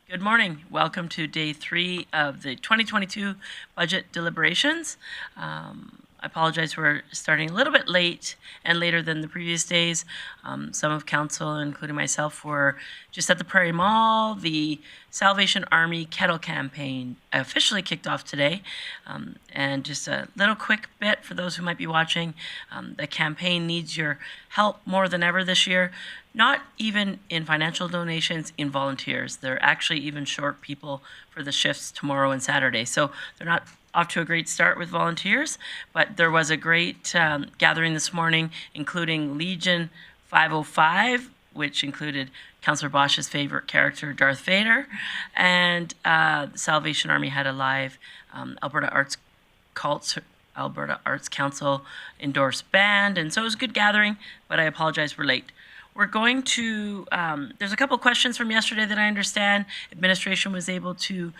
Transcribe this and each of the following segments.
Good morning. Welcome to day 3 of the 2022 budget deliberations. I apologize for starting a little bit late and later than the previous days. Some of council, including myself, were just at the Prairie Mall. The Salvation Army Kettle Campaign officially kicked off today. And just a little quick bit for those who might be watching. The campaign needs your help more than ever this year. Not even in financial donations, in volunteers. They're actually even short people for the shifts tomorrow and Saturday. So they're not off to a great start with volunteers, but there was a great gathering this morning, including Legion 505, which included Councillor Bosch's favorite character, Darth Vader, and the Salvation Army had a live Alberta Arts Council endorsed band, and so it was a good gathering, but I apologize we're late. We're going to, there's a couple questions from yesterday that I understand. Administration was able to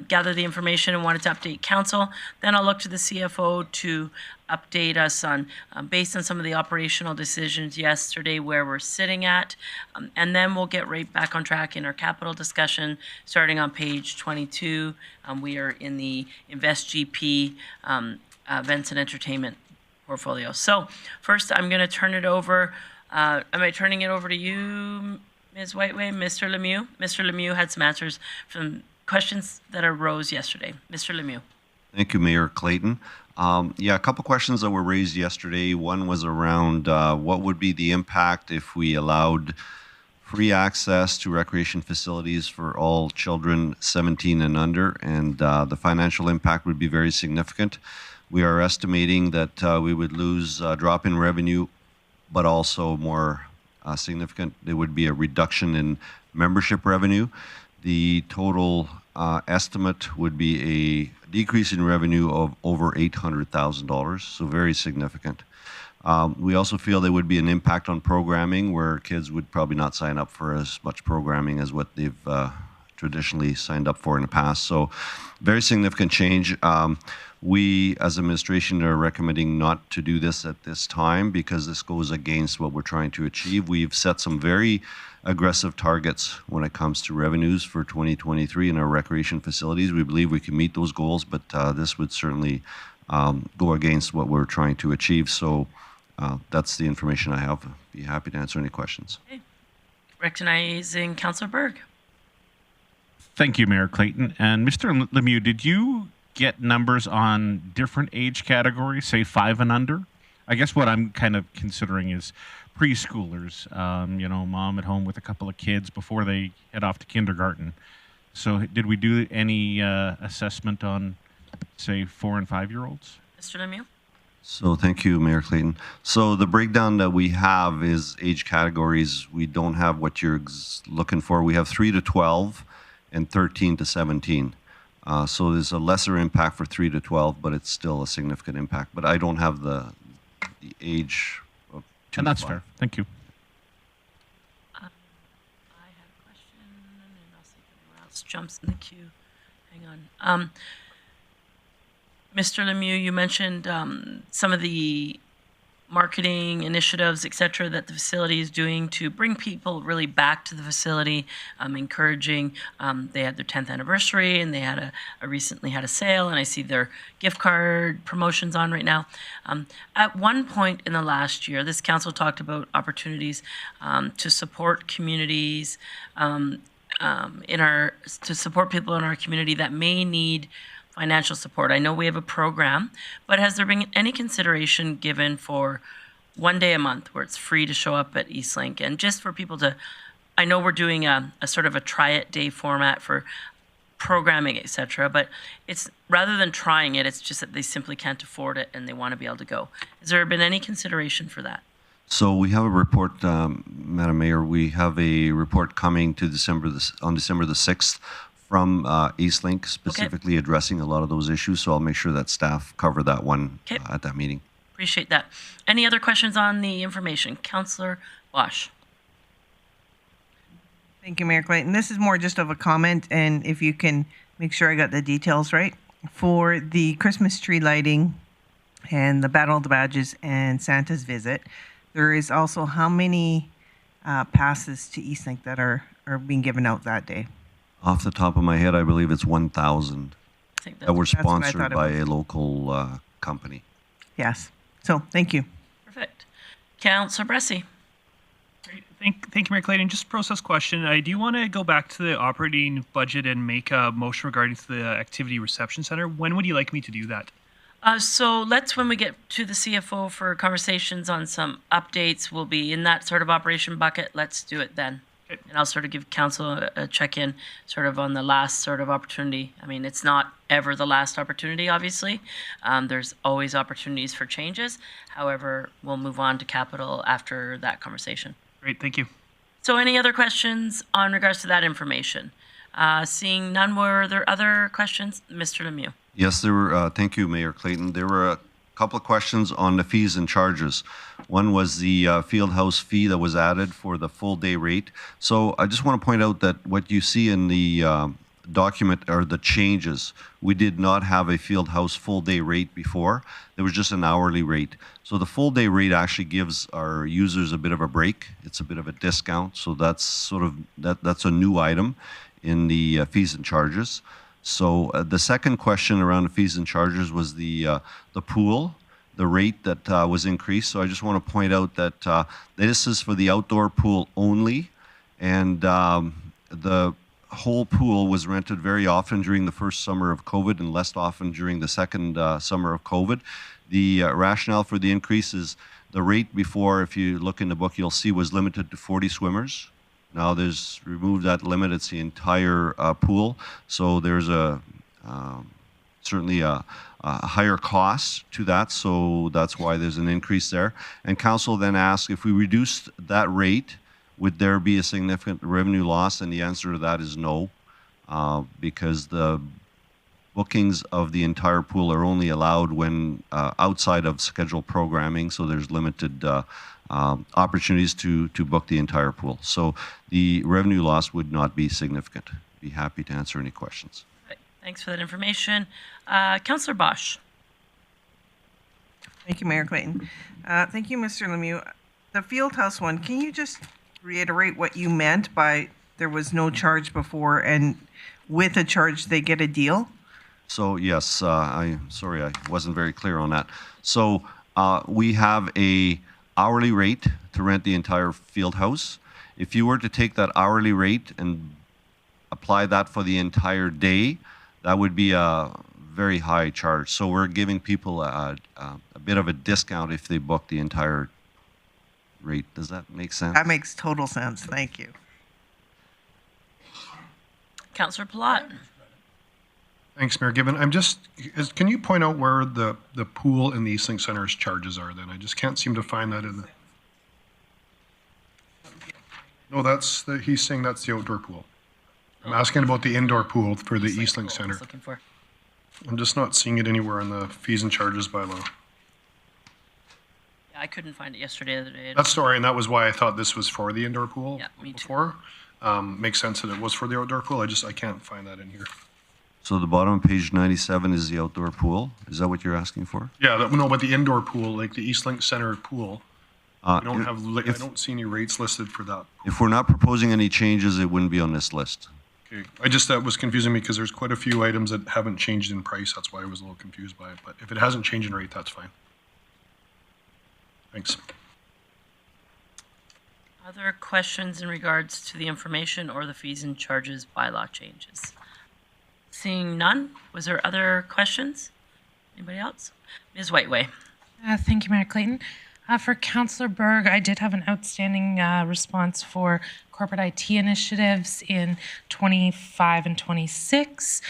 gather the information and wanted to update council. Then I'll look to the CFO to update us on, based on some of the operational decisions yesterday, where we're sitting at. And then we'll get right back on track in our capital discussion, starting on page 22. We are in the Invest GP events and entertainment portfolio. So first, I'm going to turn it over. Am I turning it over to you, Ms. Whiteway? Mr. Lemieux? Mr. Lemieux had some answers from questions that arose yesterday. Mr. Lemieux. Thank you, Mayor Clayton. A couple questions that were raised yesterday. One was around what would be the impact if we allowed free access to recreation facilities for all children 17 and under, and the financial impact would be very significant. We are estimating that we would lose a drop in revenue, but also more significant, there would be a reduction in membership revenue. The total estimate would be a decrease in revenue of over $800,000, so very significant. We also feel there would be an impact on programming, where kids would probably not sign up for as much programming as what they've traditionally signed up for in the past. So very significant change. We, as administration, are recommending not to do this at this time because this goes against what we're trying to achieve. We've set some very aggressive targets when it comes to revenues for 2023 in our recreation facilities. We believe we can meet those goals, but this would certainly go against what we're trying to achieve. So that's the information I have. Be happy to answer any questions. Okay. Recognizing Councillor Berg. Thank you, Mayor Clayton. And Mr. Lemieux, did you get numbers on different age categories, say 5 and under? I guess what I'm kind of considering is preschoolers, mom at home with a couple of kids before they head off to kindergarten. So did we do any assessment on, say, 4 and 5-year-olds? Mr. Lemieux? So thank you, Mayor Clayton. So the breakdown that we have is age categories. We don't have what you're looking for. We have 3 to 12 and 13 to 17. So there's a lesser impact for 3 to 12, but it's still a significant impact. But I don't have the age of 2 And that's to 5. fair. Thank you. I have a question, and I'll see if anyone else jumps in the queue. Hang on. Mr. Lemieux, you mentioned some of the marketing initiatives, et cetera, that the facility is doing to bring people really back to the facility, encouraging. They had their 10th anniversary, and they had recently had a sale, and I see their gift card promotions on right now. At one point in the last year, this council talked about opportunities to support communities to support people in our community that may need financial support. I know we have a program, but has there been any consideration given for one day a month where it's free to show up at Eastlink, and just for people to, I know we're doing a sort of a try it day format for programming, etc., but it's rather than trying it, it's just that they simply can't afford it and they want to be able to go. Has there been any consideration for that? So we have a report, Madam Mayor. We have a report coming to on December the 6th from Eastlink, specifically addressing a lot of those issues. So I'll make sure that staff cover that one at that meeting. Appreciate that. Any other questions on the information? Councillor Bosch. Thank you, Mayor Clayton. This is more just of a comment, and if you can make sure I got the details right. For the Christmas tree lighting and the Battle of the Badges and Santa's visit, there is also how many passes to Eastlink that are being given out that day? Off the top of my head, I believe it's 1,000 I think that were that's what I sponsored thought it by was. a local company. Yes. So thank you. perfect. Councillor Bressie. Great. Thank you, Mayor Clayton. Just a process question. Do you want to go back to the operating budget and make a motion regarding to the activity reception center? When would you like me to do that? So let's, when we get to the CFO for conversations on some updates, we'll be in that sort of operation bucket. Let's do it then. Okay. And I'll sort of give council a check-in sort of on the last sort of opportunity. I mean, it's not ever the last opportunity, obviously. There's always opportunities for changes. However, we'll move on to capital after that conversation. Great, thank you. So any other questions on regards to that information? Seeing none, were there other questions? Mr. Lemieux. Yes, there were. Thank you, Mayor Clayton. There were a couple of questions on the fees and charges. One was the field house fee that was added for the full day rate. So I just want to point out that what you see in the document are the changes. We did not have a field house full day rate before. There was just an hourly rate. So the full day rate actually gives our users a bit of a break. It's a bit of a discount. So that's sort of that's a new item in the fees and charges. So the second question around the fees and charges was the pool, the rate that was increased. So I just want to point out that this is for the outdoor pool only, and the whole pool was rented very often during the first summer of COVID and less often during the second summer of COVID. The rationale for the increase is the rate before, if you look in the book, you'll see was limited to 40 swimmers. Now there's removed that limit. It's the entire pool. So there's certainly a higher cost to that. So that's why there's an increase there. And council then asked if we reduced that rate, would there be a significant revenue loss? And the answer to that is no, because the bookings of the entire pool are only allowed when outside of scheduled programming. So there's limited opportunities to book the entire pool. So the revenue loss would not be significant. Be happy to answer any questions. Thanks for that information. Councillor Bosch. Thank you, Mayor Clayton. Thank you, Mr. Lemieux. The field house one, can you just reiterate what you meant by there was no charge before and with a charge they get a deal? So yes, I'm sorry I wasn't very clear on that. So we have a hourly rate to rent the entire field house. If you were to take that hourly rate and apply that for the entire day, that would be a very high charge. So we're giving people a bit of a discount if they book the entire rate. Does that make sense? That makes total sense. Thank you. Councillor Palat. Thanks, Mayor Gibbon. Can you point out where the pool in the Eastlink Center's charges are then? I just can't seem to find that in the... No, he's saying that's the outdoor pool. I'm asking about the indoor pool for the Eastlink Center. Looking for. I'm just not seeing it anywhere in the fees and charges bylaw. Yeah, I couldn't find it yesterday or the other day. That's sorry, and that was why I thought this was for the indoor pool Yeah, me too. before. Makes sense that it was for the outdoor pool. I can't find that in here. So the bottom of page 97 is the outdoor pool. Is that what you're asking for? Yeah, no, but the indoor pool, like the Eastlink Center pool, I don't see any rates listed for that. If we're not proposing any changes, it wouldn't be on this list. Okay, that was confusing me because there's quite a few items that haven't changed in price. That's why I was a little confused by it. But if it hasn't changed in rate, that's fine. Thanks. Other questions in regards to the information or the fees and charges bylaw changes? Seeing none, was there other questions? Anybody else? Ms. Whiteway. Thank you, Mayor Clayton. For Councillor Berg, I did have an outstanding response for corporate IT initiatives in 25 and 26.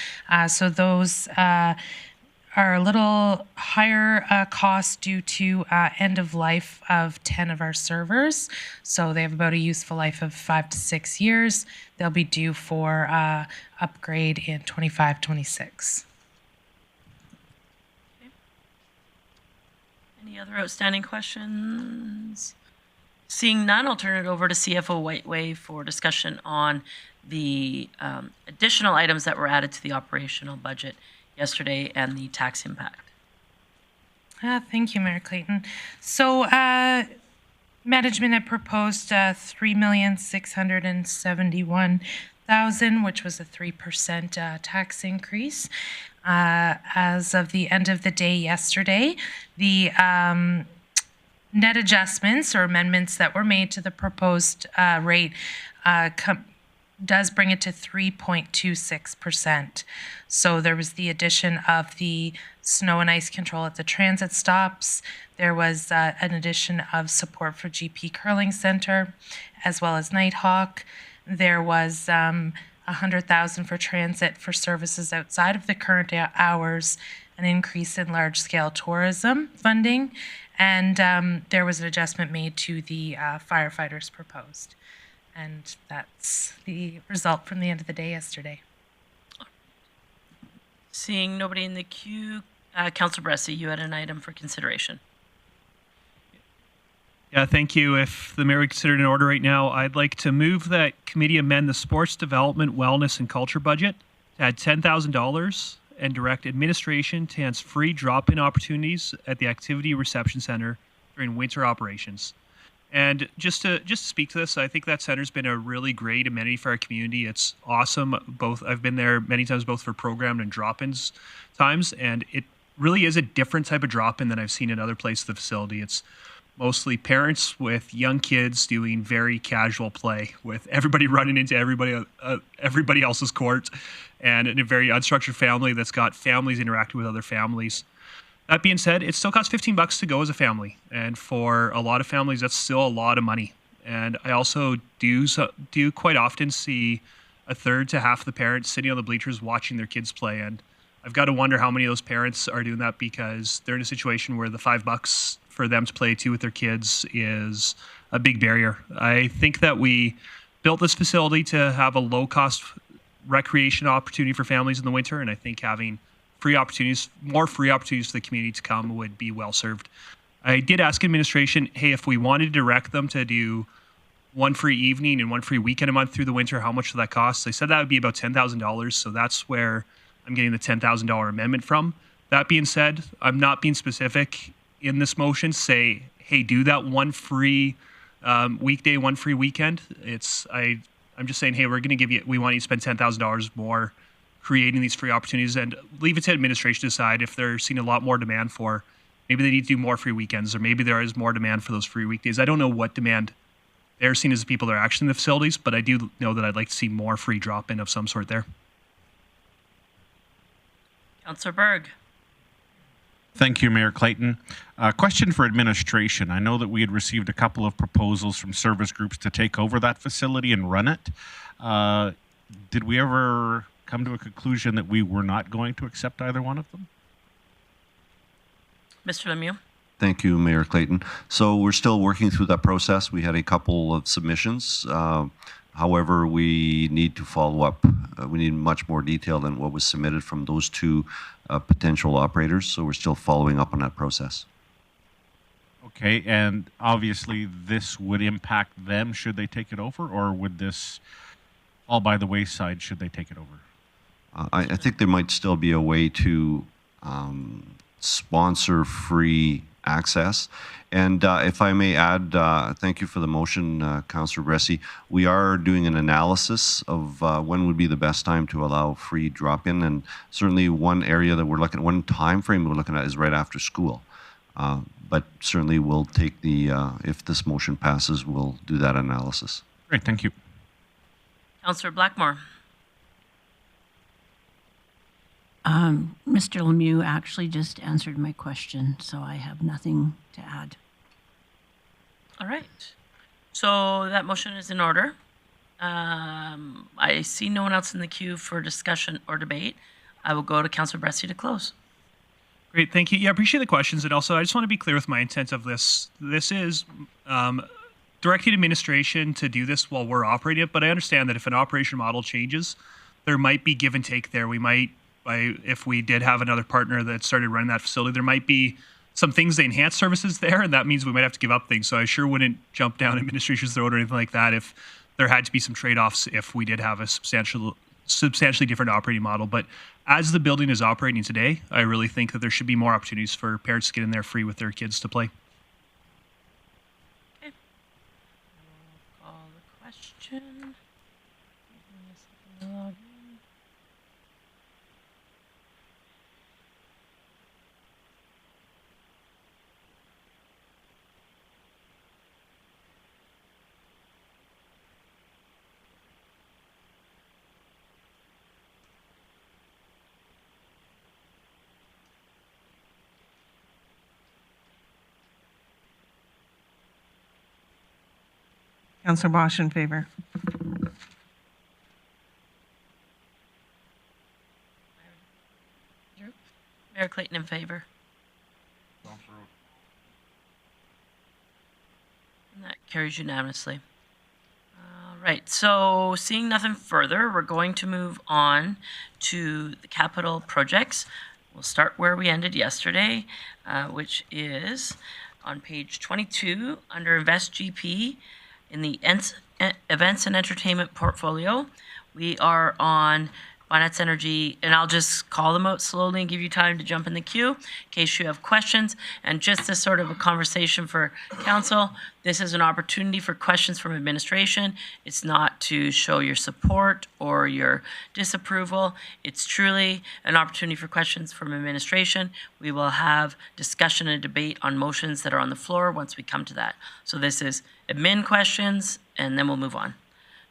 So those are a little higher cost due to end of life of 10 of our servers. So they have about a useful life of 5 to 6 years. They'll be due for upgrade in 25, 26. Any other outstanding questions? Seeing none, I'll turn it over to CFO Whiteway for discussion on the additional items that were added to the operational budget yesterday and the tax impact. Thank you, Mayor Clayton. So management had proposed $3,671,000 $100,000, which was a 3% tax increase. As of the end of the day yesterday, the net adjustments or amendments that were made to the proposed rate does bring it to 3.26%. So there was the addition of the snow and ice control at the transit stops. There was an addition of support for GP Curling Center, as well as Nighthawk. There was $100,000 for transit for services outside of the current hours, an increase in large-scale tourism funding, and there was an adjustment made to the firefighters proposed. And that's the result from the end of the day yesterday. Seeing nobody in the queue, Councillor Bressie, you had an item for consideration. Yeah, thank you. If the mayor would consider it in order right now, I'd like to move that committee amend the sports development, wellness, and culture budget to add $10,000 and direct administration to enhance free drop-in opportunities at the Activity Reception Center during winter operations. And just to speak to this, I think that center's been a really great amenity for our community. It's awesome. I've been there many times, both for program and drop-ins times, and it really is a different type of drop-in than I've seen in other places of the facility. It's mostly parents with young kids doing very casual play, with everybody running into everybody else's court, and in a very unstructured family that's got families interacting with other families. That being said, it still costs $15 to go as a family, and for a lot of families, that's still a lot of money. And I also do quite often see a third to half the parents sitting on the bleachers watching their kids play, and I've got to wonder how many of those parents are doing that because they're in a situation where the $5 for them to play too with their kids is a big barrier. I think that we built this facility to have a low-cost recreation opportunity for families in the winter, and I think having more free opportunities for the community to come would be well served. I did ask administration, hey, if we wanted to direct them to do one free evening and one free weekend a month through the winter, how much would that cost? They said that would be about $10,000, so that's where I'm getting the $10,000 amendment from. That being said, I'm not being specific in this motion. Say, hey, do that one free weekday, one free weekend. I'm just saying, hey, we want you to spend $10,000 more creating these free opportunities, and leave it to administration to decide if they're seeing a lot more demand for, maybe they need to do more free weekends, or maybe there is more demand for those free weekdays. I don't know what demand they're seeing as the people that are actually in the facilities, but I do know that I'd like to see more free drop-in of some sort there. Councillor Berg. Thank you, Mayor Clayton. Question for administration. I know that we had received a couple of proposals from service groups to take over that facility and run it. Did we ever come to a conclusion that we were not going to accept either one of them? Mr. Lemieux. Thank you, Mayor Clayton. So we're still working through that process. We had a couple of submissions. However, we need to follow up. We need much more detail than what was submitted from those two potential operators. So we're still following up on that process. Okay, and obviously this would impact them should they take it over, or would this all by the wayside should they take it over? I think there might still be a way to sponsor free access. And if I may add, thank you for the motion, Councillor Bressie. We are doing an analysis of when would be the best time to allow free drop-in, and certainly one area that we're looking at, one time frame we're looking at is right after school. But certainly we'll take if this motion passes, we'll do that analysis. Great, thank you. Councillor Blackmore. Mr. Lemieux actually just answered my question, so I have nothing to add. All right. So that motion is in order. I see no one else in the queue for discussion or debate. I will go to Councillor Bressie to close. Great, thank you. Yeah, I appreciate the questions. And also, I just want to be clear with my intent of this. This is directing administration to do this while we're operating it, but I understand that if an operation model changes, there might be give and take there. We might, if we did have another partner that started running that facility, there might be some things that enhance services there, and that means we might have to give up things. So I sure wouldn't jump down administration's throat or anything like that if there had to be some trade-offs if we did have a substantially different operating model. But as the building is operating today, I really think that there should be more opportunities for parents to get in there free with their kids to play. Okay. I'll call the question. Councillor Bosch in favor. Mayor Clayton in favor. And that carries unanimously. All right, so seeing nothing further, we're going to move on to the capital projects. We'll start where we ended yesterday, which is on page 22 under Invest GP in the Events and Entertainment portfolio. We are on Bonnet's Energy, and I'll just call them out slowly and give you time to jump in the queue in case you have questions. And just as sort of a conversation for council, this is an opportunity for questions from administration. It's not to show your support or your disapproval. It's truly an opportunity for questions from administration. We will have discussion and debate on motions that are on the floor once we come to that. So this is admin questions, and then we'll move on.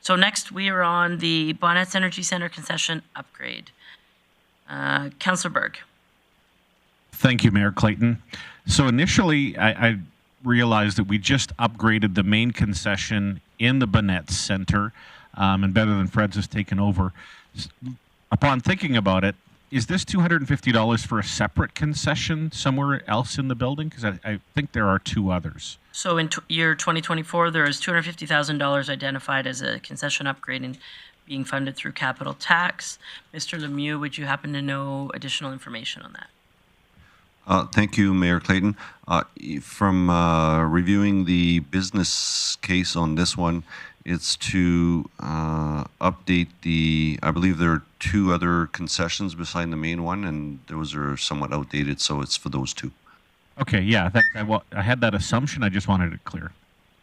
So next, we are on the Bonnet's Energy Center concession upgrade. Councillor Berg. Thank you, Mayor Clayton. So initially, I realized that we just upgraded the main concession in the Bonnet's Center, and Better Than Fred's has taken over. Upon thinking about it, is this $250 for a separate concession somewhere else in the building? Because I think there are two others. So in year 2024, there is $250,000 identified as a concession upgrade and being funded through capital tax. Mr. Lemieux, would you happen to know additional information on that? Thank you, Mayor Clayton. From reviewing the business case on this one, it's to update I believe there are two other concessions beside the main one, and those are somewhat outdated, so it's for those two. Okay, yeah, I had that assumption. I just wanted it clear.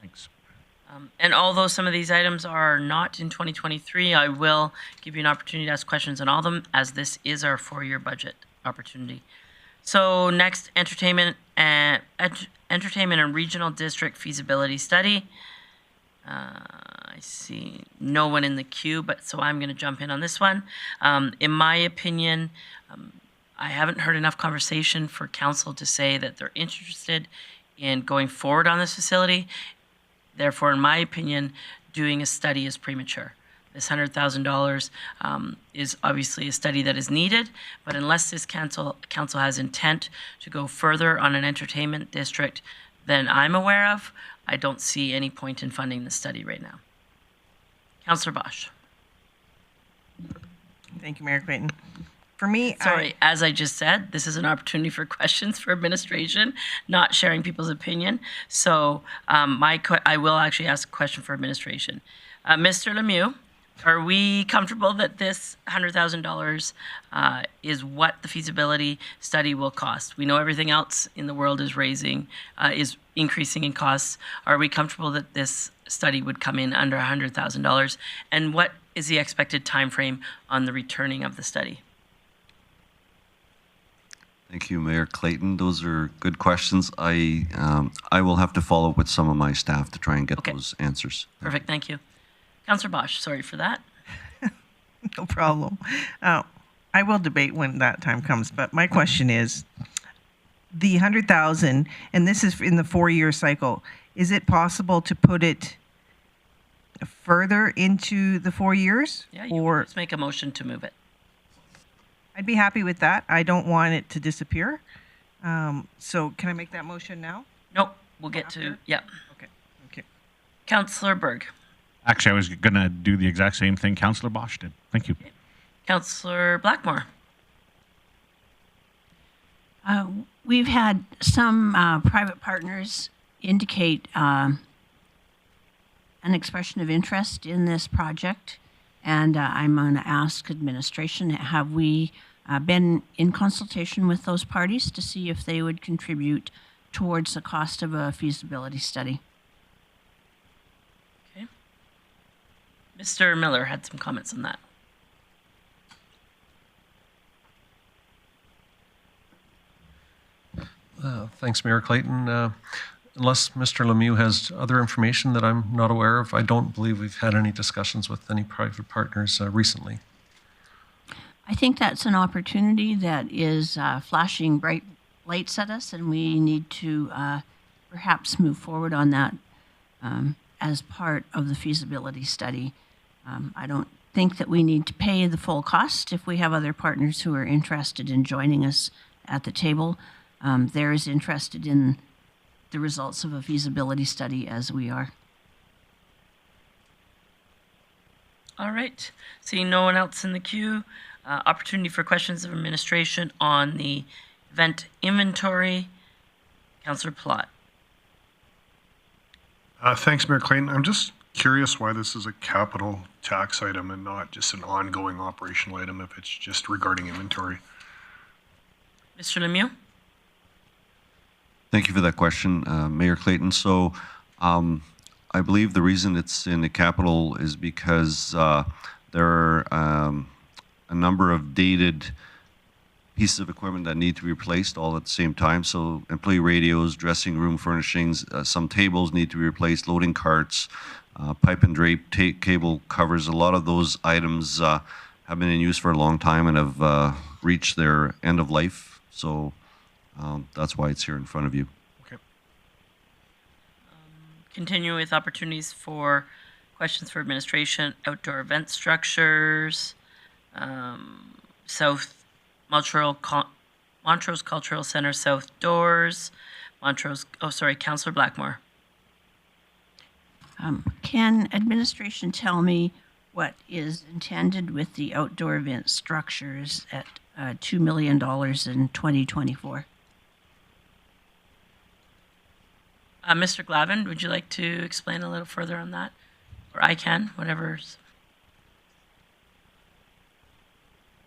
Thanks. And although some of these items are not in 2023, I will give you an opportunity to ask questions on all of them, as this is our four-year budget opportunity. So next, entertainment and regional district feasibility study. I see no one in the queue, but so I'm going to jump in on this one. In my opinion, I haven't heard enough conversation for council to say that they're interested in going forward on this facility. Therefore, in my opinion, doing a study is premature. This $100,000 is obviously a study that is needed, but unless this council has intent to go further on an entertainment district than I'm aware of, I don't see any point in funding the study right now. Councillor Bosch. Thank you, Mayor Clayton. For me, sorry, as I just said, this is an opportunity for questions for administration, not sharing people's opinion. So I will actually ask a question for administration. Mr. Lemieux, are we comfortable that this $100,000 is what the feasibility study will cost? We know everything else in the world is increasing in costs. Are we comfortable that this study would come in under $100,000? And what is the expected time frame on the returning of the study? Thank you, Mayor Clayton. Those are good questions. I will have to follow up with some of my staff to try and get those answers. Perfect, thank you. Councillor Bosch, sorry for that. No problem. I will debate when that time comes, but my question is, the $100,000, and this is in the 4-year cycle, is it possible to put it further into the 4 years? Yeah, let's make a motion to move it. I'd be happy with that. I don't want it to disappear. So can I make that motion now? Nope, we'll get to, yeah. Okay, okay. Councillor Berg. Actually, I was going to do the exact same thing Councillor Bosch did. Thank you. Councillor Blackmore. We've had some private partners indicate an expression of interest in this project, and I'm going to ask administration, have we been in consultation with those parties to see if they would contribute towards the cost of a feasibility study? Okay. Mr. Miller had some comments on that. Thanks, Mayor Clayton. Unless Mr. Lemieux has other information that I'm not aware of, I don't believe we've had any discussions with any private partners recently. I think that's an opportunity that is flashing bright lights at us, and we need to perhaps move forward on that as part of the feasibility study. I don't think that we need to pay the full cost if we have other partners who are interested in joining us at the table. They're as interested in the results of a feasibility study as we are. All right. Seeing no one else in the queue, opportunity for questions of administration on the event inventory. Councillor Plott. Thanks, Mayor Clayton. I'm just curious why this is a capital tax item and not just an ongoing operational item if it's just regarding inventory. Mr. Lemieux? Thank you for that question, Mayor Clayton. So I believe the reason it's in the capital is because there are a number of dated pieces of equipment that need to be replaced all at the same time. So employee radios, dressing room furnishings, some tables need to be replaced, loading carts, pipe and drape, cable covers. A lot of those items have been in use for a long time and have reached their end of life. So that's why it's here in front of you. Okay. Continue with opportunities for questions for administration, outdoor event structures, South Montrose Cultural Center South doors, Councillor Blackmore. Can administration tell me what is intended with the outdoor event structures at $2 million in 2024? Mr. Glavin, would you like to explain a little further on that? Or I can, whatever's.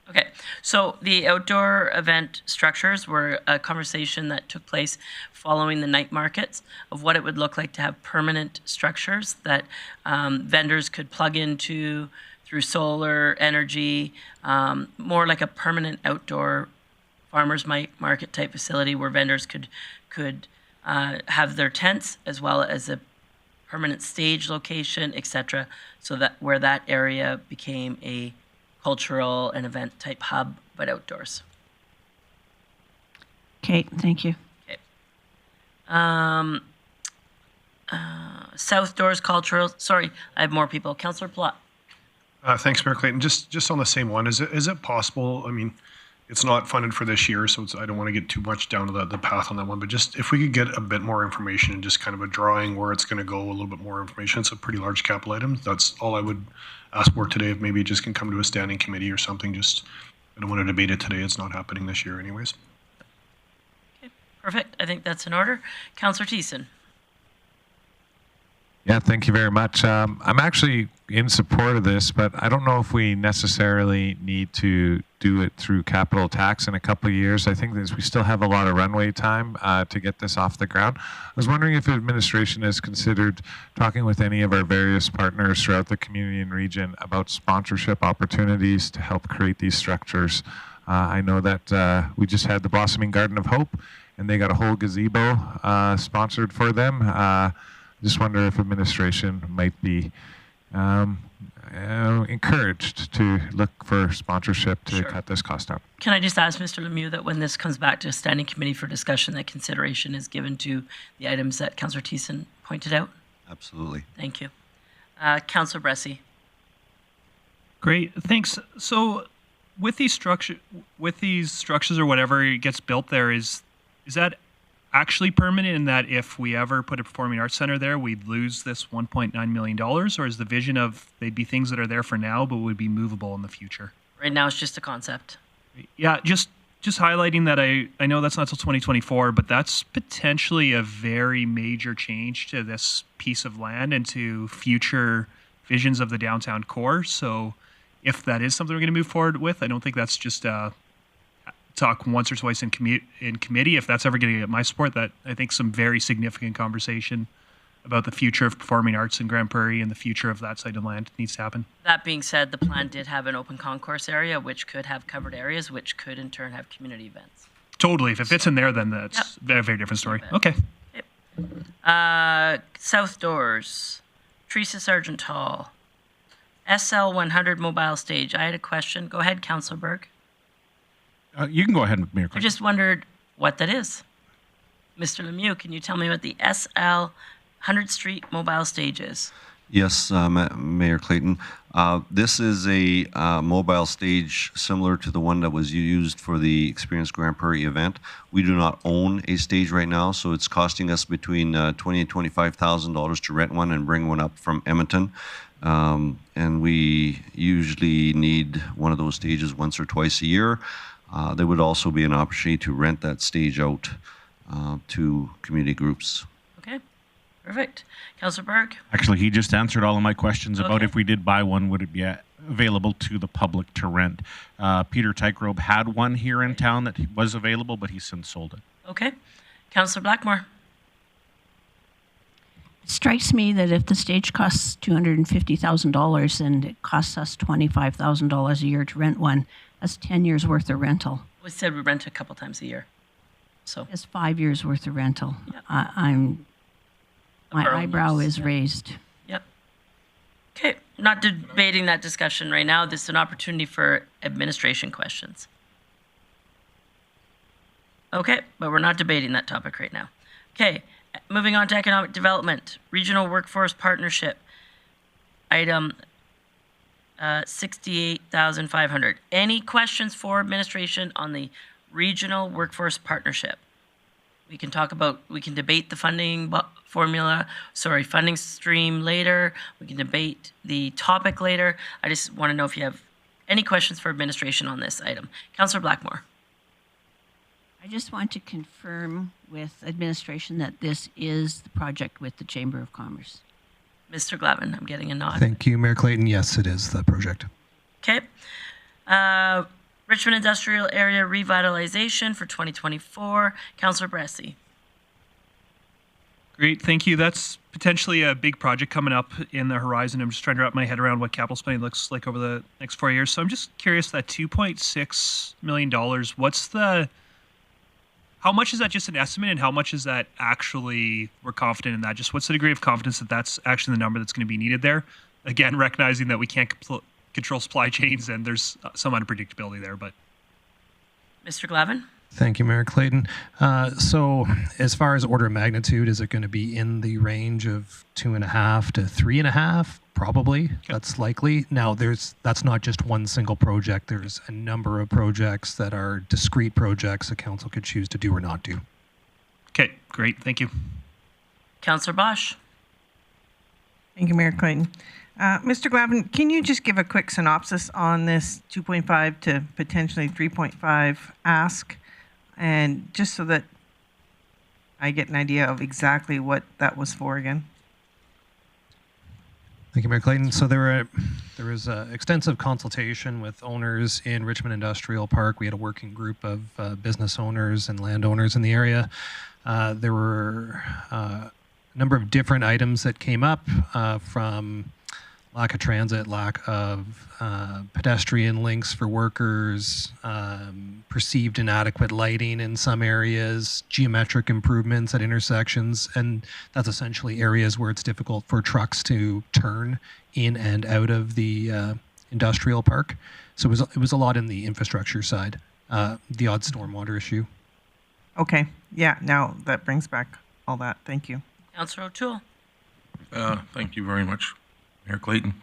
Okay, so the outdoor event structures were a conversation that took place following the night markets of what it would look like to have permanent structures that vendors could plug into through solar energy, more like a permanent outdoor farmers market type facility where vendors could have their tents as well as a permanent stage location, etc. So that where that area became a cultural and event type hub, but outdoors. Okay, thank you. Okay. South Doors Cultural. Sorry, I have more people. Councillor Plott. Thanks, Mayor Clayton. Just on the same one, is it possible? I mean, it's not funded for this year, so I don't want to get too much down to the path on that one. But just if we could get a bit more information and just kind of a drawing where it's going to go, a little bit more information. It's a pretty large capital item. That's all I would ask for today. If maybe it just can come to a standing committee or something. Just I don't want to debate it today. It's not happening this year, anyways. Okay, perfect. I think that's in order. Councillor Thiessen. Yeah, thank you very much. I'm actually in support of this, but I don't know if we necessarily need to do it through capital tax in a couple of years. I think that we still have a lot of runway time to get this off the ground. I was wondering if administration has considered talking with any of our various partners throughout the community and region about sponsorship opportunities to help create these structures. I know that we just had the Blossoming Garden of Hope, and they got a whole gazebo sponsored for them. Just wonder if administration might be encouraged to look for sponsorship to cut this cost down. Can I just ask Mr. Lemieux that when this comes back to a standing committee for discussion, that consideration is given to the items that Councillor Thiessen pointed out? Absolutely. Thank you. Councillor Bressie. Great, thanks. So with these structures or whatever gets built there, is that actually permanent in that if we ever put a performing arts center there, we'd lose this $1.9 million? Or is the vision of they'd be things that are there for now but would be movable in the future? Right now it's just a concept. Yeah, just highlighting that I know that's not till 2024, but that's potentially a very major change to this piece of land and to future visions of the downtown core. So if that is something we're going to move forward with, I don't think that's just talk once or twice in committee. If that's ever going to get my support, that I think some very significant conversation about the future of performing arts in Grande Prairie and the future of that site of land needs to happen. That being said, the plan did have an open concourse area, which could have covered areas, which could in turn have community events. Totally. If it fits in there, then that's a very different story. Okay. Yep. South Doors, Teresa Sargent Hall, SL 100 mobile stage. I had a question. Go ahead, Councillor Berg. You can go ahead, Mayor Clayton. I just wondered what that is. Mr. Lemieux, can you tell me what the SL 100th Street mobile stages. Yes, Mayor Clayton. This is a mobile stage similar to the one that was used for the Experience Grande Prairie event. We do not own a stage right now, so it's costing us between $20,000 and $25,000 to rent one and bring one up from Edmonton. And we usually need one of those stages once or twice a year. There would also be an opportunity to rent that stage out to community groups. Okay, perfect. Councillor Berg? Actually, he just answered all of my questions about Okay. if we did buy one, would it be available to the public to rent? Peter Tykerobe had one here in town that was available, but he's since sold it. Okay. Councillor Blackmore? It strikes me that if the stage costs $250,000 and it costs us $25,000 a year to rent one, that's 10 years worth of rental. We said we rent a couple times a year. So It's 5 years worth of rental. Yeah. My Borough eyebrow use, is yeah. raised. Yep. Okay, not debating that discussion right now. This is an opportunity for administration questions. Okay, but we're not debating that topic right now. Okay, moving on to economic development, regional workforce partnership. Item 68,500. Any questions for administration on the regional workforce partnership? We can debate the funding funding stream later. We can debate the topic later. I just want to know if you have any questions for administration on this item. Councillor Blackmore. I just want to confirm with administration that this is the project with the Chamber of Commerce. Mr. Glavin, I'm getting a nod. Thank you, Mayor Clayton. Yes, it is the project. Okay. Richmond Industrial Area Revitalization for 2024. Councillor Bressy. Great, thank you. That's potentially a big project coming up in the horizon. I'm just trying to wrap my head around what capital spending looks like over the next 4 years. So I'm just curious, that $2.6 million, how much is that just an estimate, and how much is that actually we're confident in that? Just what's the degree of confidence that that's actually the number that's going to be needed there? Again, recognizing that we can't control supply chains and there's some unpredictability there, but. Mr. Glavin. Thank you, Mayor Clayton. So as far as order of magnitude, is it going to be in the range of 2.5 to 3.5? Probably. Okay. That's likely. Now, that's not just one single project. There's a number of projects that are discrete projects the council could choose to do or not do. Okay, great. Thank you. Councillor Bosch. Thank you, Mayor Clayton. Mr. Glavin, can you just give a quick synopsis on this 2.5 to potentially 3.5 ask? And just so that I get an idea of exactly what that was for again. Thank you, Mayor Clayton. So there was extensive consultation with owners in Richmond Industrial Park. We had a working group of business owners and landowners in the area. There were a number of different items that came up from lack of transit, lack of pedestrian links for workers, perceived inadequate lighting in some areas, geometric improvements at intersections, and that's essentially areas where it's difficult for trucks to turn in and out of the industrial park. So it was a lot in the infrastructure side, the odd stormwater issue. Okay, yeah, now that brings back all that. Thank you. Councillor O'Toole. Thank you very much, Mayor Clayton.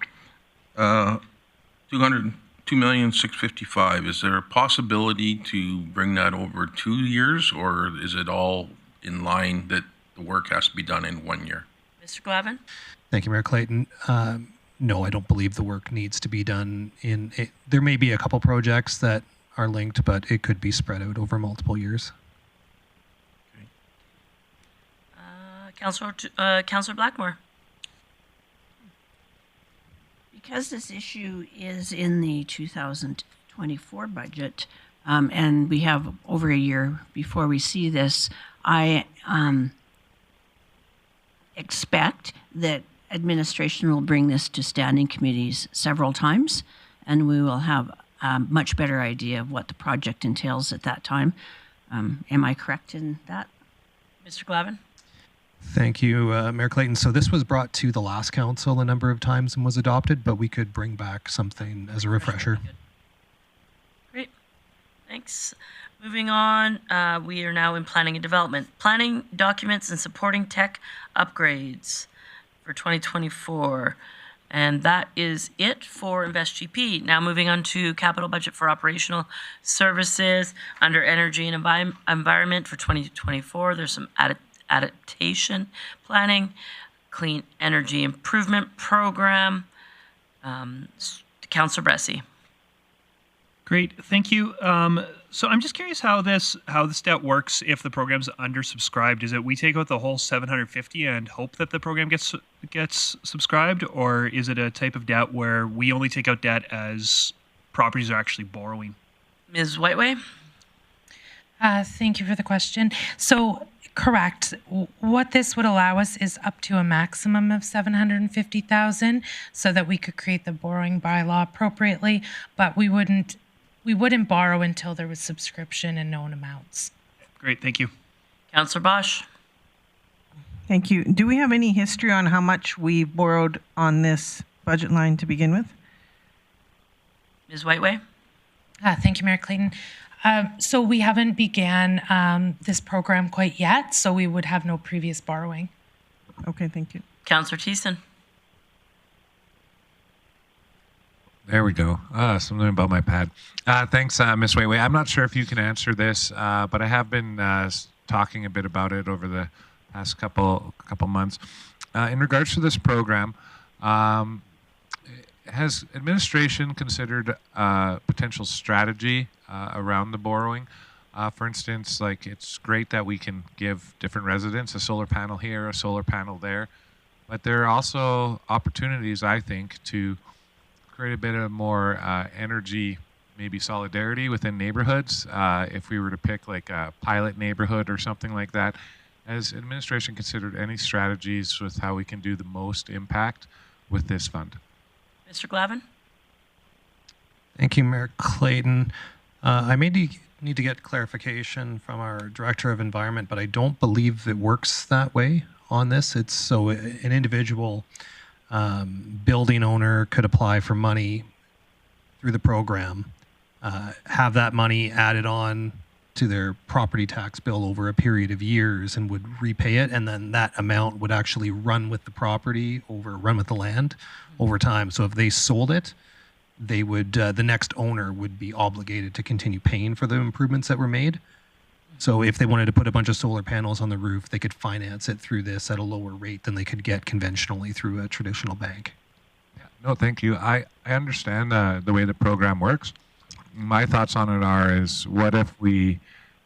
$202,655,000. Is there a possibility to bring that over 2 years, or is it all in line that the work has to be done in 1 year? Mr. Glavin. Thank you, Mayor Clayton. No, I don't believe the work needs to be done there may be a couple projects that are linked, but it could be spread out over multiple years. Councillor Blackmore. Because this issue is in the 2024 budget, and we have over a year before we see this, I expect that administration will bring this to standing committees several times, and we will have a much better idea of what the project entails at that time. Am I correct in that? Mr. Glavin. Thank you, Mayor Clayton. So this was brought to the last council a number of times and was adopted, but we could bring back something as a refresher. Great. Thanks. Moving on, we are now in planning and development. Planning documents and supporting tech upgrades for 2024. And that is it for InvestGP. Now moving on to capital budget for operational services under energy and environment for 2024. There's some adaptation planning, clean energy improvement program. Councillor Bressie. Great, thank you. So I'm just curious how this debt works if the program's undersubscribed. Is it we take out the whole 750 and hope that the program gets subscribed, or is it a type of debt where we only take out debt as properties are actually borrowing? Ms. Whiteway? Thank you for the question. So, correct. What this would allow us is up to a maximum of $750,000, so that we could create the borrowing bylaw appropriately, but we wouldn't borrow until there was subscription and known amounts. Great, thank you. Councillor Bosch? Thank you. Do we have any history on how much we borrowed on this budget line to begin with? Ms. Whiteway? Thank you, Mayor Clayton. So we haven't began this program quite yet, so we would have no previous borrowing. Okay, thank you. Councillor Thiessen? There we go. Something about my pad. Thanks, Ms. Wayway. I'm not sure if you can answer this, but I have been talking a bit about it over the past couple months. In regards to this program, has administration considered potential strategy around the borrowing? For instance, like it's great that we can give different residents a solar panel here, a solar panel there, but there are also opportunities, I think, to create a bit of more energy, maybe solidarity within neighborhoods. If we were to pick like a pilot neighborhood or something like that, has administration considered any strategies with how we can do the most impact with this fund? Mr. Glavin? Thank you, Mayor Clayton. I may need to get clarification from our Director of Environment, but I don't believe it works that way on this. It's so an individual building owner could apply for money through the program, have that money added on to their property tax bill over a period of years and would repay it, and then that amount would actually run with the property run with the land over time. So if they sold it, they would the next owner would be obligated to continue paying for the improvements that were made. So if they wanted to put a bunch of solar panels on the roof, they could finance it through this at a lower rate than they could get conventionally through a traditional bank. Yeah, no, thank you. I understand the way the program works. My thoughts on it is, what if we,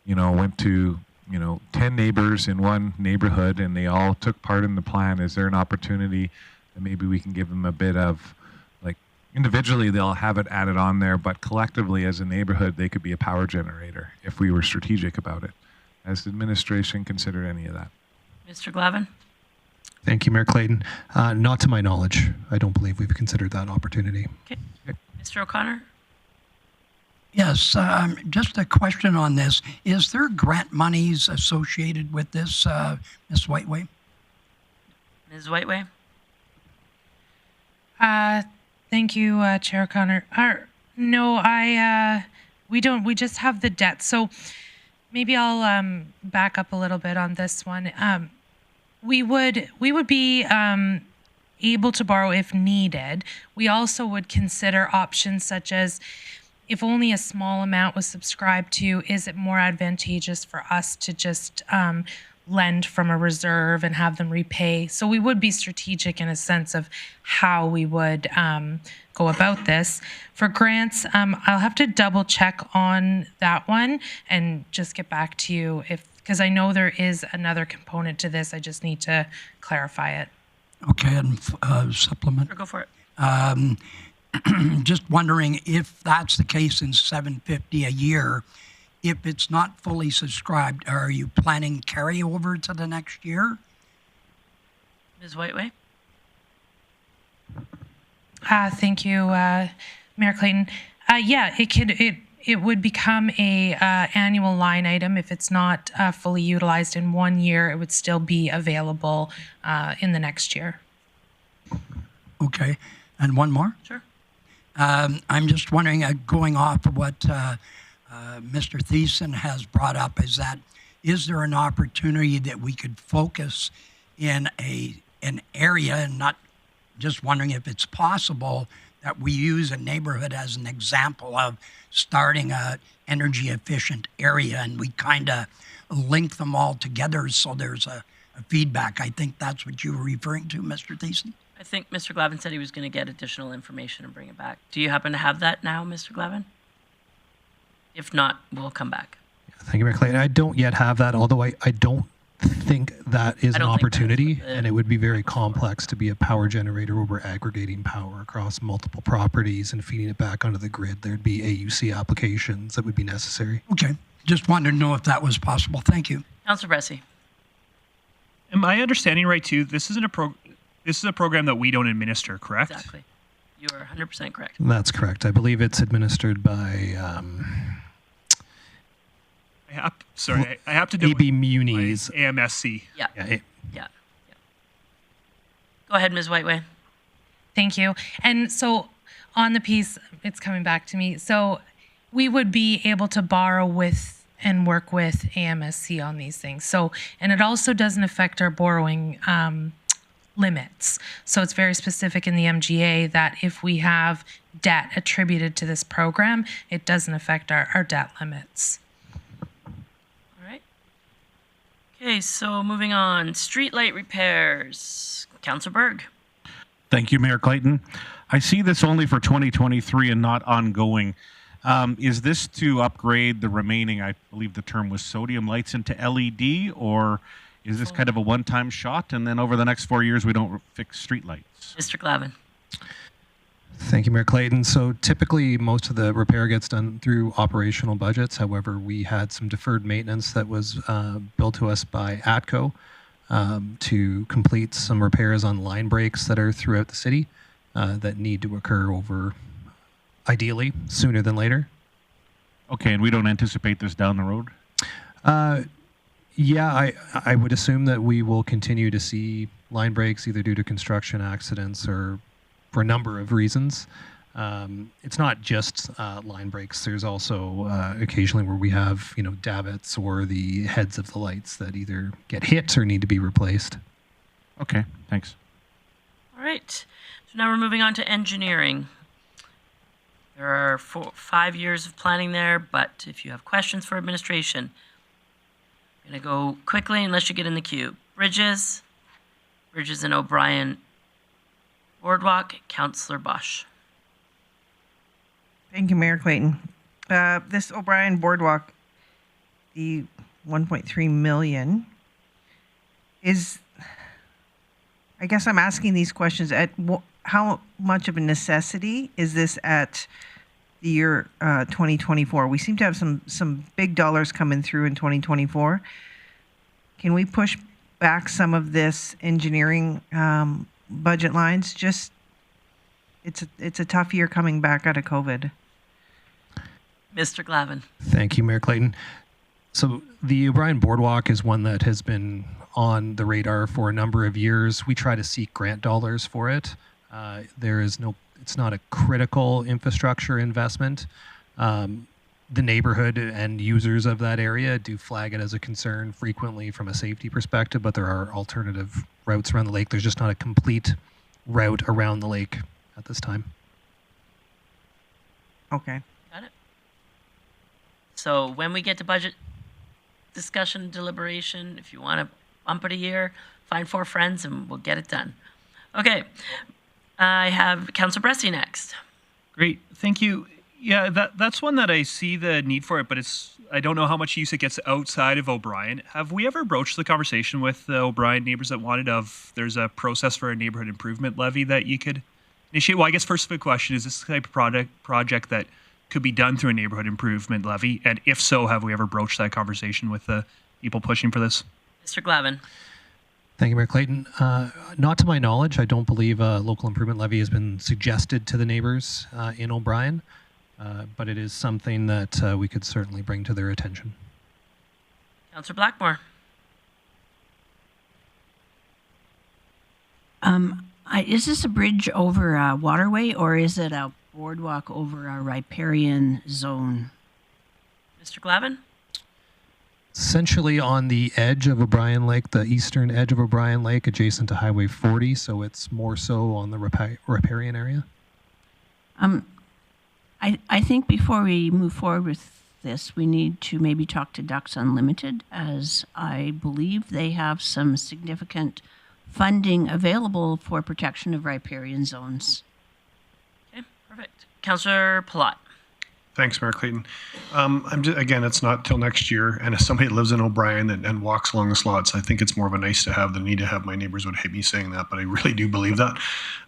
went to, 10 neighbors in one neighborhood and they all took part in the plan? Is there an opportunity that maybe we can give them a bit of, like, individually they'll have it added on there, but collectively as a neighborhood they could be a power generator if we were strategic about it? Has the administration considered any of that? Mr. Glavin? Thank you, Mayor Clayton. Not to my knowledge. I don't believe we've considered that opportunity. Okay. Mr. O'Connor? Yes, just a question on this. Is there grant monies associated with this, Ms. Whiteway? Ms. Whiteway? Thank you, Chair O'Connor. No, we don't. We just have the debt. So maybe I'll back up a little bit on this one. We would be able to borrow if needed. We also would consider options such as, if only a small amount was subscribed to, is it more advantageous for us to just lend from a reserve and have them repay? So we would be strategic in a sense of how we would go about this. For grants, I'll have to double check on that one and just get back to you, because I know there is another component to this. I just need to clarify it. Okay, and supplement. Sure, go for it. Just wondering if that's the case in $750 a year, if it's not fully subscribed, are you planning carryover to the next year? Ms. Whiteway? Thank you, Mayor Clayton. Yeah, it would become a annual line item. If it's not fully utilized in 1 year, it would still be available in the next year. Okay, and one more? Sure. I'm just wondering, going off of what Mr. Thiessen has brought up is that is there an opportunity that we could focus in an area, and not just wondering if it's possible that we use a neighborhood as an example of starting a energy efficient area, and we kind of link them all together so there's a feedback. I think that's what you were referring to, Mr. Thiessen. I think Mr. Glavin said he was going to get additional information and bring it back. Do you happen to have that now, Mr. Glavin? If not, we'll come back. Thank you, Mayor Clayton. I don't yet have that, although I don't think that is an opportunity, and it would be very complex to be a power generator where we're aggregating power across multiple properties and feeding it back onto the grid. There'd be AUC applications that would be necessary. Okay. Just wanted to know if that was possible. Thank you. Councillor Bressie. Am I understanding right, too? This is a program that we don't administer, correct? Exactly. You are 100% correct. That's correct. I believe it's administered by... I have to do AB Muni's. AMSC. Yeah. Yeah. Yeah. Go ahead, Ms. Whiteway. Thank you. And so on the piece, it's coming back to me. So we would be able to borrow with and work with AMSC on these things. So, and it also doesn't affect our borrowing limits. So it's very specific in the MGA that if we have debt attributed to this program, it doesn't affect our debt limits. All right. Okay, so moving on. Streetlight repairs. Councillor Berg. Thank you, Mayor Clayton. I see this only for 2023 and not ongoing. Is this to upgrade the remaining, I believe the term was sodium lights, into LED, or is this kind of a one-time shot and then over the next 4 years we don't fix street lights? Mr. Glavin. Thank you, Mayor Clayton. So typically most of the repair gets done through operational budgets. However, we had some deferred maintenance that was billed to us by ATCO to complete some repairs on line breaks that are throughout the city that need to occur over, ideally, sooner than later. Okay, and we don't anticipate this down the road? Yeah, I would assume that we will continue to see line breaks either due to construction accidents or for a number of reasons. It's not just line breaks. There's also occasionally where we have, davits or the heads of the lights that either get hit or need to be replaced. Okay, thanks. All right. So now we're moving on to engineering. There are 5 years of planning there, but if you have questions for administration, I'm going to go quickly unless you get in the queue. Bridges and O'Brien Boardwalk, Councillor Bosch. Thank you, Mayor Clayton. This O'Brien Boardwalk, the 1.3 million, is, I guess I'm asking these questions at how much of a necessity is this at the year 2024? We seem to have some big dollars coming through in 2024. Can we push back some of this engineering budget lines? Just it's a tough year coming back out of COVID. Mr. Glavin. Thank you, Mayor Clayton. So the O'Brien Boardwalk is one that has been on the radar for a number of years. We try to seek grant dollars for it. It's not a critical infrastructure investment. The neighborhood and users of that area do flag it as a concern frequently from a safety perspective, but there are alternative routes around the lake. There's just not a complete route around the lake at this time. Okay. Got it. So when we get to budget discussion, deliberation, if you want to bump it a year, find 4 friends and we'll get it done. Okay. I have Councillor Bressie next. Great. Thank you. Yeah, that's one that I see the need for it, but I don't know how much use it gets outside of O'Brien. Have we ever broached the conversation with the O'Brien neighbors that wanted there's a process for a neighborhood improvement levy that you could initiate? Well, I guess first of the question, is this the type of project that could be done through a neighborhood improvement levy? And if so, have we ever broached that conversation with the people pushing for this? Mr. Glavin. Thank you, Mayor Clayton. Not to my knowledge, I don't believe a local improvement levy has been suggested to the neighbors in O'Brien, but it is something that we could certainly bring to their attention. Councillor Blackmore. Is this a bridge over a waterway, or is it a boardwalk over a riparian zone? Mr. Glavin? Essentially on the edge of O'Brien Lake, the eastern edge of O'Brien Lake, adjacent to Highway 40, so it's more so on the riparian area. I think before we move forward with this, we need to maybe talk to Ducks Unlimited, as I believe they have some significant funding available for protection of riparian zones. Okay, perfect. Councillor Palat. Thanks, Mayor Clayton. I'm just, again, it's not till next year, and as somebody that lives in O'Brien and walks along the slots, I think it's more of a nice to have than need to have. My neighbors would hate me saying that, but I really do believe that.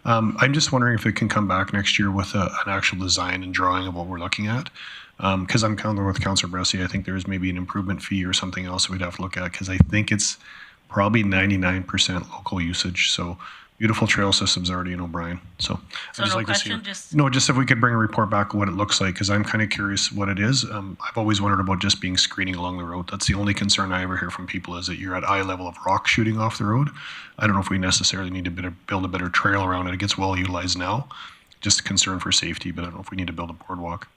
I'm just wondering if it can come back next year with an actual design and drawing of what we're looking at. Because I'm counting with Councillor Bressie, I think there's maybe an improvement fee or something else we'd have to look at, because I think it's probably 99% local usage. So beautiful trail systems already in O'Brien. So So I'd just no like question, to see. Just if we could bring a report back of what it looks like, because I'm kind of curious what it is. I've always wondered about just being screening along the road. That's the only concern I ever hear from people, is that you're at eye level of rock shooting off the road. I don't know if we necessarily need to build a better trail around it. It gets well utilized now. Just a concern for safety, but I don't know if we need to build a boardwalk.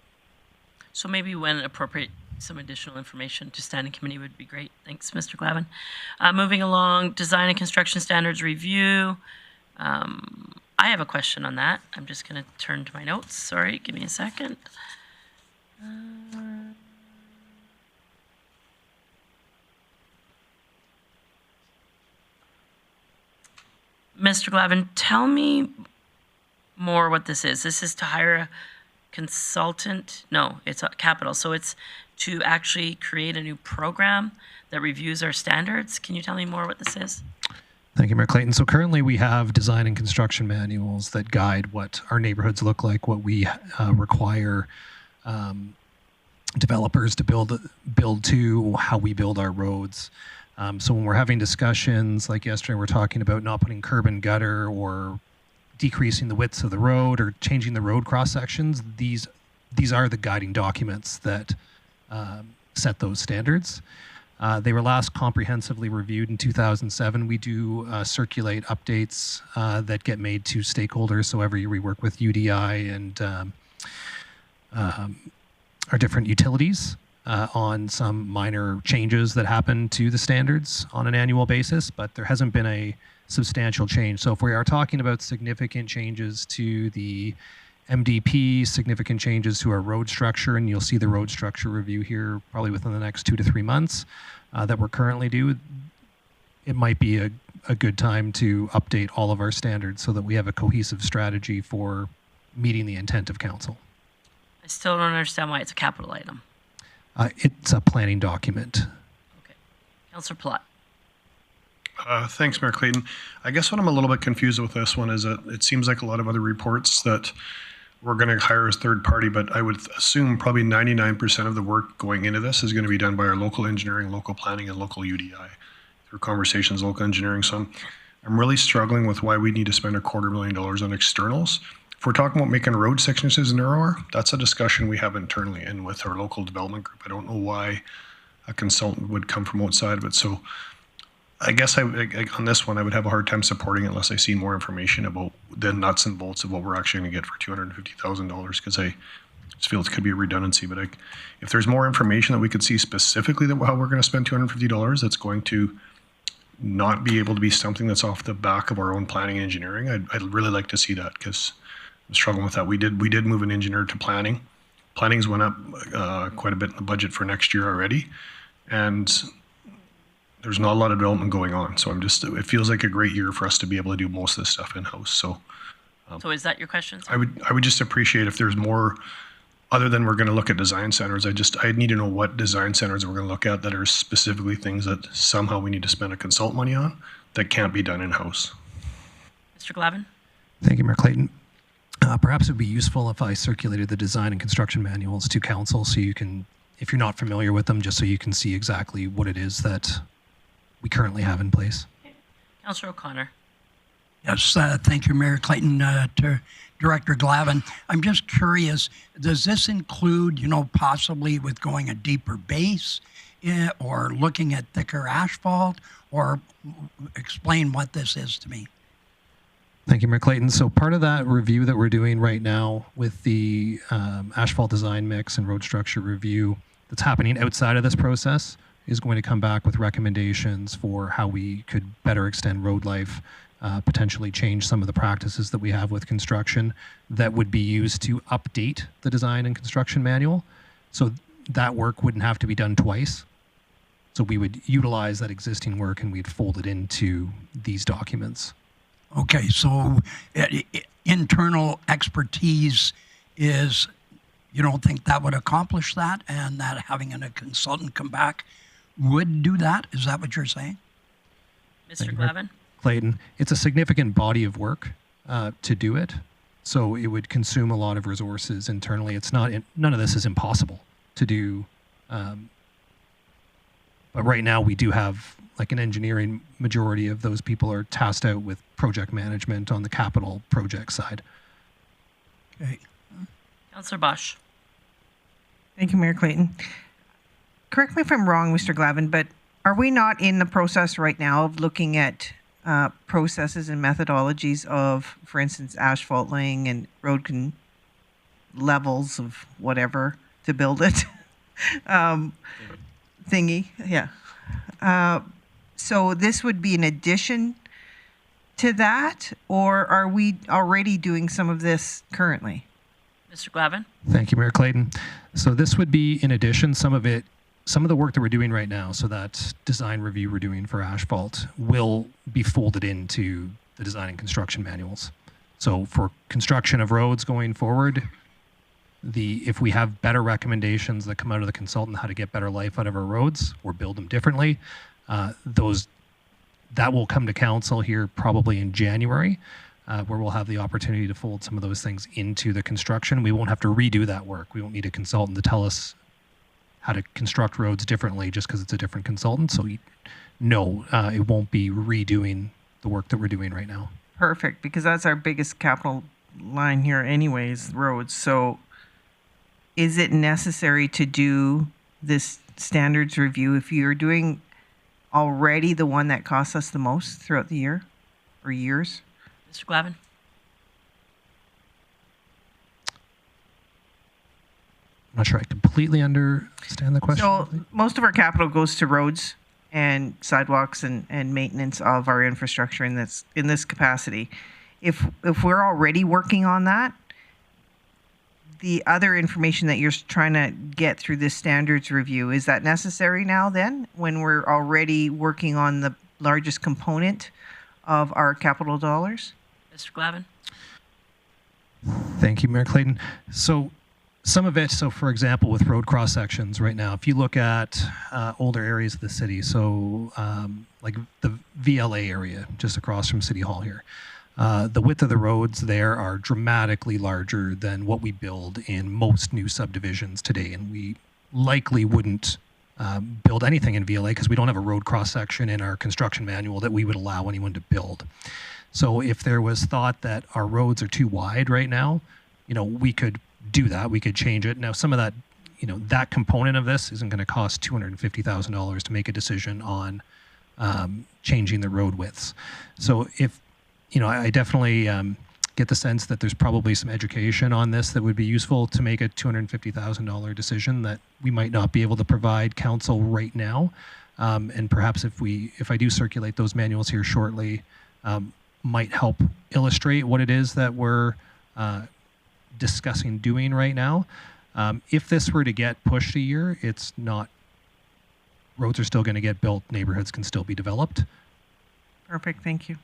So maybe when appropriate, some additional information to standing committee would be great. Thanks, Mr. Glavin. Moving along, design and construction standards review. I have a question on that. I'm just going to turn to my notes. Sorry, give me a second. Mr. Glavin, tell me more what this is. This is to hire a consultant? No, it's capital. So it's to actually create a new program that reviews our standards. Can you tell me more what this is? Thank you, Mayor Clayton. So currently we have design and construction manuals that guide what our neighborhoods look like, what we require developers to build to, how we build our roads. So when we're having discussions, like yesterday, we're talking about not putting curb and gutter or decreasing the widths of the road or changing the road cross sections. These are the guiding documents that set those standards. They were last comprehensively reviewed in 2007. We do circulate updates that get made to stakeholders. So every year we work with UDI and our different utilities on some minor changes that happen to the standards on an annual basis, but there hasn't been a substantial change. So if we are talking about significant changes to the MDP, significant changes to our road structure, and you'll see the road structure review here probably within the next 2 to 3 months that we're currently due, it might be a good time to update all of our standards so that we have a cohesive strategy for meeting the intent of council. I still don't understand why it's a capital item. It's a planning document. Okay. Councillor Platt. Thanks, Mayor Clayton. I guess what I'm a little bit confused with this one is that it seems like a lot of other reports that we're going to hire as third party, but I would assume probably 99% of the work going into this is going to be done by our local engineering, local planning, and local UDI through conversations, local engineering. So I'm really struggling with why we need to spend $250,000 on externals. If we're talking about making road sections narrower, that's a discussion we have internally and with our local development group. I don't know why a consultant would come from outside of it. So I guess on this one, I would have a hard time supporting it unless I see more information about the nuts and bolts of what we're actually going to get for $250,000, because I just feel it could be a redundancy. But if there's more information that we could see specifically that how we're going to spend $250, that's going to not be able to be something that's off the back of our own planning and engineering, I'd really like to see that, because I'm struggling with that. We did move an engineer to planning. Planning's went up quite a bit in the budget for next year already, and there's not a lot of development going on. So it feels like a great year for us to be able to do most of this stuff in-house. So is that your question, sir? I would just appreciate if there's more, other than we're going to look at design centers. I need to know what design centers we're going to look at that are specifically things that somehow we need to spend a consult money on that can't be done in-house. Mr. Glavin? Thank you, Mayor Clayton. Perhaps it would be useful if I circulated the design and construction manuals to council so you can, if you're not familiar with them, just so you can see exactly what it is that we currently have in place. Councillor O'Connor. Yes, thank you, Mayor Clayton. To Director Glavin, I'm just curious, does this include, possibly with going a deeper base or looking at thicker asphalt, or explain what this is to me? Thank you, Mayor Clayton. So part of that review that we're doing right now with the asphalt design mix and road structure review, that's happening outside of this process is going to come back with recommendations for how we could better extend road life, potentially change some of the practices that we have with construction that would be used to update the design and construction manual. So that work wouldn't have to be done twice. So we would utilize that existing work and we'd fold it into these documents. Okay, so internal expertise is, you don't think that would accomplish that, and that having a consultant come back would do that? Is that what you're saying? Mr. Glavin? Clayton, it's a significant body of work to do it, so it would consume a lot of resources internally. It's not, none of this is impossible to do, but right now we do have like an engineering majority of those people are tasked out with project management on the capital project side. Okay. Councillor Bosch. Thank you, Mayor Clayton. Correct me if I'm wrong, Mr. Glavin, but are we not in the process right now of looking at processes and methodologies of, for instance, asphalt laying and road levels of whatever to build it? Thingy, yeah. So this would be an addition to that, or are we already doing some of this currently? Mr. Glavin? Thank you, Mayor Clayton. So this would be in addition, some of the work that we're doing right now, so that design review we're doing for asphalt will be folded into the design and construction manuals. So for construction of roads going forward, if we have better recommendations that come out of the consultant how to get better life out of our roads or build them differently, that will come to council here probably in January, where we'll have the opportunity to fold some of those things into the construction. We won't have to redo that work. We won't need a consultant to tell us how to construct roads differently just because it's a different consultant. So no, it won't be redoing the work that we're doing right now. Perfect, because that's our biggest capital line here anyways, roads. So is it necessary to do this standards review if you're doing already the one that costs us the most throughout the year or years? Mr. Glavin? I'm not sure I completely understand the question. So most of our capital goes to roads and sidewalks and maintenance of our infrastructure in this capacity. If we're already working on that, the other information that you're trying to get through this standards review, is that necessary now then, when we're already working on the largest component of our capital dollars? Mr. Glavin? Thank you, Mayor Clayton. So some of it, so for example, with road cross sections right now, if you look at older areas of the city, so like the VLA area just across from City Hall here, the width of the roads there are dramatically larger than what we build in most new subdivisions today. And we likely wouldn't build anything in VLA because we don't have a road cross section in our construction manual that we would allow anyone to build. So if there was thought that our roads are too wide right now, we could do that. We could change it. Now, some of that, that component of this isn't going to cost $250,000 to make a decision on changing the road widths. So if, I definitely get the sense that there's probably some education on this that would be useful to make a $250,000 decision that we might not be able to provide council right now. And perhaps if I do circulate those manuals here shortly, might help illustrate what it is that we're discussing doing right now. If this were to get pushed a year, it's not, roads are still going to get built, neighborhoods can still be developed. Perfect, thank you.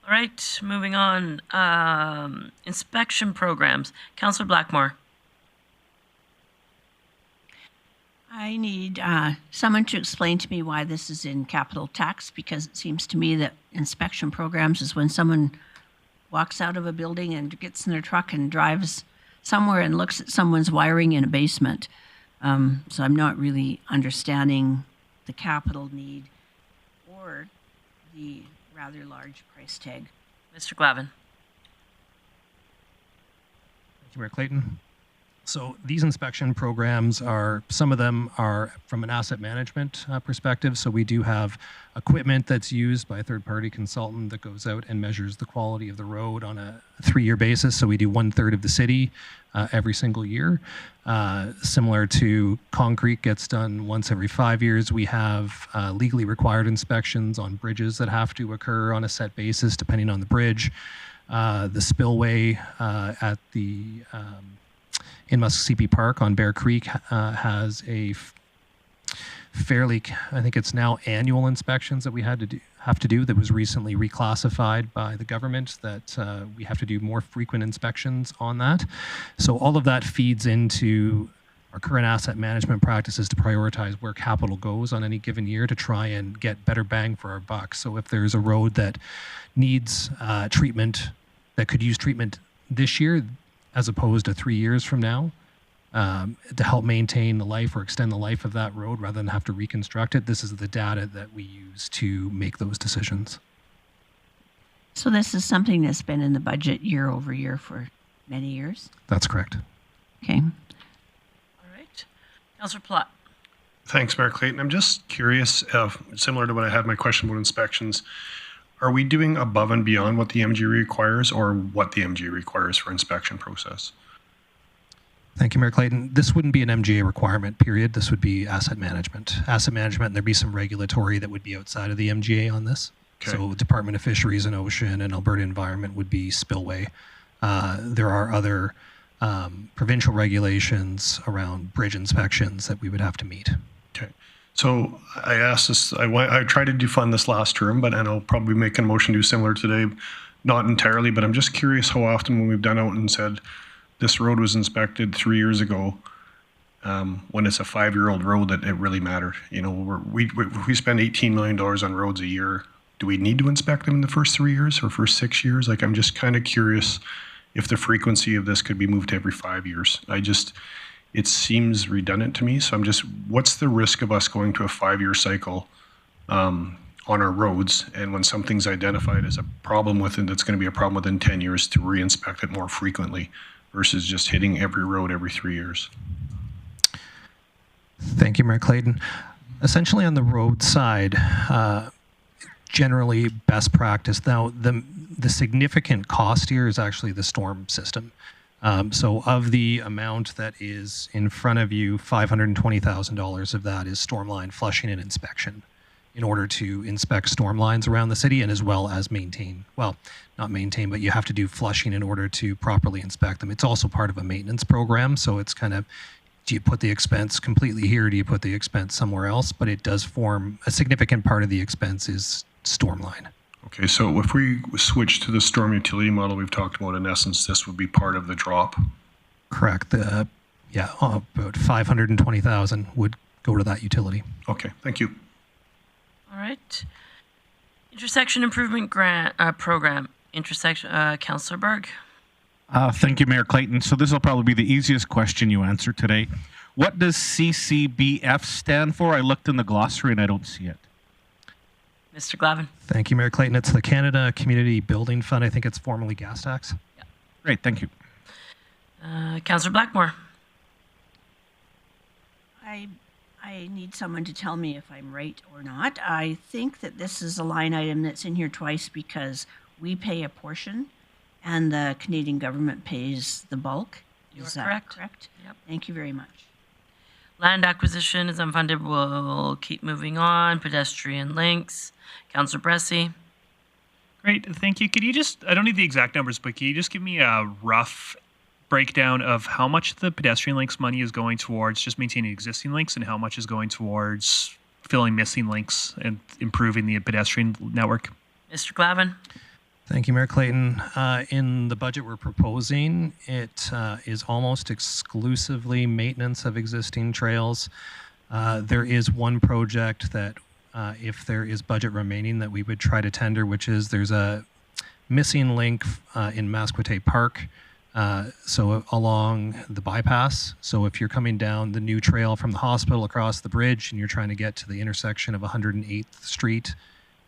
All right, moving on. Inspection programs. Councillor Blackmore. I need someone to explain to me why this is in capital tax, because it seems to me that inspection programs is when someone walks out of a building and gets in their truck and drives somewhere and looks at someone's wiring in a basement. So I'm not really understanding the capital need or the rather large price tag. Mr. Glavin. Thank you, Mayor Clayton. So these inspection programs are, some of them are from an asset management perspective. So we do have equipment that's used by a third-party consultant that goes out and measures the quality of the road on a 3-year basis. So we do 1/3 of the city every single year. Similar to concrete gets done once every 5 years, we have legally required inspections on bridges that have to occur on a set basis depending on the bridge. The spillway at the in Muscogee Park on Bear Creek has a fairly, I think it's now annual inspections that we have to do that was recently reclassified by the government, that we have to do more frequent inspections on that. So all of that feeds into our current asset management practices to prioritize where capital goes on any given year to try and get better bang for our buck. So if there's a road that needs treatment, that could use treatment this year as opposed to 3 years from now, to help maintain the life or extend the life of that road rather than have to reconstruct it, this is the data that we use to make those decisions. So this is something that's been in the budget year over year for many years? That's correct. Okay. All right. Councillor Platt. Thanks, Mayor Clayton. I'm just curious, similar to what I had my question about inspections, are we doing above and beyond what the MG requires or what the MG requires for inspection process? Thank you, Mayor Clayton. This wouldn't be an MGA requirement, period. This would be asset management. Asset management, and there'd be some regulatory that would be outside of the MGA on this. Okay. So Department of Fisheries and Ocean and Alberta Environment would be spillway. There are other provincial regulations around bridge inspections that we would have to meet. Okay. So I asked this, I tried to defund this last term, and I'll probably make a motion to do similar today. Not entirely, but I'm just curious how often when we've done out and said, this road was inspected 3 years ago, when it's a 5-year-old road, that it really mattered. You know, we spend $18 million on roads a year. Do we need to inspect them in the first 3 years or first 6 years? Like, I'm just kind of curious if the frequency of this could be moved to every 5 years. It seems redundant to me. So I'm just, what's the risk of us going to a 5-year cycle on our roads, and when something's identified as a problem within, that's going to be a problem within 10 years, to re-inspect it more frequently versus just hitting every road every 3 years? Thank you, Mayor Clayton. Essentially on the road side, generally best practice. Now, the significant cost here is actually the storm system. So of the amount that is in front of you, $520,000 of that is storm line flushing and inspection in order to inspect storm lines around the city, and as well as maintain, well, not maintain, but you have to do flushing in order to properly inspect them. It's also part of a maintenance program, so it's kind of, do you put the expense completely here? Do you put the expense somewhere else? But it does form, a significant part of the expense is storm line. Okay, so if we switch to the storm utility model we've talked about, in essence, this would be part of the drop? Correct. About 520,000 would go to that utility. Okay, thank you. All right. Intersection Improvement Grant Program. Councillor Berg. Thank you, Mayor Clayton. So this will probably be the easiest question you answer today. What does CCBF stand for? I looked in the glossary and I don't see it. Mr. Glavin. Thank you, Mayor Clayton. It's the Canada Community Building Fund. I think it's formerly gas tax. Yeah. Great, thank you. Councillor Blackmore. I need someone to tell me if I'm right or not. I think that this is a line item that's in here twice because we pay a portion and the Canadian government pays the bulk. Is that correct? Yep. Thank you very much. Land acquisition is unfunded. We'll keep moving on. Pedestrian links. Councillor Bressie. Great, thank you. Could you just, I don't need the exact numbers, but can you just give me a rough breakdown of how much the pedestrian links money is going towards just maintaining existing links and how much is going towards filling missing links and improving the pedestrian network? Mr. Glavin. Thank you, Mayor Clayton. In the budget we're proposing, it is almost exclusively maintenance of existing trails. There is one project that, if there is budget remaining, that we would try to tender, which is there's a missing link in Masquite Park, so along the bypass. So if you're coming down the new trail from the hospital across the bridge and you're trying to get to the intersection of 108th Street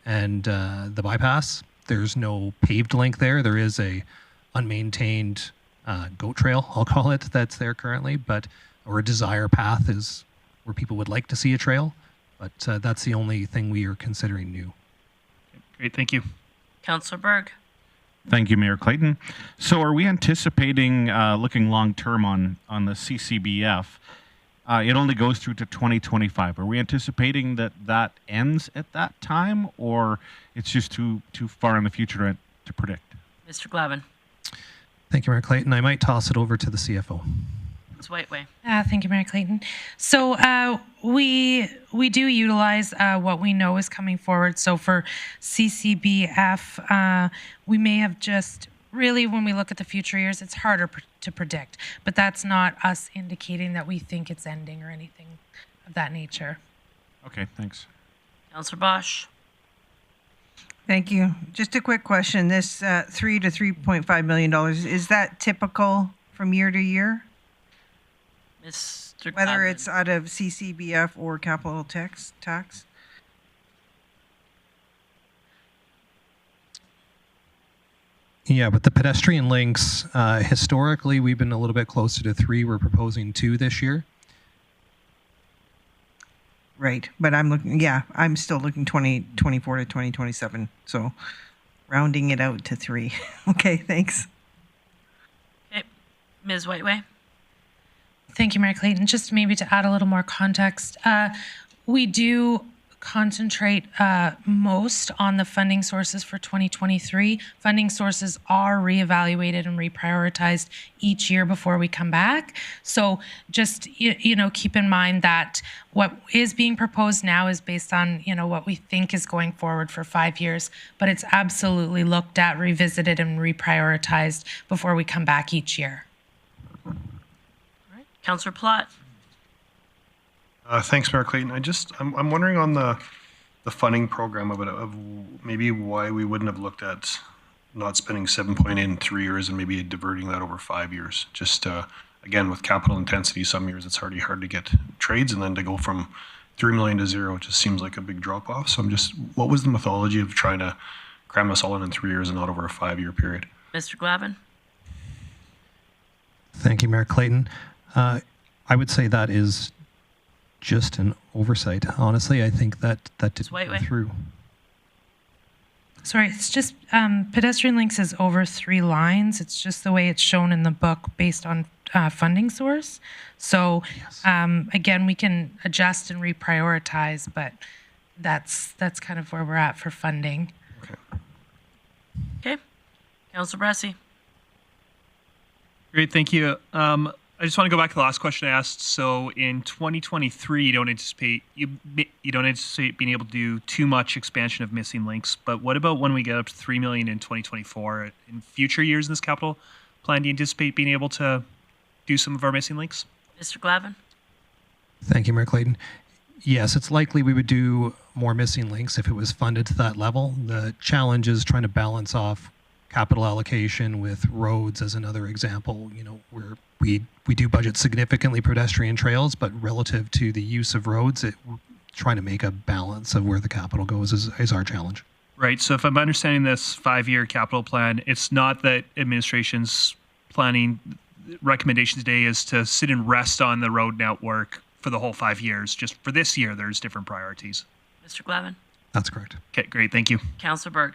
and the bypass, there's no paved link there. There is a unmaintained goat trail, I'll call it, that's there currently, or a desire path is where people would like to see a trail, but that's the only thing we are considering new. Great, thank you. Councillor Berg. Thank you, Mayor Clayton. So are we anticipating, looking long-term on the CCBF, it only goes through to 2025. Are we anticipating that ends at that time, or it's just too far in the future to predict? Mr. Glavin. Thank you, Mayor Clayton. I might toss it over to the CFO. Ms. Whiteway. Thank you, Mayor Clayton. So we do utilize what we know is coming forward. So for CCBF, we may have just really, when we look at the future years, it's harder to predict. But that's not us indicating that we think it's ending or anything of that nature. Okay, thanks. Councillor Bosch. Thank you. Just a quick question. This $3 to $3.5 million, is that typical from year to year? Mr. Whether Glavin. it's out of CCBF or capital tax? Yeah, but the pedestrian links, historically, we've been a little bit closer to 3. We're proposing 2 this year. Right, but I'm still looking 2024 to 2027, so rounding it out to 3. Okay, thanks. Okay. Ms. Whiteway. Thank you, Mayor Clayton. Just maybe to add a little more context, we do concentrate most on the funding sources for 2023. Funding sources are reevaluated and reprioritized each year before we come back. So just, keep in mind that what is being proposed now is based on, what we think is going forward for 5 years, but it's absolutely looked at, revisited, and reprioritized before we come back each year. All right. Councillor Plott. Thanks, Mayor Clayton. I'm wondering on the funding program of maybe why we wouldn't have looked at not spending 7.8 in 3 years and maybe diverting that over 5 years. Just again, with capital intensity, some years it's already hard to get trades, and then to go from 3 million to 0 just seems like a big drop off. So what was the methodology of trying to cram us all in 3 years and not over a 5-year period? Mr. Glavin. Thank you, Mayor Clayton. I would say that is just an oversight. Honestly, I think that didn't go through. Sorry, it's just pedestrian links is over 3 lines. It's just the way it's shown in the book based on funding source. So yes. Again, we can adjust and reprioritize, but that's kind of where we're at for funding. Okay. Councillor Brassey. Great, thank you. I just want to go back to the last question I asked. So in 2023, you don't anticipate being able to do too much expansion of missing links. But what about when we get up to 3 million in 2024? In future years in this capital plan, do you anticipate being able to do some of our missing links? Mr. Glavin. Thank you, Mayor Clayton. Yes, it's likely we would do more missing links if it was funded to that level. The challenge is trying to balance off capital allocation with roads as another example, where we do budget significantly pedestrian trails, but relative to the use of roads, trying to make a balance of where the capital goes is our challenge. Right. So if I'm understanding this 5-year capital plan, it's not that administration's planning recommendation today is to sit and rest on the road network for the whole 5 years. Just for this year, there's different priorities. Mr. Glavin. That's correct. Okay, great. Thank you. Councillor Berg.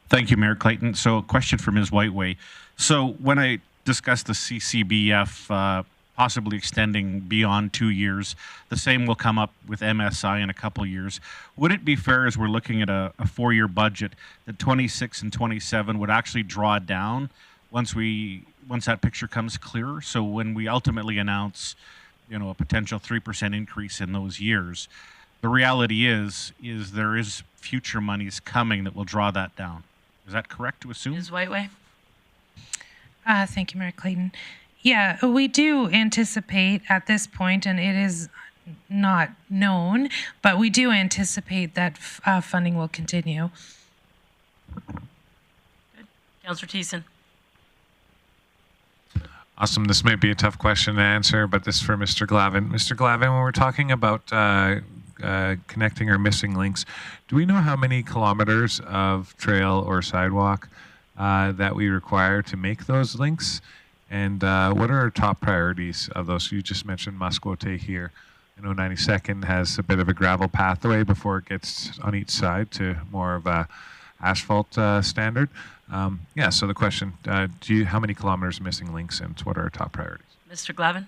Thank you, Mayor Clayton. So a question for Ms. Whiteway. So when I discussed the CCBF possibly extending beyond 2 years, the same will come up with MSI in a couple of years. Would it be fair, as we're looking at a 4-year budget, that 26 and 27 would actually draw down once that picture comes clearer? So when we ultimately announce, a potential 3% increase in those years, the reality is there is future monies coming that will draw that down. Is that correct to assume? Ms. Whiteway. Thank you, Mayor Clayton. Yeah, we do anticipate at this point, and it is not known, but we do anticipate that funding will continue. Good. Councillor Thiessen. Awesome. This might be a tough question to answer, but this is for Mr. Glavin. Mr. Glavin, when we're talking about connecting our missing links, do we know how many kilometers of trail or sidewalk that we require to make those links? And what are our top priorities of those? You just mentioned Muscote here. I know 92nd has a bit of a gravel pathway before it gets on each side to more of a asphalt standard. Yeah, so the question, how many kilometers missing links, and what are our top priorities? Mr. Glavin?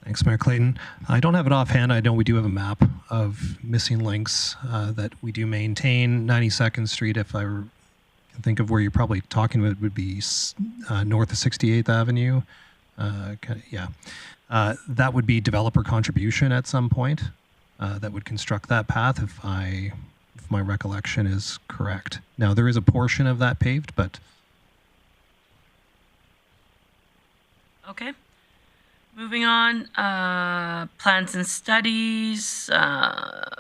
Thanks, Mayor Clayton. I don't have it offhand. I know we do have a map of missing links that we do maintain. 92nd Street, if I can think of where you're probably talking about, would be north of 68th Avenue. That would be developer contribution at some point that would construct that path if my recollection is correct. Now, there is a portion of that paved, but... Okay. Moving on, plans and studies. Mr.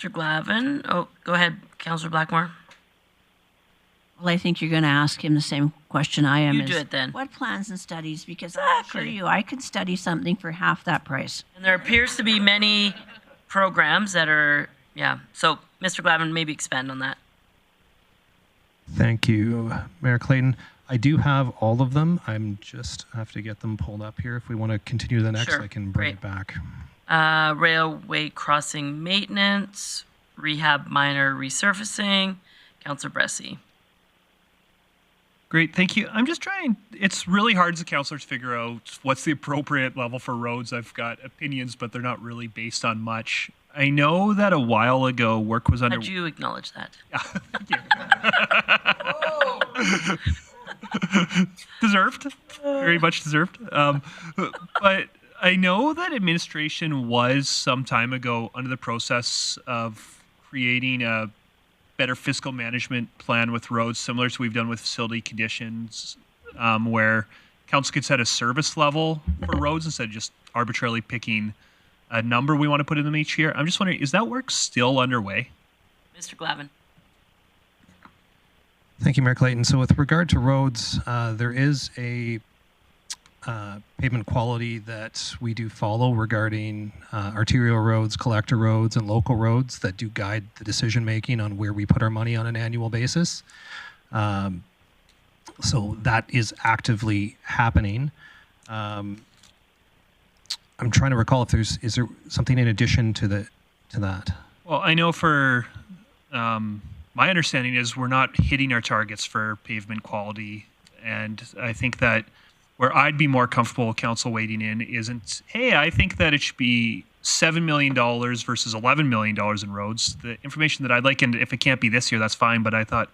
Glavin. Oh, go ahead, Councillor Blackmore. Well, I think you're going to ask him the same question I am. You do it then. What plans and studies? Because I assure you, I could study something for half that price. And there appears to be many programs that are, yeah. So, Mr. Glavin, maybe expand on that. Thank you, Mayor Clayton. I do have all of them. I'm just have to get them pulled up here. If we want to continue to the next, Sure. I can bring it back. Railway crossing maintenance, rehab minor resurfacing. Councillor Bressie. Great, thank you. I'm just trying, it's really hard as a councillor to figure out what's the appropriate level for roads. I've got opinions, but they're not really based on much. I know that a while ago work was under... How'd you acknowledge that? Yeah, thank you. Deserved, very much deserved. But I know that administration was some time ago under the process of creating a better fiscal management plan with roads, similar to what we've done with facility conditions, where council could set a service level for roads instead of just arbitrarily picking a number we want to put in them each year. I'm just wondering, is that work still underway? Mr. Glavin. Thank you, Mayor Clayton. So with regard to roads, there is a pavement quality that we do follow regarding arterial roads, collector roads, and local roads that do guide the decision making on where we put our money on an annual basis. So that is actively happening. I'm trying to recall if is there something in addition to that? Well, I know for my understanding is we're not hitting our targets for pavement quality, and I think that where I'd be more comfortable with council wading in isn't, hey, I think that it should be $7 million versus $11 million in roads. The information that I'd like, and if it can't be this year, that's fine, but I thought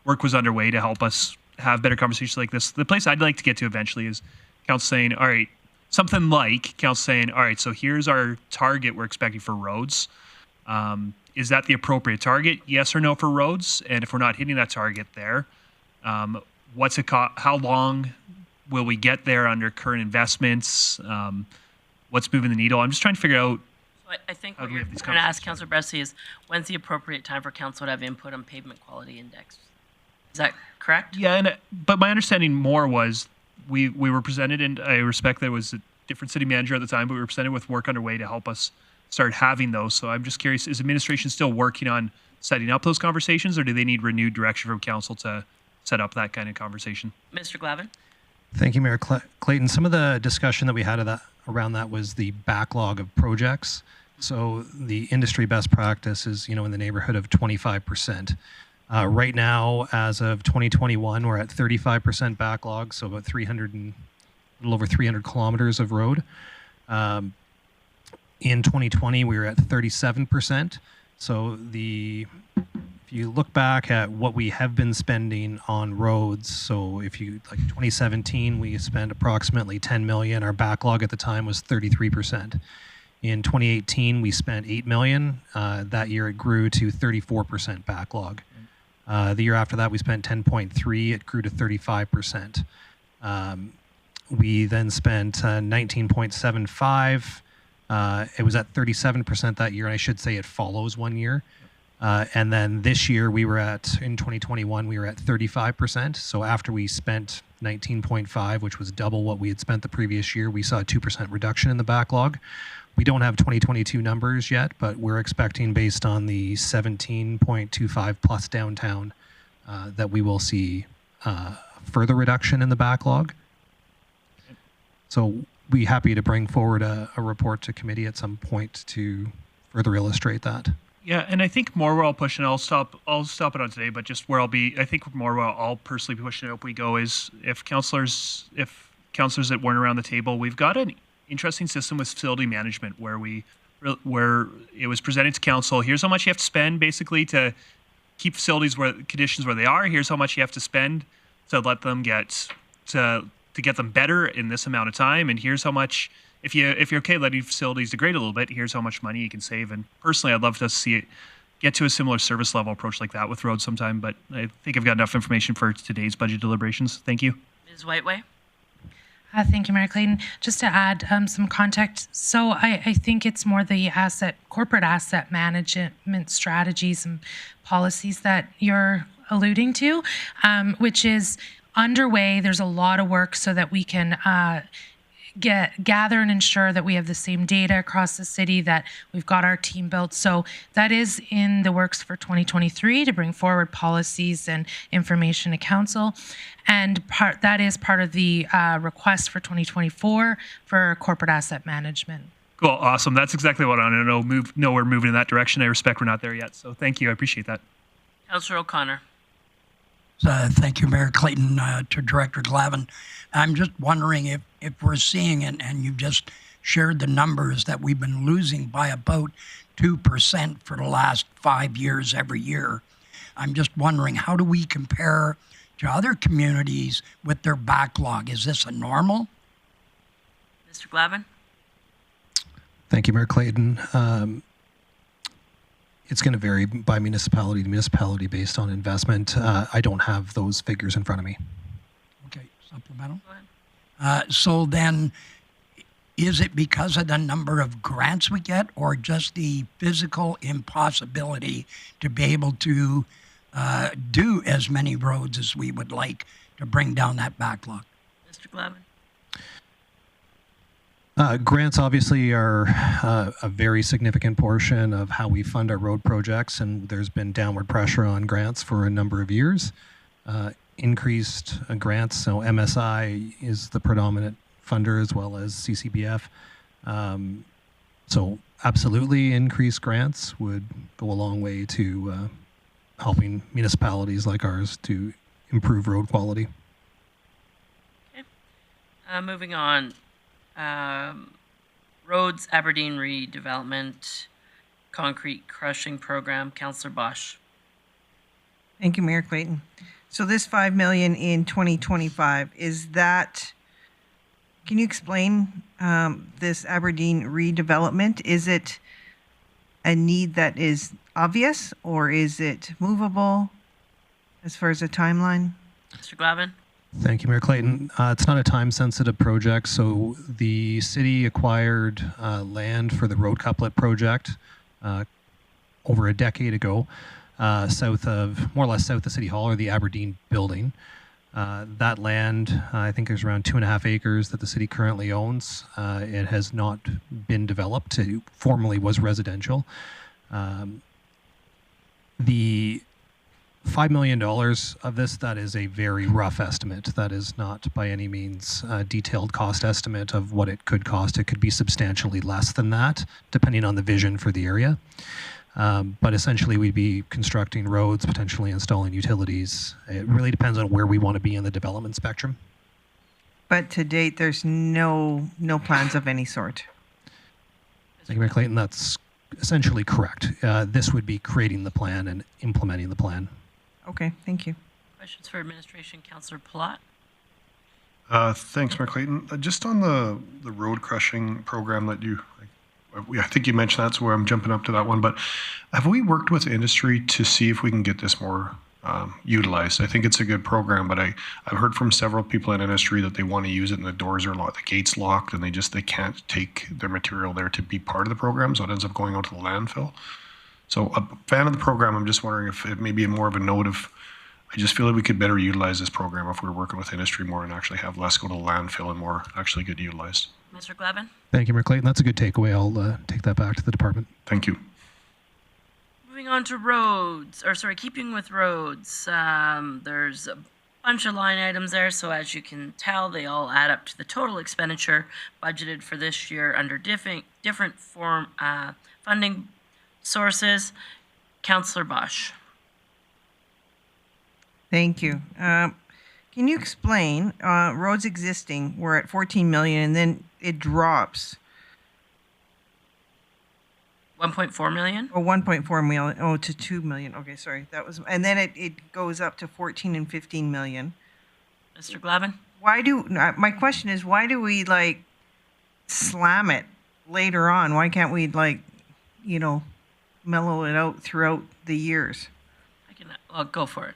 work was underway to help us have better conversations like this. The place I'd like to get to eventually is council saying, all right, something like council saying, all right, so here's our target we're expecting for roads. Is that the appropriate target? Yes or no for roads? And if we're not hitting that target there, what's it how long will we get there under current investments? What's moving the needle? I'm just trying to figure out. So I think what you're trying to ask Councillor Bressie is, when's the appropriate time for council to have input on pavement quality index? Is that correct? Yeah, but my understanding more was we were presented, and I respect that it was a different city manager at the time, but we were presented with work underway to help us start having those. So I'm just curious, is administration still working on setting up those conversations, or do they need renewed direction from council to set up that kind of conversation? Mr. Glavin. Thank you, Mayor Clayton. Some of the discussion that we had around that was the backlog of projects. So the industry best practice is, in the neighborhood of 25%. Right now, as of 2021, we're at 35% backlog, so about a little over 300 kilometers of road. In 2020, we were at 37%. So if you look back at what we have been spending on roads, so if you, like 2017, we spent approximately 10 million. Our backlog at the time was 33%. In 2018, we spent 8 million. That year it grew to 34% backlog. The year after that, we spent 10.3. It grew to 35%. We then spent 19.75. It was at 37% that year, and I should say it follows 1 year. And then this year, in 2021, we were at 35%. So after we spent 19.5, which was double what we had spent the previous year, we saw a 2% reduction in the backlog. We don't have 2022 numbers yet, but we're expecting, based on the 17.25 plus downtown, that we will see a further reduction in the backlog. So we're happy to bring forward a report to committee at some point to further illustrate that. Yeah, and I think more where I'll push, and I'll stop it on today, but just where I think more where I'll personally be pushing it up we go is if councillors that weren't around the table, we've got an interesting system with facility management where it was presented to council, here's how much you have to spend basically to keep facilities conditions where they are, here's how much you have to spend to let them get them better in this amount of time, and here's how much, if you're okay letting facilities degrade a little bit, here's how much money you can save. And personally, I'd love to see it get to a similar service level approach like that with roads sometime, but I think I've got enough information for today's budget deliberations. Thank you. Ms. Whiteway? Thank you, Mayor Clayton. Just to add some context, so I think it's more the corporate asset management strategies and policies that you're alluding to, which is underway. There's a lot of work so that we can gather and ensure that we have the same data across the city, that we've got our team built. So that is in the works for 2023 to bring forward policies and information to council. And that is part of the request for 2024 for corporate asset management. Cool, awesome. That's exactly what I want to know. We're moving in that direction. I respect we're not there yet. So thank you. I appreciate that. Councillor O'Connor. Thank you, Mayor Clayton, to Director Glavin. I'm just wondering if we're seeing, and you've just shared the numbers, that we've been losing by about 2% for the last 5 years every year. I'm just wondering, how do we compare to other communities with their backlog? Is this a normal? Mr. Glavin? Thank you, Mayor Clayton. It's going to vary by municipality to municipality based on investment. I don't have those figures in front of me. Okay, supplemental. So then, is it because of the number of grants we get, or just the physical impossibility to be able to do as many roads as we would like to bring down that backlog? Mr. Glavin? Grants obviously are a very significant portion of how we fund our road projects, and there's been downward pressure on grants for a number of years. Increased grants, so MSI is the predominant funder as well as CCBF. So absolutely increased grants would go a long way to helping municipalities like ours to improve road quality. Okay. Moving on. Roads Aberdeen redevelopment concrete crushing program. Councillor Bosch. Thank you, Mayor Clayton. So this $5 million in 2025, is that, can you explain this Aberdeen redevelopment? Is it a need that is obvious, or is it movable as far as a timeline? Mr. Glavin? Thank you, Mayor Clayton. It's not a time-sensitive project, so the city acquired land for the road couplet project over a decade ago, more or less south of City Hall, or the Aberdeen building. That land, I think there's around 2.5 acres that the city currently owns. It has not been developed. It formerly was residential. The $5 million of this, that is a very rough estimate. That is not by any means a detailed cost estimate of what it could cost. It could be substantially less than that, depending on the vision for the area. But essentially, we'd be constructing roads, potentially installing utilities. It really depends on where we want to be in the development spectrum. But to date, there's no plans of any sort. Thank you, Mayor Clayton. That's essentially correct. This would be creating the plan and implementing the plan. Okay, thank you. Questions for administration, Councillor Palat? Thanks, Mayor Clayton. Just on the road crushing program that I think you mentioned that's where I'm jumping up to that one, but have we worked with industry to see if we can get this more utilized? I think it's a good program, but I've heard from several people in industry that they want to use it and the doors are locked, the gate's locked, and they can't take their material there to be part of the program, so it ends up going out to the landfill. So a fan of the program, I'm just wondering if it may be more of a note of, I just feel like we could better utilize this program if we were working with industry more and actually have less go to the landfill and more actually get utilized. Mr. Glavin? Thank you, Mayor Clayton. That's a good takeaway. I'll take that back to the department. Thank you. Moving on to roads, keeping with roads, there's bunch of line items there, so as you can tell, they all add up to the total expenditure budgeted for this year under different funding sources. Councillor Bosch. Thank you. Can you explain, roads existing, we're at 14 million and then it drops, 1.4 million? or 1.4 million, oh, to 2 million. Okay, sorry. That was, and then it goes up to 14 and 15 million. Mr. Glavin? My question is, why do we like slam it later on? Why can't we mellow it out throughout the years? I'll go for it.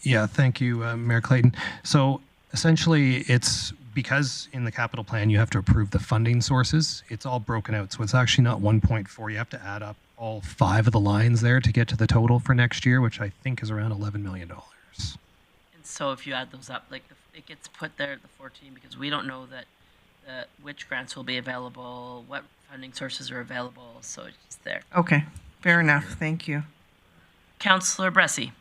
Yeah, thank you, Mayor Clayton. So essentially, it's because in the capital plan you have to approve the funding sources. It's all broken out, so it's actually not 1.4. You have to add up all 5 of the lines there to get to the total for next year, which I think is around $11 million. And so if you add those up, like it gets put there at the 14 because we don't know that which grants will be available, what funding sources are available, so it's just there. Okay, fair enough. Thank you. Councillor Bressie.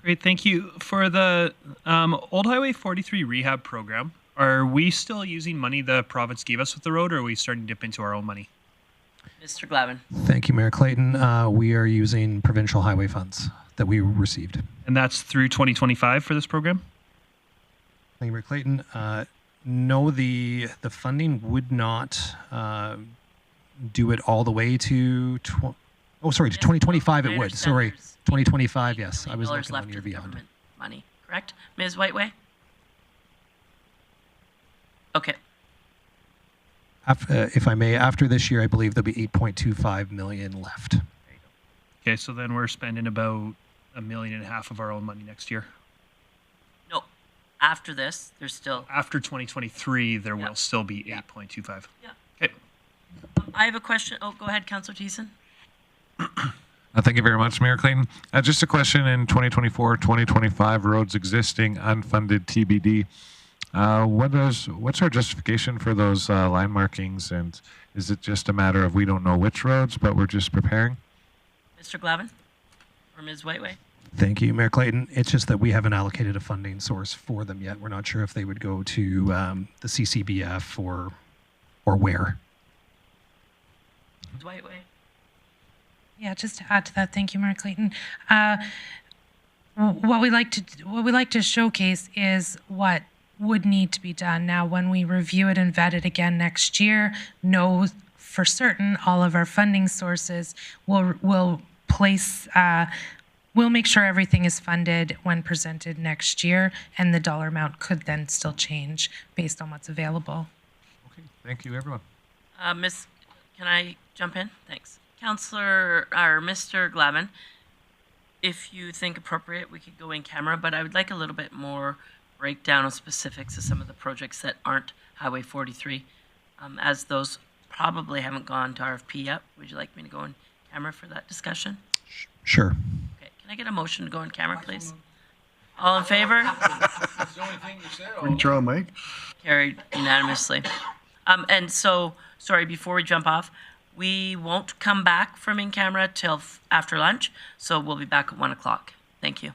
Great, thank you. For the Old Highway 43 rehab program, are we still using money the province gave us with the road, or are we starting to dip into our own money? Mr. Glavin. Thank you, Mayor Clayton. We are using provincial highway funds that we received. And that's through 2025 for this program? Thank you, Mayor Clayton. No, the funding would not do it all the way to 2025 it would. Sorry, 2025, yes. I was looking 1 year beyond. Money, correct? Ms. Whiteway? Okay. If I may, after this year, I believe there'll be 8.25 million left. Okay, so then we're spending about $1.5 million of our own money next year. No, after this, there's still... After 2023, there will still be 8.25. Yeah. Okay. I have a question. Oh, go ahead, Councillor Thiessen. Thank you very much, Mayor Clayton. Just a question in 2024, 2025, roads existing, unfunded TBD. What's our justification for those line markings? And is it just a matter of we don't know which roads, but we're just preparing? Mr. Glavin or Ms. Whiteway? Thank you, Mayor Clayton. It's just that we haven't allocated a funding source for them yet. We're not sure if they would go to the CCBF or where. Ms. Whiteway? Yeah, just to add to that, thank you, Mayor Clayton. What we like to showcase is what would need to be done. Now, when we review it and vet it again next year, know for certain all of our funding sources will place. We'll make sure everything is funded when presented next year, and the dollar amount could then still change based on what's available. Okay, thank you, everyone. Can I jump in? Thanks. Councillor, or Mr. Glavin, if you think appropriate, we could go in camera, but I would like a little bit more breakdown of specifics of some of the projects that aren't Highway 43, as those probably haven't gone to RFP yet. Would you like me to go in camera for that discussion? Sure. Okay, can I get a motion to go in camera, please? All in favor? That's the only thing you said. Withdraw, Mike. Carried unanimously. And so, sorry, before we jump off, we won't come back from in camera till after lunch, so we'll be back at 1 o'clock. Thank you.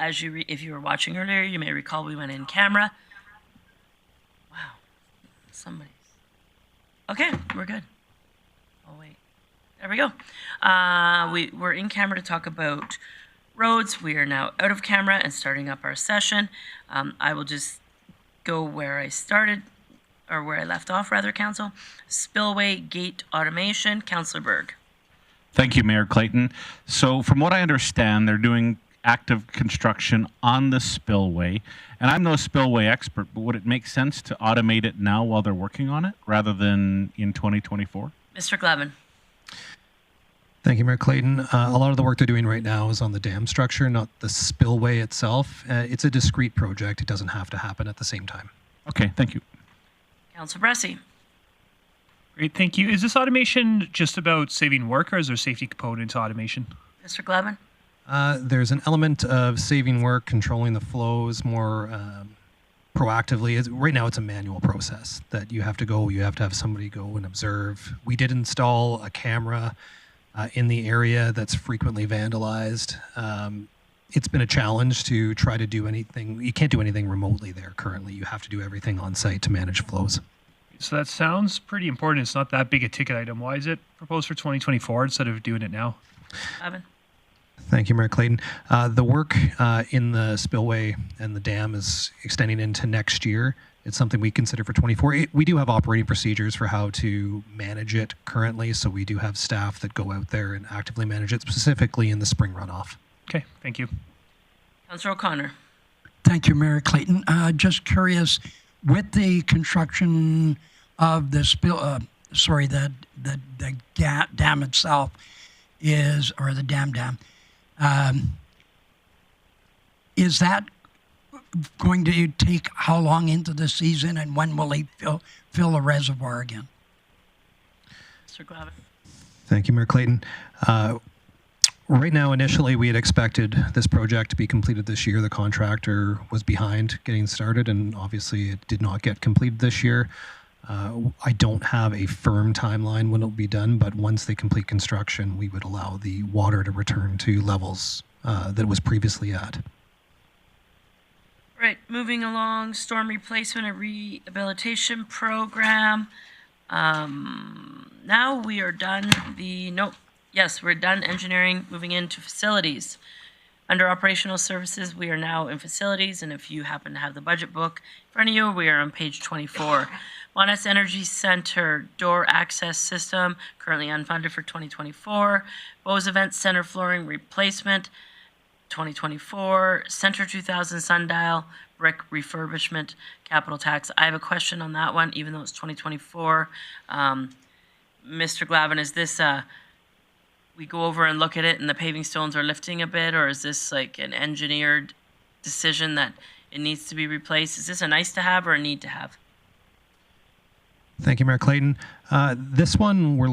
if you were watching earlier, you may recall we went in camera. Wow, somebody. Okay, we're good. Oh wait, there we go. We're in camera to talk about roads. We are now out of camera and starting up our session. I will just go where I started, or where I left off, rather, Council. Spillway gate automation, Councillor Berg. Thank you, Mayor Clayton. So from what I understand, they're doing active construction on the spillway. And I'm no spillway expert, but would it make sense to automate it now while they're working on it rather than in 2024? Mr. Glavin. Thank you, Mayor Clayton. A lot of the work they're doing right now is on the dam structure, not the spillway itself. It's a discrete project. It doesn't have to happen at the same time. Okay, thank you. Councillor Bressie. Great, thank you. Is this automation just about saving work, or is there a safety component to automation? Mr. Glavin. There's an element of saving work, controlling the flows more proactively. Right now, it's a manual process that you have to have somebody go and observe. We did install a camera in the area that's frequently vandalized. It's been a challenge to try to do anything. You can't do anything remotely there currently. You have to do everything on site to manage flows. So that sounds pretty important. It's not that big a ticket item. Why is it proposed for 2024 instead of doing it now? Evan. Thank you, Mayor Clayton. The work in the spillway and the dam is extending into next year. It's something we consider for 24. We do have operating procedures for how to manage it currently, so we do have staff that go out there and actively manage it, specifically in the spring runoff. Okay, thank you. Councillor O'Connor. Thank you, Mayor Clayton. Just curious, with the construction of the dam itself or the dam, is that going to take how long into the season, and when will they fill the reservoir again? Mr. Glavin. Thank you, Mayor Clayton. Right now, initially, we had expected this project to be completed this year. The contractor was behind getting started, and obviously it did not get completed this year. I don't have a firm timeline when it'll be done, but once they complete construction, we would allow the water to return to levels that it was previously at. Right, moving along, storm replacement and rehabilitation program. Now we are done we're done engineering, moving into facilities. Under operational services, we are now in facilities, and if you happen to have the budget book in front of you, we are on page 24. Monas Energy Center door access system, currently unfunded for 2024. Bose Event Center flooring replacement, 2024. Center 2000 sundial brick refurbishment, capital tax. I have a question on that one, even though it's 2024. Mr. Glavin, is this we go over and look at it and the paving stones are lifting a bit, or is this like an engineered decision that it needs to be replaced? Is this a nice to have or a need to have? Thank you, Mayor Clayton. This one we'll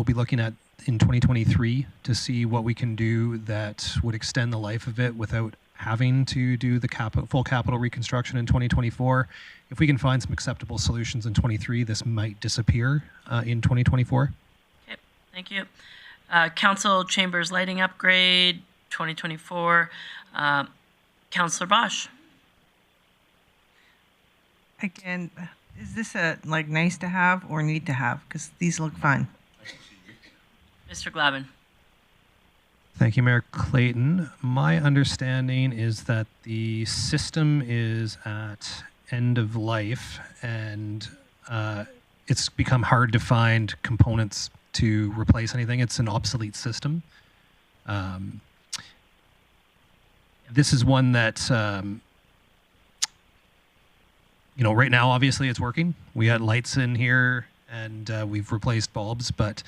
be looking at in 2023 to see what we can do that would extend the life of it without having to do the full capital reconstruction in 2024. If we can find some acceptable solutions in 23, this might disappear in 2024. Okay, thank you. Council chambers lighting upgrade, 2024. Councillor Bosch. Again, is this a nice to have or need to have? Because these look fun. Mr. Glavin. Thank you, Mayor Clayton. My understanding is that the system is at end of life, and it's become hard to find components to replace anything. It's an obsolete system. This is one that, right now, obviously it's working. We had lights in here, and we've replaced bulbs, but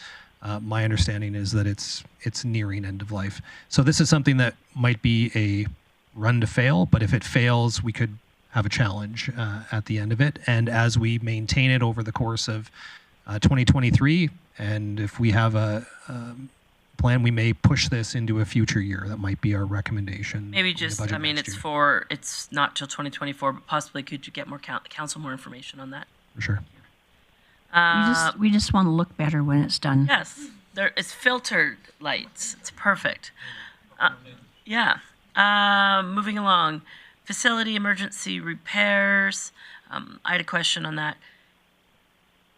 my understanding is that it's nearing end of life. So this is something that might be a run to fail, but if it fails, we could have a challenge at the end of it. And as we maintain it over the course of 2023, and if we have a plan, we may push this into a future year. That might be our recommendation. Maybe just, it's not till 2024, but possibly could you get more council more information on that? For sure. We just want to look better when it's done. Yes, it's filtered lights. It's perfect. Yeah, Moving along. Facility emergency repairs. I had a question on that.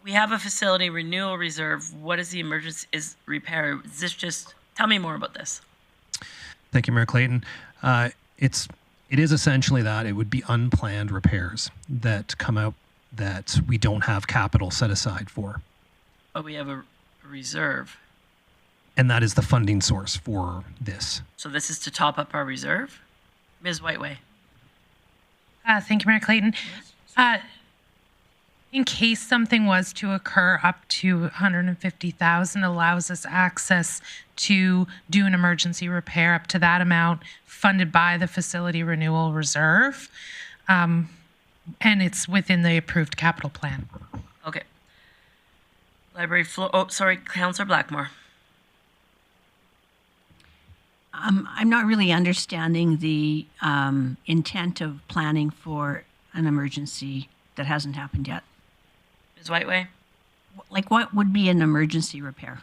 We have a facility renewal reserve. What is the emergency repair? Is this just, tell me more about this. Thank you, Mayor Clayton. It is essentially that. It would be unplanned repairs that come out that we don't have capital set aside for. But we have a reserve. And that is the funding source for this. So this is to top up our reserve? Ms. Whiteway. Thank you, Mayor Clayton. In case something was to occur, up to $150,000 allows us access to do an emergency repair up to that amount, funded by the facility renewal reserve, and it's within the approved capital plan. Okay. Library floor. Oh, sorry, Councillor Blackmore. I'm not really understanding the intent of planning for an emergency that hasn't happened yet. Ms. Whiteway? Like, what would be an emergency repair?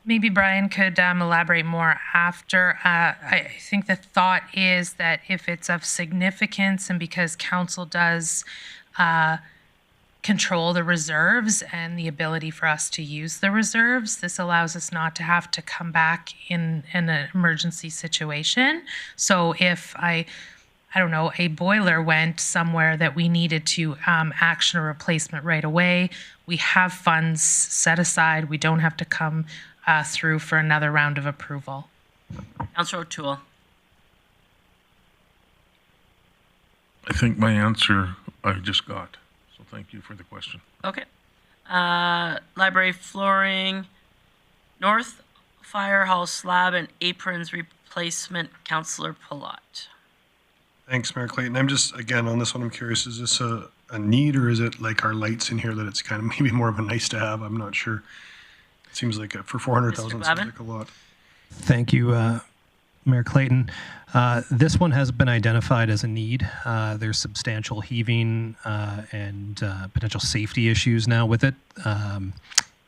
Maybe Brian could elaborate more after. I think the thought is that if it's of significance and because council does control the reserves and the ability for us to use the reserves, this allows us not to have to come back in an emergency situation. So if I don't know, a boiler went somewhere that we needed to action a replacement right away, we have funds set aside. We don't have to come through for another round of approval. Councillor O'Toole. I think my answer I just got. So thank you for the question. Okay. Library flooring, north fire hall slab and aprons replacement, Councillor Palat. Thanks, Mayor Clayton. I'm just, again, on this one, I'm curious, is this a need or is it like our lights in here that it's kind of maybe more of a nice to have? I'm not sure. It seems like for 400,000, it seems like a lot. Thank you, Mayor Clayton. This one has been identified as a need. There's substantial heaving and potential safety issues now with it.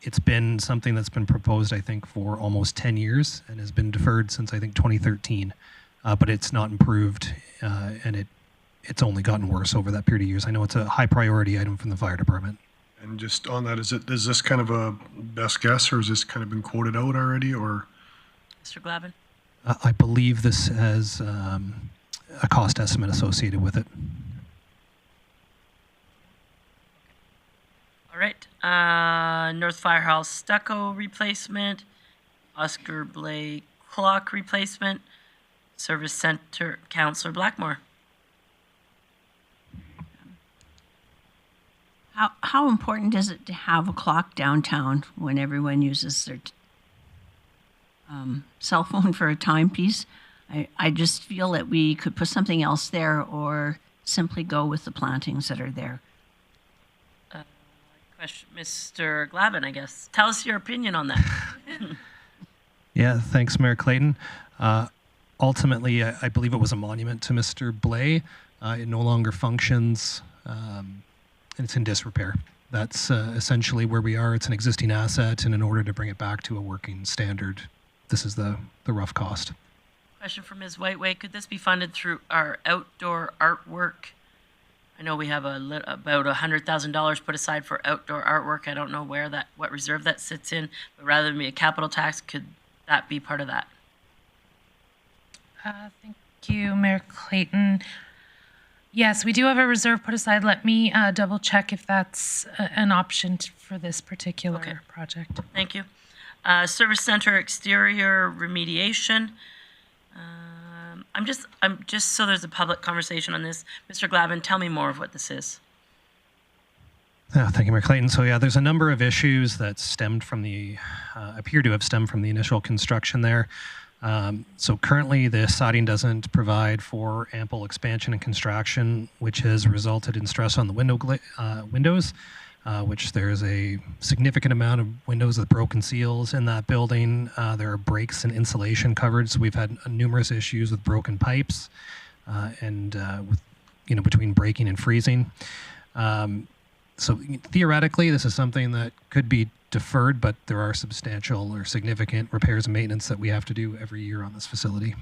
It's been something that's been proposed, I think, for almost 10 years and has been deferred since, I think, 2013. But it's not improved, and it's only gotten worse over that period of years. I know it's a high priority item from the fire department. And just on that, is this kind of a best guess, or has this kind of been quoted out already, or? Mr. Glavin? I believe this has a cost estimate associated with it. All right. North Firehouse stucco replacement, Oscar Blake clock replacement, Service Center, Councillor Blackmore. How important is it to have a clock downtown when everyone uses their cell phone for a timepiece? I just feel that we could put something else there or simply go with the plantings that are there. Question, Mr. Glavin, I guess. Tell us your opinion on that. Yeah, thanks, Mayor Clayton. Ultimately, I believe it was a monument to Mr. Blais. It no longer functions, and it's in disrepair. That's essentially where we are. It's an existing asset, and in order to bring it back to a working standard, this is the rough cost. Question for Ms. Whiteway. Could this be funded through our outdoor artwork? I know we have about $100,000 put aside for outdoor artwork. I don't know what reserve that sits in, but rather than be a capital tax, could that be part of that? Thank you, Mayor Clayton. Yes, we do have a reserve put aside. Let me double check if that's an option for this particular project. Thank you. Service Center exterior remediation. I'm just so there's a public conversation on this. Mr. Glavin, tell me more of what this is. Thank you, Mayor Clayton. So yeah, there's a number of issues that stemmed from appear to have stemmed from the initial construction there. So currently the siding doesn't provide for ample expansion and construction, which has resulted in stress on the windows, which there's a significant amount of windows with broken seals in that building. There are breaks in insulation covered, so we've had numerous issues with broken pipes and with, between breaking and freezing. So theoretically, this is something that could be deferred, but there are substantial or significant repairs and maintenance that we have to do every year on this facility.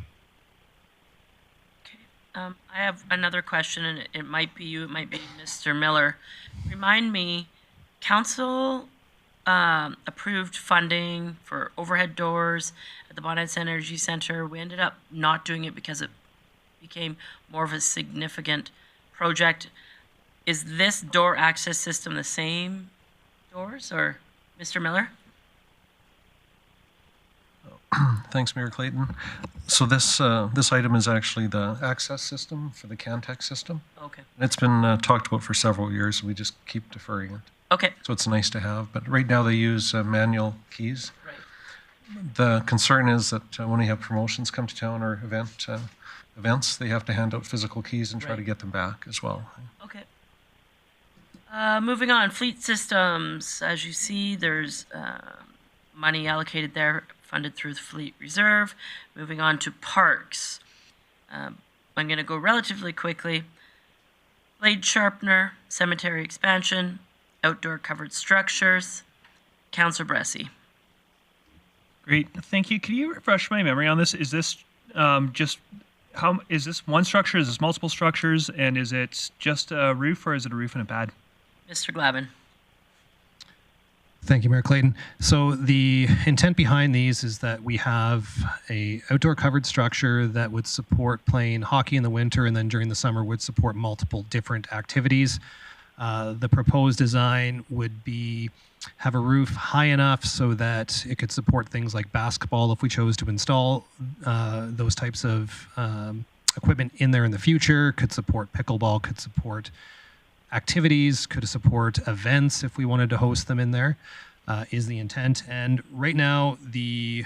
I have another question, and it might be you, it might be Mr. Miller. Remind me, council approved funding for overhead doors at the Bonnet Energy Center. We ended up not doing it because it became more of a significant project. Is this door access system the same doors, or Mr. Miller? Thanks, Mayor Clayton. So this item is actually the access system for the Cantex system. Okay. And it's been talked about for several years. We just keep deferring it. Okay. So it's nice to have. But right now they use manual keys. Right. The concern is that when we have promotions come to town or events, they have to hand out physical keys and try Right. to get them back as well. Okay. Moving on, fleet systems. As you see, there's money allocated there, funded through the fleet reserve. Moving on to parks. I'm going to go relatively quickly. Blade sharpener, cemetery expansion, outdoor covered structures. Councillor Bressie. Great, thank you. Can you refresh my memory on this? Is this is this one structure? Is this multiple structures? And is it just a roof, or is it a roof and a pad? Mr. Glavin. Thank you, Mayor Clayton. So the intent behind these is that we have a outdoor covered structure that would support playing hockey in the winter, and then during the summer would support multiple different activities. The proposed design would have a roof high enough so that it could support things like basketball if we chose to install those types of equipment in there in the future, could support pickleball, could support activities, could support events if we wanted to host them in there, is the intent. And right now, the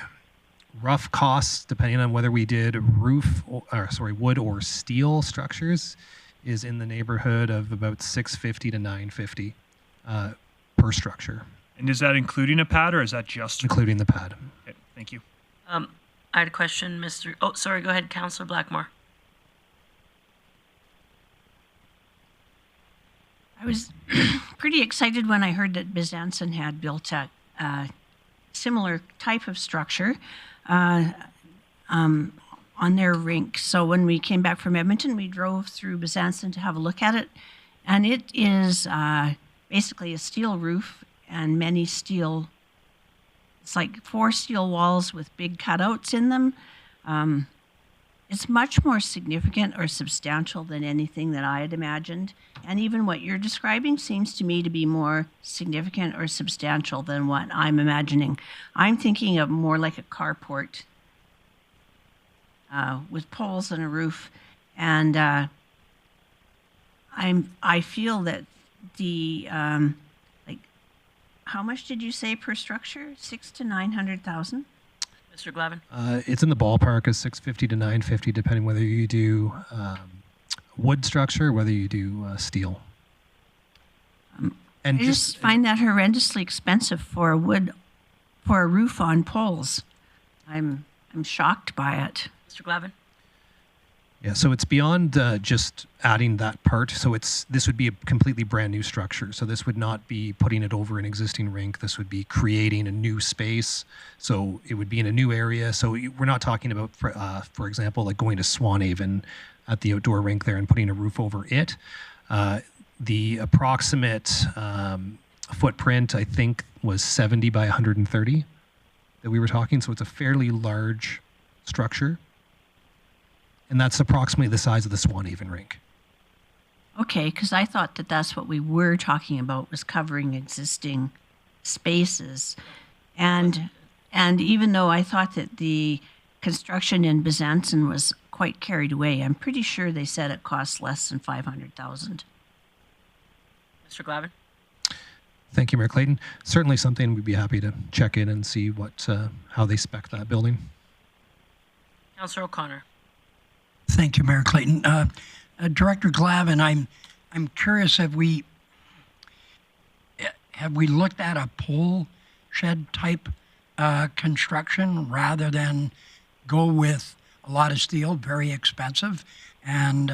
rough costs, depending on whether we did wood or steel structures, is in the neighborhood of about $650 to $950 per structure. And is that including a pad, or is that just including the pad? Okay, thank you. I had a question, Mr. Oh, sorry, go ahead, Councillor Blackmore. I was pretty excited when I heard that Byzantin had built a similar type of structure on their rink. So when we came back from Edmonton, we drove through Byzantin to have a look at it. And it is basically a steel roof and many steel, it's like 4 steel walls with big cutouts in them. It's much more significant or substantial than anything that I had imagined. And even what you're describing seems to me to be more significant or substantial than what I'm imagining. I'm thinking of more like a carport with poles and a roof. And I feel that the, how much did you say per structure? 600,000 to 900,000? Mr. Glavin. It's in the ballpark of $650 to $950, depending whether you do wood structure or whether you do steel. And I just find that horrendously expensive for a roof on poles. I'm shocked by it. Mr. Glavin. Yeah, so it's beyond just adding that part. So this would be a completely brand new structure. So this would not be putting it over an existing rink. This would be creating a new space. So it would be in a new area. So we're not talking about, for example, like going to Swanhaven at the outdoor rink there and putting a roof over it. The approximate footprint, I think, was 70 by 130 that we were talking. So it's a fairly large structure. And that's approximately the size of the Swanhaven rink. Okay, because I thought that that's what we were talking about, was covering existing spaces. And even though I thought that the construction in Byzantin was quite carried away, I'm pretty sure they said it cost less than $500,000. Mr. Glavin. Thank you, Mayor Clayton. Certainly something we'd be happy to check in and see what how they spec that building. Councillor O'Connor. Thank you, Mayor Clayton. Director Glavin, I'm curious, have we looked at a pole shed type construction rather than go with a lot of steel, very expensive, and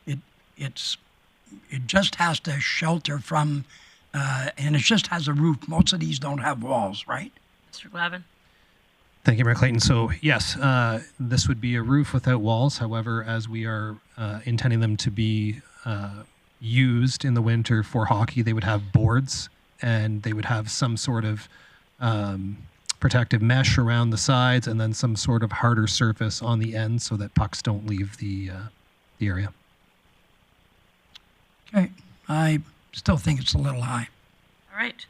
it just has to shelter from and it just has a roof. Most of these don't have walls, right? Mr. Glavin? Thank you, Mayor Clayton. So yes, this would be a roof without walls. However, as we are intending them to be used in the winter for hockey, they would have boards and they would have some sort of protective mesh around the sides and then some sort of harder surface on the ends so that pucks don't leave the area. Okay. I still think it's a little high. All right.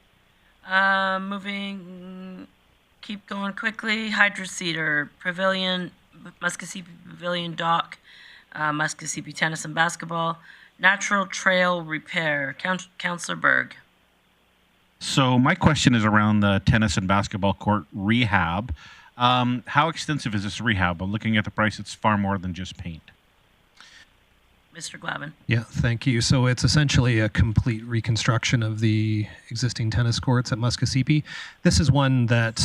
Keep going quickly. Hydro-Cedar, Pavilion, Muskasippi Pavilion Dock, Muskasippi Tennis and Basketball, Natural Trail Repair. Councillor Berg. So my question is around the tennis and basketball court rehab. How extensive is this rehab? I'm looking at the price. It's far more than just paint. Mr. Glavin. Yeah, thank you. So it's essentially a complete reconstruction of the existing tennis courts at Muskasippi. This is one that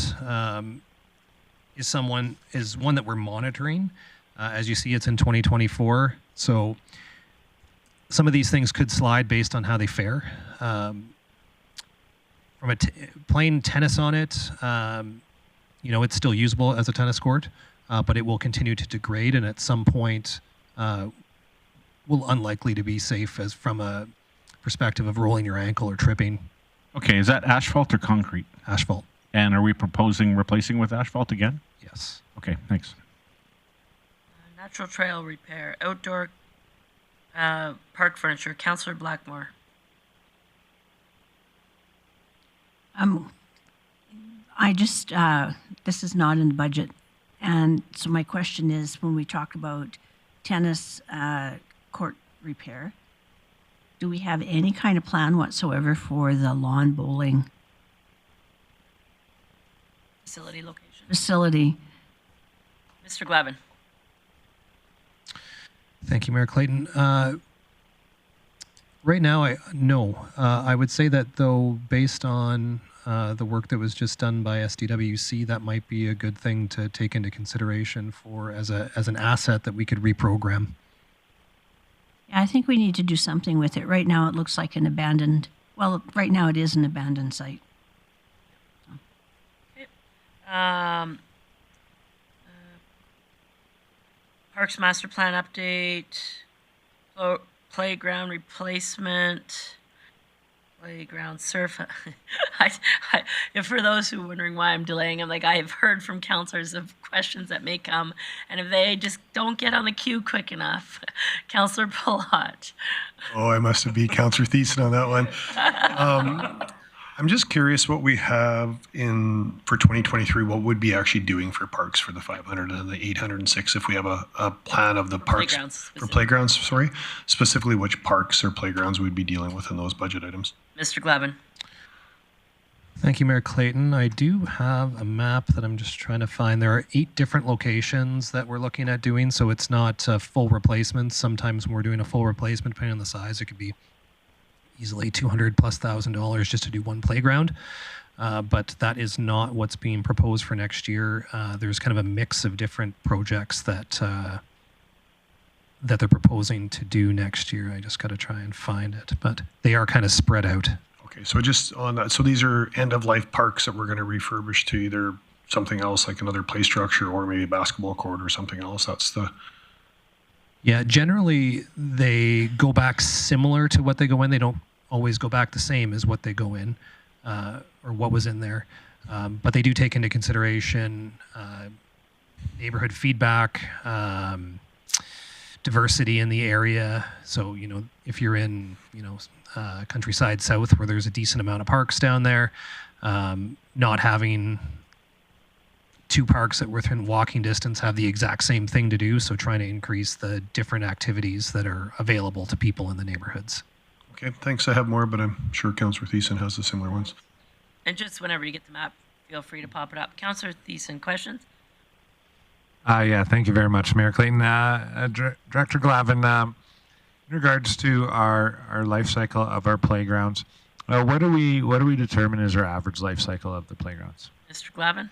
is one that we're monitoring. As you see, it's in 2024. So some of these things could slide based on how they fare. From playing tennis on it, it's still usable as a tennis court, but it will continue to degrade, and at some point will unlikely to be safe as from a perspective of rolling your ankle or tripping. Okay, is that asphalt or concrete? Asphalt. And are we proposing replacing with asphalt again? Yes. Okay, thanks. Natural Trail Repair, Outdoor Park Furniture, Councillor Blackmore. This is not in the budget. And so my question is, when we talk about tennis court repair, do we have any kind of plan whatsoever for the lawn bowling Facility location. facility? Mr. Glavin. Thank you, Mayor Clayton. Right now, I would say that, though, based on the work that was just done by SDWC, that might be a good thing to take into consideration for as an asset that we could reprogram. Yeah, I think we need to do something with it. Right now, it looks like right now it is an abandoned site. Okay. Parks Master Plan update, playground replacement, playground surf. For those who are wondering why I'm delaying, I've heard from councillors of questions that may come, and if they just don't get on the queue quick enough, Councillor Palat. Oh, I must have beat Councillor Thiessen on that one. I'm just curious what we have for 2023, what would be actually doing for parks for the 500 and the 806 if we have a plan of the parks for playgrounds, specifically which parks or playgrounds we'd be dealing with in those budget items. Mr. Glavin. Thank you, Mayor Clayton. I do have a map that I'm just trying to find. There are 8 different locations that we're looking at doing, so it's not full replacements. Sometimes when we're doing a full replacement, depending on the size, it could be easily $200,000+ just to do one playground. But that is not what's being proposed for next year. There's kind of a mix of different projects that they're proposing to do next year. I just got to try and find it, but they are kind of spread out. Okay, so just on that, so these are end-of-life parks that we're going to refurbish to either something else like another play structure or maybe a basketball court or something else. Yeah, generally they go back similar to what they go in. They don't always go back the same as what they go in or what was in there. But they do take into consideration neighborhood feedback, diversity in the area. So, if you're in, countryside south where there's a decent amount of parks down there, not having 2 parks that within walking distance have the exact same thing to do, so trying to increase the different activities that are available to people in the neighborhoods. Okay, thanks. I have more, but I'm sure Councillor Thiessen has the similar ones. And just whenever you get the map, feel free to pop it up. Councillor Thiessen, questions? Yeah, thank you very much, Mayor Clayton. Director Glavin, in regards to our life cycle of our playgrounds, what do we determine is our average life cycle of the playgrounds? Mr. Glavin?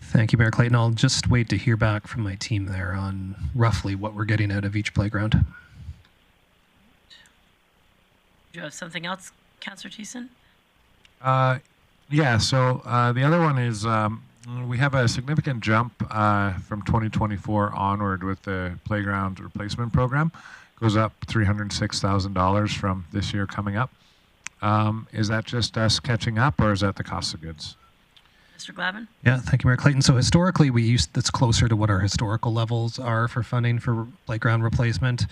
Thank you, Mayor Clayton. I'll just wait to hear back from my team there on roughly what we're getting out of each playground. Do you have something else, Councillor Thiessen? Yeah, so the other one is we have a significant jump from 2024 onward with the playground replacement program. Goes up $306,000 from this year coming up. Is that just us catching up, or is that the cost of goods? Mr. Glavin? Yeah, thank you, Mayor Clayton. So historically, that's closer to what our historical levels are for funding for playground replacement.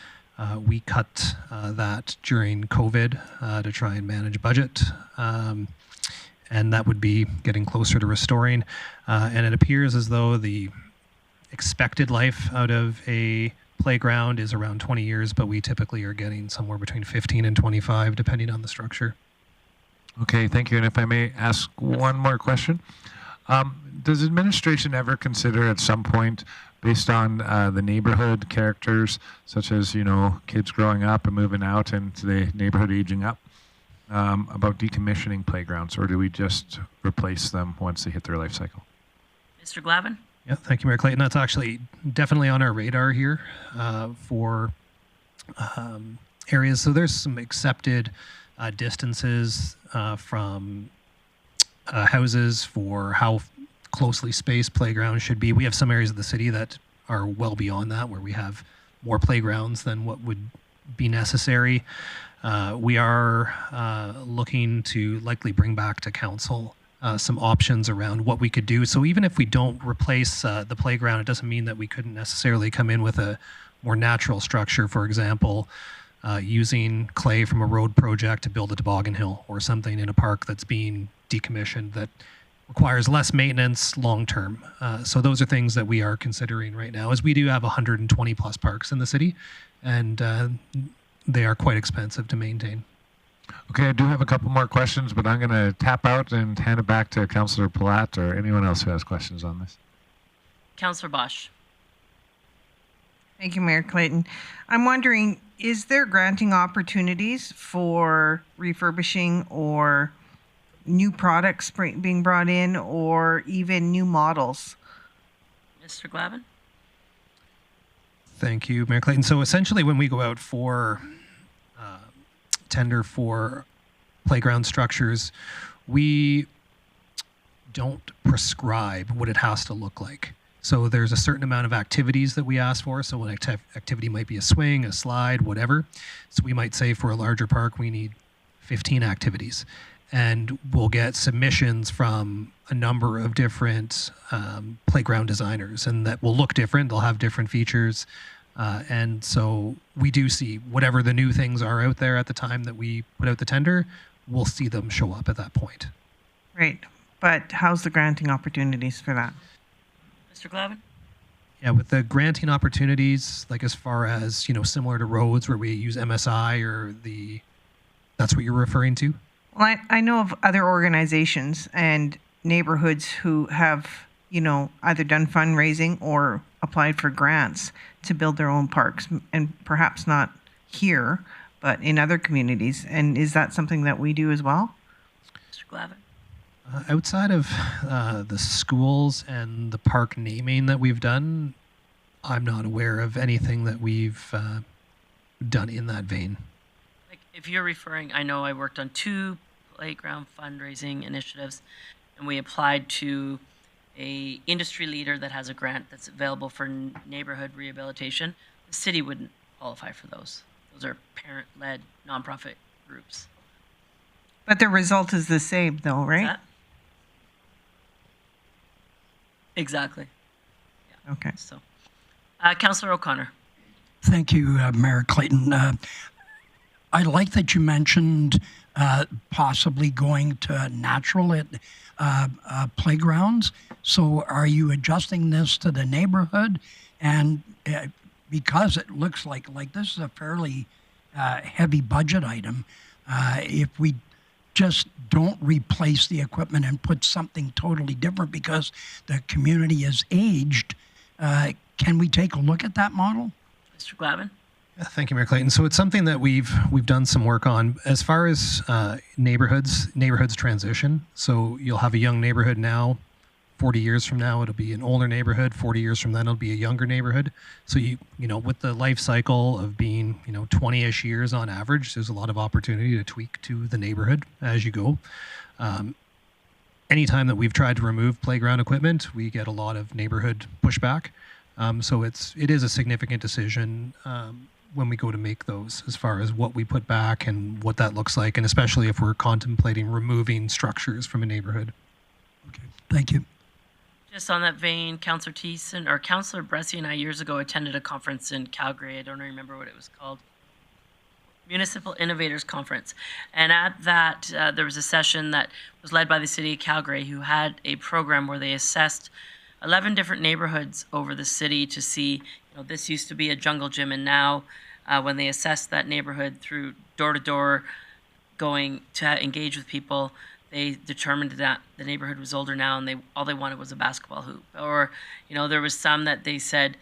We cut that during COVID to try and manage budget. And that would be getting closer to restoring. And it appears as though the expected life out of a playground is around 20 years, but we typically are getting somewhere between 15 and 25, depending on the structure. Okay, thank you. And if I may ask one more question. Does administration ever consider at some point, based on the neighborhood characters, such as, kids growing up and moving out and the neighborhood aging up, about decommissioning playgrounds, or do we just replace them once they hit their life cycle? Mr. Glavin? Yeah, thank you, Mayor Clayton. That's actually definitely on our radar here for areas. So there's some accepted distances from houses for how closely spaced playgrounds should be. We have some areas of the city that are well beyond that, where we have more playgrounds than what would be necessary. We are looking to likely bring back to council some options around what we could do. So even if we don't replace the playground, it doesn't mean that we couldn't necessarily come in with a more natural structure. For example, using clay from a road project to build a toboggan hill, or something in a park that's being decommissioned that requires less maintenance long term. So those are things that we are considering right now, as we do have 120 plus parks in the city, and they are quite expensive to maintain. Okay, I do have a couple more questions, but I'm going to tap out and hand it back to Councillor Palat or anyone else who has questions on this. Councillor Bosch? Thank you, Mayor Clayton. I'm wondering, is there granting opportunities for refurbishing or new products being brought in, or even new models? Mr. Glavin? Thank you, Mayor Clayton. So essentially, when we go out for tender for playground structures, we don't prescribe what it has to look like. So there's a certain amount of activities that we ask for. So an activity might be a swing, a slide, whatever. So we might say for a larger park, we need 15 activities. And we'll get submissions from a number of different playground designers, and that will look different. They'll have different features. And so we do see whatever the new things are out there at the time that we put out the tender, we'll see them show up at that point. Right. But how's the granting opportunities for that? Mr. Glavin? Yeah, with the granting opportunities, like as far as, similar to roads where we use MSI or that's what you're referring to? Well, I know of other organizations and neighborhoods who have, either done fundraising or applied for grants to build their own parks, and perhaps not here, but in other communities. And is that something that we do as well? Mr. Glavin? Outside of the schools and the park naming that we've done, I'm not aware of anything that we've done in that vein. Like, if you're referring, I know I worked on 2 playground fundraising initiatives, and we applied to a industry leader that has a grant that's available for neighborhood rehabilitation. The city wouldn't qualify for those. Those are parent-led nonprofit groups. But the result is the same, though, right? Exactly. Yeah. Okay. So, Councillor O'Connor. Thank you, Mayor Clayton. I like that you mentioned possibly going to natural playgrounds. So are you adjusting this to the neighborhood? And because it looks like this is a fairly heavy budget item, if we just don't replace the equipment and put something totally different because the community is aged, can we take a look at that model? Mr. Glavin? Yeah, thank you, Mayor Clayton. So it's something that we've done some work on as far as neighborhoods transition. So you'll have a young neighborhood now. 40 years from now, it'll be an older neighborhood. 40 years from then, it'll be a younger neighborhood. So you know, with the life cycle of being, 20-ish years on average. There's a lot of opportunity to tweak to the neighborhood as you go. Anytime that we've tried to remove playground equipment, we get a lot of neighborhood pushback. So it is a significant decision when we go to make those, as far as what we put back and what that looks like, and especially if we're contemplating removing structures from a neighborhood. Okay, thank you. Just on that vein, Councillor Thiessen, or Councillor Bressie and I years ago attended a conference in Calgary. I don't remember what it was called. Municipal Innovators Conference. And at that, there was a session that was led by the City of Calgary, who had a program where they assessed 11 different neighborhoods over the city to see, this used to be a jungle gym, and now when they assessed that neighborhood through door-to-door, going to engage with people, they determined that the neighborhood was older now, and all they wanted was a basketball hoop. Or, there was some that they said,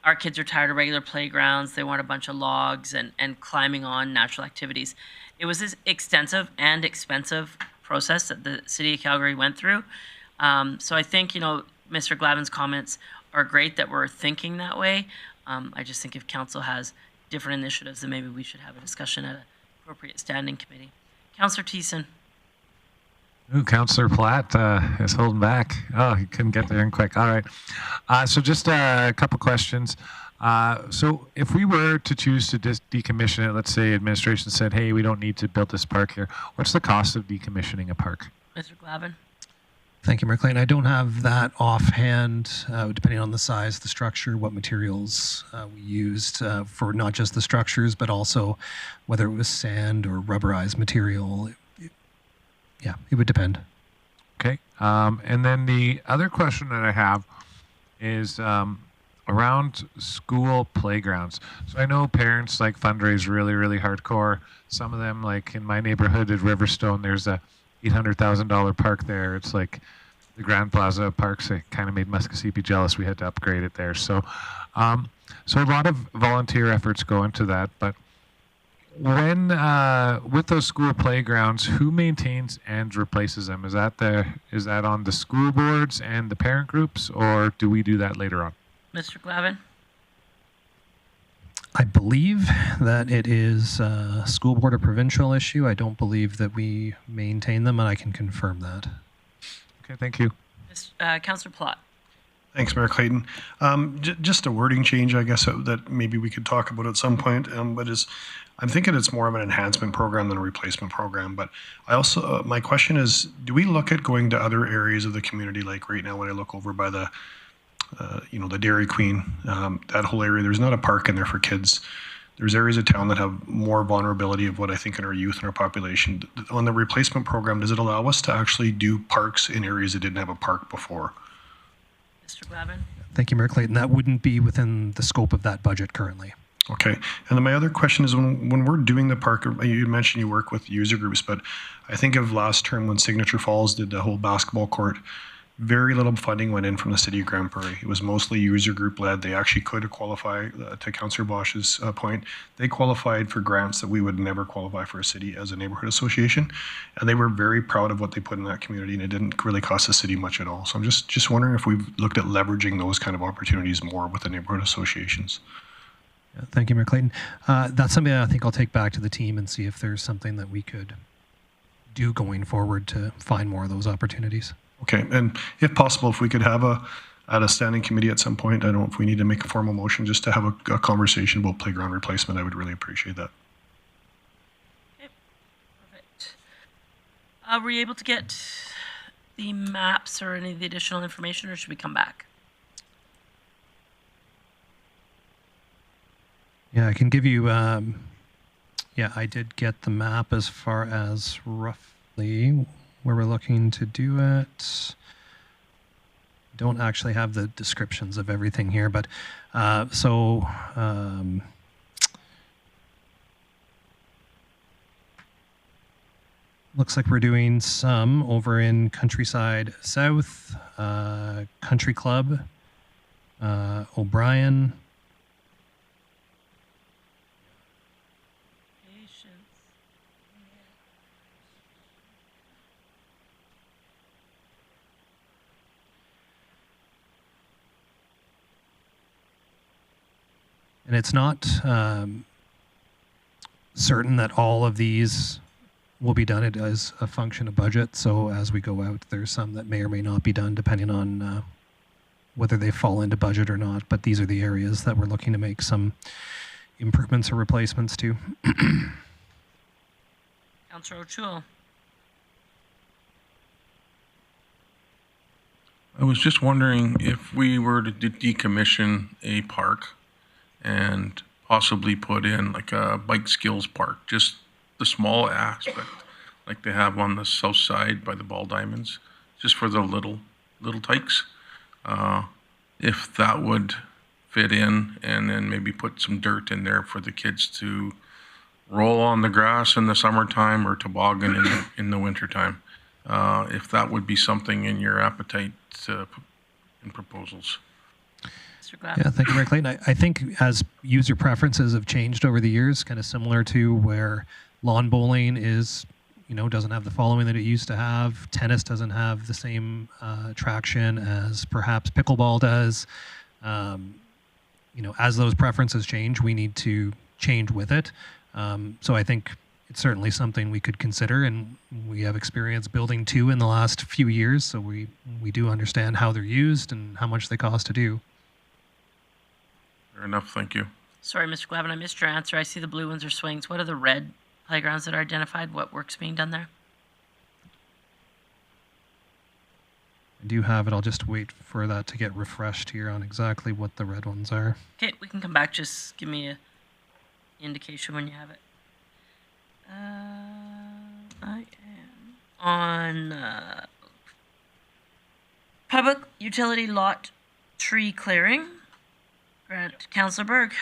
our kids are tired of regular playgrounds. They want a bunch of logs and climbing on natural activities. It was this extensive and expensive process that the City of Calgary went through. So I think, Mr. Glavin's comments are great that we're thinking that way. I just think if council has different initiatives, then maybe we should have a discussion at an appropriate standing committee. Councillor Thiessen. Ooh, Councillor Platt is holding back. Oh, he couldn't get there in quick. All right. So just a couple questions. So if we were to choose to decommission it, let's say administration said, hey, we don't need to build this park here. What's the cost of decommissioning a park? Mr. Glavin. Thank you, Mayor Clayton. I don't have that offhand, depending on the size, the structure, what materials we used for not just the structures, but also whether it was sand or rubberized material. Yeah, it would depend. Okay. And then the other question that I have is around school playgrounds. So I know parents like fundraise really, really hardcore. Some of them, like in my neighborhood at Riverstone, there's a $800,000 park there. It's like the Grand Plaza parks. It kind of made Muskogee jealous. We had to upgrade it there. So, so a lot of volunteer efforts go into that. But when with those school playgrounds, who maintains and replaces them? Is that on the school boards and the parent groups, or do we do that later on? Mr. Glavin. I believe that it is a school board or provincial issue. I don't believe that we maintain them, and I can confirm that. Okay, thank you. Councillor Plott. Thanks, Mayor Clayton. Just a wording change, I guess, that maybe we could talk about at some point. But I'm thinking it's more of an enhancement program than a replacement program. But I also, my question is, do we look at going to other areas of the community? Like right now, when I look over by the the Dairy Queen, that whole area, there's not a park in there for kids. There's areas of town that have more vulnerability of what I think in our youth and our population. On the replacement program, does it allow us to actually do parks in areas that didn't have a park before? Mr. Glavin. Thank you, Mayor Clayton. That wouldn't be within the scope of that budget currently. Okay. And then my other question is, when we're doing the park, you mentioned you work with user groups, but I think of last term when Signature Falls did the whole basketball court, very little funding went in from the city of Grande Prairie. It was mostly user group led. They actually could qualify, to Councillor Bosch's point, they qualified for grants that we would never qualify for a city as a neighborhood association. And they were very proud of what they put in that community, and it didn't really cost the city much at all. So I'm just wondering if we've looked at leveraging those kind of opportunities more with the neighborhood associations. Yeah, thank you, Mayor Clayton. That's something that I think I'll take back to the team and see if there's something that we could do going forward to find more of those opportunities. Okay, and if possible, if we could have at a standing committee at some point, I don't know if we need to make a formal motion just to have a conversation about playground replacement, I would really appreciate that. Okay, perfect. Were you able to get the maps or any of the additional information, or should we come back? Yeah, I can give you, yeah, I did get the map as far as roughly where we're looking to do it. Don't actually have the descriptions of everything here, but looks like we're doing some over in Countryside South, Country Club, O'Brien. And it's not certain that all of these will be done. It is a function of budget. So as we go out, there's some that may or may not be done depending on whether they fall into budget or not. But these are the areas that we're looking to make some improvements or replacements to. Councillor O'Toole. I was just wondering if we were to decommission a park and possibly put in like a bike skills park, just the small aspect, like they have on the south side by the ball diamonds, just for the little tykes. If that would fit in, and then maybe put some dirt in there for the kids to roll on the grass in the summertime or toboggan in the wintertime. If that would be something in your appetite in proposals. Yeah, thank you, Mayor Clayton. I think as user preferences have changed over the years, kind of similar to where lawn bowling is, doesn't have the following that it used to have. Tennis doesn't have the same traction as perhaps pickleball does. As those preferences change, we need to change with it. So I think it's certainly something we could consider, and we have experience building two in the last few years, so we do understand how they're used and how much they cost to do. Fair enough, thank you. Sorry, Mr. Glavin, I missed your answer. I see the blue ones are swings. What are the red playgrounds that are identified? What work's being done there? I do have it. I'll just wait for that to get refreshed here on exactly what the red ones are. Okay, we can come back. Just give me an indication when you have it. I am on public utility lot tree clearing. Councillor Berg.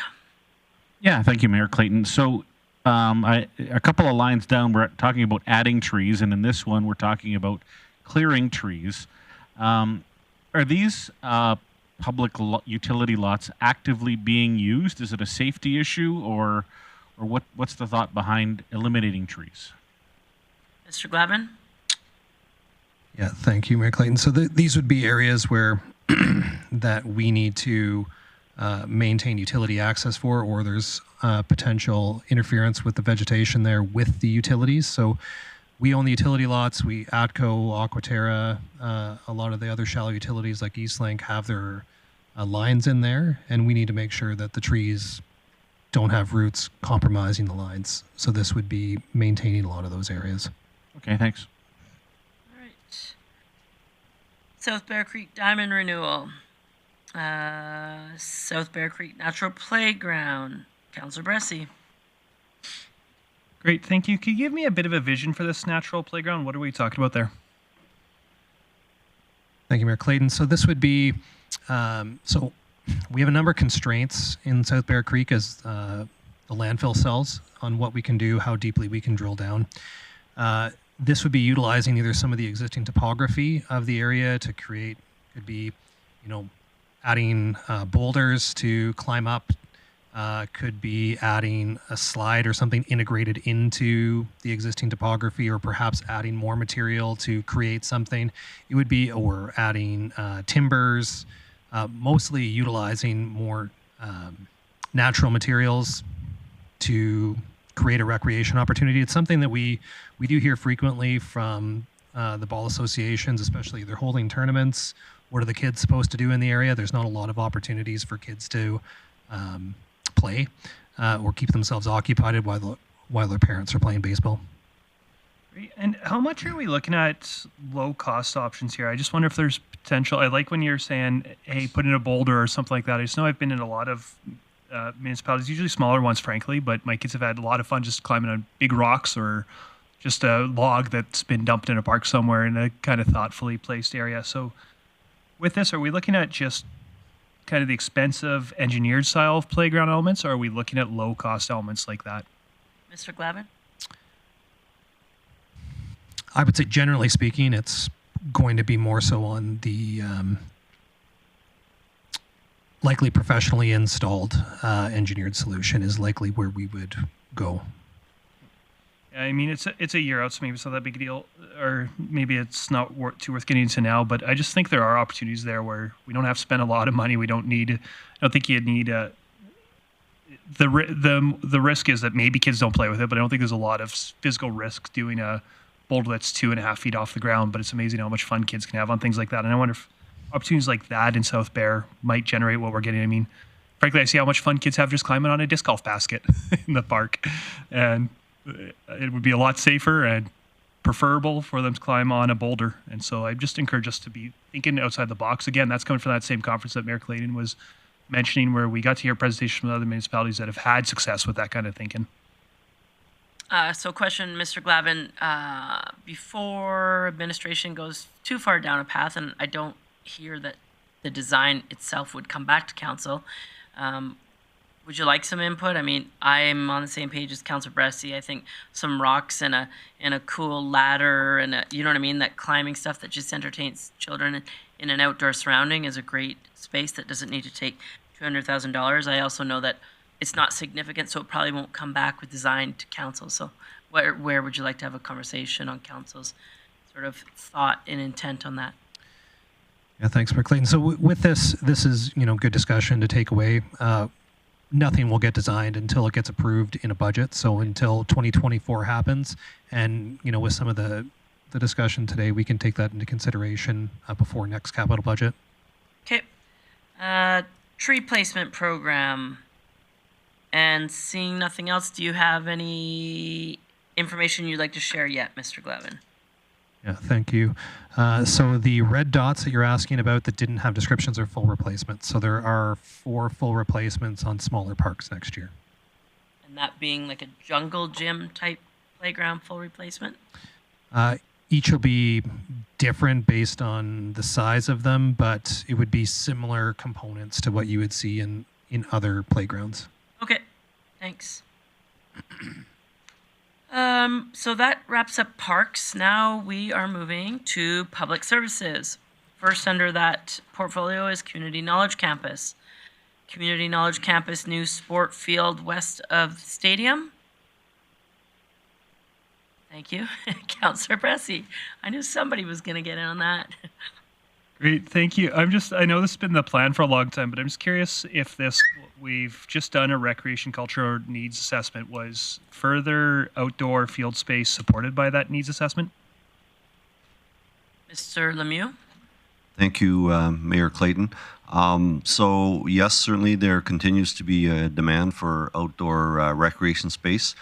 Yeah, thank you, Mayor Clayton. So a couple of lines down, we're talking about adding trees, and in this one, we're talking about clearing trees. Are these public utility lots actively being used? Is it a safety issue, or what's the thought behind eliminating trees? Mr. Glavin? Yeah, thank you, Mayor Clayton. So these would be areas where that we need to maintain utility access for, or there's potential interference with the vegetation there with the utilities. So we own the utility lots. ATCO, Aquaterra, a lot of the other shallow utilities like Eastlink have their lines in there, and we need to make sure that the trees don't have roots compromising the lines. So this would be maintaining a lot of those areas. Okay, thanks. All right. South Bear Creek Diamond Renewal. South Bear Creek Natural Playground. Councillor Bressie. Great, thank you. Can you give me a bit of a vision for this natural playground? What are we talking about there? Thank you, Mayor Clayton. So this would be, so we have a number of constraints in South Bear Creek as the landfill cells on what we can do, how deeply we can drill down. This would be utilizing either some of the existing topography of the area to create, could be, adding boulders to climb up, could be adding a slide or something integrated into the existing topography, or perhaps adding more material to create something. It would be, or adding timbers, mostly utilizing more natural materials to create a recreation opportunity. It's something that we do hear frequently from the ball associations, especially they're holding tournaments. What are the kids supposed to do in the area? There's not a lot of opportunities for kids to play or keep themselves occupied while their parents are playing baseball. And how much are we looking at low-cost options here? I just wonder if there's potential. I like when you're saying, hey, put in a boulder or something like that. I just know I've been in a lot of municipalities, usually smaller ones, frankly, but my kids have had a lot of fun just climbing on big rocks or just a log that's been dumped in a park somewhere in a kind of thoughtfully placed area. So with this, are we looking at just kind of the expensive engineered style of playground elements, or are we looking at low-cost elements like that? Mr. Glavin? I would say, generally speaking, it's going to be more so on the likely professionally installed engineered solution is likely where we would go. I mean, it's a year out, so maybe it's not that big a deal, or maybe it's not too worth getting into now. But I just think there are opportunities there where we don't have to spend a lot of money. I don't think you'd need the risk is that maybe kids don't play with it, but I don't think there's a lot of physical risk doing a boulder that's 2.5 feet off the ground. But it's amazing how much fun kids can have on things like that. And I wonder if opportunities like that in South Bear might generate what we're getting. I mean, frankly, I see how much fun kids have just climbing on a disc golf basket in the park, and it would be a lot safer and preferable for them to climb on a boulder. And so I just encourage us to be thinking outside the box. Again, that's coming from that same conference that Mayor Clayton was mentioning, where we got to hear presentations from other municipalities that have had success with that kind of thinking. So question, Mr. Glavin, before administration goes too far down a path, and I don't hear that the design itself would come back to council, would you like some input? I mean, I'm on the same page as Councillor Bressie. I think some rocks and a cool ladder and you know what I mean, that climbing stuff that just entertains children in an outdoor surrounding is a great space that doesn't need to take $200,000. I also know that it's not significant, so it probably won't come back with design to council. So where would you like to have a conversation on council's sort of thought and intent on that? Yeah, thanks, Mayor Clayton. So with this is, good discussion to take away. Nothing will get designed until it gets approved in a budget. So until 2024 happens, and with some of the discussion today, we can take that into consideration before next capital budget. Okay. Tree placement program. And seeing nothing else, do you have any information you'd like to share yet, Mr. Glavin? Yeah, thank you. So the red dots that you're asking about that didn't have descriptions are full replacements. So there are 4 full replacements on smaller parks next year. And that being like a jungle gym type playground full replacement? Each will be different based on the size of them, but it would be similar components to what you would see in other playgrounds. Okay, thanks. So that wraps up parks. Now we are moving to public services. First under that portfolio is Community Knowledge Campus. Community Knowledge Campus, new sport field west of the stadium. Thank you. Councillor Bressie. I knew somebody was going to get in on that. Great, thank you. I know this has been the plan for a long time, but I'm just curious if we've just done a recreation culture needs assessment. Was further outdoor field space supported by that needs assessment? Mr. Lemieux? Thank you, Mayor Clayton. So yes, certainly there continues to be a demand for outdoor recreation space.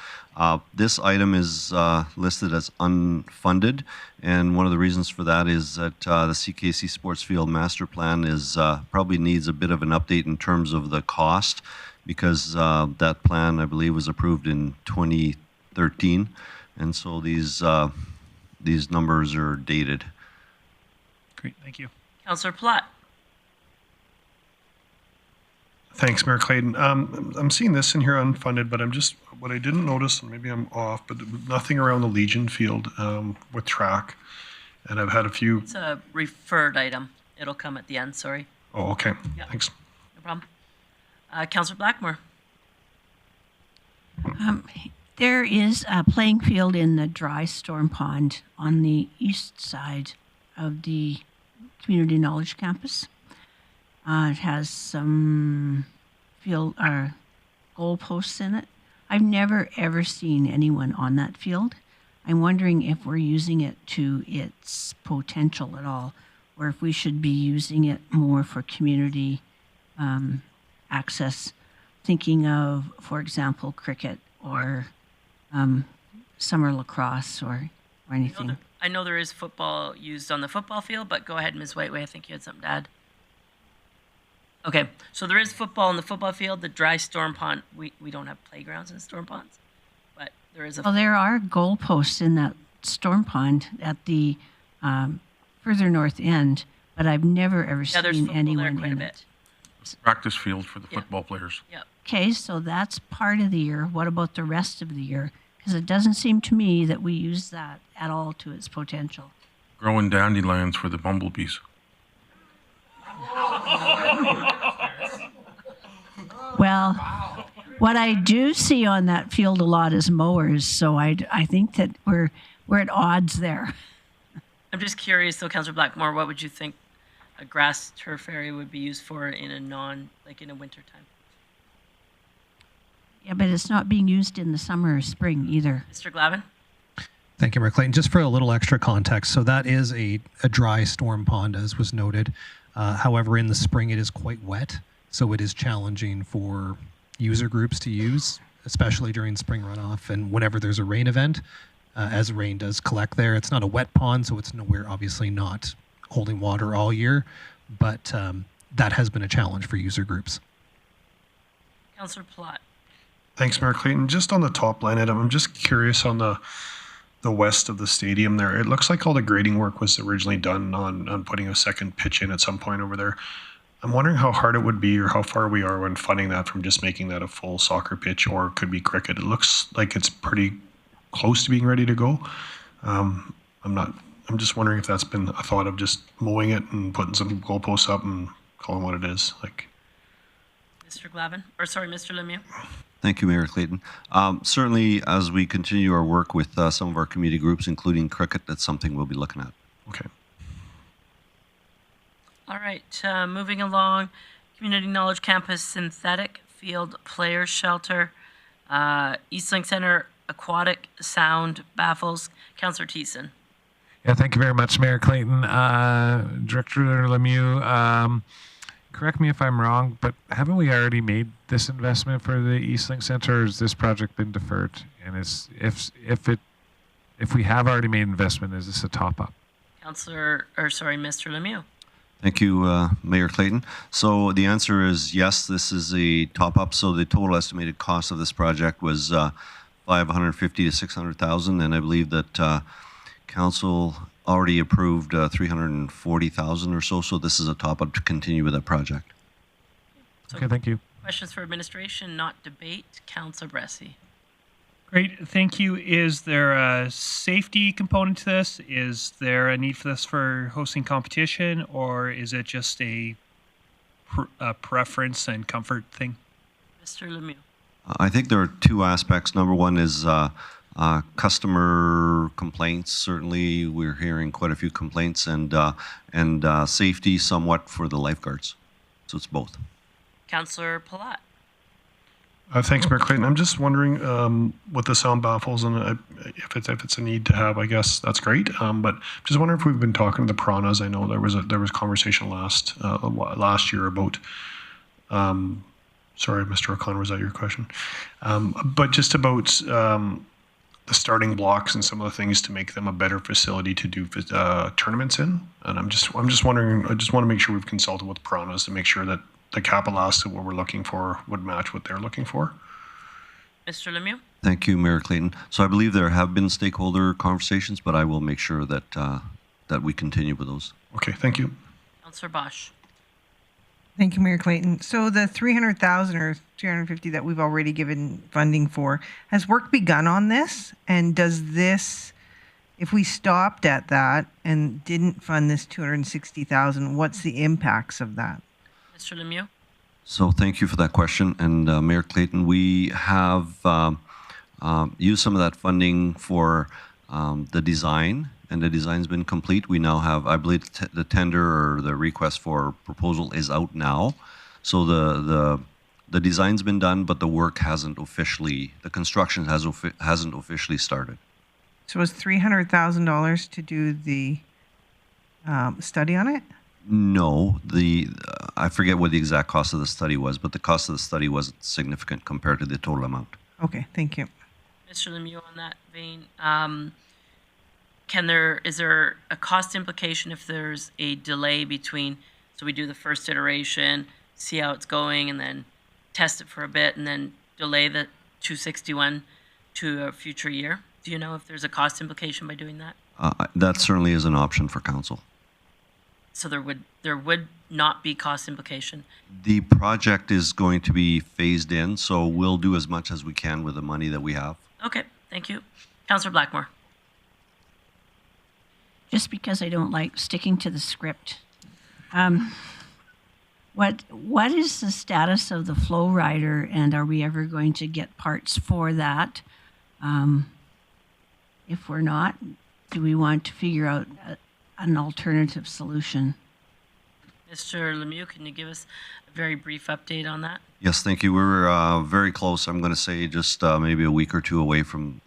This item is listed as unfunded, and one of the reasons for that is that the CKC Sports Field Master Plan is probably needs a bit of an update in terms of the cost, because that plan, I believe, was approved in 2013, and so these numbers are dated. Great, thank you. Councillor Platt. Thanks, Mayor Clayton. I'm seeing this in here unfunded, but what I didn't notice, and maybe I'm off, but nothing around the Legion field with track. And I've had a few. It's a referred item. It'll come at the end, sorry. Oh, okay. Yeah. Thanks. No problem. Councillor Blackmore. There is a playing field in the dry storm pond on the east side of the Community Knowledge Campus. It has some goal posts in it. I've never ever seen anyone on that field. I'm wondering if we're using it to its potential at all, or if we should be using it more for community access, thinking of, for example, cricket or summer lacrosse or anything. I know there is football used on the football field, but go ahead, Ms. Whiteway. I think you had something to add. Okay, so there is football in the football field. The dry storm pond, we don't have playgrounds in storm ponds, but there is a... Well, there are goalposts in that storm pond at the further north end, but I've never ever seen anyone in it. Practice field for the football players. Yep. Okay, so that's part of the year. What about the rest of the year? Because it doesn't seem to me that we use that at all to its potential. Growing dandelions for the bumblebees. Well, what I do see on that field a lot is mowers, so I think that we're at odds there. I'm just curious, though, Councillor Blackmore, what would you think a grass turf area would be used for in a in a winter time? Yeah, but it's not being used in the summer or spring either. Mr. Glavin? Thank you, Mayor Clayton. Just for a little extra context, so that is a dry storm pond, as was noted. However, in the spring, it is quite wet, so it is challenging for user groups to use, especially during spring runoff and whenever there's a rain event, as rain does collect there. It's not a wet pond, so it's nowhere, obviously, not holding water all year, but that has been a challenge for user groups. Councillor Plott? Thanks, Mayor Clayton. Just on the top line item, I'm just curious on the west of the stadium there. It looks like all the grading work was originally done on putting a second pitch in at some point over there. I'm wondering how hard it would be or how far we are when funding that from just making that a full soccer pitch or could be cricket. It looks like it's pretty close to being ready to go. I'm just wondering if that's been a thought of just mowing it and putting some goalposts up and calling what it is. Like, Mr. Glavin? Or sorry, Mr. Lemieux? Thank you, Mayor Clayton. Certainly, as we continue our work with some of our community groups, including cricket, that's something we'll be looking at. Okay. All right, moving along. Community Knowledge Campus Synthetic Field Players Shelter. Eastlink Center Aquatic Sound Baffles. Councillor Thiessen. Yeah, thank you very much, Mayor Clayton. Director Lemieux, correct me if I'm wrong, but haven't we already made this investment for the Eastlink Center, or has this project been deferred? And if we have already made investment, is this a top-up? Mr. Lemieux. Thank you, Mayor Clayton. So the answer is yes, this is a top-up. So the total estimated cost of this project was $550,000 to $600,000, and I believe that Council already approved $340,000 or so. So this is a top-up to continue with that project. Okay, thank you. Questions for administration, not debate. Councillor Bressie. Great, thank you. Is there a safety component to this? Is there a need for this for hosting competition, or is it just a preference and comfort thing? Mr. Lemieux. I think there are two aspects. Number one is customer complaints. Certainly, we're hearing quite a few complaints, and safety somewhat for the lifeguards. So it's both. Councillor Palat. Thanks, Mayor Clayton. I'm just wondering with the sound baffles, and if it's a need to have, I guess that's great. But just wondering if we've been talking to the piranhas. I know there was conversation last year about. Sorry, Mr. O'Connor, was that your question? But just about the starting blocks and some of the things to make them a better facility to do tournaments in. And I'm just wondering. I just want to make sure we've consulted with piranhas to make sure that the capital asset what we're looking for would match what they're looking for. Mr. Lemieux. Thank you, Mayor Clayton. So I believe there have been stakeholder conversations, but I will make sure that that we continue with those. Okay, thank you. Councillor Bosch. Thank you, Mayor Clayton. So the $300,000 or $350,000 that we've already given funding for, has work begun on this? And does this, if we stopped at that and didn't fund this $260,000, what's the impacts of that? Mr. Lemieux. So thank you for that question. And Mayor Clayton, we have used some of that funding for the design, and the design's been complete. We now have, I believe, the tender or the request for proposal is out now. So the design's been done, but the work hasn't officially, the construction hasn't officially started. So it's $300,000 to do the study on it? No, I forget what the exact cost of the study was, but the cost of the study wasn't significant compared to the total amount. Okay, thank you. Mr. Lemieux, on that vein, is there a cost implication if there's a delay between, so we do the first iteration, see how it's going, and then test it for a bit, and then delay the 261 to a future year? Do you know if there's a cost implication by doing that? That certainly is an option for council. So there would not be cost implication. The project is going to be phased in, so we'll do as much as we can with the money that we have. Okay, thank you. Councillor Blackmore. Just because I don't like sticking to the script. What is the status of the flow rider, and are we ever going to get parts for that? If we're not, do we want to figure out an alternative solution? Mr. Lemieux, can you give us a very brief update on that? Yes, thank you. We're very close. I'm going to say just maybe a week or two away from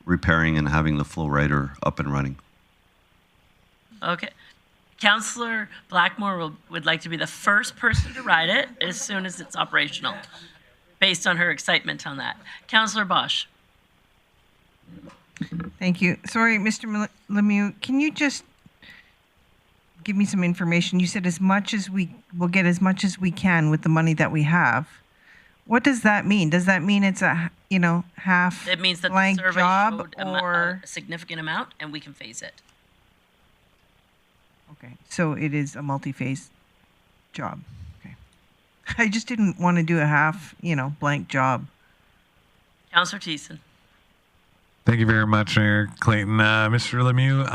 repairing and having the flow rider up and running. Okay. Councillor Blackmore would like to be the first person to ride it as soon as it's operational, based on her excitement on that. Councillor Bosch. Thank you. Sorry, Mr. Lemieux, can you just give me some information? You said as much as we will get as much as we can with the money that we have. What does that mean? Does that mean it's a half It means that the blank survey job showed or a significant amount, and we can phase it. okay? So it is a multi-phase job. Okay. I just didn't want to do a half blank job. Councillor Thiessen. Thank you very much, Mayor Clayton. Mr. Lemieux,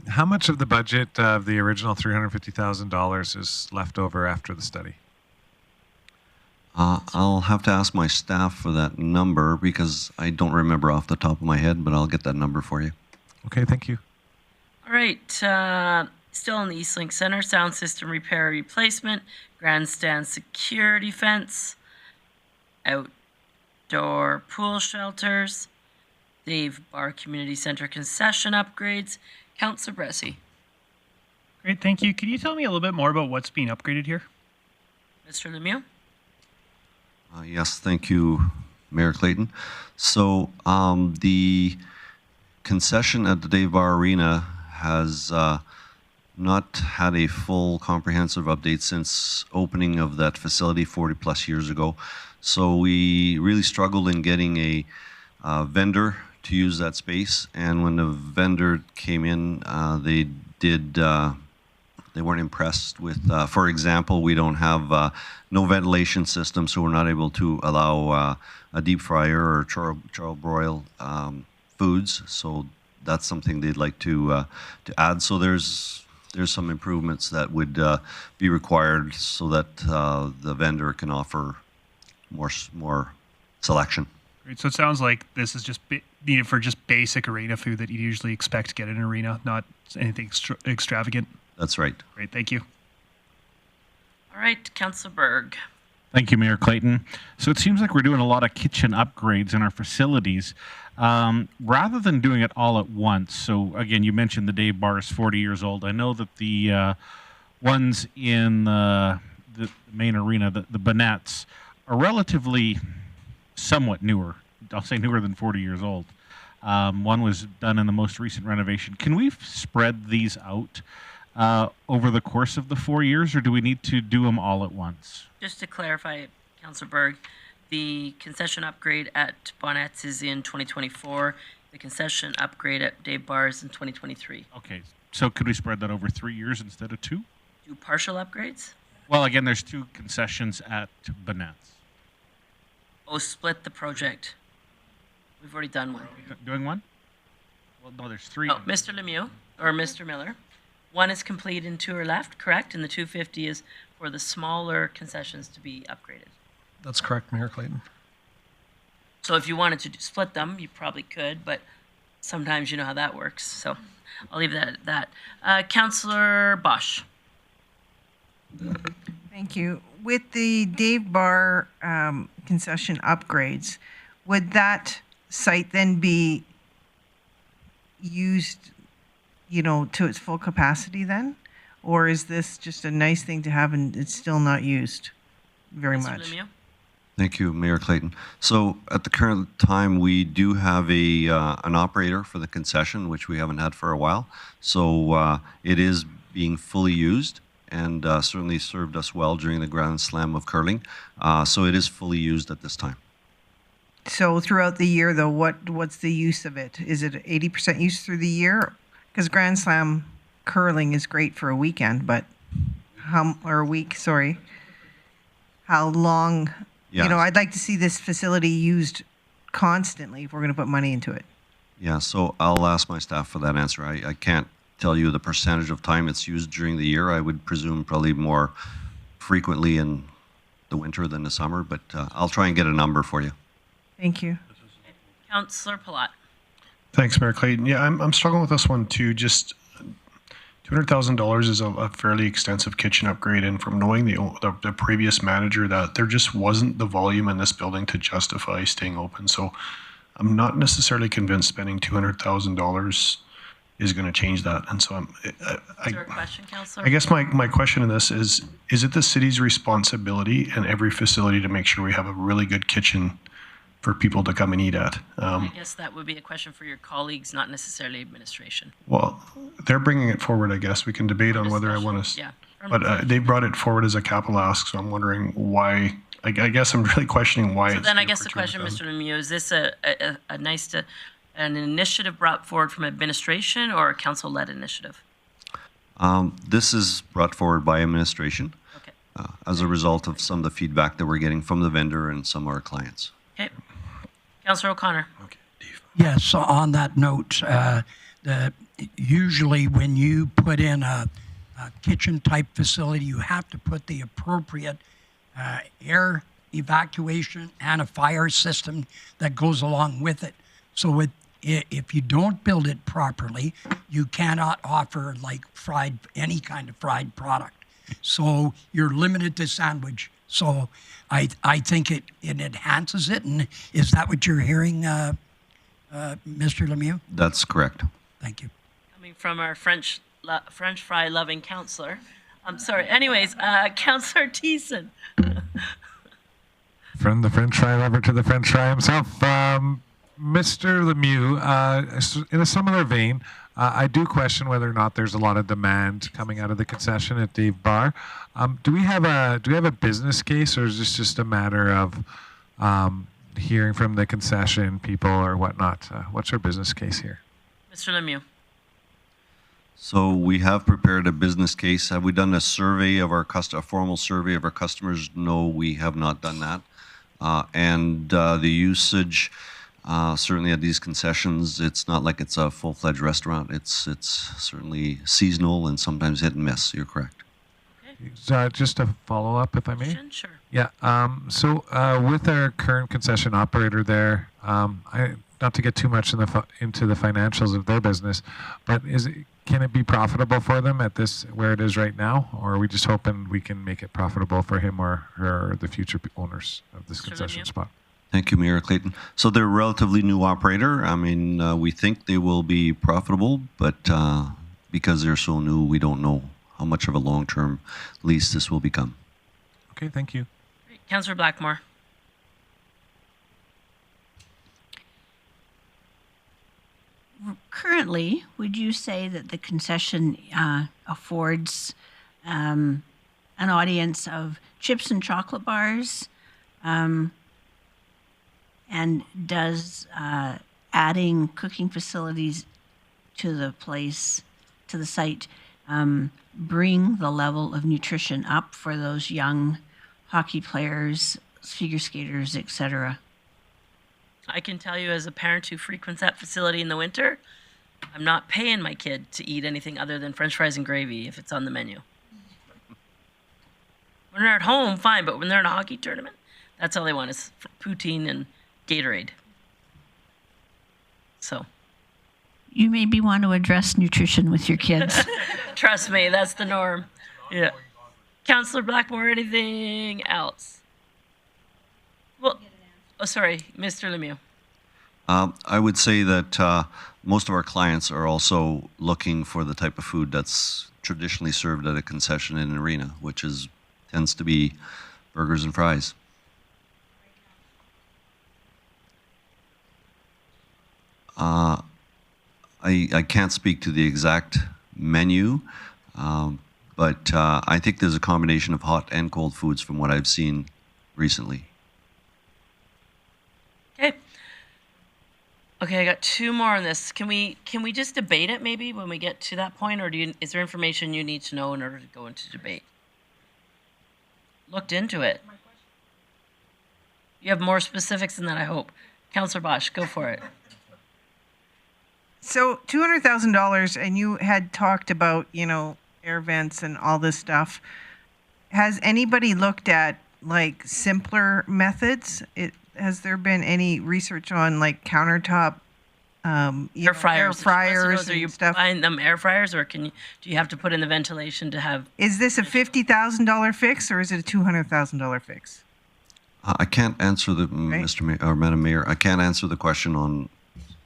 how much of the budget of the original $350,000 is left over after the study? I'll have to ask my staff for that number because I don't remember off the top of my head, but I'll get that number for you. Okay, thank you. All right. Still in the Eastlink Center, sound system repair replacement, grandstand security fence, outdoor pool shelters, Dave Bar Community Center concession upgrades. Councillor Bressie. Great, thank you. Can you tell me a little bit more about what's being upgraded here? Mr. Lemieux. Yes, thank you, Mayor Clayton. So the concession at the Dave Bar Arena has not had a full comprehensive update since opening of that facility 40 plus years ago. So we really struggled in getting a vendor to use that space, and when the vendor came in, they weren't impressed with, for example, we don't have no ventilation system, so we're not able to allow a deep fryer or char broil foods. So that's something they'd like to add. So there's some improvements that would be required so that the vendor can offer more selection. Great. So it sounds like this is just needed for just basic arena food that you usually expect to get in an arena, not anything extravagant. That's right. Great, thank you. All right, Councillor Berg. Thank you, Mayor Clayton. So it seems like we're doing a lot of kitchen upgrades in our facilities. Rather than doing it all at once, so again, you mentioned the Dave Bar is 40 years old. I know that the ones in the main arena, the Bonnettes, are relatively somewhat newer. I'll say newer than 40 years old. One was done in the most recent renovation. Can we spread these out over the course of the 4 years, or do we need to do them all at once? Just to clarify, Councillor Berg, the concession upgrade at Bonnet's is in 2024. The concession upgrade at Dave Bar is in 2023. Okay, so could we spread that over 3 years instead of 2? Do partial upgrades? Well, again, there's 2 concessions at Bonnet's. Oh, split the project. We've already done one. Doing one? Well, no, there's 3. Oh, Mr. Lemieux or Mr. Miller. One is complete and 2 are left, correct? And the 250 is for the smaller concessions to be upgraded. That's correct, Mayor Clayton. So if you wanted to split them, you probably could, but sometimes you know how that works. So I'll leave that at that. Councillor Bosch. Thank you. With the Dave Bar concession upgrades, would that site then be used, to its full capacity then? Or is this just a nice thing to have and it's still not used very Mr. much? Lemieux? Thank you, Mayor Clayton. So at the current time, we do have an operator for the concession, which we haven't had for a while. So it is being fully used and certainly served us well during the Grand Slam of curling. So it is fully used at this time. So throughout the year, though, what's the use of it? Is it 80% use through the year? Because Grand Slam curling is great for a weekend, but a week, sorry. How long? Yeah. I'd like to see this facility used constantly if we're going to put money into it. Yeah, so I'll ask my staff for that answer. I can't tell you the percentage of time it's used during the year. I would presume probably more frequently in the winter than the summer, but I'll try and get a number for you. Thank you. Councillor Palat. Thanks, Mayor Clayton. Yeah, I'm struggling with this one too. Just $200,000 is a fairly extensive kitchen upgrade, and from knowing the previous manager, that there just wasn't the volume in this building to justify staying open. So I'm not necessarily convinced spending $200,000 is going to change that. And so Is there a question, Councillor? I guess my question in this is it the city's responsibility in every facility to make sure we have a really good kitchen for people to come and eat at? I guess that would be a question for your colleagues, not necessarily administration. Well, they're bringing it forward, I guess. We can debate on whether I want to. Yeah. But they brought it forward as a capital ask, so I'm wondering why. I guess I'm really questioning why. So then I guess the question, Mr. Lemieux, is this an initiative brought forward from administration or a council-led initiative? This is brought forward by administration as a result of some of the feedback that we're getting from the vendor and some of our clients. Okay. Councillor O'Connor. Okay. Yes, so on that note, usually when you put in a kitchen-type facility, you have to put the appropriate air evacuation and a fire system that goes along with it. So if you don't build it properly, you cannot offer like any kind of fried product. So you're limited to sandwich. So I think it enhances it. And is that what you're hearing, Mr. Lemieux? That's correct. Thank you. Coming from our French fry loving councillor. I'm sorry. Anyways, Councillor Thiessen. From the French fry lover to the French fry himself. Mr. Lemieux, in a similar vein, I do question whether or not there's a lot of demand coming out of the concession at Dave Bar. Do we have a business case, or is this just a matter of hearing from the concession people or whatnot? What's our business case here? Mr. Lemieux. So we have prepared a business case. Have we done a survey of a formal survey of our customers? No, we have not done that. And the usage, certainly at these concessions, it's not like it's a full-fledged restaurant. It's certainly seasonal and sometimes hit and miss. You're correct. Okay. Just a follow-up, if I may. Sure. Yeah. So with our current concession operator there, not to get too much into the financials of their business, but can it be profitable for them at this where it is right now, or are we just hoping we can make it profitable for him or the future owners of this concession spot? Thank you, Mayor Clayton. So they're a relatively new operator. I mean, we think they will be profitable, but because they're so new, we don't know how much of a long-term lease this will become. Okay, thank you. Great. Councillor Blackmore. Currently, would you say that the concession affords an audience of chips and chocolate bars? And does adding cooking facilities to the site, bring the level of nutrition up for those young hockey players, figure skaters, etc.? I can tell you as a parent who frequents that facility in the winter, I'm not paying my kid to eat anything other than French fries and gravy if it's on the menu. When they're at home, fine, but when they're in a hockey tournament, that's all they want is poutine and Gatorade. So. You maybe want to address nutrition with your kids. Trust me, that's the norm. Yeah. Councillor Blackmore, anything else? Well, oh, sorry, Mr. Lemieux. I would say that most of our clients are also looking for the type of food that's traditionally served at a concession in an arena, which tends to be burgers and fries. I can't speak to the exact menu, but I think there's a combination of hot and cold foods from what I've seen recently. Okay, I got two more on this. Can we just debate it maybe when we get to that point, or is there information you need to know in order to go into debate? Looked into it. You have more specifics than that, I hope. Councillor Bosch, go for it. So $200,000, and you had talked about, air vents and all this stuff. Has anybody looked at like simpler methods? Has there been any research on like countertop Air fryers. fryers Are you and stuff. buying them air fryers, or do you have to put in the ventilation to have? Is this a $50,000 fix or is it a $200,000 fix? I can't answer Mr. Mayor, or Madam Mayor. I can't answer the question on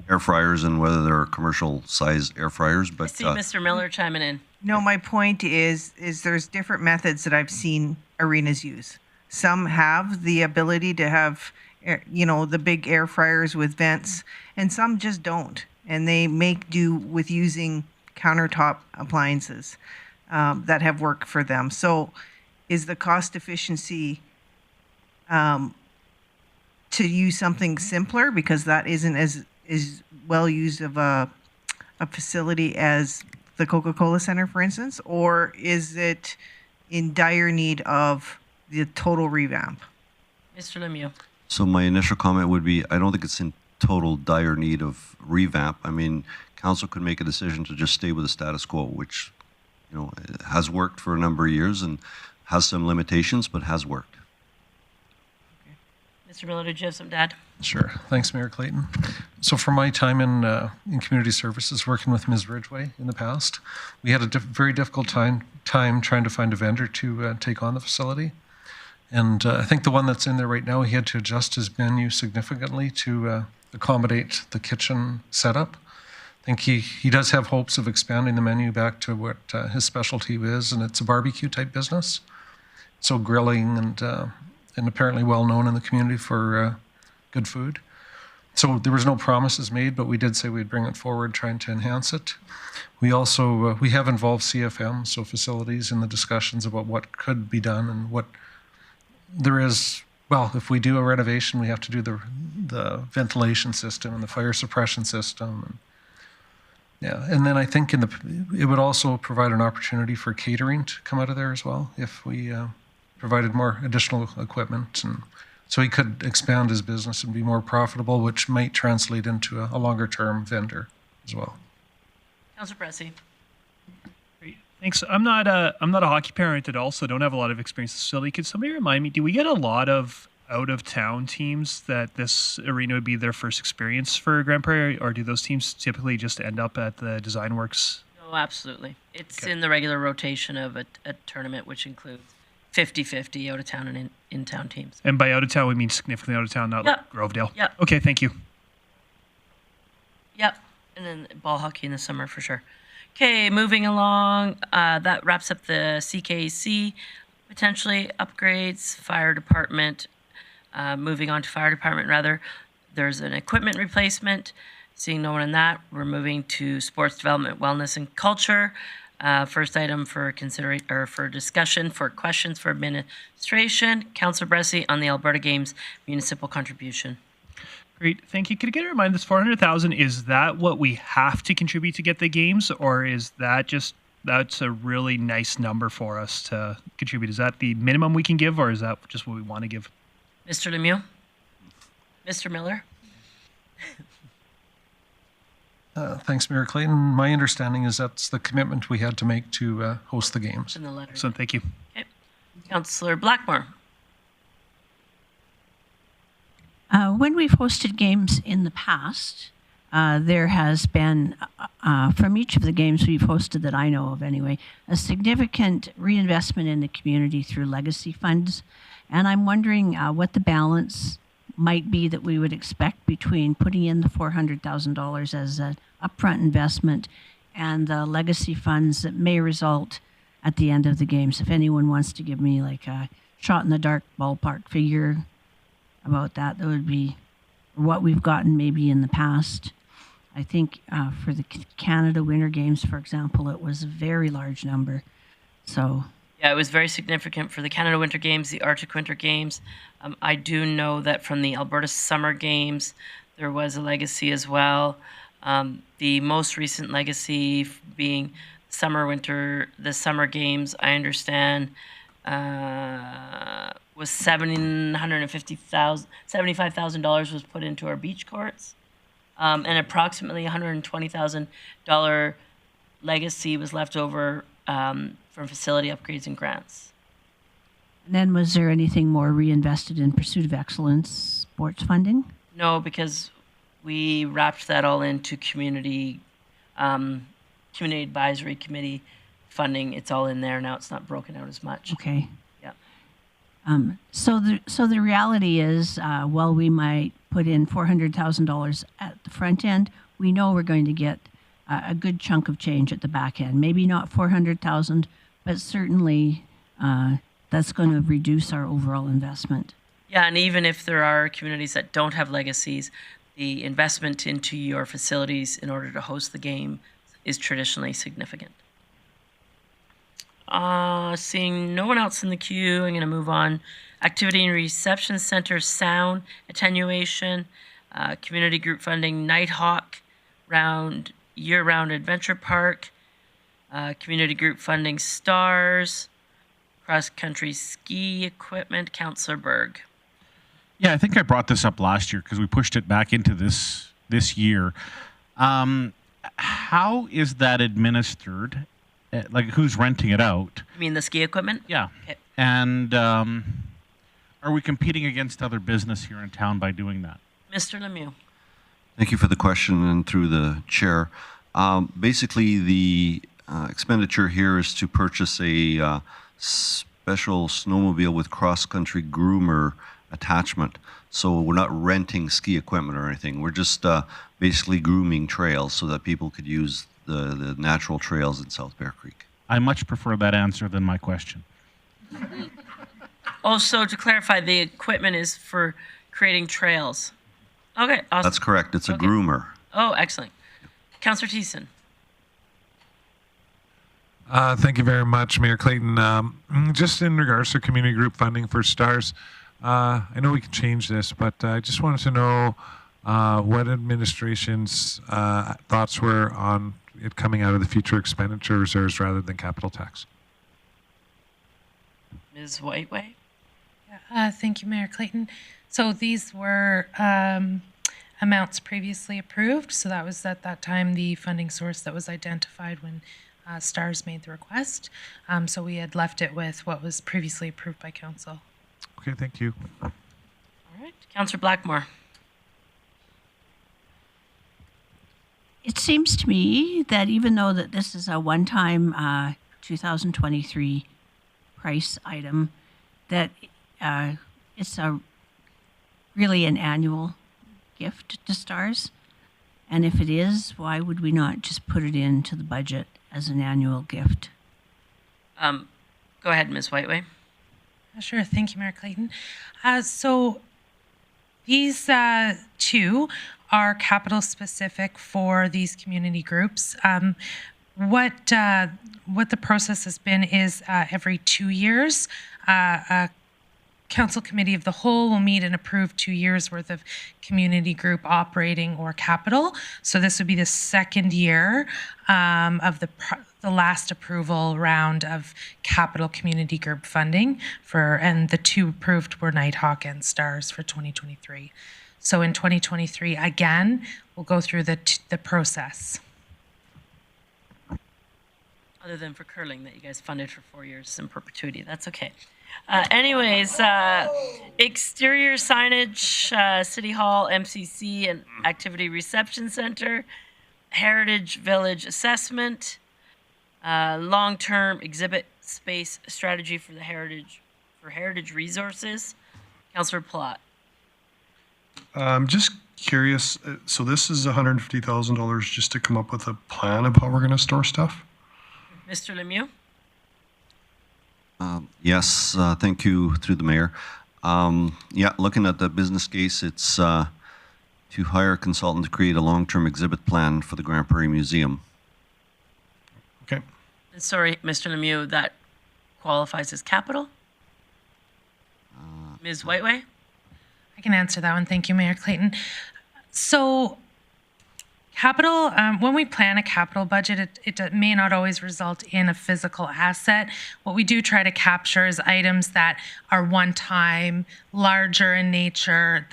air fryers and whether they're commercial size air fryers. But I see Mr. Miller chiming in. No, my point is there's different methods that I've seen arenas use. Some have the ability to have, the big air fryers with vents, and some just don't. And they make do with using countertop appliances that have worked for them. So is the cost efficiency to use something simpler, because that isn't as well used of a facility as the Coca-Cola Center, for instance, or is it in dire need of the total revamp? Mr. Lemieux. So my initial comment would be, I don't think it's in total dire need of revamp. I mean, council could make a decision to just stay with the status quo, which, has worked for a number of years and has some limitations, but has worked. Okay. Mr. Miller, did you have something to add? Sure. Thanks, Mayor Clayton. So for my time in community services, working with Ms. Ridgway in the past, we had a very difficult time trying to find a vendor to take on the facility. And I think the one that's in there right now, he had to adjust his menu significantly to accommodate the kitchen setup. I think he does have hopes of expanding the menu back to what his specialty is, and it's a barbecue type business. So grilling and apparently well known in the community for good food. So there was no promises made, but we did say we'd bring it forward, trying to enhance it. We also we have involved CFM, so facilities, in the discussions about what could be done and what there is. Well, if we do a renovation, we have to do the ventilation system and the fire suppression system. And then I think it would also provide an opportunity for catering to come out of there as well if we provided more additional equipment, and so he could expand his business and be more profitable, which might translate into a longer term vendor as well. Councilor Bressy. Great. Thanks. I'm not a hockey parent at all, so don't have a lot of experience in the facility. Could somebody remind me, do we get a lot of out of town teams that this arena would be their first experience for Grande Prairie, or do those teams typically just end up at the Design Works? No, absolutely. It's in the regular rotation of a tournament, which includes 50-50 out of town and in-town teams. And by out of town, we mean significantly out of town, not like Grovedale? Yep. Okay, thank you. Yep. And then ball hockey in the summer for sure. Okay, moving along. That wraps up the CKC. Potentially upgrades, fire department. Moving on to fire department, rather. There's an equipment replacement. Seeing no one in that, we're moving to sports development, wellness, and culture. First item for discussion, for questions for administration. Councilor Bressy on the Alberta Games municipal contribution. Great, thank you. Could you get a reminder, this $400,000, is that what we have to contribute to get the games, or is that that's a really nice number for us to contribute? Is that the minimum we can give, or is that just what we want to give? Mr. Lemieux? Mr. Miller? Thanks, Mayor Clayton. My understanding is that's the commitment we had to make to host the games. In the letter. So thank you. Okay. Councillor Blackmore. When we've hosted games in the past, there has been, from each of the games we've hosted that I know of anyway, a significant reinvestment in the community through legacy funds. And I'm wondering what the balance might be that we would expect between putting in the $400,000 as an upfront investment and the legacy funds that may result at the end of the games. If anyone wants to give me like a shot in the dark ballpark figure about that, that would be what we've gotten maybe in the past. I think for the Canada Winter Games, for example, it was a very large number. So. Yeah, it was very significant for the Canada Winter Games, the Arctic Winter Games. I do know that from the Alberta Summer Games, there was a legacy as well. The most recent legacy being the Summer Games, I understand, was $75,000 was put into our beach courts, and approximately $120,000 legacy was left over from facility upgrades and grants. And then was there anything more reinvested in Pursuit of Excellence sports funding? No, because we wrapped that all into community advisory committee funding. It's all in there now. It's not broken out as much. Okay. Yeah. So the reality is, while we might put in $400,000 at the front end, we know we're going to get a good chunk of change at the back end. Maybe not 400,000, but certainly that's going to reduce our overall investment. Yeah, and even if there are communities that don't have legacies, the investment into your facilities in order to host the game is traditionally significant. Seeing no one else in the queue, I'm going to move on. Activity and Reception Center, sound, attenuation, community group funding, Nighthawk, year-round adventure park, community group funding, stars, cross-country ski equipment, Councillor Berg. Yeah, I think I brought this up last year because we pushed it back into this year. How is that administered? Like, who's renting it out? You mean the ski equipment? Yeah. Okay. And are we competing against other business here in town by doing that? Mr. Lemieux. Thank you for the question, and through the chair. Basically, the expenditure here is to purchase a special snowmobile with cross-country groomer attachment. So we're not renting ski equipment or anything. We're just basically grooming trails so that people could use the natural trails in South Bear Creek. I much prefer that answer than my question. Also, to clarify, the equipment is for creating trails. Okay, awesome. That's correct. It's a groomer. Oh, excellent. Councillor Thiessen. Thank you very much, Mayor Clayton. Just in regards to community group funding for STARS, I know we can change this, but I just wanted to know what administration's thoughts were on it coming out of the future expenditure reserves rather than capital tax. Ms. Whiteway. Thank you, Mayor Clayton. So these were amounts previously approved. So that was at that time the funding source that was identified when STARS made the request. So we had left it with what was previously approved by council. Okay, thank you. All right. Councillor Blackmore. It seems to me that even though that this is a one-time 2023 price item, that it's really an annual gift to STARS. And if it is, why would we not just put it into the budget as an annual gift? Go ahead, Ms. Whiteway. Sure. Thank you, Mayor Clayton. So these two are capital specific for these community groups. What the process has been is every 2 years, a council committee of the whole will meet and approve 2 years worth of community group operating or capital. So this would be the second year of the last approval round of capital community group funding and the two approved were Nighthawk and STARS for 2023. So in 2023, again, we'll go through the process. Other than for curling that you guys funded for 4 years in perpetuity. That's okay. Anyways, exterior signage, City Hall, MCC, and Activity Reception Center, Heritage Village Assessment, long-term exhibit space strategy for heritage resources. Councillor Plott. Just curious, so this is $150,000 just to come up with a plan of how we're going to store stuff? Mr. Lemieux? Yes, thank you, through the mayor. Yeah, looking at the business case, it's to hire a consultant to create a long-term exhibit plan for the Grande Prairie Museum. Okay. Sorry, Mr. Lemieux, that qualifies as capital? Ms. Whiteway? I can answer that one. Thank you, Mayor Clayton. So capital, when we plan a capital budget, it may not always result in a physical asset. What we do try to capture is items that are one-time, larger in nature.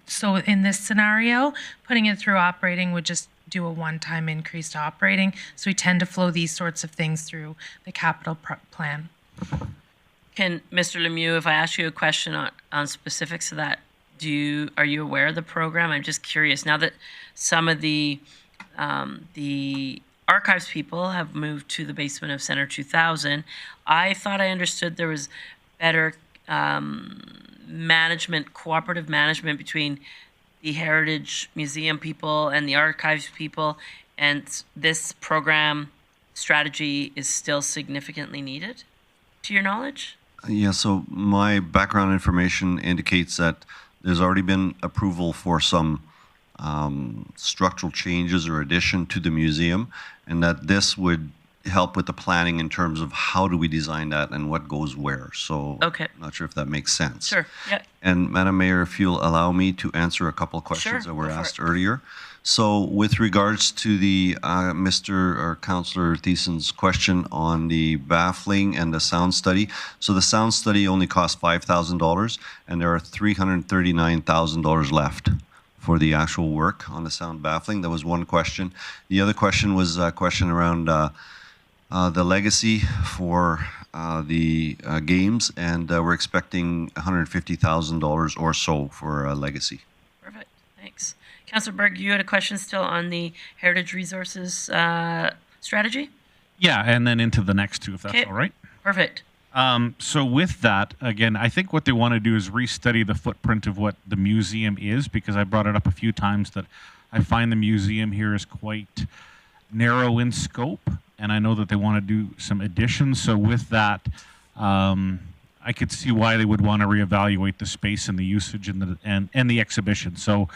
So in this scenario, putting it through operating would just do a one-time increase to operating. So we tend to flow these sorts of things through the capital plan. Can, Mr. Lemieux, if I ask you a question on specifics of that Are you aware of the program? I'm just curious. Now that some of the archives people have moved to the basement of Center 2000, I thought I understood there was better cooperative management between the Heritage Museum people and the archives people, and this program strategy is still significantly needed, to your knowledge? Yeah, so my background information indicates that there's already been approval for some structural changes or addition to the museum, and that this would help with the planning in terms of how do we design that and what goes where. So Okay. I'm not sure if that makes sense. Sure, yeah. And Madam Mayor, if you'll allow me to answer a couple of questions Sure, that were go for asked it. earlier. So with regards to the Mr. or Councillor Thiessen's question on the baffling and the sound study, so the sound study only cost $5,000, and there are $339,000 left for the actual work on the sound baffling. That was one question. The other question was a question around the legacy for the games, and we're expecting $150,000 or so for legacy. Perfect, thanks. Councillor Berg, you had a question still on the Heritage Resources strategy? Yeah, and then into the next two, if that's Okay. all right. Perfect. So with that, again, I think what they want to do is restudy the footprint of what the museum is, because I brought it up a few times that I find the museum here is quite narrow in scope, and I know that they want to do some additions. So with that, I could see why they would want to reevaluate the space and the usage and the exhibition. So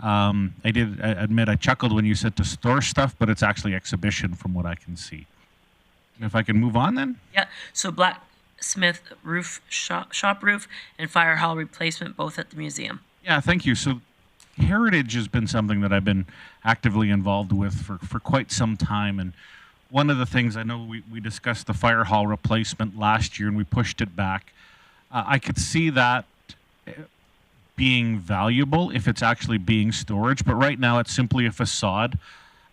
I admit I chuckled when you said to store stuff, but it's actually exhibition from what I can see. If I can move on then? Yeah, so blacksmith roof, shop roof, and fire hall replacement, both at the museum. Yeah, thank you. So heritage has been something that I've been actively involved with for quite some time. And one of the things, I know we discussed the fire hall replacement last year and we pushed it back. I could see that being valuable if it's actually being storage, but right now it's simply a facade,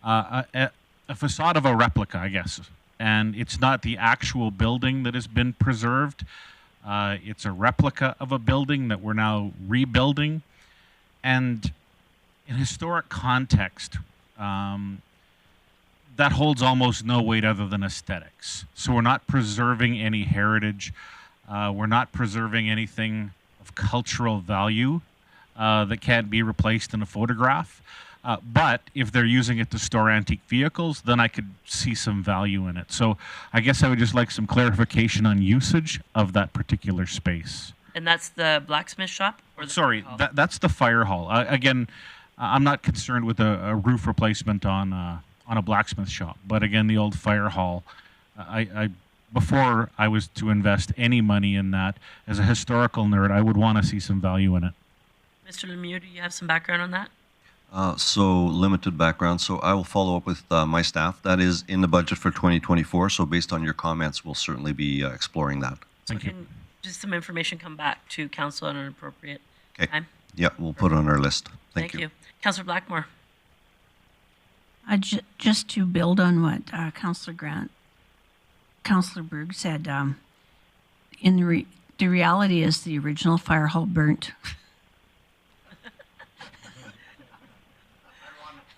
a facade of a replica, I guess. And it's not the actual building that has been preserved. It's a replica of a building that we're now rebuilding. And in historic context, that holds almost no weight other than aesthetics. So we're not preserving any heritage. We're not preserving anything of cultural value that can't be replaced in a photograph. But if they're using it to store antique vehicles, then I could see some value in it. So I guess I would just like some clarification on usage of that particular space. And that's the blacksmith shop? Or the Sorry, fire hall? that's the fire hall. Again, I'm not concerned with a roof replacement on a blacksmith shop. But again, the old fire hall, before I was to invest any money in that, as a historical nerd, I would want to see some value in it. Mr. Lemieux, do you have some background on that? So limited background. So I will follow up with my staff. That is in the budget for 2024. So based on your comments, we'll certainly be exploring that. Thank you. Can just some information come back to council at an appropriate time? Yeah, we'll put it on our list. Thank you. Councillor Blackmore. Just to build on what Councillor Berg said, the reality is the original fire hall burnt.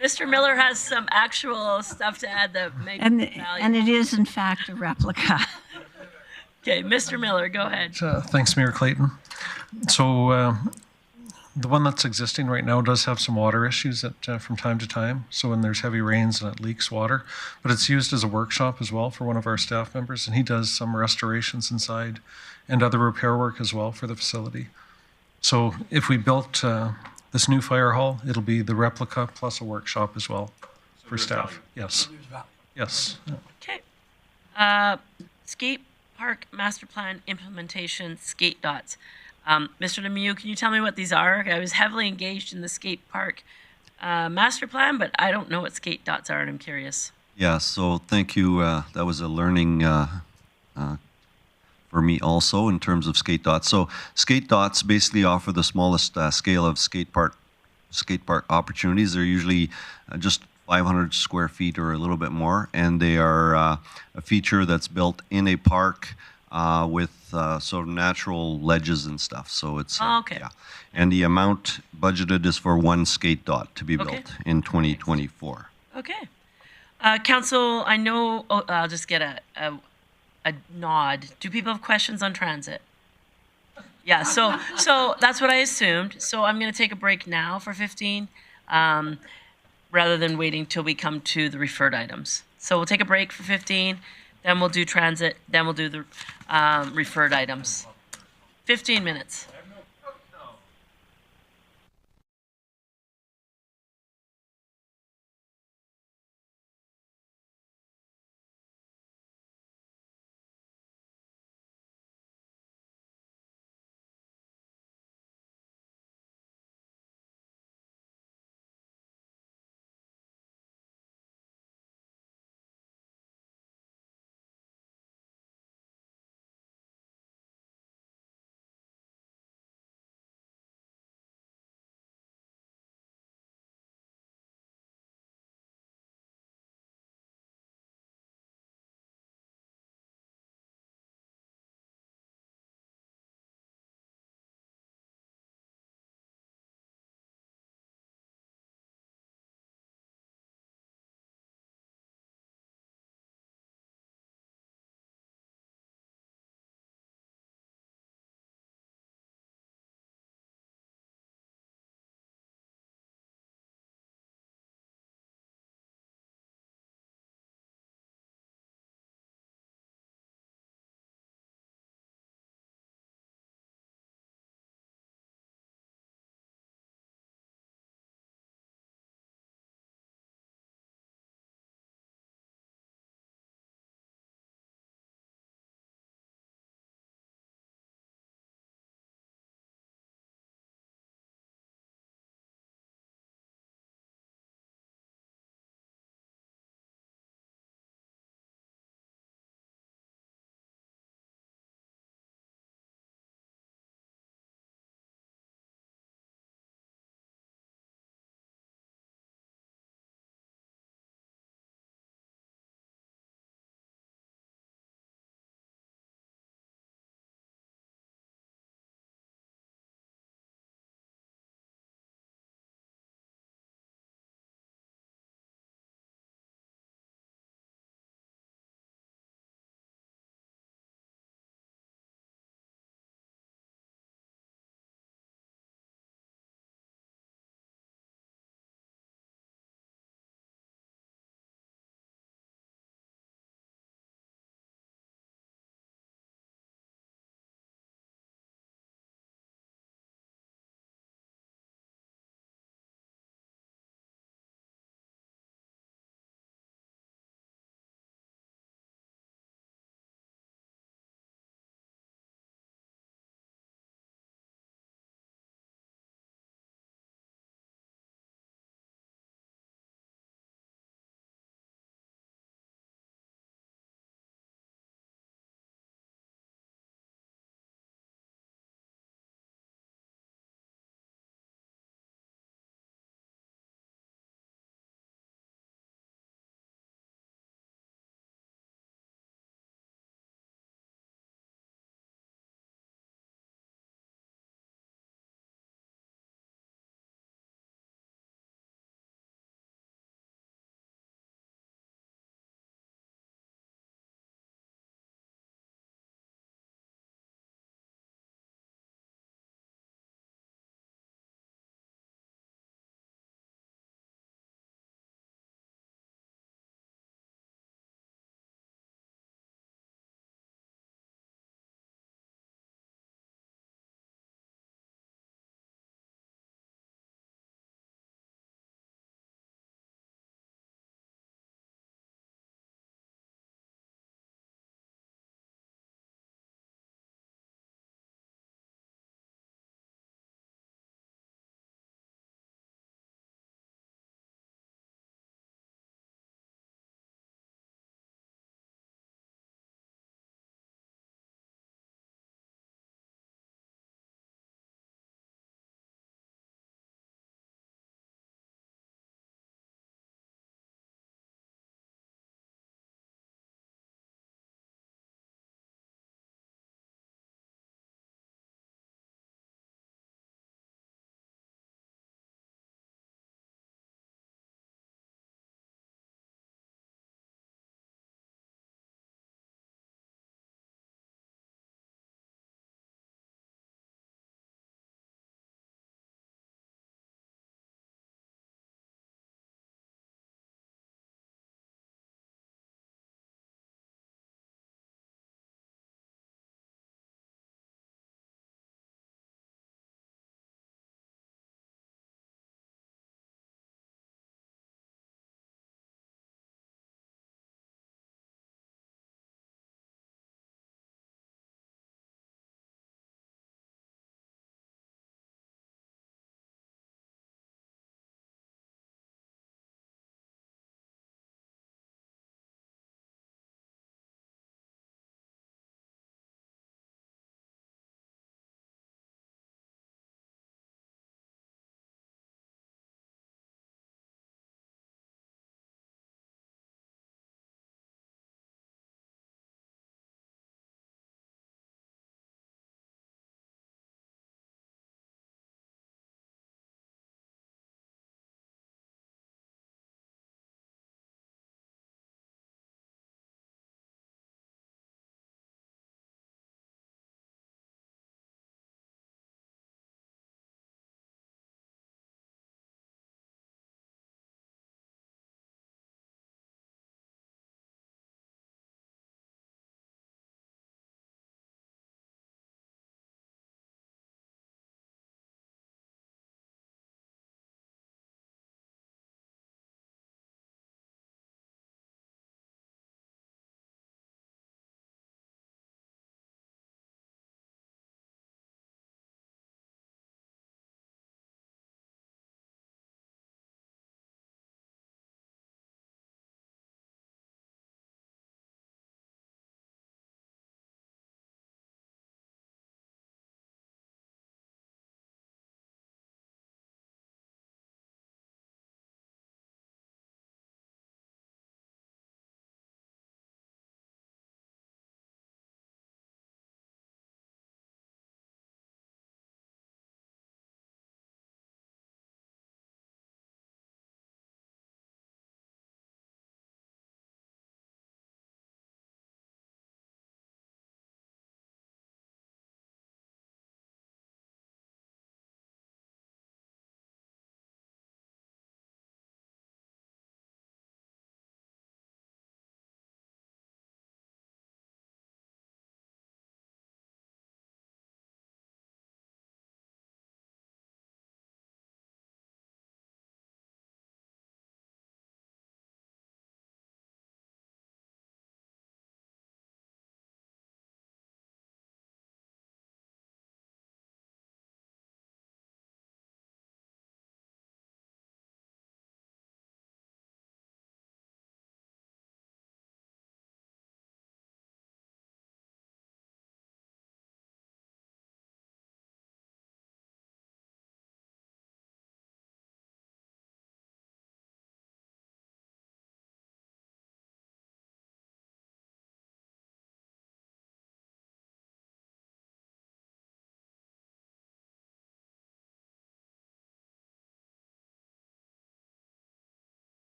Mr. Miller has some actual stuff to add that may be valuable. And it is, in fact, a replica. Okay, Mr. Miller, go ahead. Thanks, Mayor Clayton. So the one that's existing right now does have some water issues from time to time. So when there's heavy rains and it leaks water, but it's used as a workshop as well for one of our staff members, and he does some restorations inside and other repair work as well for the facility. So if we built this new fire hall, it'll be the replica plus a workshop as well for staff. Yes. Yes. Okay. Skate Park Master Plan Implementation Skate Dots. Mr. Lemieux, can you tell me what these are? I was heavily engaged in the skate park master plan, but I don't know what skate dots are, and I'm curious. Yeah, so thank you. That was a learning for me also in terms of skate dots. So skate dots basically offer the smallest scale of skate park opportunities. They're usually just 500 square feet or a little bit more, and they are a feature that's built in a park with sort of natural ledges and stuff. So it's Oh, okay. yeah, and the amount budgeted is for one skate dot to be Okay. built in 2024. Okay. Council, I know, I'll just get a nod. Do people have questions on transit? Yeah, so that's what I assumed. So I'm going to take a break now for 15, rather than waiting till we come to the referred items. So we'll take a break for 15, then we'll do transit, then we'll do the referred items. 15 minutes.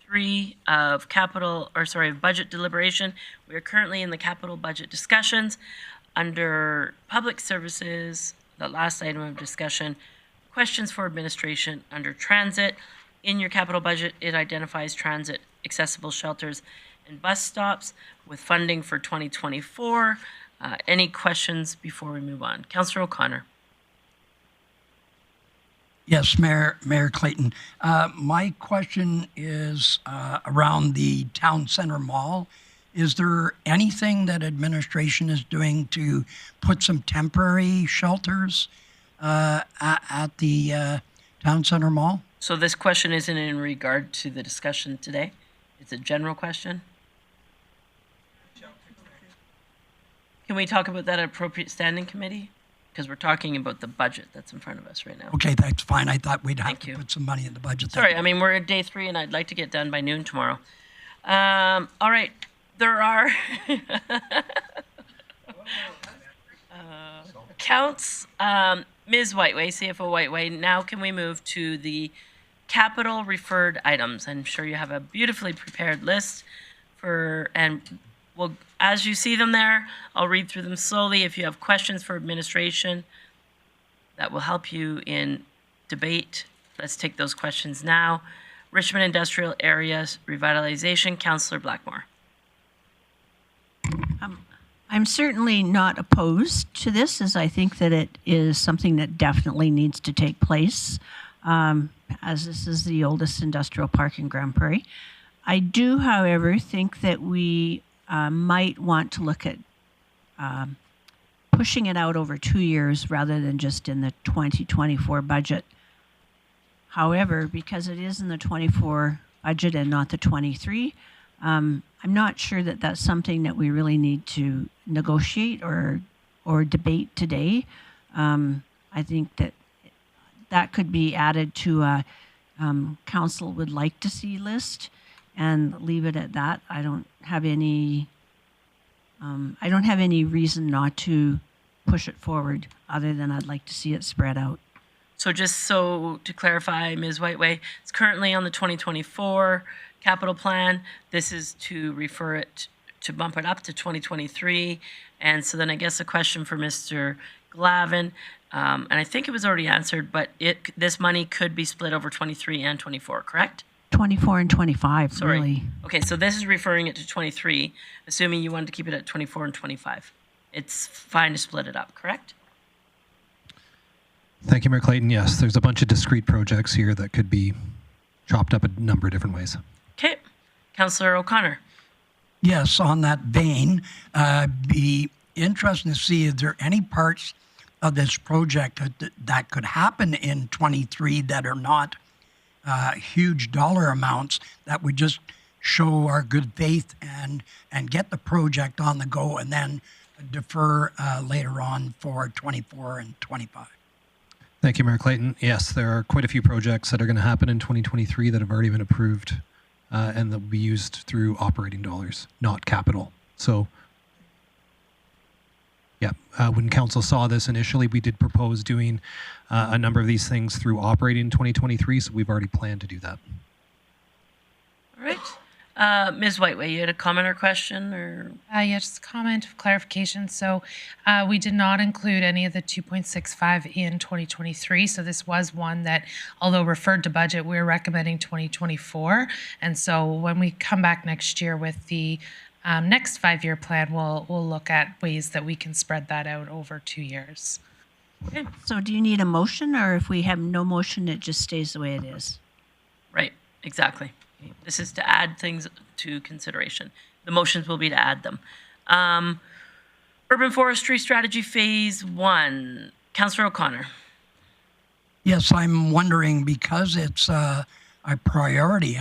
3 of budget deliberation. We are currently in the capital budget discussions. Under public services, the last item of discussion, questions for administration under transit. In your capital budget, it identifies transit accessible shelters and bus stops with funding for 2024. Any questions before we move on? Councillor O'Connor. Yes, Mayor Clayton. My question is around the town center mall. Is there anything that administration is doing to put some temporary shelters at the town center mall? So this question isn't in regard to the discussion today? It's a general question? Can we talk about that at appropriate standing committee? Because we're talking about the budget that's in front of us right now. Okay, that's fine. I thought we'd have to put some money in the budget. Sorry, I mean, we're at day 3 and I'd like to get done by noon tomorrow. All right, there are counts. Ms. Whiteway, CFO Whiteway, now can we move to the capital referred items? I'm sure you have a beautifully prepared list well, as you see them there, I'll read through them slowly. If you have questions for administration that will help you in debate, let's take those questions now. Richmond Industrial Areas Revitalization, Councillor Blackmore. I'm certainly not opposed to this, as I think that it is something that definitely needs to take place, as this is the oldest industrial park in Grande Prairie. I do, however, think that we might want to look at pushing it out over 2 years rather than just in the 2024 budget. However, because it is in the 24 budget and not the 23, I'm not sure that that's something that we really need to negotiate or debate today. I think that could be added to a council would like to see list and leave it at that. I don't have any reason not to push it forward other than I'd like to see it spread out. So just so to clarify, Ms. Whiteway, it's currently on the 2024 capital plan. This is to refer it, to bump it up to 2023. And so then I guess a question for Mr. Glavin, and I think it was already answered, but this money could be split over 23 and 24, correct? 24 and 25, Sorry. really. Okay, so this is referring it to 23, assuming you wanted to keep it at 24 and 25. It's fine to split it up, correct? Thank you, Mayor Clayton. Yes, there's a bunch of discrete projects here that could be chopped up a number of different ways. Okay. Councillor O'Connor. Yes, on that vein, be interesting to see, is there any parts of this project that could happen in 23 that are not huge dollar amounts, that would just show our good faith and get the project on the go and then defer later on for 24 and 25? Thank you, Mayor Clayton. Yes, there are quite a few projects that are going to happen in 2023 that have already been approved and that will be used through operating dollars, not capital. So, yeah, when council saw this initially, we did propose doing a number of these things through operating 2023, so we've already planned to do that. All right. Ms. Whiteway, you had a comment or question? Or Yeah, just a comment of clarification. So we did not include any of the 2.65 in 2023. So this was one that, although referred to budget, we're recommending 2024. And so when we come back next year with the next 5-year plan, we'll look at ways that we can spread that out over 2 years. Okay. So do you need a motion, or if we have no motion, it just stays the way it is? Right, exactly. This is to add things to consideration. The motions will be to add them. Urban Forestry Strategy Phase 1. Councillor O'Connor. Yes, I'm wondering, because it's a priority,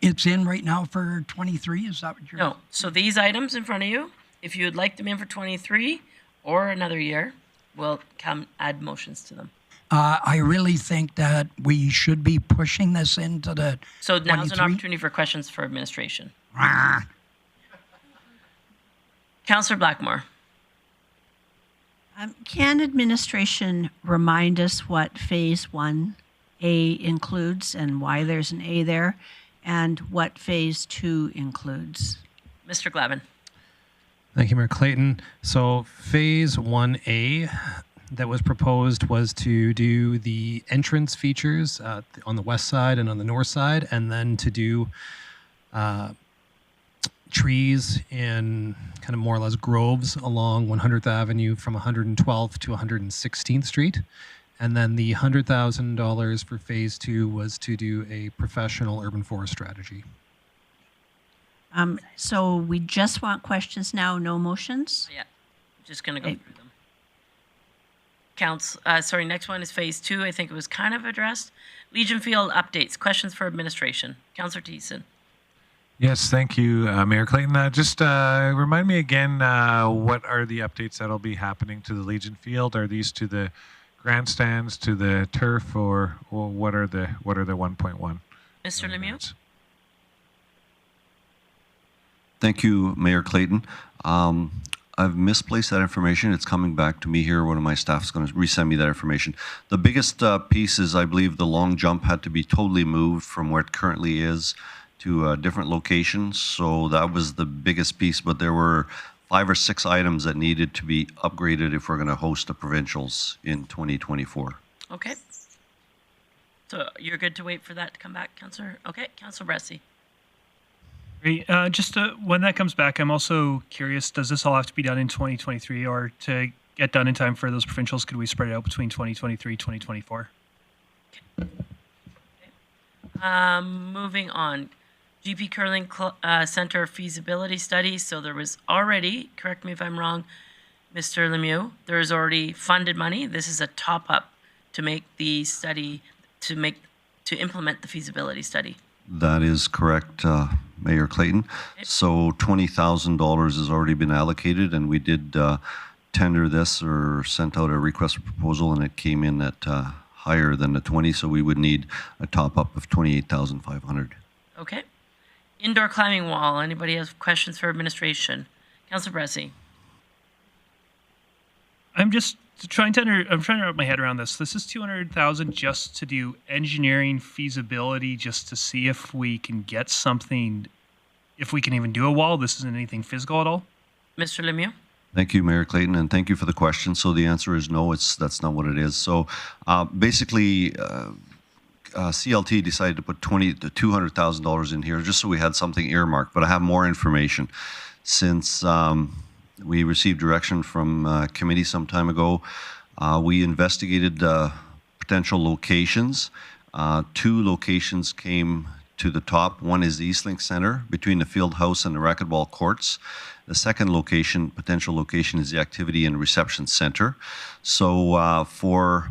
it's in right now for 23, is that what you're... No, so these items in front of you, if you would like them in for 23 or another year, we'll come add motions to them. I really think that we should be pushing this into the So now's 23. an opportunity for questions for administration. Councillor Blackmore. Can administration remind us what phase 1 A includes and why there's an A there, and what phase 2 includes. Mr. Glavin. Thank you, Mayor Clayton. So phase 1A that was proposed was to do the entrance features on the west side and on the north side, and then to do trees in kind of more or less groves along 100th Avenue from 112th to 116th Street. And then the $100,000 for phase 2 was to do a professional urban forest strategy. So we just want questions now, no motions? Yeah, just going to go through them. Next one is phase 2. I think it was kind of addressed. Legion Field updates. Questions for administration. Councillor Thiessen. Yes, thank you, Mayor Clayton. Just remind me again, what are the updates that'll be happening to the Legion Field? Are these to the grandstands, to the turf, or what are the 1.1? Mr. Lemieux. Thank you, Mayor Clayton. I've misplaced that information. It's coming back to me here. One of my staff is going to resend me that information. The biggest piece is, I believe, the long jump had to be totally moved from where it currently is to different locations. So that was the biggest piece, but there were 5 or 6 items that needed to be upgraded if we're going to host the provincials in 2024. Okay. So you're good to wait for that to come back, Councillor? Okay, Councillor Bressie. Great. When that comes back, I'm also curious, does this all have to be done in 2023, or to get done in time for those provincials, could we spread it out between 2023, 2024? Okay. Moving on. GP Curling Center feasibility study. So there was already, correct me if I'm wrong, Mr. Lemieux, there is already funded money. This is a top-up to make the study, to implement the feasibility study. That is correct, Mayor Clayton. So $20,000 has already been allocated, and we did tender this or sent out a request for proposal, and it came in at higher than the 20, so we would need a top-up of $28,500. Okay. Indoor climbing wall. Anybody have questions for administration? Councillor Bressie. I'm just trying to wrap my head around this. This is $200,000 just to do engineering feasibility, just to see if we can get something, if we can even do a wall. This isn't anything physical at all. Mr. Lemieux. Thank you, Mayor Clayton, and thank you for the question. So the answer is no, that's not what it is. So basically, CLT decided to put $200,000 in here just so we had something earmarked, but I have more information. Since we received direction from committee some time ago, we investigated potential locations. 2 locations came to the top. One is the Eastlink Center between the field house and the racquetball courts. The second potential location, is the Activity and Reception Center. So for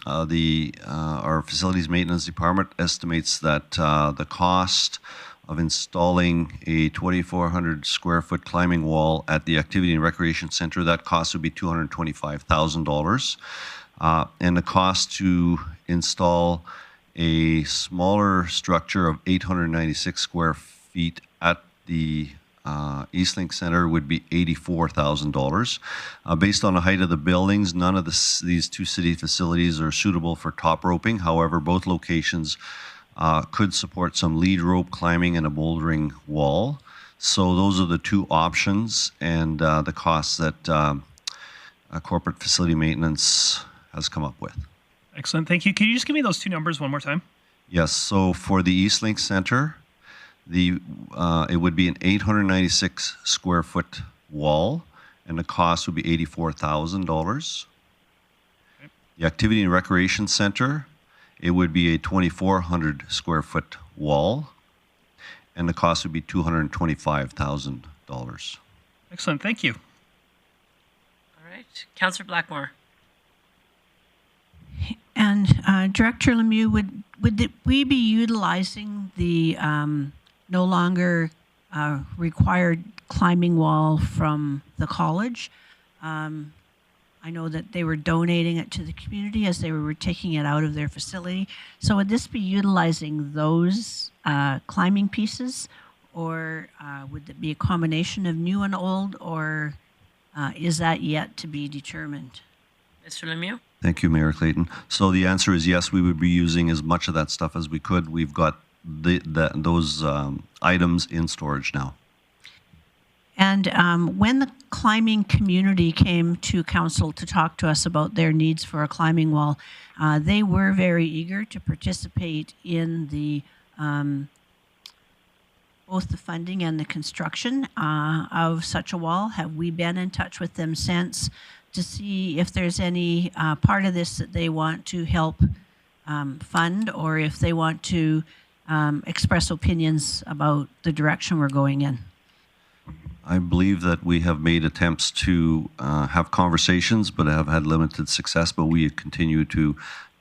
our facilities maintenance department estimates that the cost of installing a 2,400 square foot climbing wall at the Activity and Recreation Center, that cost would be $225,000. And the cost to install a smaller structure of 896 square feet at the Eastlink Center would be $84,000. Based on the height of the buildings, none of these 2 city facilities are suitable for top roping. However, both locations could support some lead rope climbing and a bouldering wall. So those are the 2 options and the costs that corporate facility maintenance has come up with. Excellent. Thank you. Can you just give me those 2 numbers one more time? Yes. So for the Eastlink Center, it would be an 896 square foot wall, and the cost would be $84,000. Okay. The Activity and Recreation Center, it would be a 2,400 square foot wall, and the cost would be $225,000. Excellent. Thank you. All right. Councillor Blackmore. And Director Lemieux, would we be utilizing the no longer required climbing wall from the college? I know that they were donating it to the community as they were taking it out of their facility. So would this be utilizing those climbing pieces, or would it be a combination of new and old, or is that yet to be determined? Mr. Lemieux? Thank you, Mayor Clayton. So the answer is yes, we would be using as much of that stuff as we could. We've got those items in storage now. And when the climbing community came to council to talk to us about their needs for a climbing wall, they were very eager to participate in the both the funding and the construction of such a wall. Have we been in touch with them since to see if there's any part of this that they want to help fund, or if they want to express opinions about the direction we're going in? I believe that we have made attempts to have conversations, but have had limited success, but we continue to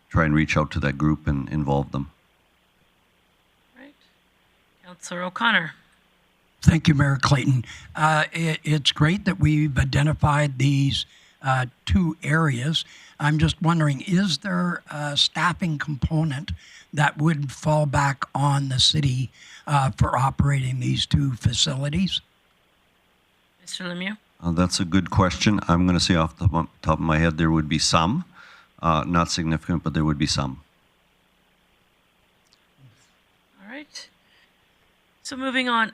try and reach out to that group and involve them. Right. Councillor O'Connor. Thank you, Mayor Clayton. It's great that we've identified these two areas. I'm just wondering, is there a staffing component that would fall back on the city for operating these two facilities? Mr. Lemieux? That's a good question. I'm going to say off the top of my head there would be some. Not significant, but there would be some. All right. So moving on,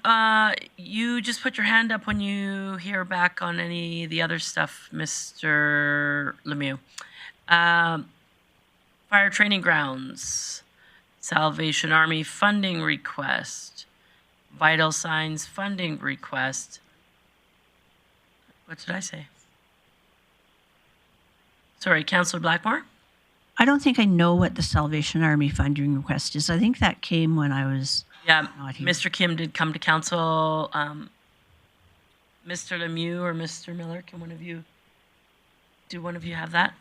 you just put your hand up when you hear back on any of the other stuff, Mr. Lemieux. Fire training grounds, Salvation Army funding request, Vital Signs funding request. What did I say? Sorry, Councillor Blackmore? I don't think I know what the Salvation Army funding request is. I think that came when I was not here. Mr. Kim did come to council. Mr. Lemieux or Mr. Miller, do one of you have that?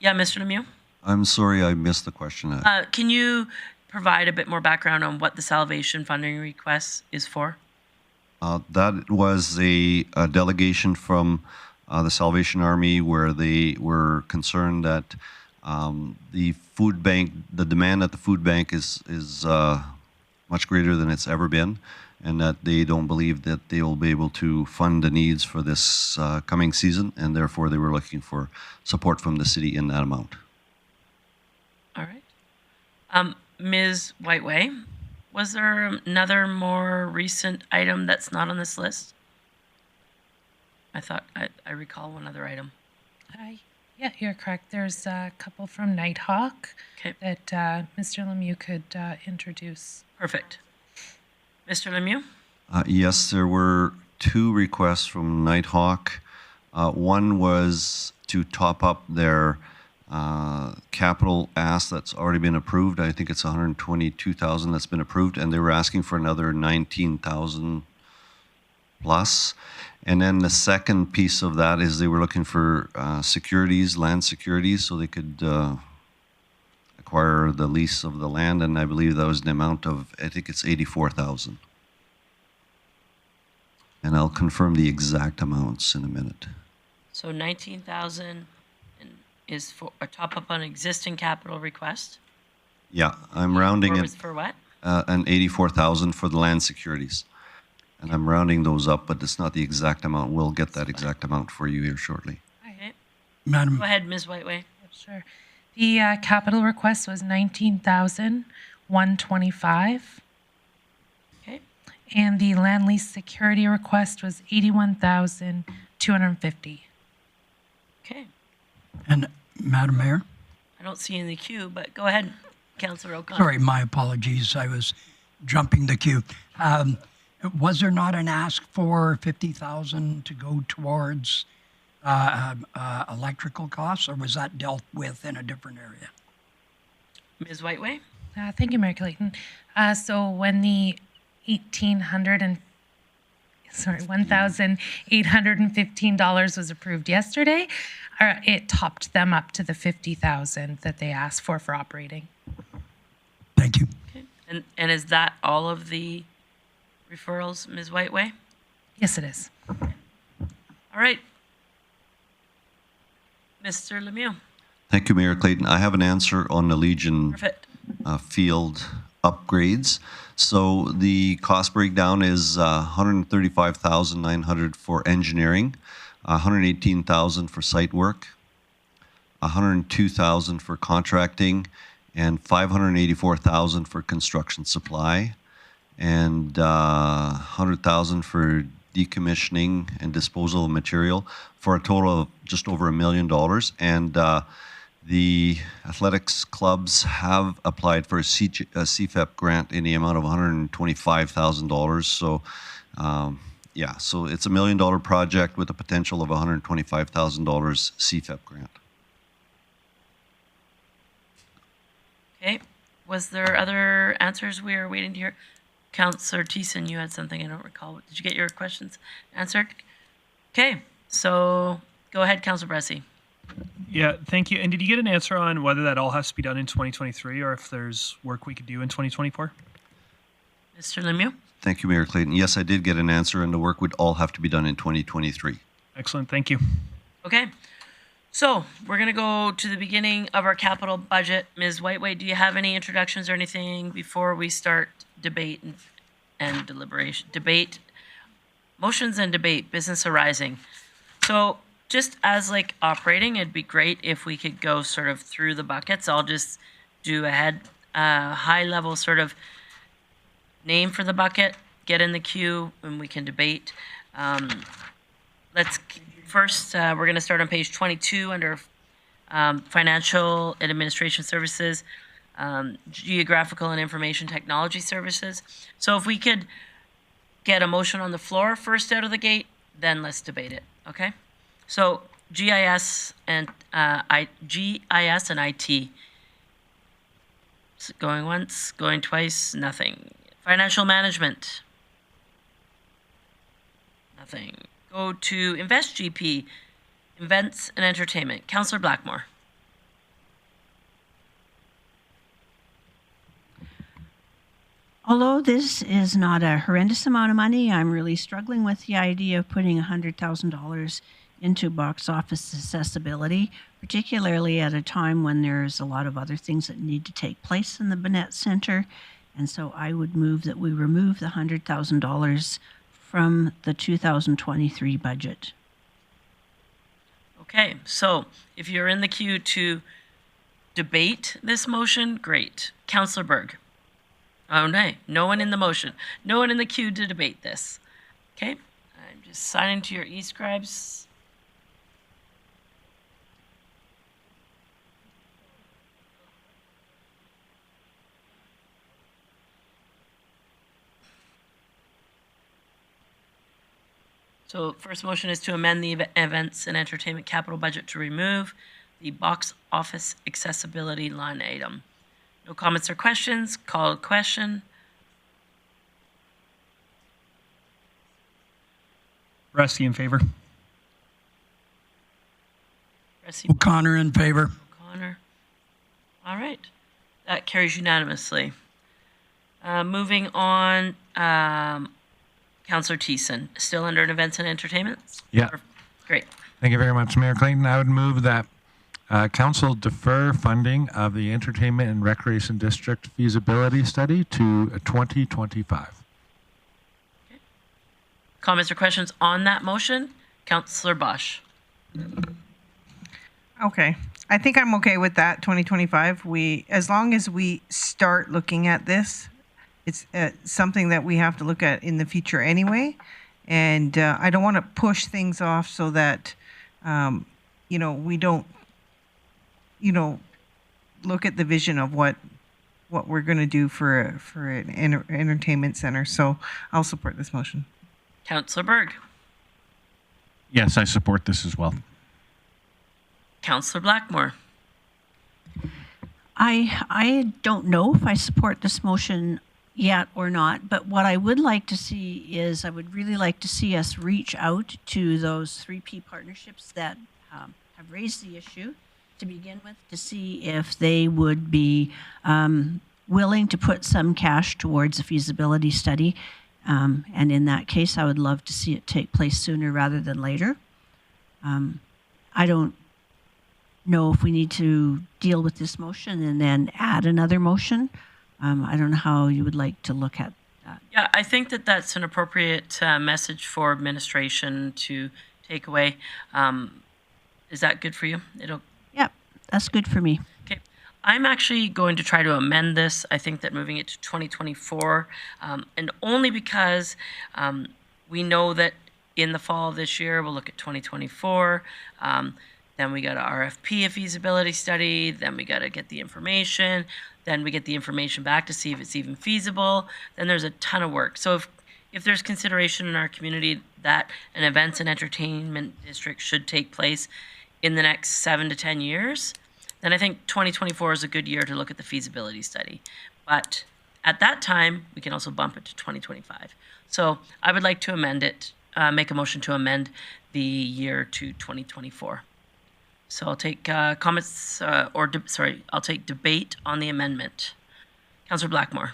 Yeah, Mr. Lemieux? I'm sorry, I missed the question. Can you provide a bit more background on what the Salvation funding request is for? That was a delegation from the Salvation Army, where they were concerned that the food bank, the demand at the food bank is much greater than it's ever been, and that they don't believe that they will be able to fund the needs for this coming season, and therefore they were looking for support from the city in that amount. All right. Ms. Whiteway, was there another more recent item that's not on this list? I thought I recall one other item. Yeah, you're correct. There's a couple from Nighthawk that Mr. Lemieux could introduce. Perfect. Mr. Lemieux? Yes, there were two requests from Nighthawk. One was to top up their capital ask that's already been approved. I think it's 122,000 that's been approved, and they were asking for another 19,000 plus. And then the second piece of that is they were looking for securities, land securities, so they could acquire the lease of the land, and I believe that was the amount of, I think it's 84,000. And I'll confirm the exact amounts in a minute. So 19,000 is for a top up on existing capital request? Yeah, I'm rounding it. For what? And 84,000 for the land securities. And I'm rounding those up, but it's not the exact amount. We'll get that exact amount for you here shortly. Okay. Madam. Go ahead, Ms. Whiteway. Sure. The capital request was $19,125. Okay. And the land lease security request was $81,250. Okay. And Madam Mayor? I don't see in the queue, but go ahead, Councillor O'Connor. Sorry, my apologies. I was jumping the queue. Was there not an ask for $50,000 to go towards electrical costs, or was that dealt with in a different area? Ms. Whiteway? Thank you, Mayor Clayton. So when the $1,815 was approved yesterday, it topped them up to the $50,000 that they asked for operating. Thank you. Okay. And is that all of the referrals, Ms. Whiteway? Yes, it is. All right. Mr. Lemieux. Thank you, Mayor Clayton. I have an answer on the Legion field upgrades. So the cost breakdown is $135,900 for engineering, $118,000 for site work, $102,000 for contracting, and $584,000 for construction supply, and $100,000 for decommissioning and disposal of material, for a total of just over $1 million. And the athletics clubs have applied for a CFEP grant in the amount of $125,000. So, yeah, so it's $1 million project with a potential of $125,000 CFEP grant. Okay. Was there other answers we are waiting to hear? Councillor Thiessen, you had something I don't recall. Did you get your questions answered? Okay. So go ahead, Councillor Bressie. Yeah, thank you. And did you get an answer on whether that all has to be done in 2023 or if there's work we could do in 2024? Mr. Lemieux? Thank you, Mayor Clayton. Yes, I did get an answer, and the work would all have to be done in 2023. Excellent. Thank you. Okay. So we're going to go to the beginning of our capital budget. Ms. Whiteway, do you have any introductions or anything before we start debate and deliberation? Debate, motions and debate, business arising. So just as like operating, it'd be great if we could go sort of through the buckets. I'll just do a high level sort of name for the bucket, get in the queue, and we can debate. First, we're going to start on page 22 under Financial and Administration Services, Geographical and Information Technology Services. So if we could get a motion on the floor first out of the gate, then let's debate it, okay? So GIS and IT. Going once, going twice, nothing. Financial management. Nothing. Go to InvestGP, Events and Entertainment. Councillor Blackmore. Although this is not a horrendous amount of money, I'm really struggling with the idea of putting $100,000 into box office accessibility, particularly at a time when there's a lot of other things that need to take place in the Burnett Centre. And so I would move that we remove the $100,000 from the 2023 budget. Okay, so if you're in the queue to debate this motion, great. Councillor Berg. Oh, no one in the motion. No one in the queue to debate this. Okay, I'm just signing to your e-scribes. So first motion is to amend the Events and Entertainment capital budget to remove the box office accessibility line item. No comments or questions. Call a question. Bressie in favor. Bressie. O'Connor in favor. O'Connor. All right. That carries unanimously. Moving on. Councillor Thiessen, still under Events and Entertainment? Yeah. Great. Thank you very much, Mayor Clayton. I would move that Council defer funding of the Entertainment and Recreation District feasibility study to 2025. Okay. Comments or questions on that motion? Councillor Bosch. Okay. I think I'm okay with that, 2025. As long as we start looking at this, it's something that we have to look at in the future anyway. And I don't want to push things off so that, we don't, look at the vision of what we're going to do for an entertainment center. So I'll support this motion. Councillor Berg. Yes, I support this as well. Councillor Blackmore. I don't know if I support this motion yet or not, but what I would like to see is I would really like to see us reach out to those 3P partnerships that have raised the issue to begin with, to see if they would be willing to put some cash towards a feasibility study. And in that case, I would love to see it take place sooner rather than later. I don't know if we need to deal with this motion and then add another motion. I don't know how you would like to look at that. Yeah, I think that that's an appropriate message for administration to take away. Is that good for you? Yep. That's good for me. Okay. I'm actually going to try to amend this. I think that moving it to 2024, and only because we know that in the fall of this year, we'll look at 2024. Then we got to RFP a feasibility study. Then we got to get the information. Then we get the information back to see if it's even feasible. Then there's a ton of work. So if there's consideration in our community that an events and entertainment district should take place in the next 7 to 10 years, then I think 2024 is a good year to look at the feasibility study. But at that time, we can also bump it to 2025. So I would like to amend it, make a motion to amend the year to 2024. So I'll take comments, I'll take debate on the amendment. Councillor Blackmore.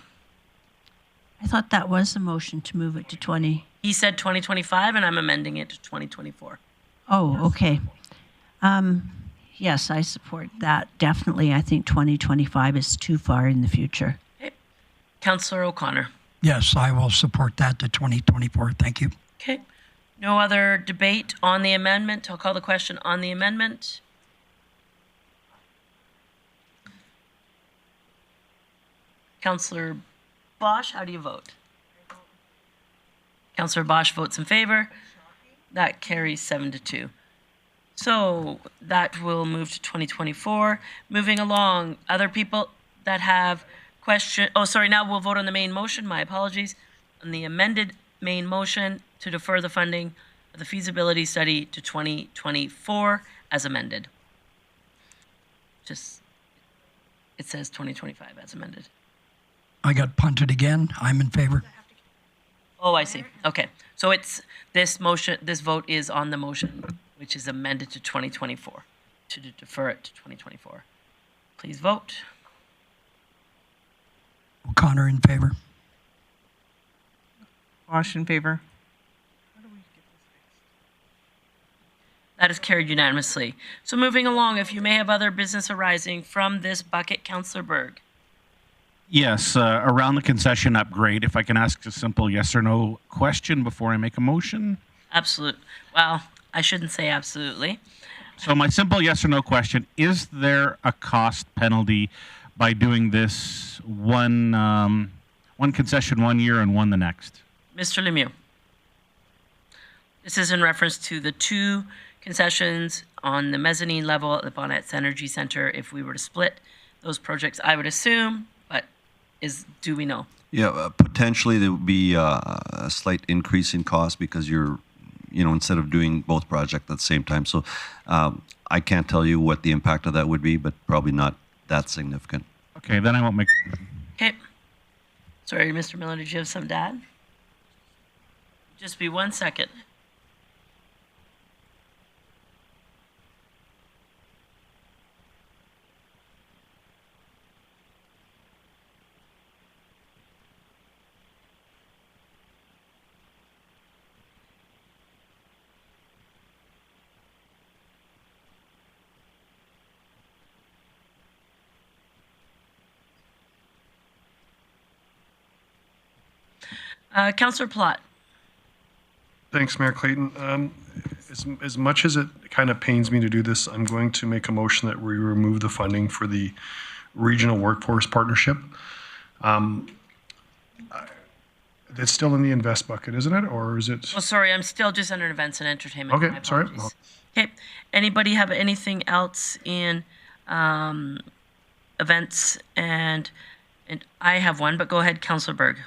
I thought that was the motion to move it to 20. He said 2025, and I'm amending it to 2024. Oh, okay. Yes, I support that. Definitely, I think 2025 is too far in the future. Okay. Councillor O'Connor. Yes, I will support that to 2024. Thank you. Okay. No other debate on the amendment. I'll call the question on the amendment. Councillor Bosch, how do you vote? Councillor Bosch votes in favor. That carries 7-2. So that will move to 2024. Moving along, other people that have question. Oh, sorry. Now we'll vote on the main motion. My apologies. On the amended main motion to defer the funding of the feasibility study to 2024 as amended. Just, it says 2025 as amended. I got punted again. I'm in favor. Oh, I see. Okay. So it's this motion, this vote is on the motion, which is amended to 2024, to defer it to 2024. Please vote. O'Connor in favor. Bosch in favor. That is carried unanimously. So moving along, if you may have other business arising from this bucket, Councillor Berg. Yes, around the concession upgrade, if I can ask a simple yes or no question before I make a motion. Absolute. Well, I shouldn't say absolutely. So my simple yes or no question, is there a cost penalty by doing this one concession 1 year and one the next? Mr. Lemieux. This is in reference to the 2 concessions on the mezzanine level at the Bonnets Energy Center. If we were to split those projects, I would assume, but do we know? Yeah, potentially there would be a slight increase in cost because instead of doing both projects at the same time. So I can't tell you what the impact of that would be, but probably not that significant. Okay, then I won't make. Okay. Sorry, Mr. Miller, did you have some to add? Just be 1 second. Councillor Plott. Thanks, Mayor Clayton. As much as it kind of pains me to do this, I'm going to make a motion that we remove the funding for the regional workforce partnership. It's still in the invest bucket, isn't it? Or is it? Oh, sorry, I'm still just under events and entertainment. Okay, sorry. Okay. Anybody have anything else in events and I have one, but go ahead, Councillor Berg.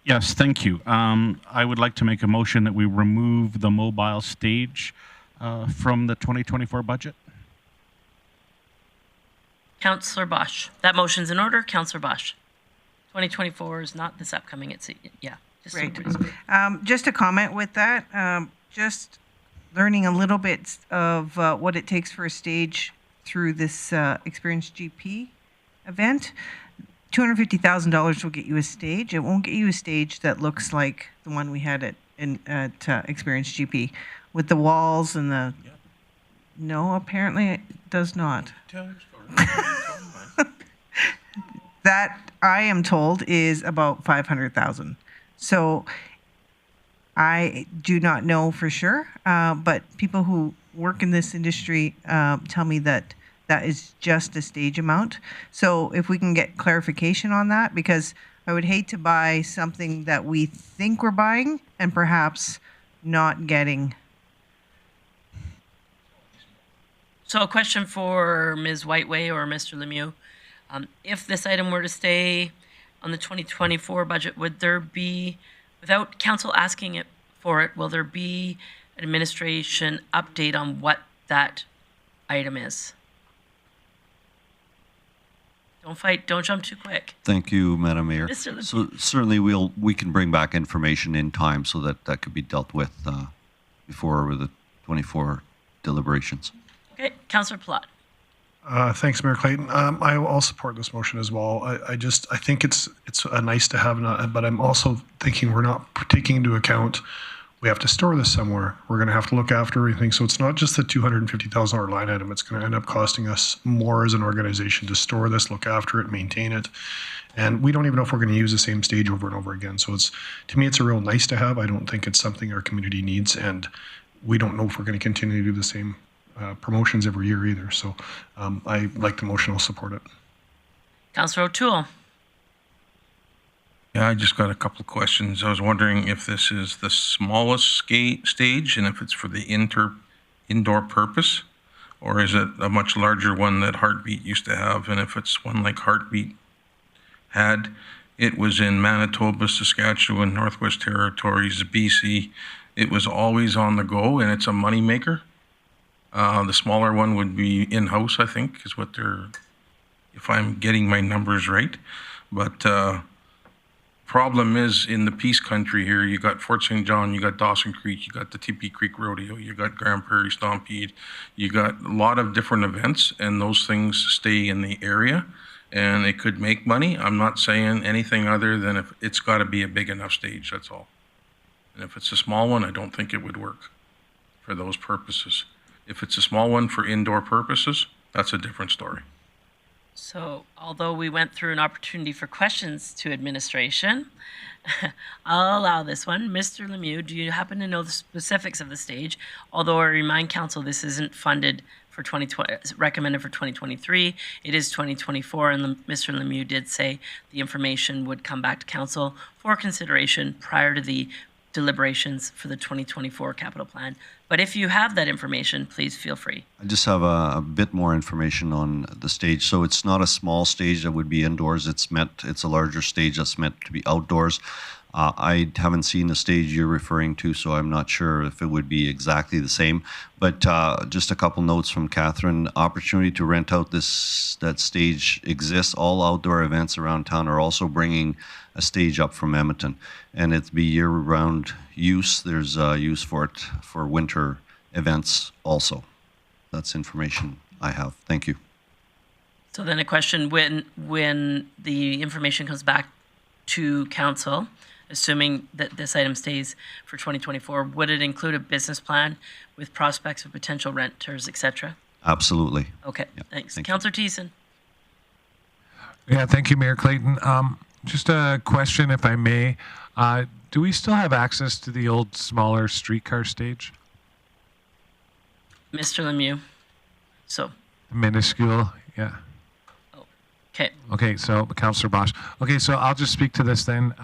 Yes, thank you. I would like to make a motion that we remove the mobile stage from the 2024 budget. Councillor Bosch. That motion's in order. Councillor Bosch. 2024 is not this upcoming. It's, yeah. Great. Just a comment with that. Just learning a little bit of what it takes for a stage through this Experienced GP event. $250,000 will get you a stage. It won't get you a stage that looks like the one we had at Experienced GP with the walls and the. No, apparently it does not. That I am told is about $500,000. So I do not know for sure, but people who work in this industry tell me that that is just a stage amount. So if we can get clarification on that, because I would hate to buy something that we think we're buying and perhaps not getting. So a question for Ms. Whiteway or Mr. Lemieux. If this item were to stay on the 2024 budget, would there be, without council asking it for it, will there be an administration update on what that item is? Don't fight, don't jump too quick. Thank you, Madam Mayor. Mr. Lemieux. So certainly we can bring back information in time so that that could be dealt with before the 24 deliberations. Okay, Councillor Plott. Thanks, Mayor Clayton. I'll support this motion as well. I think it's a nice to have, but I'm also thinking we're not taking into account we have to store this somewhere. We're going to have to look after everything. So it's not just the $250,000 line item. It's going to end up costing us more as an organization to store this, look after it, maintain it. And we don't even know if we're going to use the same stage over and over again. So to me, it's a real nice to have. I don't think it's something our community needs. And we don't know if we're going to continue to do the same promotions every year either. So I like the motion. I'll support it. Councillor O'Toole. Yeah, I just got a couple of questions. I was wondering if this is the smallest stage and if it's for the indoor purpose, or is it a much larger one that Heartbeat used to have? And if it's one like Heartbeat had, it was in Manitoba, Saskatchewan, Northwest Territories, BC. It was always on the go, and it's a money maker. The smaller one would be in-house, I think, is what they're, if I'm getting my numbers right. But problem is, in the Peace Country here, you got Fort St. John, you got Dawson Creek, you got the Tippy Creek Rodeo, you got Grande Prairie Stampede, you got a lot of different events, and those things stay in the area, and it could make money. I'm not saying anything other than if it's got to be a big enough stage, that's all. And if it's a small one, I don't think it would work for those purposes. If it's a small one for indoor purposes, that's a different story. So, although we went through an opportunity for questions to administration, I'll allow this one. Mr. Lemieux, do you happen to know the specifics of the stage? Although I remind council this isn't funded for 2020, recommended for 2023. It is 2024, and Mr. Lemieux did say the information would come back to council for consideration prior to the deliberations for the 2024 capital plan. But if you have that information, please feel free. I just have a bit more information on the stage. So it's not a small stage that would be indoors. It's a larger stage that's meant to be outdoors. I haven't seen the stage you're referring to, so I'm not sure if it would be exactly the same. But just a couple notes from Catherine. Opportunity to rent out that stage exists. All outdoor events around town are also bringing a stage up from Edmonton, and it'd be year-round use. There's use for it for winter events also. That's information I have. Thank you. So then a question, when the information comes back to council, assuming that this item stays for 2024, would it include a business plan with prospects of potential renters, etc.? Absolutely. Okay, Yeah, thanks. thank Councillor Thiessen. Yeah, thank you, Mayor Clayton. Just a question, if I may. Do we still have access to the old, smaller streetcar stage? Mr. Lemieux. So. Minuscule, yeah. Okay. Okay, so Councillor Bosch. Okay, so I'll just speak to this then.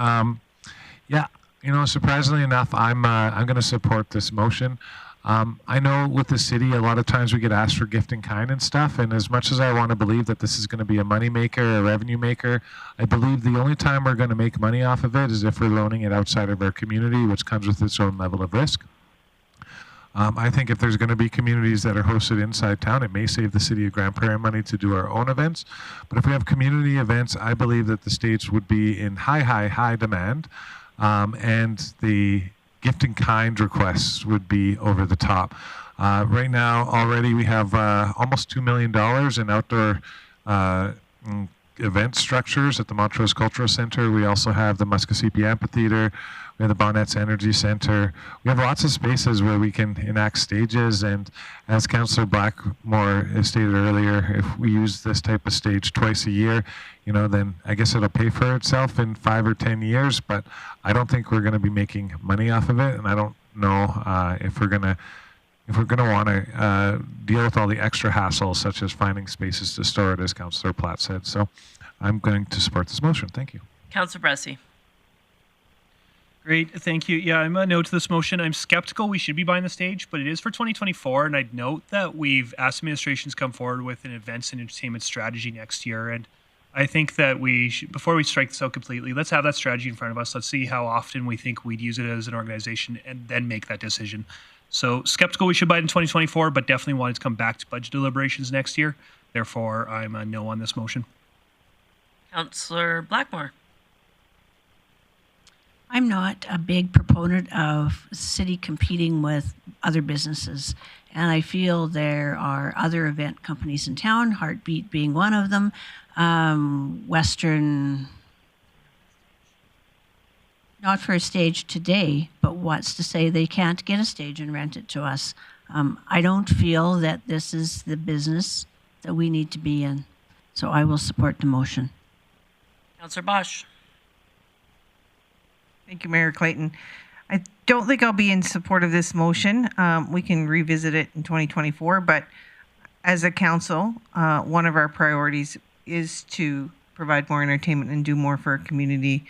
Yeah, you know, surprisingly enough, I'm going to support this motion. I know with the city, a lot of times we get asked for gift in kind and stuff, and as much as I want to believe that this is going to be a money maker, a revenue maker, I believe the only time we're going to make money off of it is if we're loaning it outside of our community, which comes with its own level of risk. I think if there's going to be communities that are hosted inside town, it may save the city of Grande Prairie money to do our own events. But if we have community events, I believe that the stage would be in high demand, and the gift in kind requests would be over the top. Right now, already we have almost $2 million in outdoor event structures at the Montrose Cultural Centre. We also have the Muskosipi Amphitheatre. We have the Bonnets Energy Centre. We have lots of spaces where we can enact stages, and as Councillor Blackmore stated earlier, if we use this type of stage twice a year, you know, then I guess it'll pay for itself in 5 or 10 years, but I don't think we're going to be making money off of it, and I don't know if we're going to if we're going to want to deal with all the extra hassles, such as finding spaces to store it, as Councillor Platt said. So I'm going to support this motion. Thank you. Councillor Bressie. Great, thank you. Yeah, I'm a no to this motion. I'm skeptical we should be buying the stage, but it is for 2024, and I'd note that we've asked administrations come forward with an events and entertainment strategy next year, and I think that we should, before we strike this out completely, let's have that strategy in front of us. Let's see how often we think we'd use it as an organization, and then make that decision. So skeptical we should buy it in 2024, but definitely wanted to come back to budget deliberations next year. Therefore, I'm a no on this motion. Councillor Blackmore. I'm not a big proponent of city competing with other businesses, and I feel there are other event companies in town, Heartbeat being one of them, Western, not for a stage today, but what's to say they can't get a stage and rent it to us. I don't feel that this is the business that we need to be in, so I will support the motion. Councillor Bosch. Thank you, Mayor Clayton. I don't think I'll be in support of this motion. We can revisit it in 2024, but as a council, one of our priorities is to provide more entertainment and do more for our community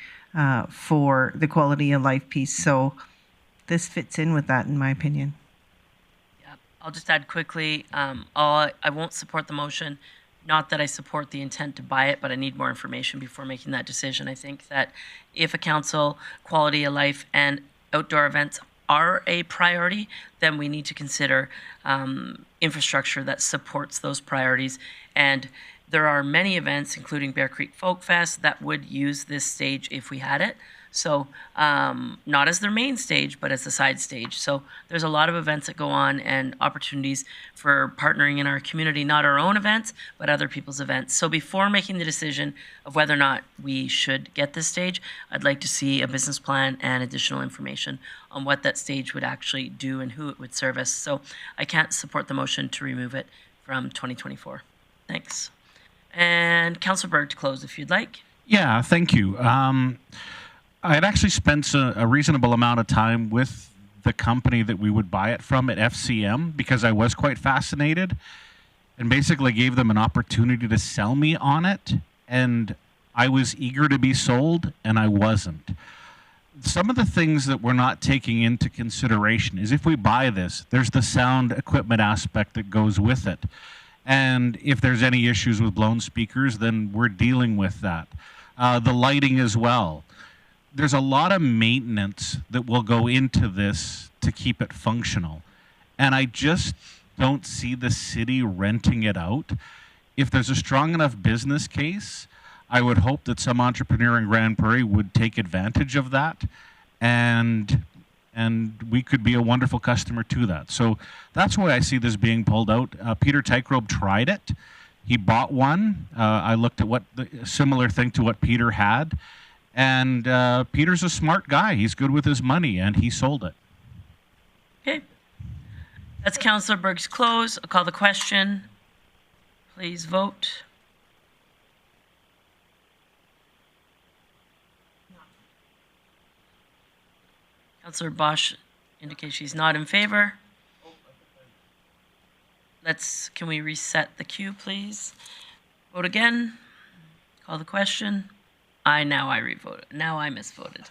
for the quality of life piece. So this fits in with that, in my opinion. Yeah, I'll just add quickly, I won't support the motion. Not that I support the intent to buy it, but I need more information before making that decision. I think that if a council, quality of life and outdoor events are a priority, then we need to consider infrastructure that supports those priorities. And there are many events, including Bear Creek Folk Fest, that would use this stage if we had it. So not as their main stage, but as a side stage. So there's a lot of events that go on and opportunities for partnering in our community, not our own events, but other people's events. So before making the decision of whether or not we should get this stage, I'd like to see a business plan and additional information on what that stage would actually do and who it would service. So I can't support the motion to remove it from 2024. Thanks. And Councillor Berg to close if you'd like. Yeah, thank you. I had actually spent a reasonable amount of time with the company that we would buy it from at FCM because I was quite fascinated, and basically gave them an opportunity to sell me on it, and I was eager to be sold, and I wasn't. Some of the things that we're not taking into consideration is if we buy this, there's the sound equipment aspect that goes with it. And if there's any issues with blown speakers, then we're dealing with that. The lighting as well. There's a lot of maintenance that will go into this to keep it functional. And I just don't see the city renting it out. If there's a strong enough business case, I would hope that some entrepreneur in Grande Prairie would take advantage of that, and we could be a wonderful customer to that. So that's why I see this being pulled out. Peter Tykerobe tried it. He bought one. I looked at what the similar thing to what Peter had. And Peter's a smart guy. He's good with his money, and he sold it. Okay. That's Councillor Berg's close. I'll call the question. Please vote. Councillor Bosch indicates she's not in favor. Can we reset the queue, please? Vote again. Call the question. Now I revoted. Now I misvoted.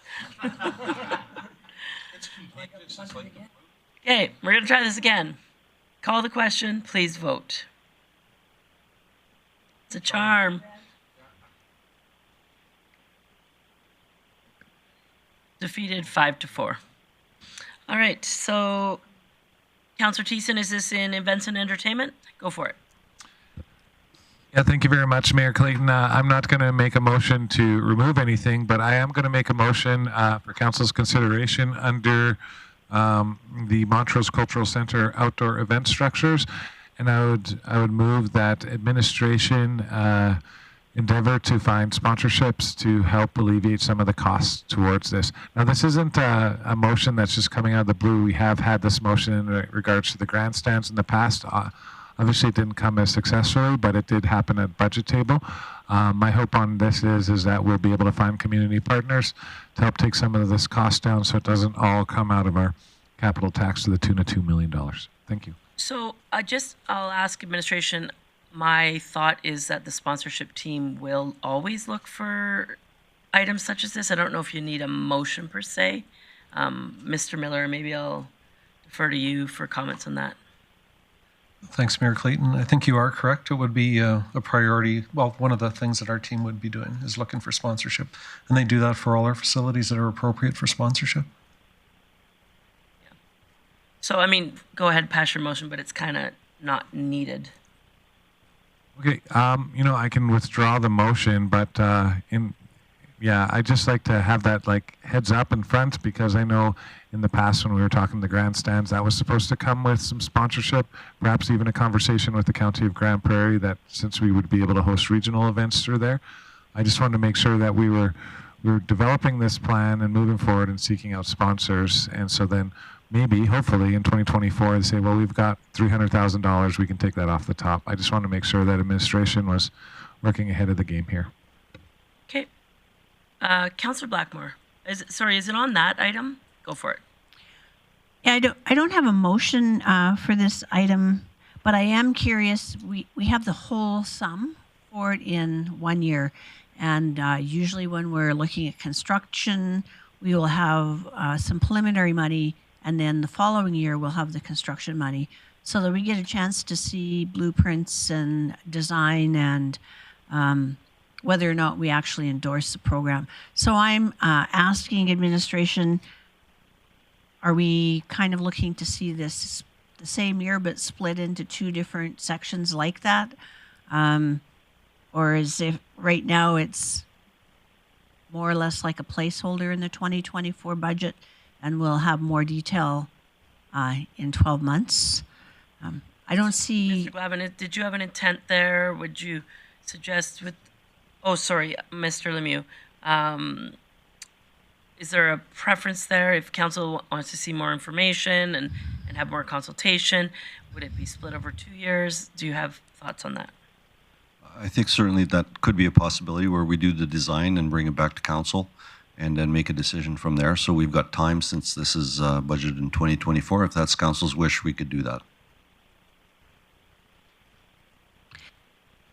Okay, we're going to try this again. Call the question. Please vote. It's a charm. Defeated 5-4. All right, so Councillor Thiessen, is this in events and entertainment? Go for it. Yeah, thank you very much, Mayor Clayton. I'm not going to make a motion to remove anything, but I am going to make a motion for council's consideration under the Montrose Cultural Center outdoor event structures, and I would move that administration endeavor to find sponsorships to help alleviate some of the costs towards this. Now, this isn't a motion that's just coming out of the blue. We have had this motion in regards to the grandstands in the past. Obviously, it didn't come as successfully, but it did happen at budget table. My hope on this is that we'll be able to find community partners to help take some of this cost down so it doesn't all come out of our capital tax to the tune of $2 million. Thank you. So I'll ask administration. My thought is that the sponsorship team will always look for items such as this. I don't know if you need a motion per se. Mr. Miller, maybe I'll defer to you for comments on that. Thanks, Mayor Clayton. I think you are correct. It would be a priority. Well, one of the things that our team would be doing is looking for sponsorship. And they do that for all our facilities that are appropriate for sponsorship. So, I mean, go ahead, pass your motion, but it's kind of not needed. Okay, I can withdraw the motion, but I just like to have that like heads up in front, because I know in the past when we were talking the grandstands, that was supposed to come with some sponsorship, perhaps even a conversation with the County of Grande Prairie, that since we would be able to host regional events through there. I just wanted to make sure that we were developing this plan and moving forward and seeking out sponsors, and so then maybe, hopefully, in 2024, they say, well, we've got $300,000, we can take that off the top. I just want to make sure that administration was working ahead of the game here. Okay. Councillor Blackmore, is it on that item? Go for it. Yeah, I don't have a motion for this item, but I am curious. We have the whole sum for it in 1 year, and usually when we're looking at construction, we will have some preliminary money, and then the following year we'll have the construction money, so that we get a chance to see blueprints and design and whether or not we actually endorse the program. So I'm asking administration, are we kind of looking to see this the same year but split into two different sections like that? Or is it right now it's more or less like a placeholder in the 2024 budget, and we'll have more detail in 12 months? I don't see... Mr. Glavin, did you have an intent there? Would you suggest with... Oh, sorry, Mr. Lemieux. Is there a preference there? If council wants to see more information and have more consultation, would it be split over 2 years? Do you have thoughts on that? I think certainly that could be a possibility where we do the design and bring it back to council and then make a decision from there. So we've got time, since this is budgeted in 2024. If that's council's wish, we could do that.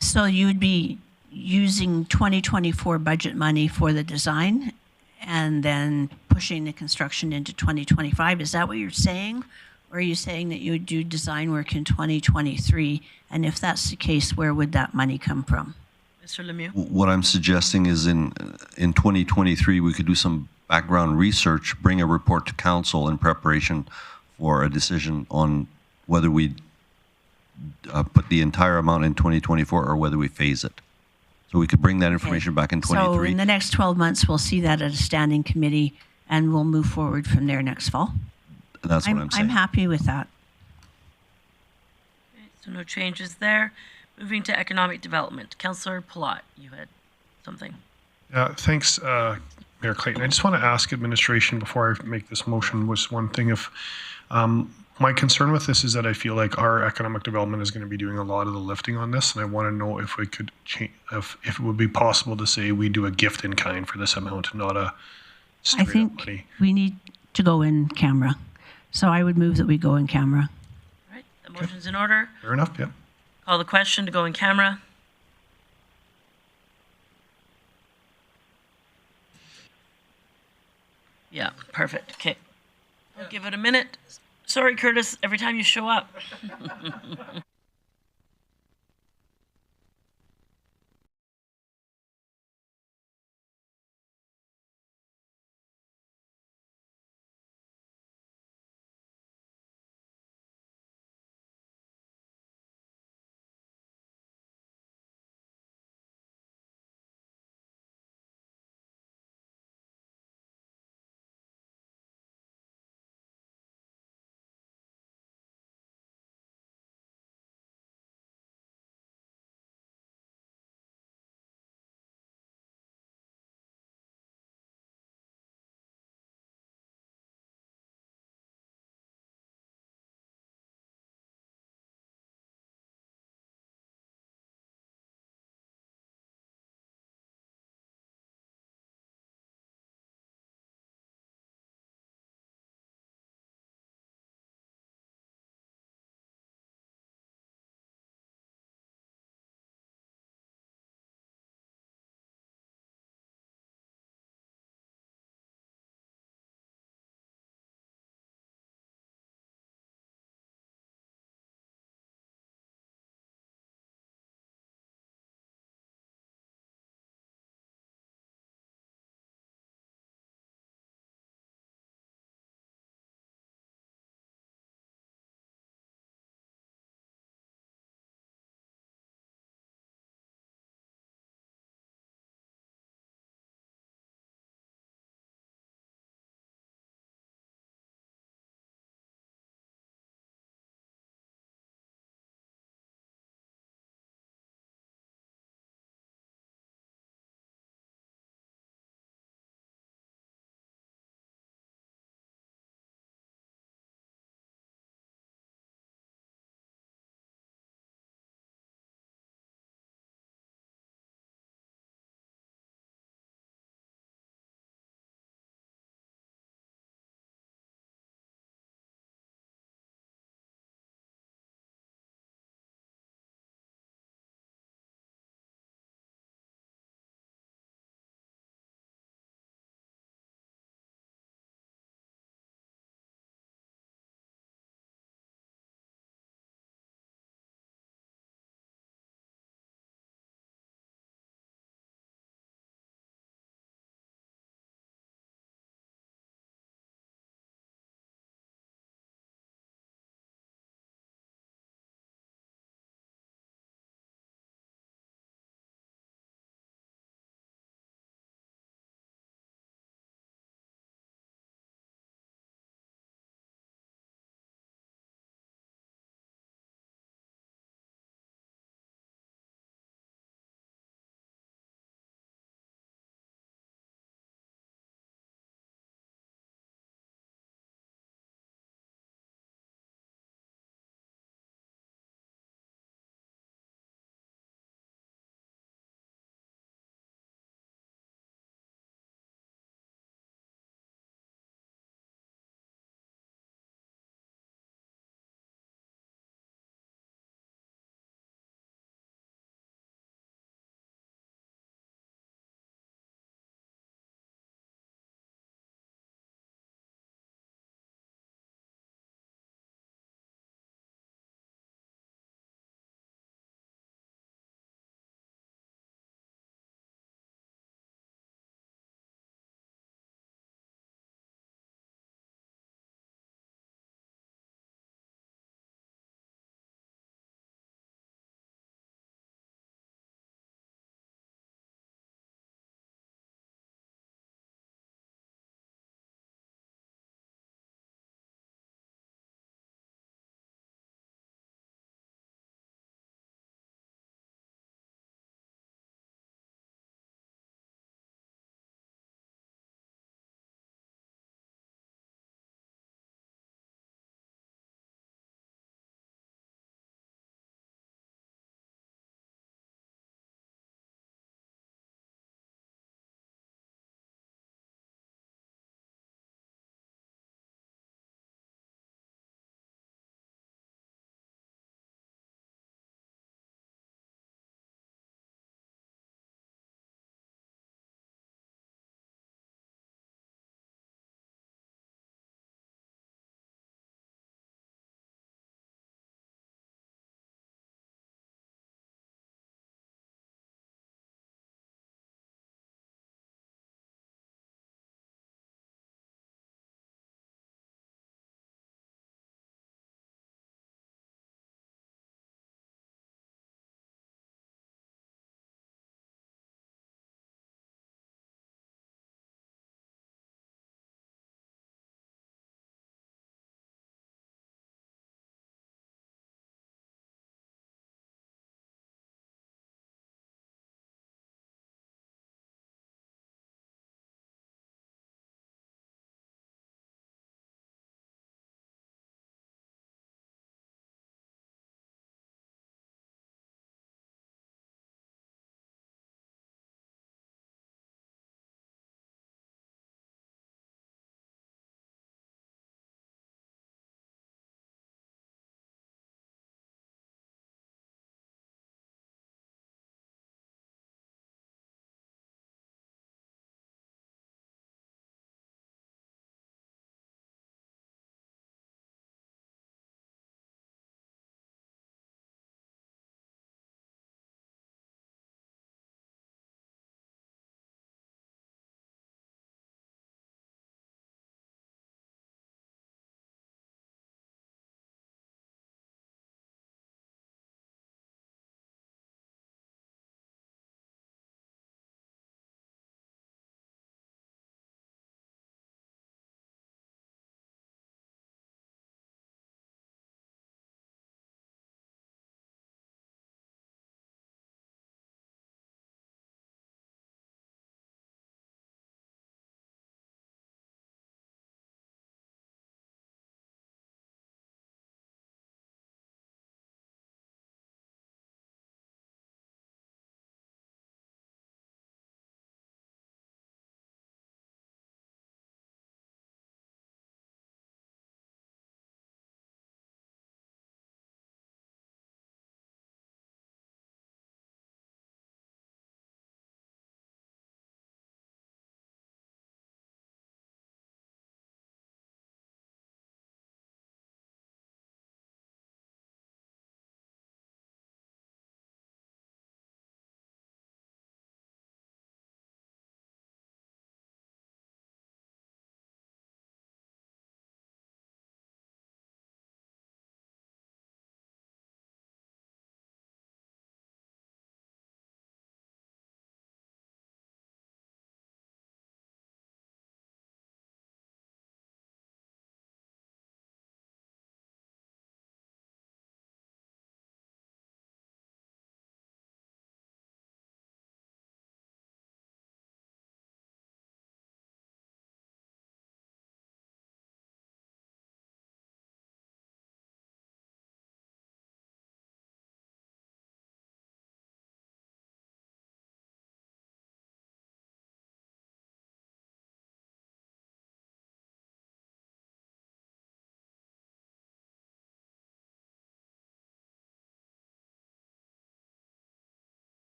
So you would be using 2024 budget money for the design and then pushing the construction into 2025. Is that what you're saying? Or are you saying that you would do design work in 2023? And if that's the case, where would that money come from? Mr. Lemieux? What I'm suggesting is in 2023, we could do some background research, bring a report to council in preparation for a decision on whether we put the entire amount in 2024 or whether we phase it. So we could bring that information back in 23. So in the next 12 months, we'll see that at a standing committee, and we'll move forward from there next fall. That's what I'm saying. I'm happy with that. Okay, so no changes there. Moving to economic development. Councillor Palat, you had something. Thanks, Mayor Clayton. I just want to ask administration before I make this motion was one thing. If my concern with this is that I feel like our economic development is going to be doing a lot of the lifting on this, and I want to know if we could change, if it would be possible to say we do a gift in kind for this amount, not a straight I think up money. we need to go in camera. So I would move that we go in camera. All right, the motion's in order. Fair enough, yeah. Call the question to go in camera. Yeah, perfect. Okay. I'll give it a minute. Sorry, Curtis, every time you show up.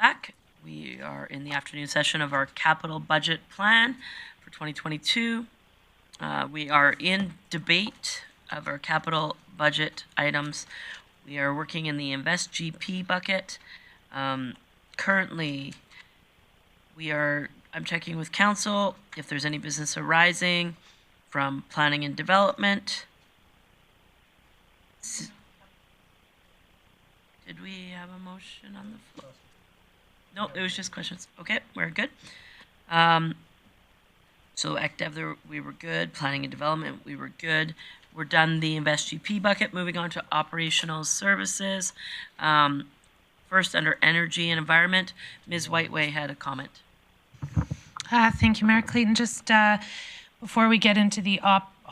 back. We are in the afternoon session of our capital budget plan for 2022. We are in debate of our capital budget items. We are working in the Invest GP bucket. Currently, I'm checking with council if there's any business arising from planning and development. Did we have a motion on the floor? No, it was just questions. Okay, we're good. So ActDev, we were good. Planning and development, we were good. We're done the Invest GP bucket. Moving on to operational services. First, under energy and environment, Ms. Whiteway had a comment. Thank you, Mayor Clayton. Just before we get into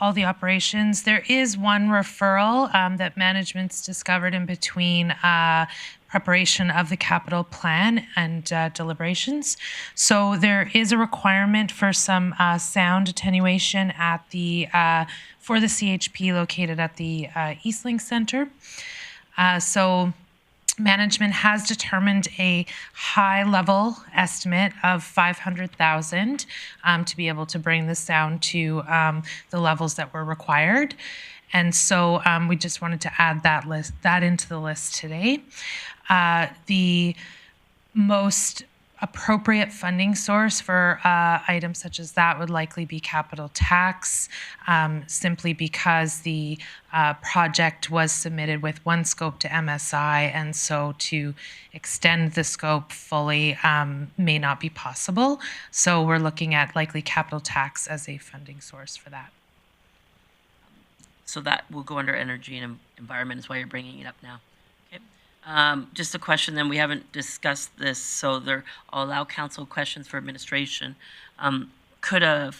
all the operations, there is one referral that management's discovered in between preparation of the capital plan and deliberations. So there is a requirement for some sound attenuation at for the CHP located at the Eastlink Center. So management has determined a high-level estimate of $500,000 to be able to bring the sound to the levels that were required. And so we just wanted to add that into the list today. The most appropriate funding source for items such as that would likely be capital tax, simply because the project was submitted with one scope to MSI, and so to extend the scope fully may not be possible. So we're looking at likely capital tax as a funding source for that. So that will go under energy and environment is why you're bringing it up now. Okay. Just a question, then we haven't discussed this, so I'll allow council questions for administration. Could a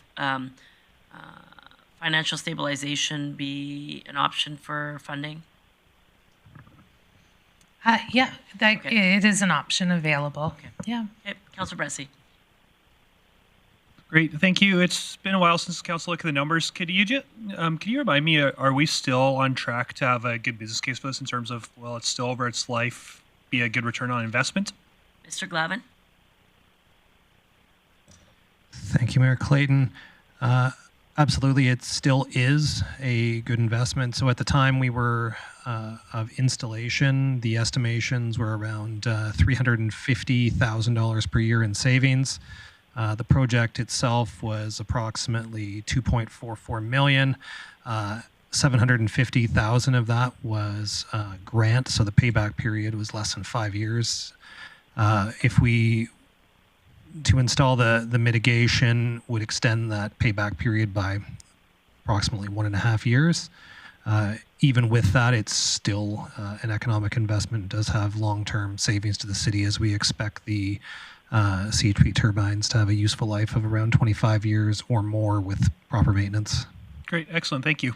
financial stabilization be an option for funding? Yeah, it is an option available. Okay. Yeah. Okay. Councilor Bressie. Great, thank you. It's been a while since council looked at the numbers. Can you remind me, are we still on track to have a good business case for this in terms of, well, it's still over its life, be a good return on investment? Mr. Glavin? Thank you, Mayor Clayton. Absolutely, it still is a good investment. So at the time we were of installation, the estimations were around $350,000 per year in savings. The project itself was approximately $2.44 million. $750,000 of that was grant, so the payback period was less than 5 years. To install the mitigation would extend that payback period by approximately 1.5 years. Even with that, it's still an economic investment. It does have long-term savings to the city, as we expect the CHP turbines to have a useful life of around 25 years or more with proper maintenance. Great, excellent, thank you.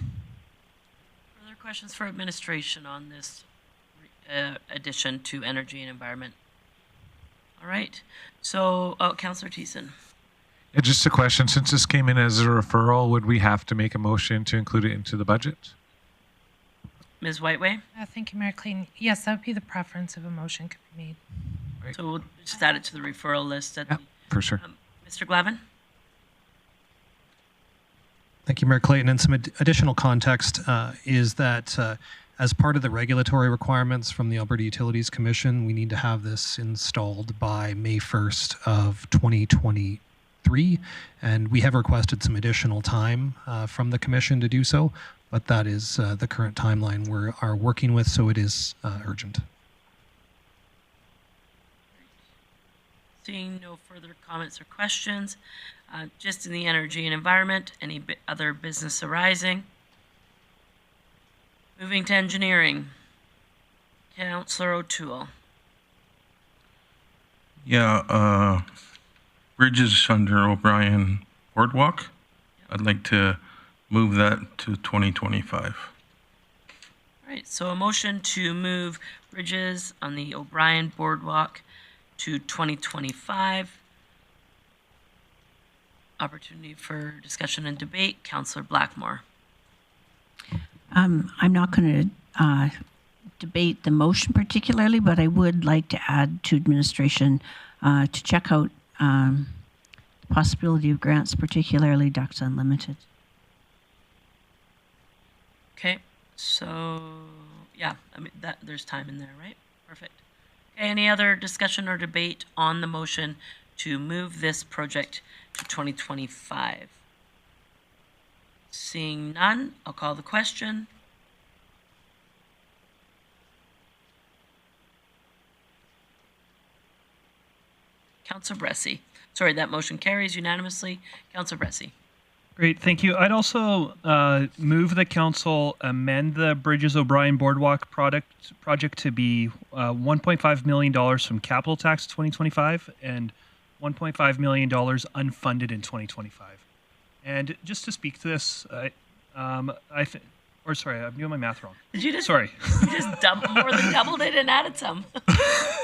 Further questions for administration on this addition to energy and environment? All right, so Councillor Thiessen. Yeah, just a question, since this came in as a referral, would we have to make a motion to include it into the budget? Ms. Whiteway? Thank you, Mayor Clayton. Yes, that would be the preference if a motion could be made. Right. So we'll just add it to the referral list. For sure. Mr. Glavin? Thank you, Mayor Clayton. And some additional context is that as part of the regulatory requirements from the Alberta Utilities Commission, we need to have this installed by May 1st of 2023. And we have requested some additional time from the Commission to do so, but that is the current timeline we are working with, so it is urgent. Seeing no further comments or questions, just in the energy and environment, any other business arising? Moving to engineering. Councillor O'Toole. Yeah, bridges under O'Brien Boardwalk. I'd like to move that to 2025. All right, so a motion to move bridges on the O'Brien Boardwalk to 2025. Opportunity for discussion and debate. Councillor Blackmore. I'm not going to debate the motion particularly, but I would like to add to administration to check out the possibility of grants, particularly Ducks Unlimited. Okay, so yeah, I mean that there's time in there, right? Perfect. Okay, any other discussion or debate on the motion to move this project to 2025? Seeing none, I'll call the question. Councillor Bressie. Sorry, that motion carries unanimously. Councillor Bressie. Great, thank you. I'd also move the council amend the Bridges O'Brien Boardwalk project to be $1.5 million from capital tax 2025 and $1.5 million unfunded in 2025. And just to speak to this, I'm doing my math wrong. Did you just? Sorry. You just more than doubled it and added some.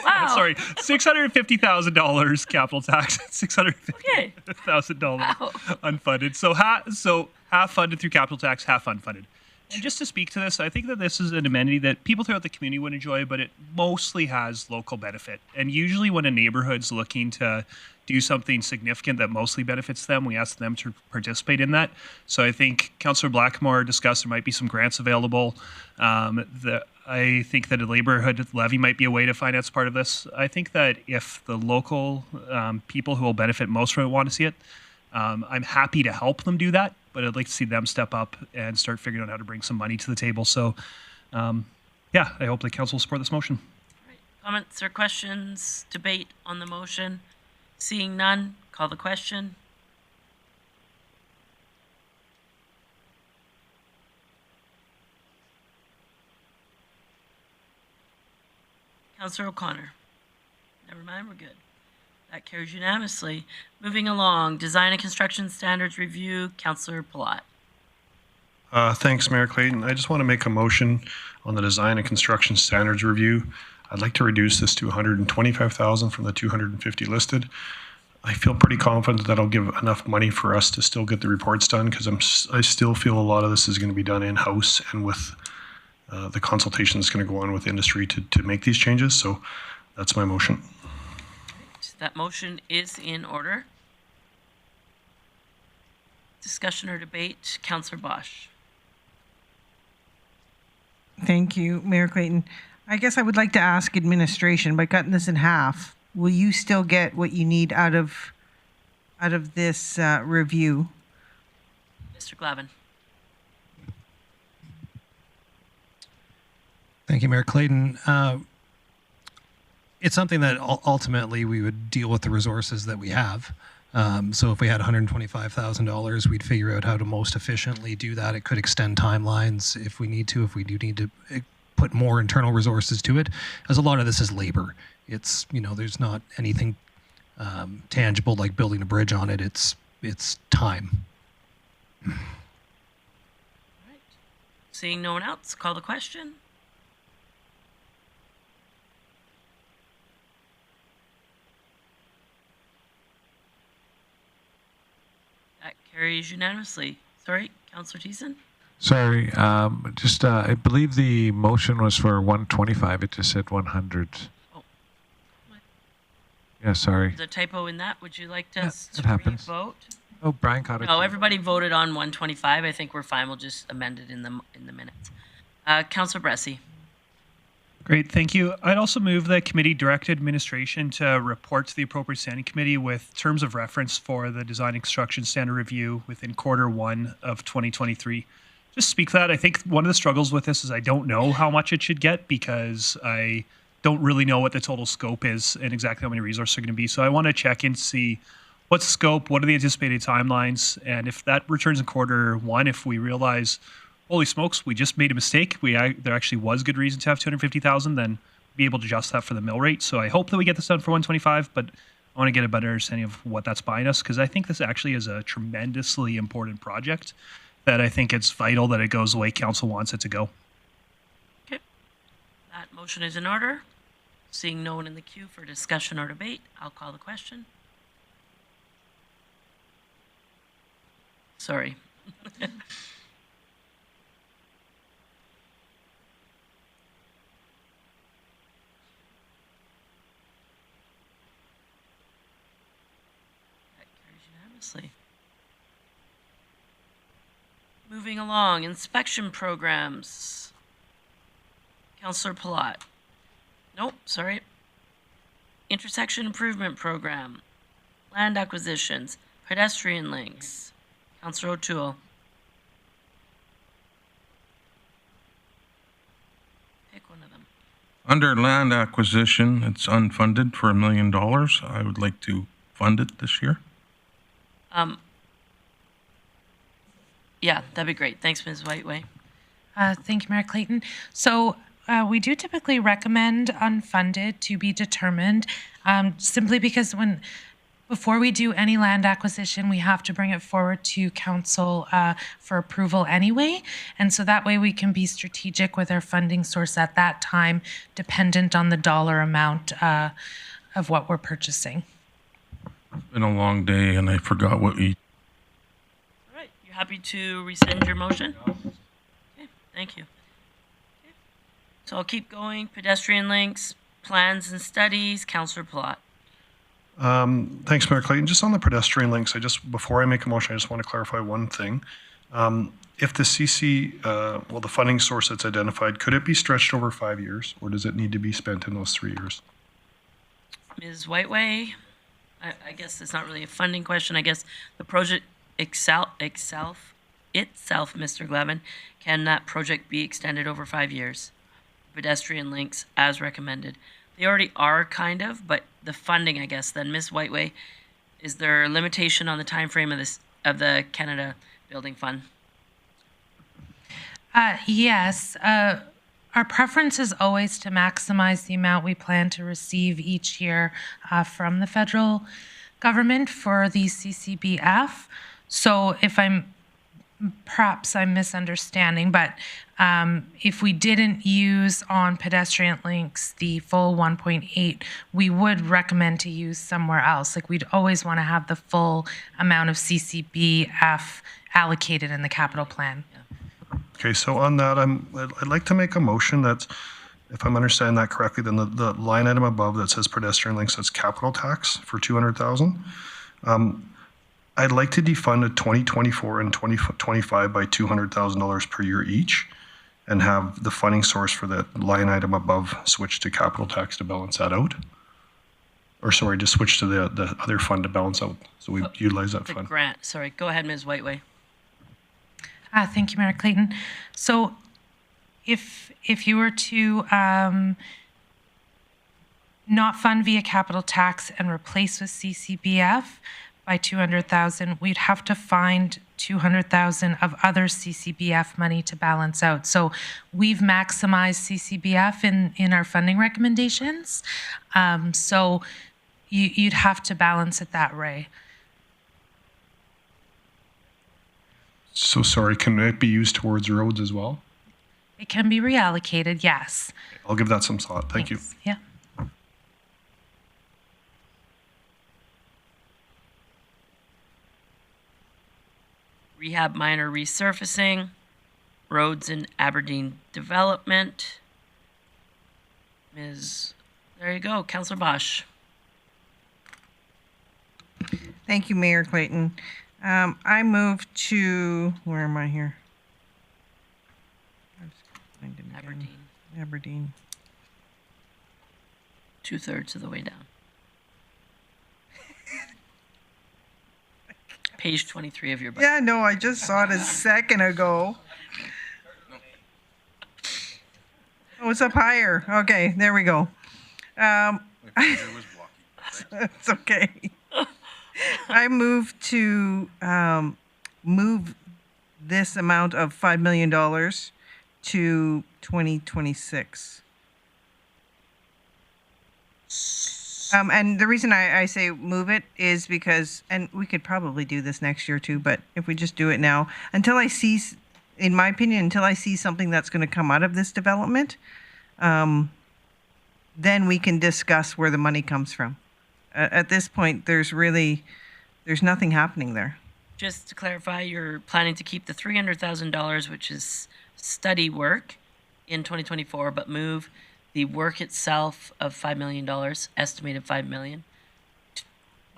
Wow. Sorry, $650,000 capital tax, $650,000 Wow. unfunded. So half funded through capital tax, half unfunded. And just to speak to this, I think that this is an amenity that people throughout the community would enjoy, but it mostly has local benefit. And usually when a neighborhood's looking to do something significant that mostly benefits them, we ask them to participate in that. So I think Councillor Blackmore discussed there might be some grants available. I think that a neighborhood levy might be a way to finance part of this. I think that if the local people who will benefit most from it want to see it, I'm happy to help them do that, but I'd like to see them step up and start figuring out how to bring some money to the table. So, yeah, I hope the council will support this motion. All right. Comments or questions, debate on the motion? Seeing none, call the question. Councillor O'Connor. Never mind, we're good. That carries unanimously. Moving along, Design and Construction Standards Review, Councillor Palat. Thanks, Mayor Clayton. I just want to make a motion on the Design and Construction Standards Review. I'd like to reduce this to $125,000 from the $250,000 listed. I feel pretty confident that that'll give enough money for us to still get the reports done, because I still feel a lot of this is going to be done in-house and with the consultation that's going to go on with industry to make these changes. So that's my motion. That motion is in order. Discussion or debate, Councillor Bosch. Thank you, Mayor Clayton. I guess I would like to ask administration, by cutting this in half, will you still get what you need out of this review? Mr. Glavin. Thank you, Mayor Clayton. It's something that ultimately we would deal with the resources that we have. So if we had $125,000, we'd figure out how to most efficiently do that. It could extend timelines if we need to, if we do need to put more internal resources to it, as a lot of this is labor. It's, there's not anything tangible like building a bridge on it. It's time. All right. Seeing no one else, call the question. That carries unanimously. Sorry, Councillor Thiessen? Sorry, I believe the motion was for 125. It just said 100. Oh. Yeah, sorry. There's a typo in that. Would you like to it happens. vote? Oh, Brian caught it. No, everybody voted on 125. I think we're fine. We'll just amend it in the minutes. Councillor Bressie. Great, thank you. I'd also move that committee direct administration to report to the appropriate standing committee with terms of reference for the design and construction standard review within Q1 of 2023. Just speak to that. I think one of the struggles with this is I don't know how much it should get, because I don't really know what the total scope is and exactly how many resources are going to be. So I want to check and see what's the scope, what are the anticipated timelines, and if that returns in Q1, if we realize, holy smokes, we just made a mistake, there actually was good reason to have $250,000, then be able to adjust that for the mill rate. So I hope that we get this done for 125, but I want to get a better understanding of what that's buying us, because I think this actually is a tremendously important project that I think it's vital that it goes the way council wants it to go. Okay. That motion is in order. Seeing no one in the queue for discussion or debate, I'll call the question. Sorry. Honestly. Moving along, inspection programs. Councillor Palat. Nope, sorry. Intersection improvement program. Land acquisitions. Pedestrian links. Councillor O'Toole. Pick one of them. Under land acquisition, it's unfunded for $1 million. I would like to fund it this year. Yeah, that'd be great. Thanks, Ms. Whiteway. Thank you, Mayor Clayton. So we do typically recommend unfunded to be determined, simply because before we do any land acquisition, we have to bring it forward to council for approval anyway. And so that way we can be strategic with our funding source at that time, dependent on the dollar amount of what we're purchasing. It's been a long day and I forgot what we... All right, you happy to rescind your motion? Okay, thank you. Okay. So I'll keep going. Pedestrian links, plans and studies, Councillor Palat. Thanks, Mayor Clayton. Just on the pedestrian links, before I make a motion, I just want to clarify one thing. If the CC, the funding source that's identified, could it be stretched over 5 years, or does it need to be spent in those 3 years? Ms. Whiteway, I guess it's not really a funding question. I guess the project itself, Mr. Glavin, can that project be extended over 5 years? Pedestrian links as recommended. They already are kind of, but the funding, I guess, then Ms. Whiteway, is there a limitation on the time frame of the Canada Building Fund? Yes. Our preference is always to maximize the amount we plan to receive each year from the federal government for the CCBF. So perhaps I'm misunderstanding, but if we didn't use on pedestrian links the full 1.8, we would recommend to use somewhere else. Like, we'd always want to have the full amount of CCBF allocated in the capital plan. Okay, so on that, I'd like to make a motion that, if I'm understanding that correctly, then the line item above that says pedestrian links, that's capital tax for $200,000. I'd like to defund a 2024 and 2025 by $200,000 per year each, and have the funding source for that line item above switch to capital tax to balance that out. Or sorry, just switch to the other fund to balance out, so we utilize that fund. Grant, sorry, go ahead, Ms. Whiteway. Thank you, Mayor Clayton. So if you were to not fund via capital tax and replace with CCBF by $200,000, we'd have to find $200,000 of other CCBF money to balance out. So we've maximized CCBF in our funding recommendations. So you'd have to balance it that way. So sorry, can it be used towards roads as well? It can be reallocated, yes. I'll give that some thought. Thank you. Yeah. Rehab minor resurfacing, roads in Aberdeen development. There you go, Councillor Bosch. Thank you, Mayor Clayton. I move to, where am I here? Aberdeen. 2/3 of the way down. Page 23 of your book. Yeah, no, I just saw it a second ago. Oh, it's up higher. Okay, there we go. It's okay. I move to move this amount of $5 million to 2026. And the reason I say move it is because, and we could probably do this next year too, but if we just do it now, until I see, in my opinion, until I see something that's going to come out of this development, then we can discuss where the money comes from. At this point, there's nothing happening there. Just to clarify, you're planning to keep the $300,000, which is study work, in 2024, but move the work itself of $5 million, estimated $5 million,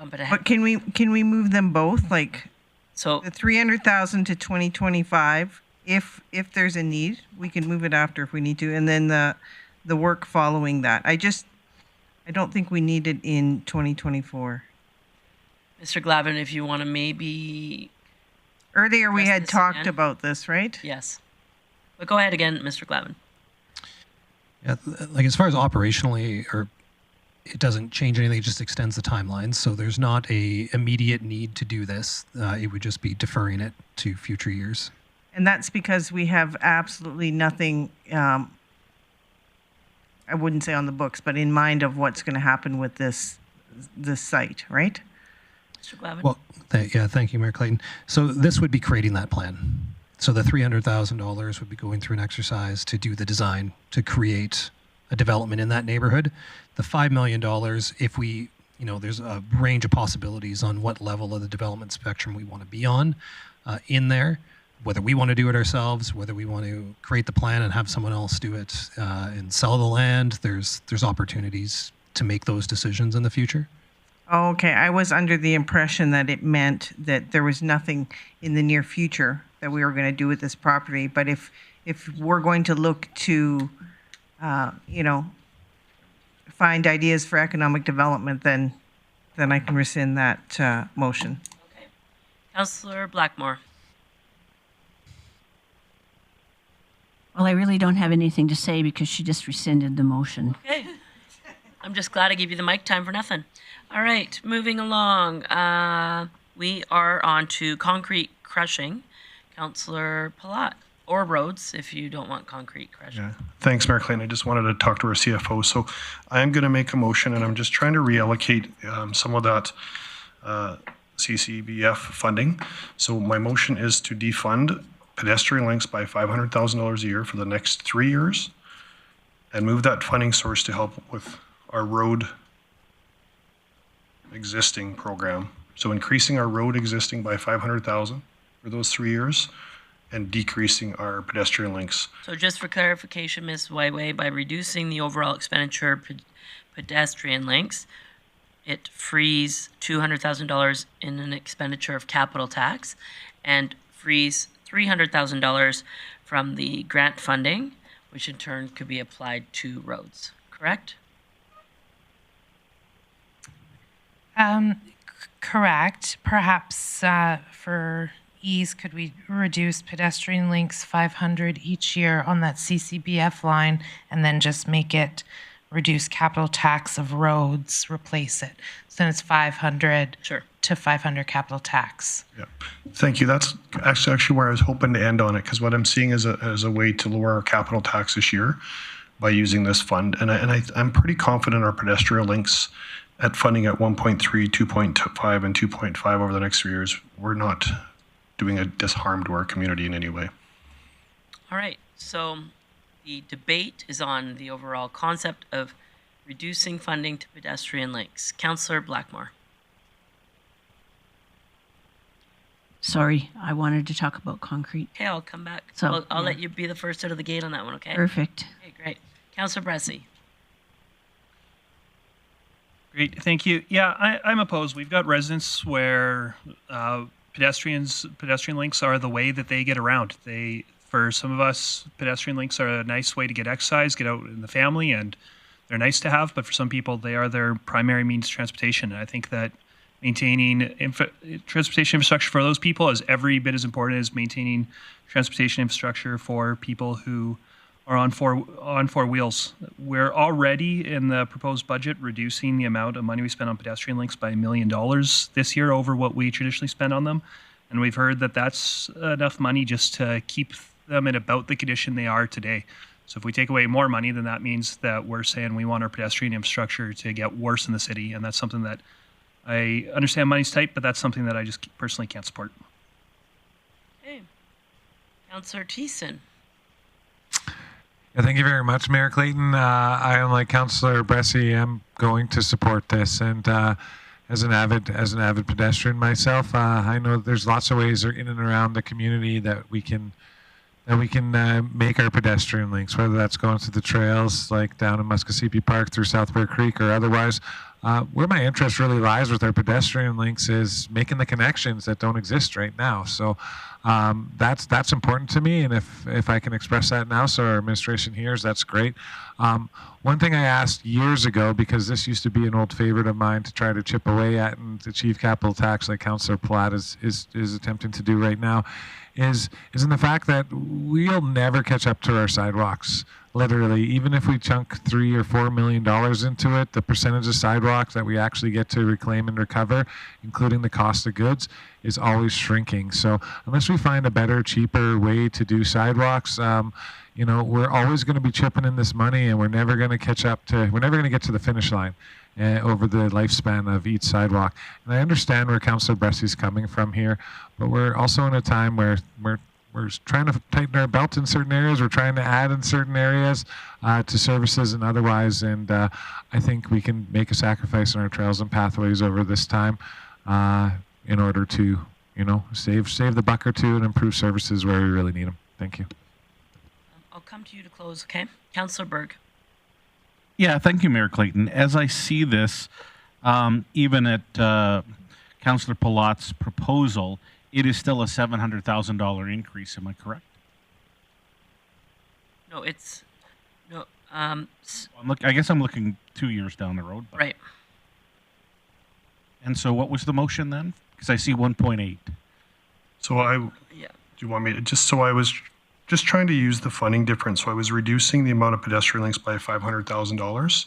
bump it ahead. But can we move them both, like So the 300,000 to 2025? If there's a need, we can move it after if we need to, and then the work following that. I don't think we need it in 2024. Mr. Glavin, if you want to maybe, Earlier we Press had this talked again. about this, right? yes. But go ahead again, Mr. Glavin. Yeah, like as far as operationally, or it doesn't change anything, it just extends the timeline. So there's not a immediate need to do this. It would just be deferring it to future years. And that's because we have absolutely nothing, I wouldn't say on the books, but in mind of what's going to happen with this site, right? Mr. Glavin? Well, thank you, Mayor Clayton. So this would be creating that plan. So the $300,000 would be going through an exercise to do the design to create a development in that neighborhood. The $5 million, if we, there's a range of possibilities on what level of the development spectrum we want to be on in there, whether we want to do it ourselves, whether we want to create the plan and have someone else do it and sell the land. There's opportunities to make those decisions in the future. Okay, I was under the impression that it meant that there was nothing in the near future that we were going to do with this property. But if we're going to look to, find ideas for economic development, then I can rescind that motion. Okay. Councillor Blackmore. Well, I really don't have anything to say because she just rescinded the motion. Okay. I'm just glad I gave you the mic time for nothing. All right, moving along. We are on to concrete crushing. Councillor Palat, or roads if you don't want concrete crushing. Yeah. Thanks, Mayor Clayton. I just wanted to talk to our CFO. So I am going to make a motion, and I'm just trying to reallocate some of that CCBF funding. So my motion is to defund pedestrian links by $500,000 a year for the next 3 years and move that funding source to help with our road existing program. So increasing our road existing by 500,000 for those 3 years and decreasing our pedestrian links. So just for clarification, Ms. Waiwei, by reducing the overall expenditure pedestrian links, it frees $200,000 in an expenditure of capital tax and frees $300,000 from the grant funding, which in turn could be applied to roads, correct? Correct. Perhaps for ease, could we reduce pedestrian links 500 each year on that CCBF line and then just make it reduce capital tax of roads, replace it? So then it's 500 to 500 capital tax. Yeah, thank you. That's actually where I was hoping to end on it, because what I'm seeing is a way to lower our capital tax this year by using this fund. And I'm pretty confident our pedestrian links at funding at 1.3, 2.5, and 2.5 over the next 3 years, we're not doing a disharm to our community in any way. All right, so the debate is on the overall concept of reducing funding to pedestrian links. Councillor Blackmore. Sorry, I wanted to talk about concrete. Okay, I'll come back. So, I'll let you be the first out of the gate on that one, okay? Perfect. Okay, great. Councillor Bressie. Great, thank you. Yeah, I'm opposed. We've got residents where pedestrian links are the way that they get around. For some of us, pedestrian links are a nice way to get exercise, get out in the family, and they're nice to have. But for some people, they are their primary means of transportation. And I think that maintaining transportation infrastructure for those people is every bit as important as maintaining transportation infrastructure for people who are on four wheels. We're already in the proposed budget reducing the amount of money we spend on pedestrian links by $1 million this year over what we traditionally spend on them. And we've heard that that's enough money just to keep them in about the condition they are today. So if we take away more money, then that means that we're saying we want our pedestrian infrastructure to get worse in the city. And that's something that I understand money's tight, but that's something that I just personally can't support. Okay. Councillor Thiessen. Yeah, thank you very much, Mayor Clayton. I, unlike Councillor Bressie, am going to support this. And as an avid pedestrian myself, I know there's lots of ways in and around the community that we can make our pedestrian links, whether that's going through the trails like down in Muskogee Park through South Bear Creek or otherwise. where my interest really lies with our pedestrian links is making the connections that don't exist right now. So that's important to me, and if I can express that now so our administration hears, that's great. One thing I asked years ago, because this used to be an old favorite of mine to try to chip away at and achieve capital tax like Councillor Platt is attempting to do right now, is in the fact that we'll never catch up to our sidewalks. Literally, even if we chunk $3 or $4 million into it, the percentage of sidewalks that we actually get to reclaim and recover, including the cost of goods, is always shrinking. So unless we find a better, cheaper way to do sidewalks, we're always going to be chipping in this money, and we're never going to catch up to. We're never going to get to the finish line over the lifespan of each sidewalk. And I understand where Councillor Bressy's coming from here, but we're also in a time where we're trying to tighten our belt in certain areas. We're trying to add in certain areas to services and otherwise. And I think we can make a sacrifice on our trails and pathways over this time in order to, save the buck or two and improve services where we really need them. Thank you. I'll come to you to close, okay? Councillor Berg. Yeah, thank you, Mayor Clayton. As I see this, even at Councillor Palat's proposal, it is still a $700,000 increase. Am I correct? No, it's no. I guess I'm looking 2 years down the road. Right. And so, what was the motion then? Because I see 1.8. So do you want me to I was just trying to use the funding difference. So I was reducing the amount of pedestrian links by $500,000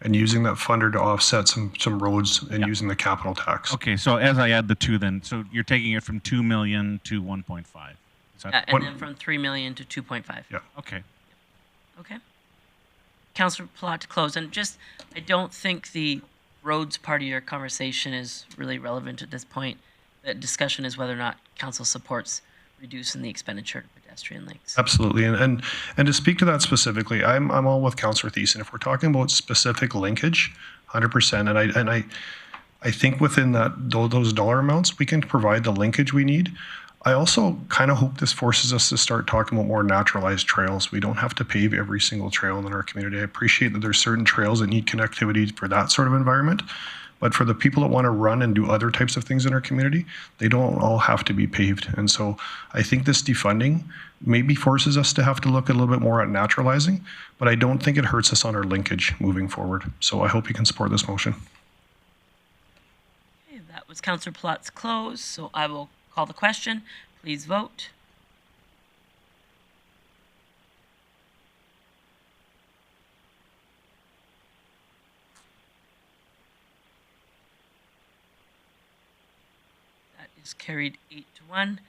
and using that funder to offset some roads and using the capital tax. Okay, so as I add the two then, so you're taking it from 2 million to 1.5. Is that and then from 3 million to 2.5. Yeah. Okay. Okay. Councillor Palat to close. And I don't think the roads part of your conversation is really relevant at this point. The discussion is whether or not council supports reducing the expenditure to pedestrian links. Absolutely, and to speak to that specifically, I'm all with Councillor Thiessen. If we're talking about specific linkage, 100%, and I think within those dollar amounts, we can provide the linkage we need. I also kind of hope this forces us to start talking about more naturalized trails. We don't have to pave every single trail in our community. I appreciate that there's certain trails that need connectivity for that sort of environment. But for the people that want to run and do other types of things in our community, they don't all have to be paved. And so I think this defunding maybe forces us to have to look a little bit more at naturalizing, but I don't think it hurts us on our linkage moving forward. So I hope you can support this motion. Okay, that was Councillor Palat's close, so I will call the question. Please vote. Is carried 8-1.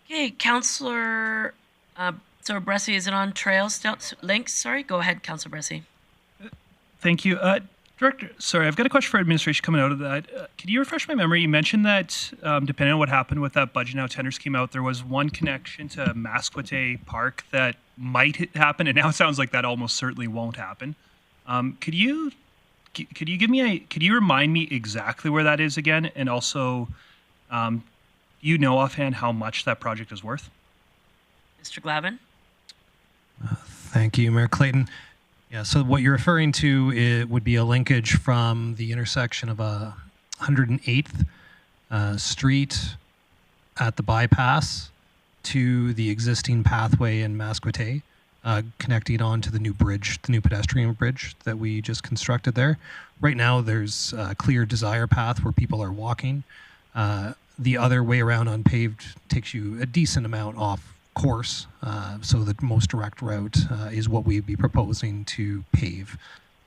Okay, Councillor Bressy, is it on trails still? Links, sorry. Go ahead, Councillor Bressy. Thank you. Director, sorry, I've got a question for administration coming out of that. Could you refresh my memory? You mentioned that depending on what happened with that budget, now tenders came out, there was one connection to Masquate Park that might happen, and now it sounds like that almost certainly won't happen. Could you remind me exactly where that is again, and also you know offhand how much that project is worth? Mr. Glavin? Thank you, Mayor Clayton. Yeah, so what you're referring to would be a linkage from the intersection of 108th Street at the bypass to the existing pathway in Masquate, connecting on to the new bridge, the new pedestrian bridge that we just constructed there. Right now, there's a clear desire path where people are walking. The other way around unpaved takes you a decent amount off course, so the most direct route is what we'd be proposing to pave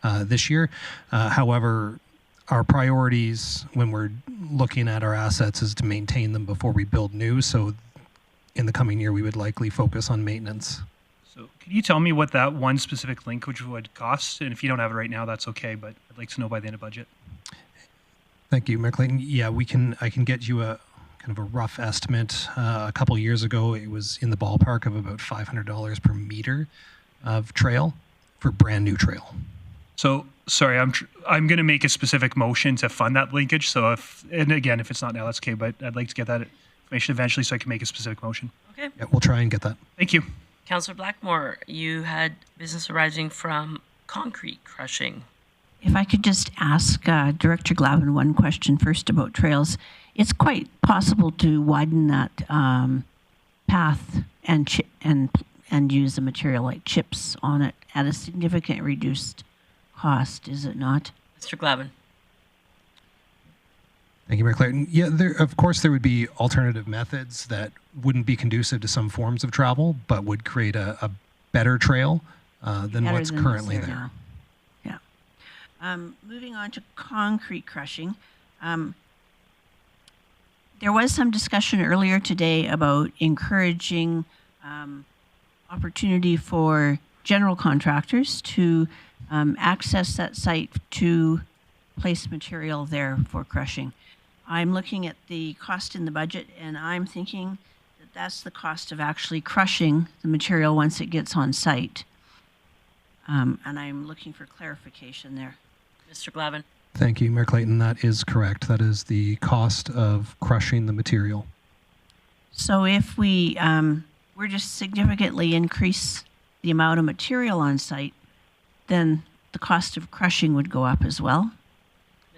this year. However, our priorities when we're looking at our assets is to maintain them before we build new, so in the coming year we would likely focus on maintenance. So could you tell me what that one specific linkage would cost? And if you don't have it right now, that's okay, but I'd like to know by the end of budget. Thank you, Mayor Clayton. Yeah, I can get you a kind of a rough estimate. A couple of years ago, it was in the ballpark of about $500 per meter of trail for brand new trail. So, sorry, I'm going to make a specific motion to fund that linkage. So and again, if it's not now, that's okay, but I'd like to get that information eventually so I can make a specific motion. Okay. Yeah, we'll try and get that. Thank you. Councillor Blackmore, you had business arising from concrete crushing. If I could just ask Director Glavin one question first about trails. It's quite possible to widen that path and use a material like chips on it at a significant reduced cost, is it not? Mr. Glavin. Thank you, Mayor Clayton. Yeah, of course there would be alternative methods that wouldn't be conducive to some forms of travel, but would create a better trail than what's currently there. Yeah. Moving on to concrete crushing. There was some discussion earlier today about encouraging opportunity for general contractors to access that site to place material there for crushing. I'm looking at the cost in the budget, and I'm thinking that that's the cost of actually crushing the material once it gets on site. And I'm looking for clarification there. Mr. Glavin. Thank you, Mayor Clayton. That is correct. That is the cost of crushing the material. So if we were to significantly increase the amount of material on site, then the cost of crushing would go up as well.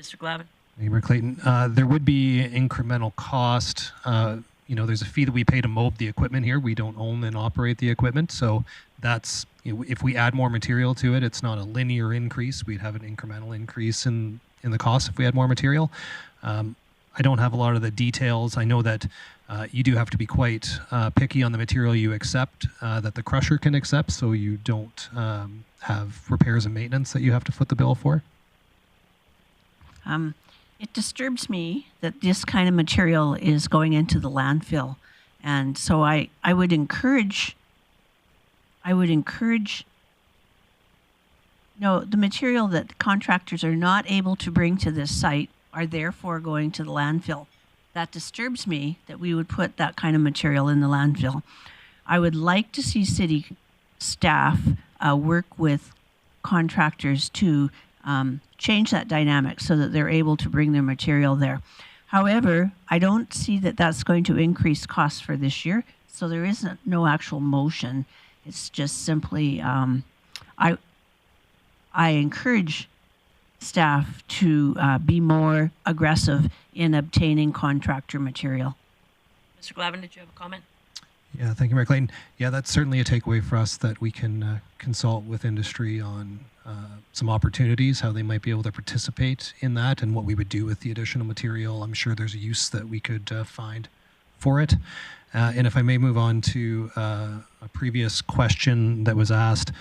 Mr. Glavin. Thank you, Mayor Clayton. There would be incremental cost. There's a fee that we pay to mob the equipment here. We don't own and operate the equipment, so that's if we add more material to it, it's not a linear increase. We'd have an incremental increase in the cost if we had more material. I don't have a lot of the details. I know that you do have to be quite picky on the material you accept, that the crusher can accept, so you don't have repairs and maintenance that you have to foot the bill for. It disturbs me that this kind of material is going into the landfill. And so I would encourage, the material that contractors are not able to bring to this site are therefore going to the landfill. That disturbs me that we would put that kind of material in the landfill. I would like to see city staff work with contractors to change that dynamic so that they're able to bring their material there. However, I don't see that that's going to increase costs for this year, so there isn't no actual motion. It's just simply, I encourage staff to be more aggressive in obtaining contractor material. Mr. Glavin, did you have a comment? Yeah, thank you, Mayor Clayton. Yeah, that's certainly a takeaway for us that we can consult with industry on some opportunities, how they might be able to participate in that, and what we would do with the additional material. I'm sure there's a use that we could find for it. And if I may move on to a previous question that was asked,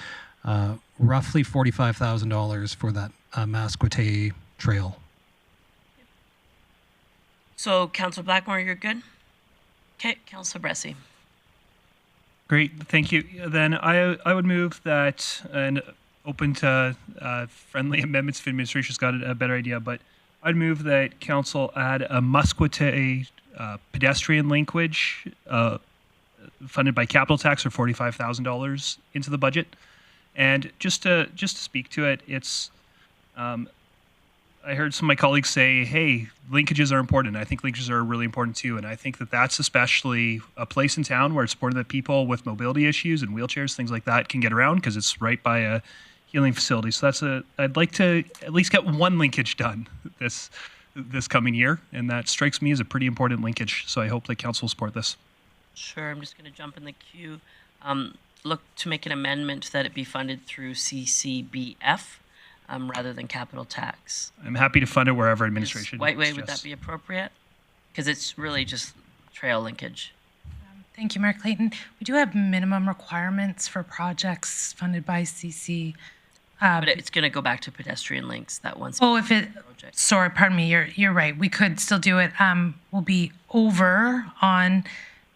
roughly $45,000 for that Masquite trail. So, Councillor Blackmore, you're good? Okay, Councillor Bressie. Great, thank you. Then I would move that, and open to friendly amendments if administration's got a better idea, but I'd move that council add a Masquite pedestrian linkage funded by capital tax for $45,000 into the budget. And just to speak to it, it's I heard some of my colleagues say, hey, linkages are important. I think linkages are really important too. And I think that that's especially a place in town where it's important that people with mobility issues and wheelchairs, things like that, can get around because it's right by a healing facility. So I'd like to at least get one linkage done this coming year. And that strikes me as a pretty important linkage. So I hope that council will support this. Sure, I'm just going to jump in the queue. Look to make an amendment that it be funded through CCBF. Rather than capital tax. I'm happy to fund it wherever administration. Whiteway, would that be appropriate? Because it's really just trail linkage. Thank you, Mayor Clayton. We do have minimum requirements for projects funded by CC. But it's going to go back to pedestrian links that once. Oh, if it. Project. Sorry, pardon me. You're right. We could still do it. We'll be over on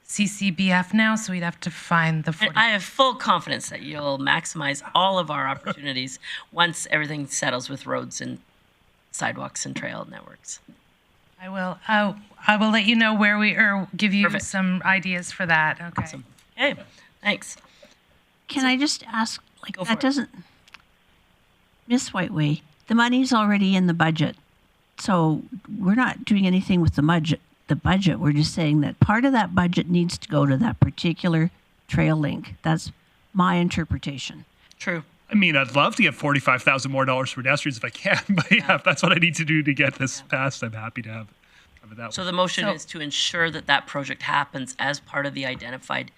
CCBF now, so we'd have to find the 40. And I have full confidence that you'll maximize all of our opportunities once everything settles with roads and sidewalks and trail networks. I will let you know where give you Perfect. some ideas for that. Okay. Awesome. Okay, thanks. Can I just ask, that doesn't, Miss Whiteway, the money's already in the budget, so we're not doing anything with the budget. We're just saying that part of that budget needs to go to that particular trail link. That's my interpretation. True. I mean, I'd love to get $45,000 more for pedestrians if I can, but yeah, if that's what I need to do to get this passed, I'm happy to have it that So way. the motion is to ensure that that project happens as part of the identified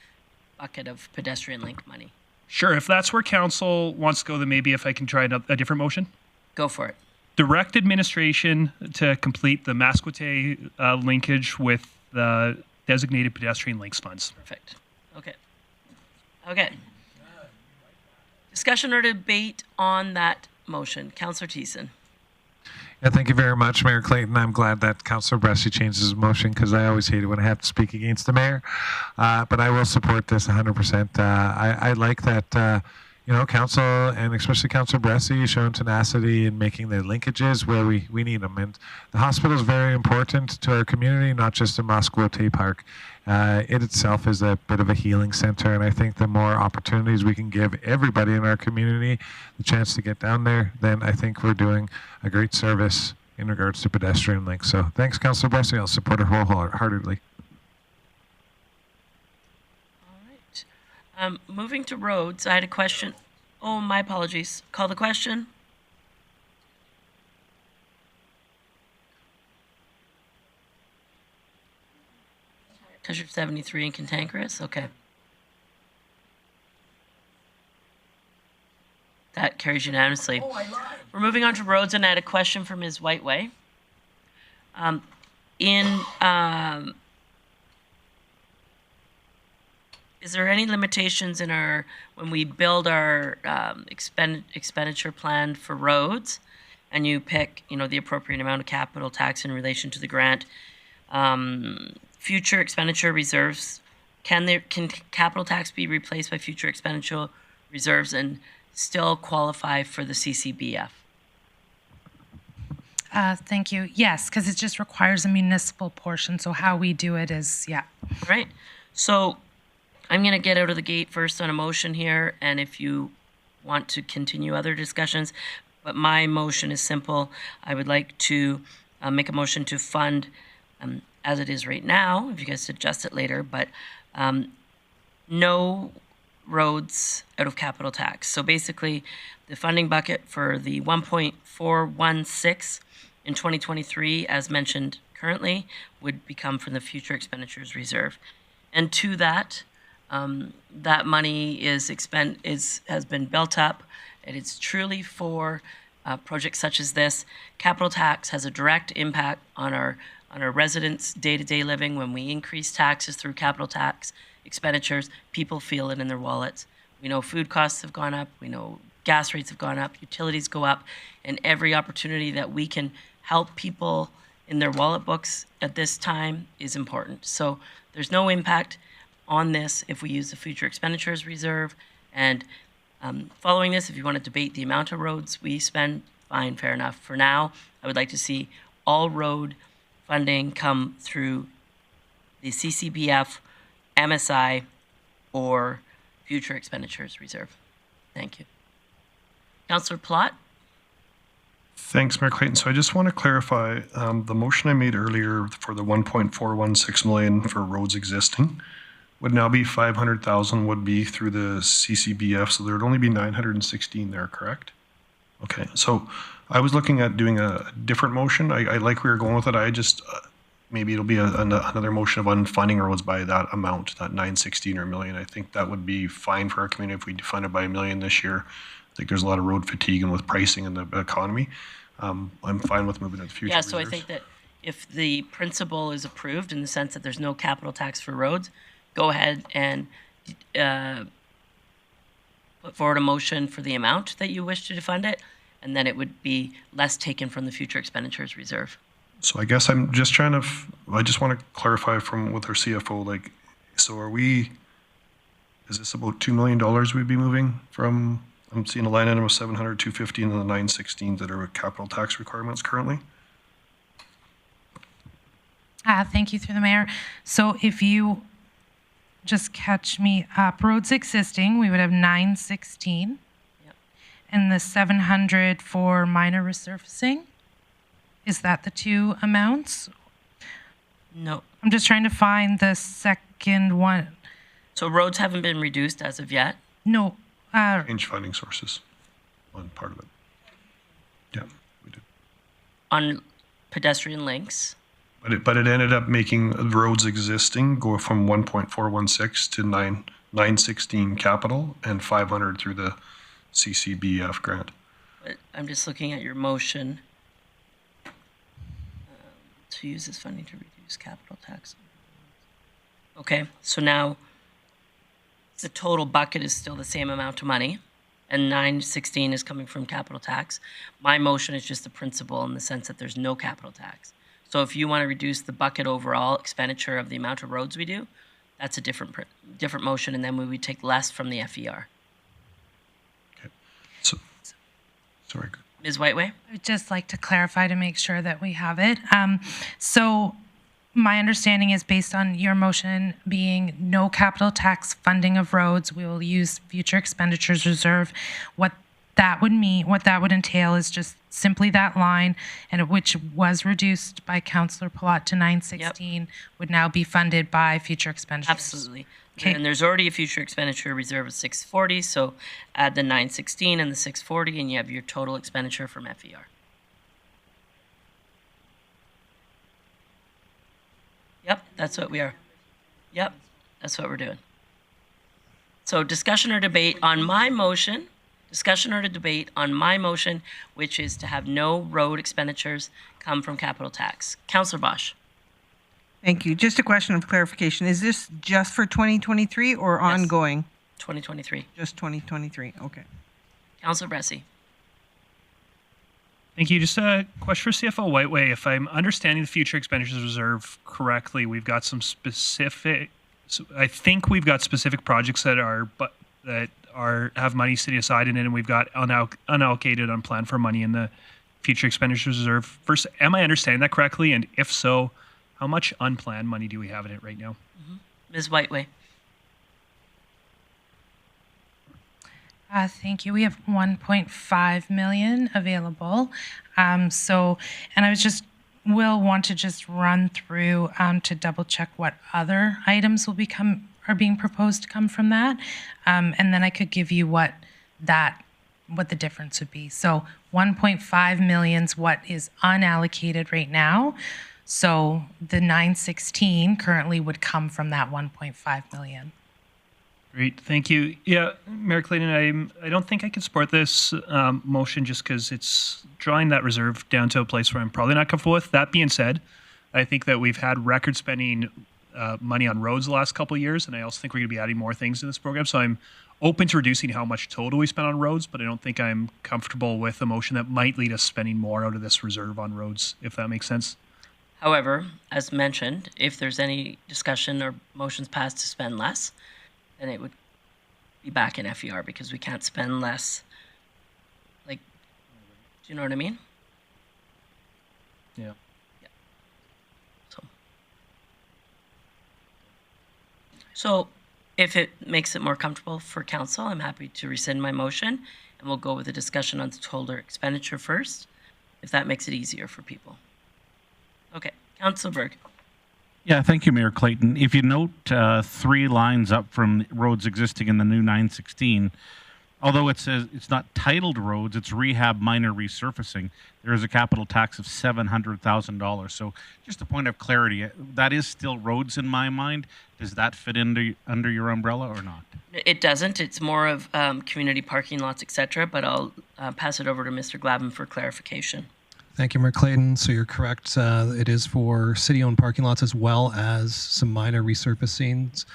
bucket of pedestrian link money. Sure, if that's where council wants to go, then maybe if I can try a different motion. Go for it. Direct administration to complete the Masquote linkage with the designated pedestrian links funds. Perfect. Okay. Okay. Discussion or debate on that motion. Councillor Thiessen. Yeah, thank you very much, Mayor Clayton. I'm glad that Councillor Bressie changed his motion because I always hate it when I have to speak against the mayor. But I will support this 100%. I like that, council and especially Councillor Bressie showing tenacity in making the linkages where we need them. And the hospital is very important to our community, not just in Masquote Park. It itself is a bit of a healing center, and I think the more opportunities we can give everybody in our community the chance to get down there, then I think we're doing a great service in regards to pedestrian links. So thanks, Councillor Bressie. I'll support her wholeheartedly. All right. Moving to roads, I had a question. Oh, my apologies. Call the question. Because you're 73 and cantankerous? Okay. That carries unanimously. Oh, I lied. We're moving on to roads, and I had a question for Ms. Whiteway. Is there any limitations in when we build our expenditure plan for roads, and you pick, the appropriate amount of capital tax in relation to the grant? Future expenditure reserves, can capital tax be replaced by future expenditure reserves and still qualify for the CCBF? Thank you. Yes, because it just requires a municipal portion. So how we do it is, yeah. All right. So I'm going to get out of the gate first on a motion here, and if you want to continue other discussions, but my motion is simple. I would like to make a motion to fund as it is right now, if you guys adjust it later, but no roads out of capital tax. So basically, the funding bucket for the 1.416 in 2023, as mentioned currently, would become from the future expenditures reserve. And to that, that money has been built up, and it's truly for projects such as this. Capital tax has a direct impact on our residents' day-to-day living. When we increase taxes through capital tax expenditures, people feel it in their wallets. We know food costs have gone up. We know gas rates have gone up. Utilities go up. And every opportunity that we can help people in their wallet books at this time is important. So there's no impact on this if we use the future expenditures reserve. And following this, if you want to debate the amount of roads we spend, fine, fair enough. For now, I would like to see all road funding come through the CCBF, MSI, or future expenditures reserve. Thank you. Councillor Plott? Thanks, Mayor Clayton. So I just want to clarify the motion I made earlier for the 1.416 million for roads existing would now be 500,000 would be through the CCBF. So there would only be 916 there, correct? Okay. So I was looking at doing a different motion. I like where you're going with it. I just, maybe it'll be another motion of unfunding roads by that amount, that 916 or a million. I think that would be fine for our community if we defund it by $1 million this year. I think there's a lot of road fatigue and with pricing in the economy. I'm fine with moving to the future. Yeah, so reserves. I think that if the principle is approved in the sense that there's no capital tax for roads, go ahead and put forward a motion for the amount that you wish to defund it, and then it would be less taken from the future expenditures reserve. So I guess I'm just trying to, I just want to clarify with our CFO, like, so is this about $2 million we'd be moving from, I'm seeing a line item of 700, 250, and the 916 that are capital tax requirements currently? Thank you, through the mayor. So if you just catch me up, roads existing, we would have 916. Yep. And the 700 for minor resurfacing. Is that the two amounts? No. I'm just trying to find the second one. So roads haven't been reduced as of yet? No. Change funding sources. on part of it. Yeah, we did. On pedestrian links. But it ended up making the roads existing go from 1.416 to 916 capital and 500 through the CCBF grant. But I'm just looking at your motion to use this funding to reduce capital tax. Okay, so now the total bucket is still the same amount of money, and 916 is coming from capital tax. My motion is just the principle in the sense that there's no capital tax. So if you want to reduce the bucket overall expenditure of the amount of roads we do, that's a different motion, and then we would take less from the FER. Okay. So, sorry. Ms. Whiteway? I would just like to clarify to make sure that we have it. So my understanding is based on your motion being no capital tax funding of roads, we will use future expenditures reserve. What that would mean, what that would entail is just simply that line, and which was reduced by Councillor Palat to 916, would now be funded by future expenditures. Absolutely. Okay. And there's already a future expenditure reserve of 640, so add the 916 and the 640, and you have your total expenditure from FER. Yep, that's what we are. Yep, that's what we're doing. So discussion or debate on my motion, which is to have no road expenditures come from capital tax. Councillor Bosch. Thank you. Just a question of clarification. Is this just for 2023 or Yes. ongoing? 2023. Just 2023. Okay. Councillor Bressie. Thank you. Just a question for CFO Whiteway. If I'm understanding the future expenditures reserve correctly, we've got some specific. I think we've got specific projects that have money sitting aside in it, and we've got unallocated, unplanned for money in the future expenditures reserve. First, am I understanding that correctly? And if so, how much unplanned money do we have in it right now? Ms. Whiteway. Thank you. We have 1.5 million available. And I will want to just run through to double check what other items are being proposed to come from that. And then I could give you what the difference would be. So 1.5 million's what is unallocated right now. So the 916 currently would come from that 1.5 million. Great, thank you. Yeah, Mayor Clayton, I don't think I can support this motion just because it's drawing that reserve down to a place where I'm probably not comfortable with. That being said, I think that we've had record spending money on roads the last couple of years, and I also think we're going to be adding more things to this program. So I'm open to reducing how much total we spend on roads, but I don't think I'm comfortable with a motion that might lead us spending more out of this reserve on roads, if that makes sense. However, as mentioned, if there's any discussion or motions passed to spend less, then it would be back in FER because we can't spend less. Like, do you know what I mean? Yeah. So if it makes it more comfortable for council, I'm happy to rescind my motion, and we'll go with a discussion on the total expenditure first, if that makes it easier for people. Okay, Councillor Berg. Yeah, thank you, Mayor Clayton. If you note 3 lines up from roads existing in the new 916, although it says it's not titled roads, it's rehab minor resurfacing, there is a capital tax of $700,000. So just a point of clarity, that is still roads in my mind. Does that fit under your umbrella or not? It doesn't. It's more of community parking lots, etc. But I'll pass it over to Mr. Glavin for clarification. Thank you, Mayor Clayton. So you're correct. It is for city-owned parking lots as well as some minor resurfacings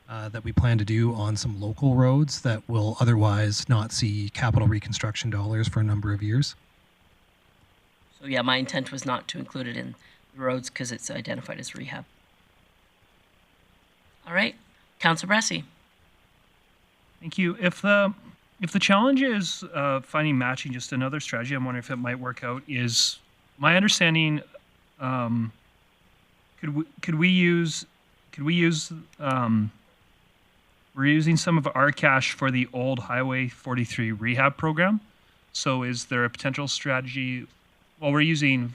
that we plan to do on some local roads that will otherwise not see capital reconstruction dollars for a number of years. So yeah, my intent was not to include it in the roads because it's identified as rehab. All right, Councillor Bressie. Thank you. If the challenge is finding matching, just another strategy, I'm wondering if it might work out. Is my understanding, could we use we're using some of our cash for the old Highway 43 rehab program. So is there a potential strategy? Well, we're using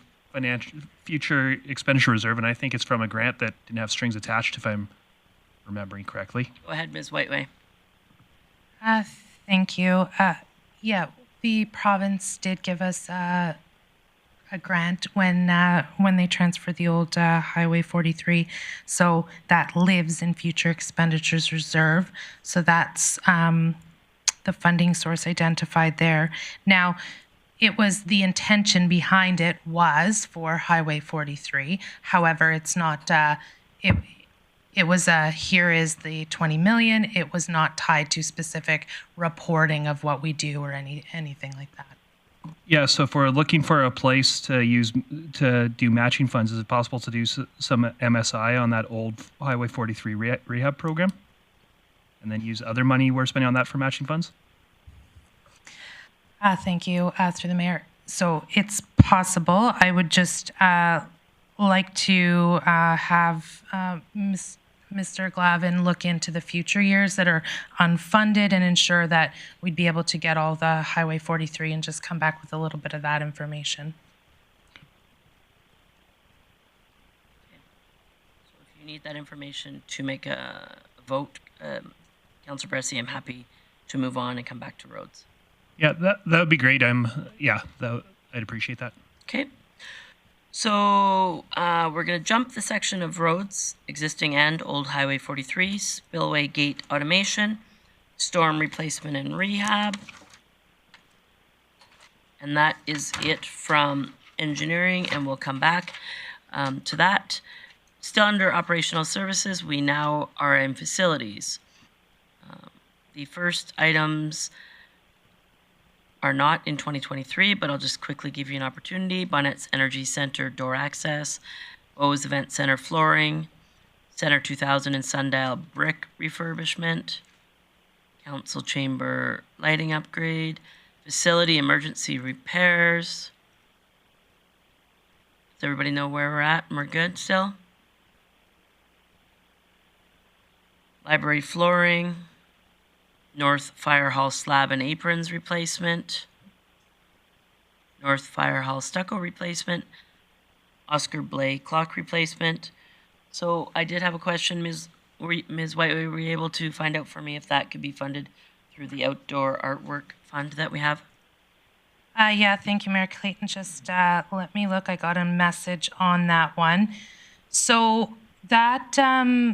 future expenditure reserve, and I think it's from a grant that didn't have strings attached, if I'm remembering correctly. Go ahead, Ms. Whiteway. Thank you. Yeah, the province did give us a grant when they transferred the old Highway 43, so that lives in future expenditures reserve. So that's the funding source identified there. Now, it was the intention behind it was for Highway 43. However, it's not. It was here is the 20 million. It was not tied to specific reporting of what we do or anything like that. Yeah, so if we're looking for a place to do matching funds, is it possible to do some MSI on that old Highway 43 rehab program? And then use other money we're spending on that for matching funds? Thank you, through the mayor. So it's possible. I would just like to have Mr. Glavin look into the future years that are unfunded and ensure that we'd be able to get all the Highway 43 and just come back with a little bit of that information. Okay. So if you need that information to make a vote, Councillor Bressie, I'm happy to move on and come back to roads. Yeah, that would be great. I'd appreciate that. Okay. So we're going to jump the section of roads, existing and old Highway 43, spillway gate automation, storm replacement and rehab. And that is it from engineering, and we'll come back to that. Still under operational services, we now are in facilities. The first items are not in 2023, but I'll just quickly give you an opportunity. Bonnet's Energy Center door access, O's Event Center flooring, Center 2000 and Sundial brick refurbishment, Council Chamber lighting upgrade, facility emergency repairs. Does everybody know where we're at? We're good still? Library flooring, North Fire Hall slab and aprons replacement, North Fire Hall stucco replacement, Oscar Blay clock replacement. So I did have a question, Ms. White, were you able to find out for me if that could be funded through the outdoor artwork fund that we have? Yeah, thank you, Mayor Clayton. Just let me look. I got a message on that one. So that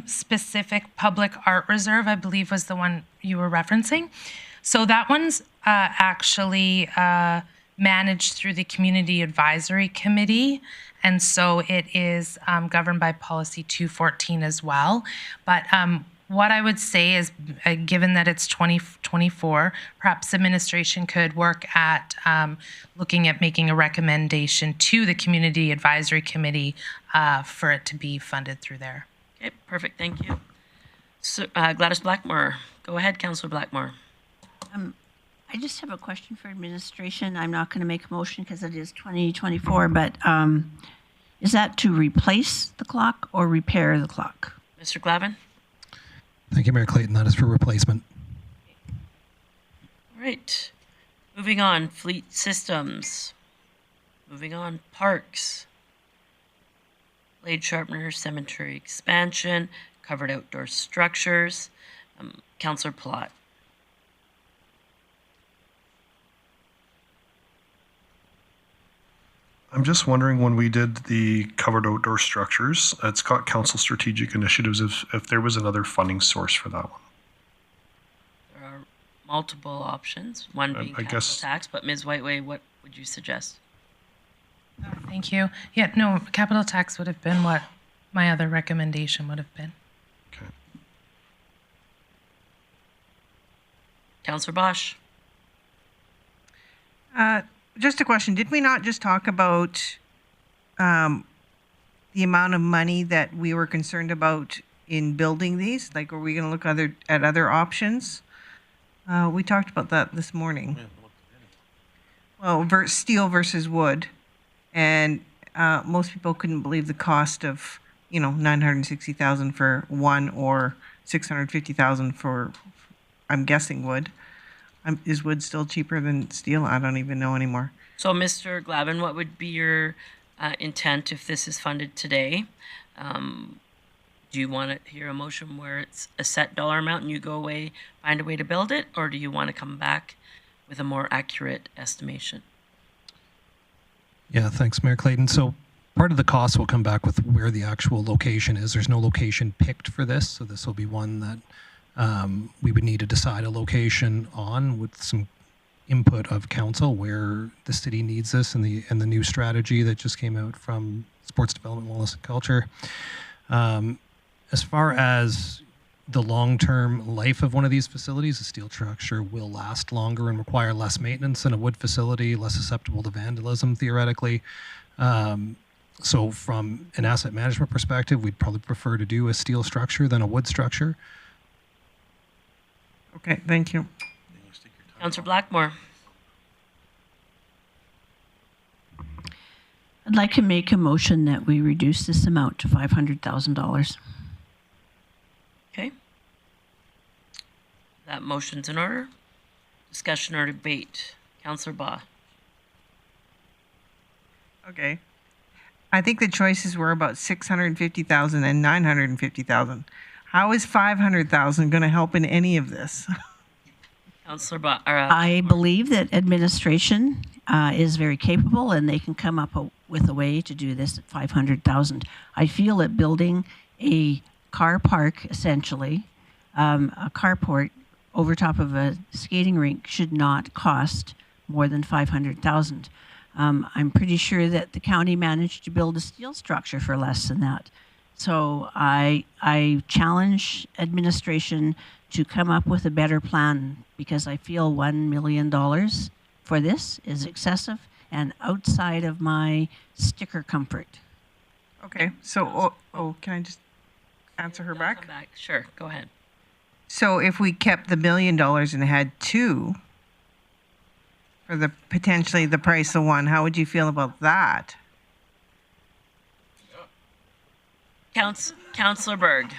specific public art reserve, I believe, was the one you were referencing. So that one's actually managed through the Community Advisory Committee. And so it is governed by Policy 214 as well. But what I would say is, given that it's 2024, perhaps administration could work at looking at making a recommendation to the Community Advisory Committee for it to be funded through there. Okay, perfect, thank you. So, Gladys Blackmore, go ahead, Councillor Blackmore. I just have a question for administration. I'm not going to make a motion because it is 2024, but is that to replace the clock or repair the clock? Mr. Glavin? Thank you, Mayor Clayton. That is for replacement. All right. Moving on, fleet systems. Moving on, parks. Blade sharpener, cemetery expansion, covered outdoor structures. Councillor Plott. I'm just wondering, when we did the covered outdoor structures, it's got council strategic initiatives, if there was another funding source for that one. There are multiple options, one being capital tax, but Ms. Whiteway, what would you suggest? Thank you. Yeah, no, capital tax would have been what my other recommendation would have been. Okay. Councillor Bosch. Just a question. Did we not just talk about the amount of money that we were concerned about in building these? Like, are we going to look at other options? We talked about that this morning. Well, steel versus wood. And most people couldn't believe the cost of, $960,000 for one or $650,000 for, I'm guessing, wood. Is wood still cheaper than steel? I don't even know anymore. So, Mr. Glavin, what would be your intent if this is funded today? Do you want to hear a motion where it's a set dollar amount and you go away, find a way to build it? Or do you want to come back with a more accurate estimation. Yeah, thanks, Mayor Clayton. So part of the cost will come back with where the actual location is. There's no location picked for this, so this will be one that we would need to decide a location on with some input of council where the city needs this and the new strategy that just came out from Sports Development, Wellness and Culture. As far as the long-term life of one of these facilities, a steel structure will last longer and require less maintenance than a wood facility, less susceptible to vandalism theoretically. So from an asset management perspective, we'd probably prefer to do a steel structure than a wood structure. Okay, thank you. Councillor Blackmore. I'd like to make a motion that we reduce this amount to $500,000. Okay. That motion's in order. Discussion or debate. Councillor Baugh. Okay. I think the choices were about 650,000 and 950,000. How is 500,000 going to help in any of this? Councillor Baugh. I believe that administration is very capable and they can come up with a way to do this at 500,000. I feel that building a car park, essentially, a carport over top of a skating rink should not cost more than 500,000. I'm pretty sure that the county managed to build a steel structure for less than that. So I challenge administration to come up with a better plan because I feel $1 million for this is excessive and outside of my sticker comfort. Okay, so, can I just answer her back? Sure, go ahead. So if we kept the $1 million and had two for the potentially the price of one, how would you feel about that? Councillor Berg.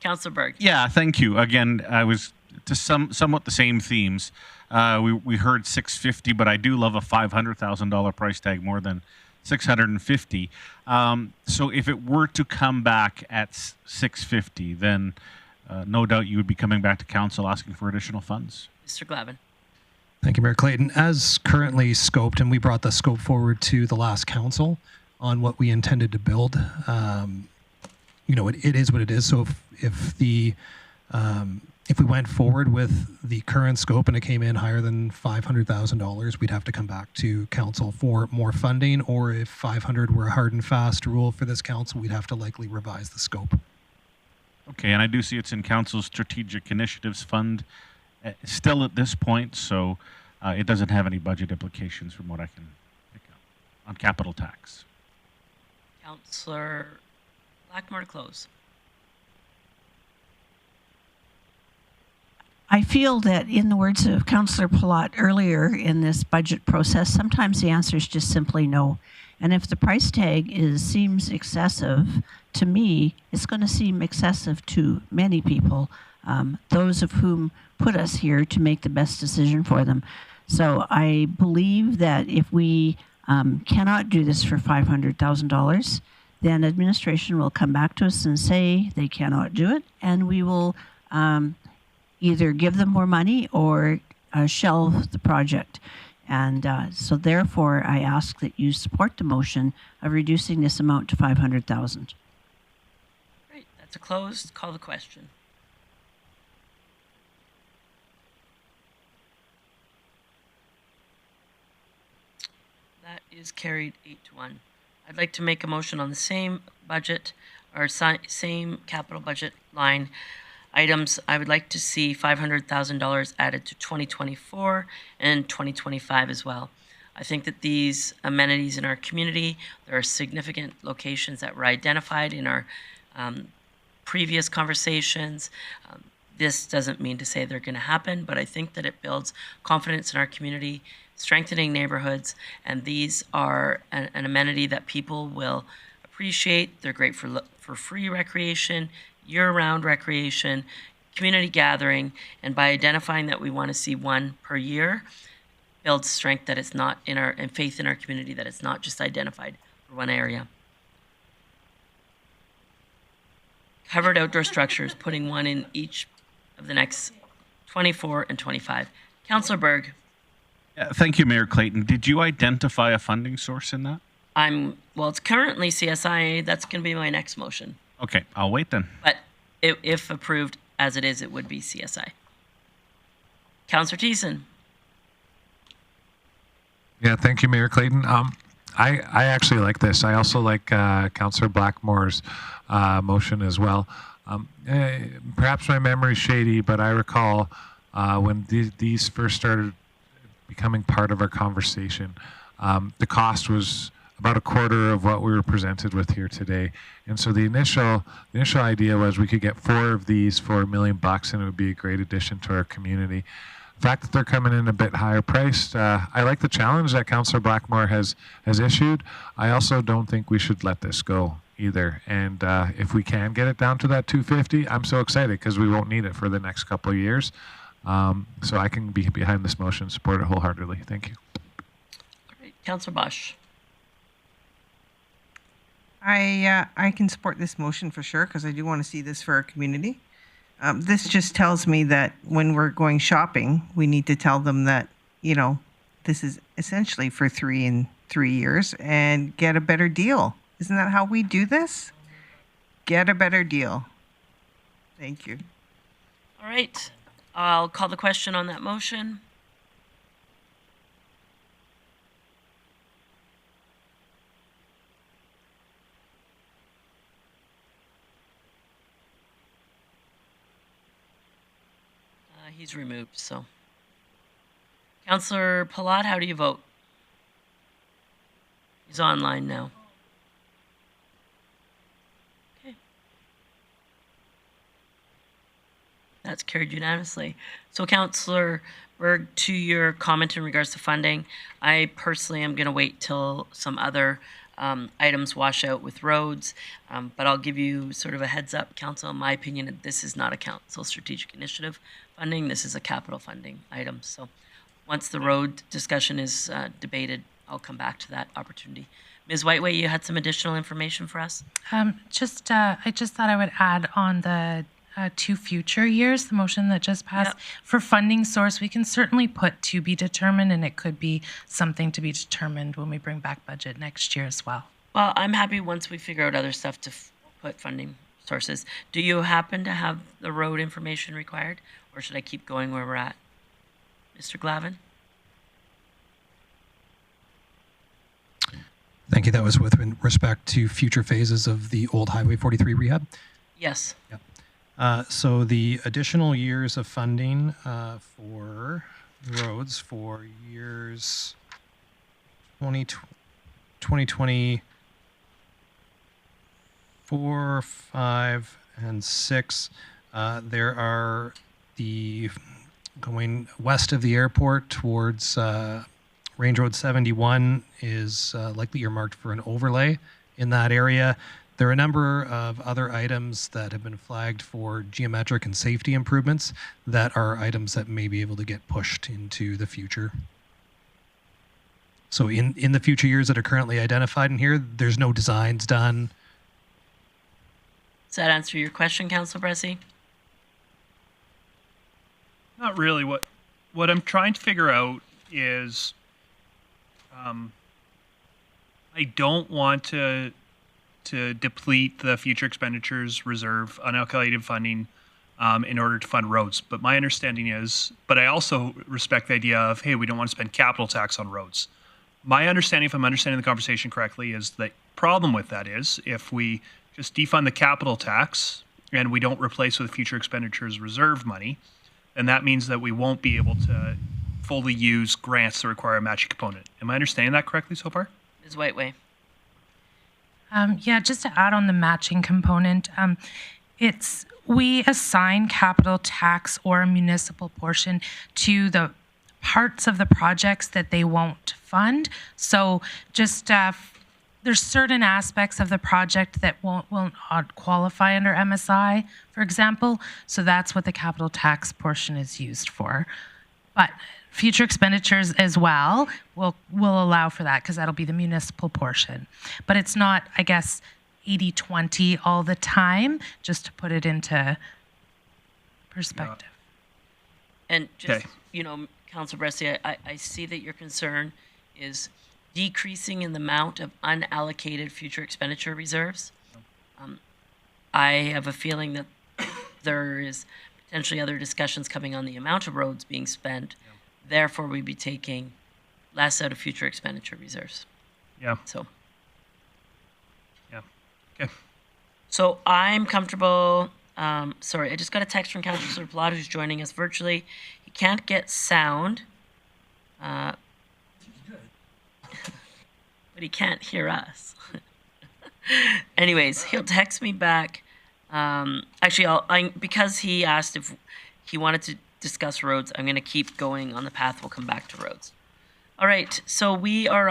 Councillor Berg. Yeah, thank you. Again, I was to somewhat the same themes. We heard 650, but I do love a $500,000 price tag more than 650. So if it were to come back at 650, then no doubt you would be coming back to council asking for additional funds. Mr. Glavin. Thank you, Mayor Clayton. As currently scoped, and we brought the scope forward to the last council on what we intended to build. It is what it is. So if we went forward with the current scope and it came in higher than $500,000, we'd have to come back to council for more funding. Or if 500 were a hard and fast rule for this council, we'd have to likely revise the scope. Okay, and I do see it's in council's strategic initiatives fund still at this point, so it doesn't have any budget implications from what I can pick up on capital tax. Councillor Blackmore to close. I feel that in the words of Councillor Palat earlier in this budget process, sometimes the answer is just simply no. And if the price tag seems excessive to me, it's going to seem excessive to many people, those of whom put us here to make the best decision for them. So I believe that if we cannot do this for $500,000, then administration will come back to us and say they cannot do it, and we will either give them more money or shelve the project. And so therefore, I ask that you support the motion of reducing this amount to $500,000. Great, that's a closed. Call the question. That is carried 8-1. I'd like to make a motion on the same budget or same capital budget line items. I would like to see $500,000 added to 2024 and 2025 as well. I think that these amenities in our community, there are significant locations that were identified in our previous conversations. This doesn't mean to say they're going to happen, but I think that it builds confidence in our community, strengthening neighborhoods, and these are an amenity that people will appreciate. They're great for free recreation, year-round recreation, community gathering, and by identifying that we want to see one per year, builds strength that it's not in our, and faith in our community that it's not just identified for one area. Covered outdoor structures, putting one in each of the next 24 and 25. Councillor Berg. Thank you, Mayor Clayton. Did you identify a funding source in that? Well, it's currently CSI. That's going to be my next motion. Okay, I'll wait then. But if approved as it is, it would be CSI. Councillor Thiessen. Yeah, thank you, Mayor Clayton. I actually like this. I also like Councillor Blackmore's motion as well. Perhaps my memory's shady, but I recall when these first started becoming part of our conversation, the cost was about a quarter of what we were presented with here today. And so the initial idea was we could get 4 of these for $1 million and it would be a great addition to our community. The fact that they're coming in a bit higher priced, I like the challenge that Councillor Blackmore has issued. I also don't think we should let this go either. And if we can get it down to that 250, I'm so excited because we won't need it for the next couple of years. So I can be behind this motion, support it wholeheartedly. Thank you. Great. Councillor Bosch. I can support this motion for sure because I do want to see this for our community. This just tells me that when we're going shopping, we need to tell them that, you know, this is essentially for 3 years and get a better deal. Isn't that how we do this? Get a better deal. Thank you. All right. I'll call the question on that motion. He's removed, so. Councillor Palat, how do you vote? He's online now. Okay. That's carried unanimously. So, Councillor Berg, to your comment in regards to funding, I personally am going to wait till some other items wash out with roads, but I'll give you sort of a heads up, Council. In my opinion, this is not a council strategic initiative funding. This is a capital funding item. So once the road discussion is debated, I'll come back to that opportunity. Ms. Whiteway, you had some additional information for us? I just thought I would add on the 2 future years, the motion that just passed. Yep. For funding source, we can certainly put to be determined, and it could be something to be determined when we bring back budget next year as well. Well, I'm happy once we figure out other stuff to put funding sources. Do you happen to have the road information required, or should I keep going where we're at? Mr. Glavin? Thank you. That was with respect to future phases of the old Highway 43 rehab? Yes. Yep. So the additional years of funding for roads for years 2024, 5, and 6, there are the going west of the airport towards Range Road 71 is likely earmarked for an overlay in that area. There are a number of other items that have been flagged for geometric and safety improvements that are items that may be able to get pushed into the future. So in the future years that are currently identified in here, there's no designs done. Does that answer your question, Councillor Bressie? Not really. What I'm trying to figure out is I don't want to deplete the future expenditures reserve unallocated funding in order to fund roads. But my understanding is, but I also respect the idea of, hey, we don't want to spend capital tax on roads. My understanding, if I'm understanding the conversation correctly, is the problem with that is if we just defund the capital tax and we don't replace with future expenditures reserve money, then that means that we won't be able to fully use grants that require a matching component. Am I understanding that correctly so far? Ms. Whiteway. Yeah, just to add on the matching component, we assign capital tax or a municipal portion to the parts of the projects that they won't fund. So just there's certain aspects of the project that won't qualify under MSI, for example. So that's what the capital tax portion is used for. But future expenditures as well will allow for that because that'll be the municipal portion. But it's not, I guess, 80-20 all the time, just to put it into perspective. And just, Councilor Brescia, I see that your concern is decreasing in the amount of unallocated future expenditure reserves. I have a feeling that there is potentially other discussions coming on the amount of roads being spent. Therefore, we'd be taking less out of future expenditure reserves. Yeah. So. Yeah. Okay. So I'm comfortable. Sorry, I just got a text from Councillor Plot, who's joining us virtually. He can't get sound. But he can't hear us. Anyways, he'll text me back. Actually, because he asked if he wanted to discuss roads, I'm going to keep going on the path. We'll come back to roads. All right, so we are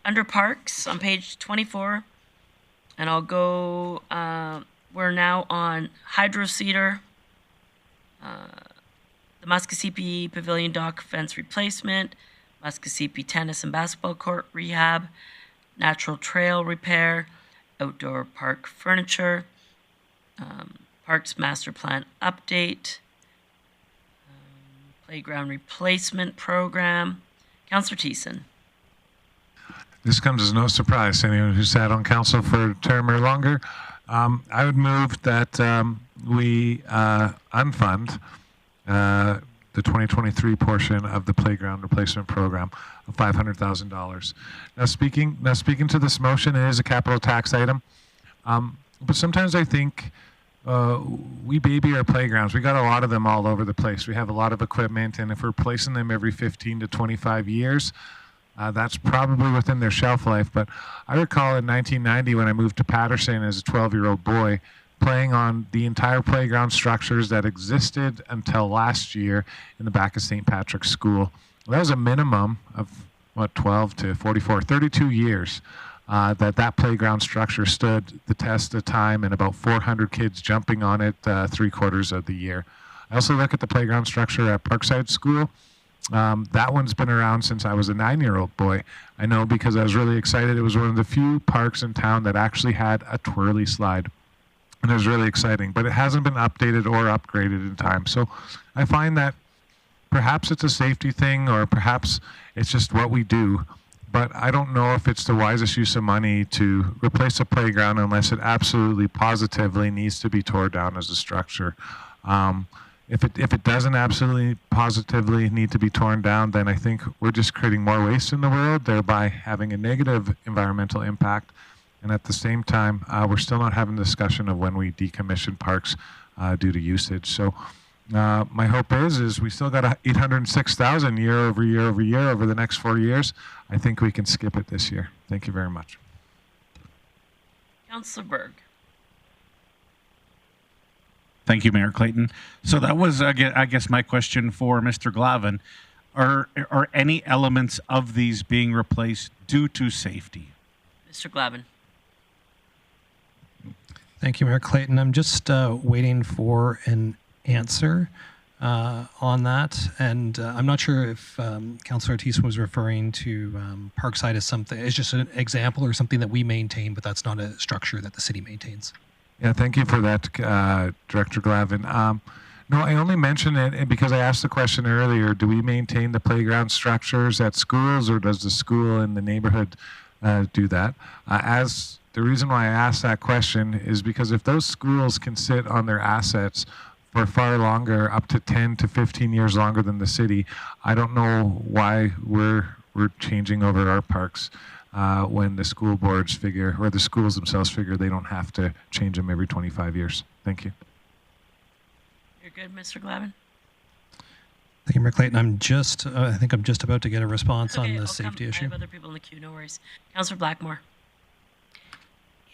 under parks on page 24. And I'll go, we're now on Hydro Cedar, the Muskasippi Pavilion Dock fence replacement, Muskasippi Tennis and Basketball Court rehab, Natural Trail repair, outdoor park furniture, Parks Master Plan update, playground replacement program. Councillor Thiessen. This comes as no surprise to anyone who sat on council for a term or longer. I would move that we unfund the 2023 portion of the playground replacement program of $500,000. Now speaking to this motion, it is a capital tax item, but sometimes I think we baby our playgrounds. We got a lot of them all over the place. We have a lot of equipment, and if we're replacing them every 15 to 25 years, that's probably within their shelf life. But I recall in 1990 when I moved to Patterson as a 12-year-old boy, playing on the entire playground structures that existed until last year in the back of St. Patrick's School. That was a minimum of, 12 to 44, 32 years that playground structure stood the test of time, and about 400 kids jumping on it 3/4 of the year. I also look at the playground structure at Parkside School. That one's been around since I was a 9-year-old boy. I know because I was really excited. It was one of the few parks in town that actually had a twirly slide. And it was really exciting, but it hasn't been updated or upgraded in time. So I find that perhaps it's a safety thing, or perhaps it's just what we do. But I don't know if it's the wisest use of money to replace a playground unless it absolutely positively needs to be torn down as a structure. If it doesn't absolutely positively need to be torn down, then I think we're just creating more waste in the world, thereby having a negative environmental impact. And at the same time, we're still not having a discussion of when we decommission parks due to usage. So my hope is we still got $806,000 year over year over year over the next 4 years. I think we can skip it this year. Thank you very much. Councillor Berg. Thank you, Mayor Clayton. So that was, I guess, my question for Mr. Glavin. Are any elements of these being replaced due to safety? Mr. Glavin. Thank you, Mayor Clayton. I'm just waiting for an answer on that. And I'm not sure if Councillor Thiessen was referring to Parkside as something, it's just an example or something that we maintain, but that's not a structure that the city maintains. Yeah, thank you for that, Director Glavin. No, I only mention it because I asked the question earlier, do we maintain the playground structures at schools, or does the school in the neighborhood do that? The reason why I asked that question is because if those schools can sit on their assets for far longer, up to 10 to 15 years longer than the city, I don't know why we're changing over our parks when the school boards figure, or the schools themselves figure, they don't have to change them every 25 years. Thank you. You're good, Mr. Glavin? Thank you, Mayor Clayton. I think I'm just about to get a response on the safety issue. I have other people in the queue, no worries. Councillor Blackmore.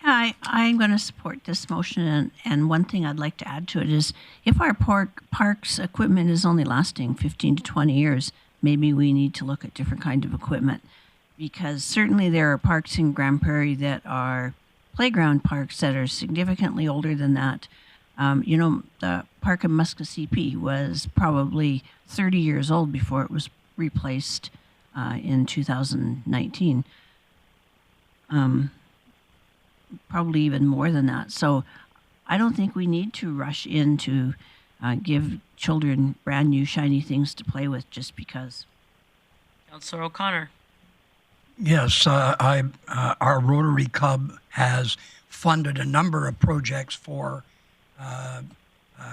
Yeah, I'm going to support this motion, and one thing I'd like to add to it is if our parks equipment is only lasting 15 to 20 years, maybe we need to look at different kind of equipment, because certainly there are parks in Grande Prairie that are playground parks that are significantly older than that. The park in Muskasippi was probably 30 years old before it was replaced in 2019. Probably even more than that. So I don't think we need to rush in to give children brand new shiny things to play with just because. Councillor O'Connor. Yes, our Rotary Club has funded a number of projects for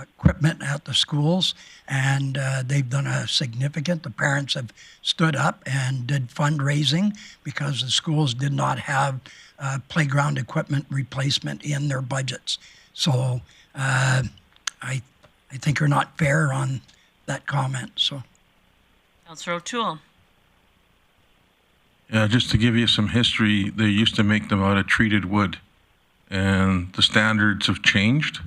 equipment at the schools, and they've done the parents have stood up and did fundraising because the schools did not have playground equipment replacement in their budgets. So I think you're not fair on that comment. So, Councillor O'Toole. Yeah, just to give you some history, they used to make them out of treated wood, and the standards have changed.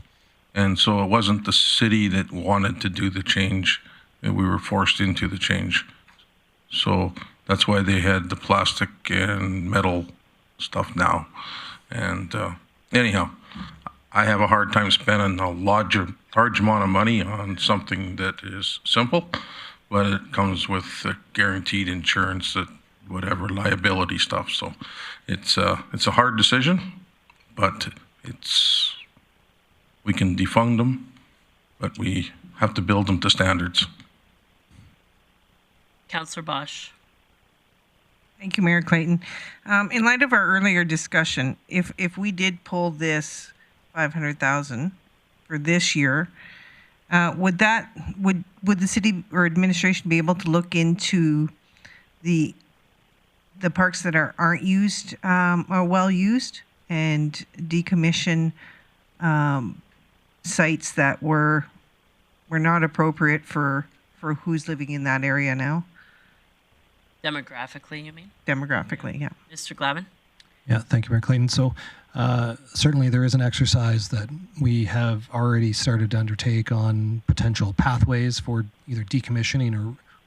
And so it wasn't the city that wanted to do the change, and we were forced into the change. So that's why they had the plastic and metal stuff now. And anyhow, I have a hard time spending a large amount of money on something that is simple, but it comes with guaranteed insurance, that whatever liability stuff. So it's a hard decision, but we can defund them, but we have to build them to standards. Councillor Bosch. Thank you, Mayor Clayton. In light of our earlier discussion, if we did pull this $500,000 for this year, would the city or administration be able to look into the parks that aren't used or well used and decommission sites that were not appropriate for who's living in that area now? Demographically, you mean? Demographically, yeah. Mr. Glavin? Yeah, thank you, Mayor Clayton. So certainly there is an exercise that we have already started to undertake on potential pathways for either decommissioning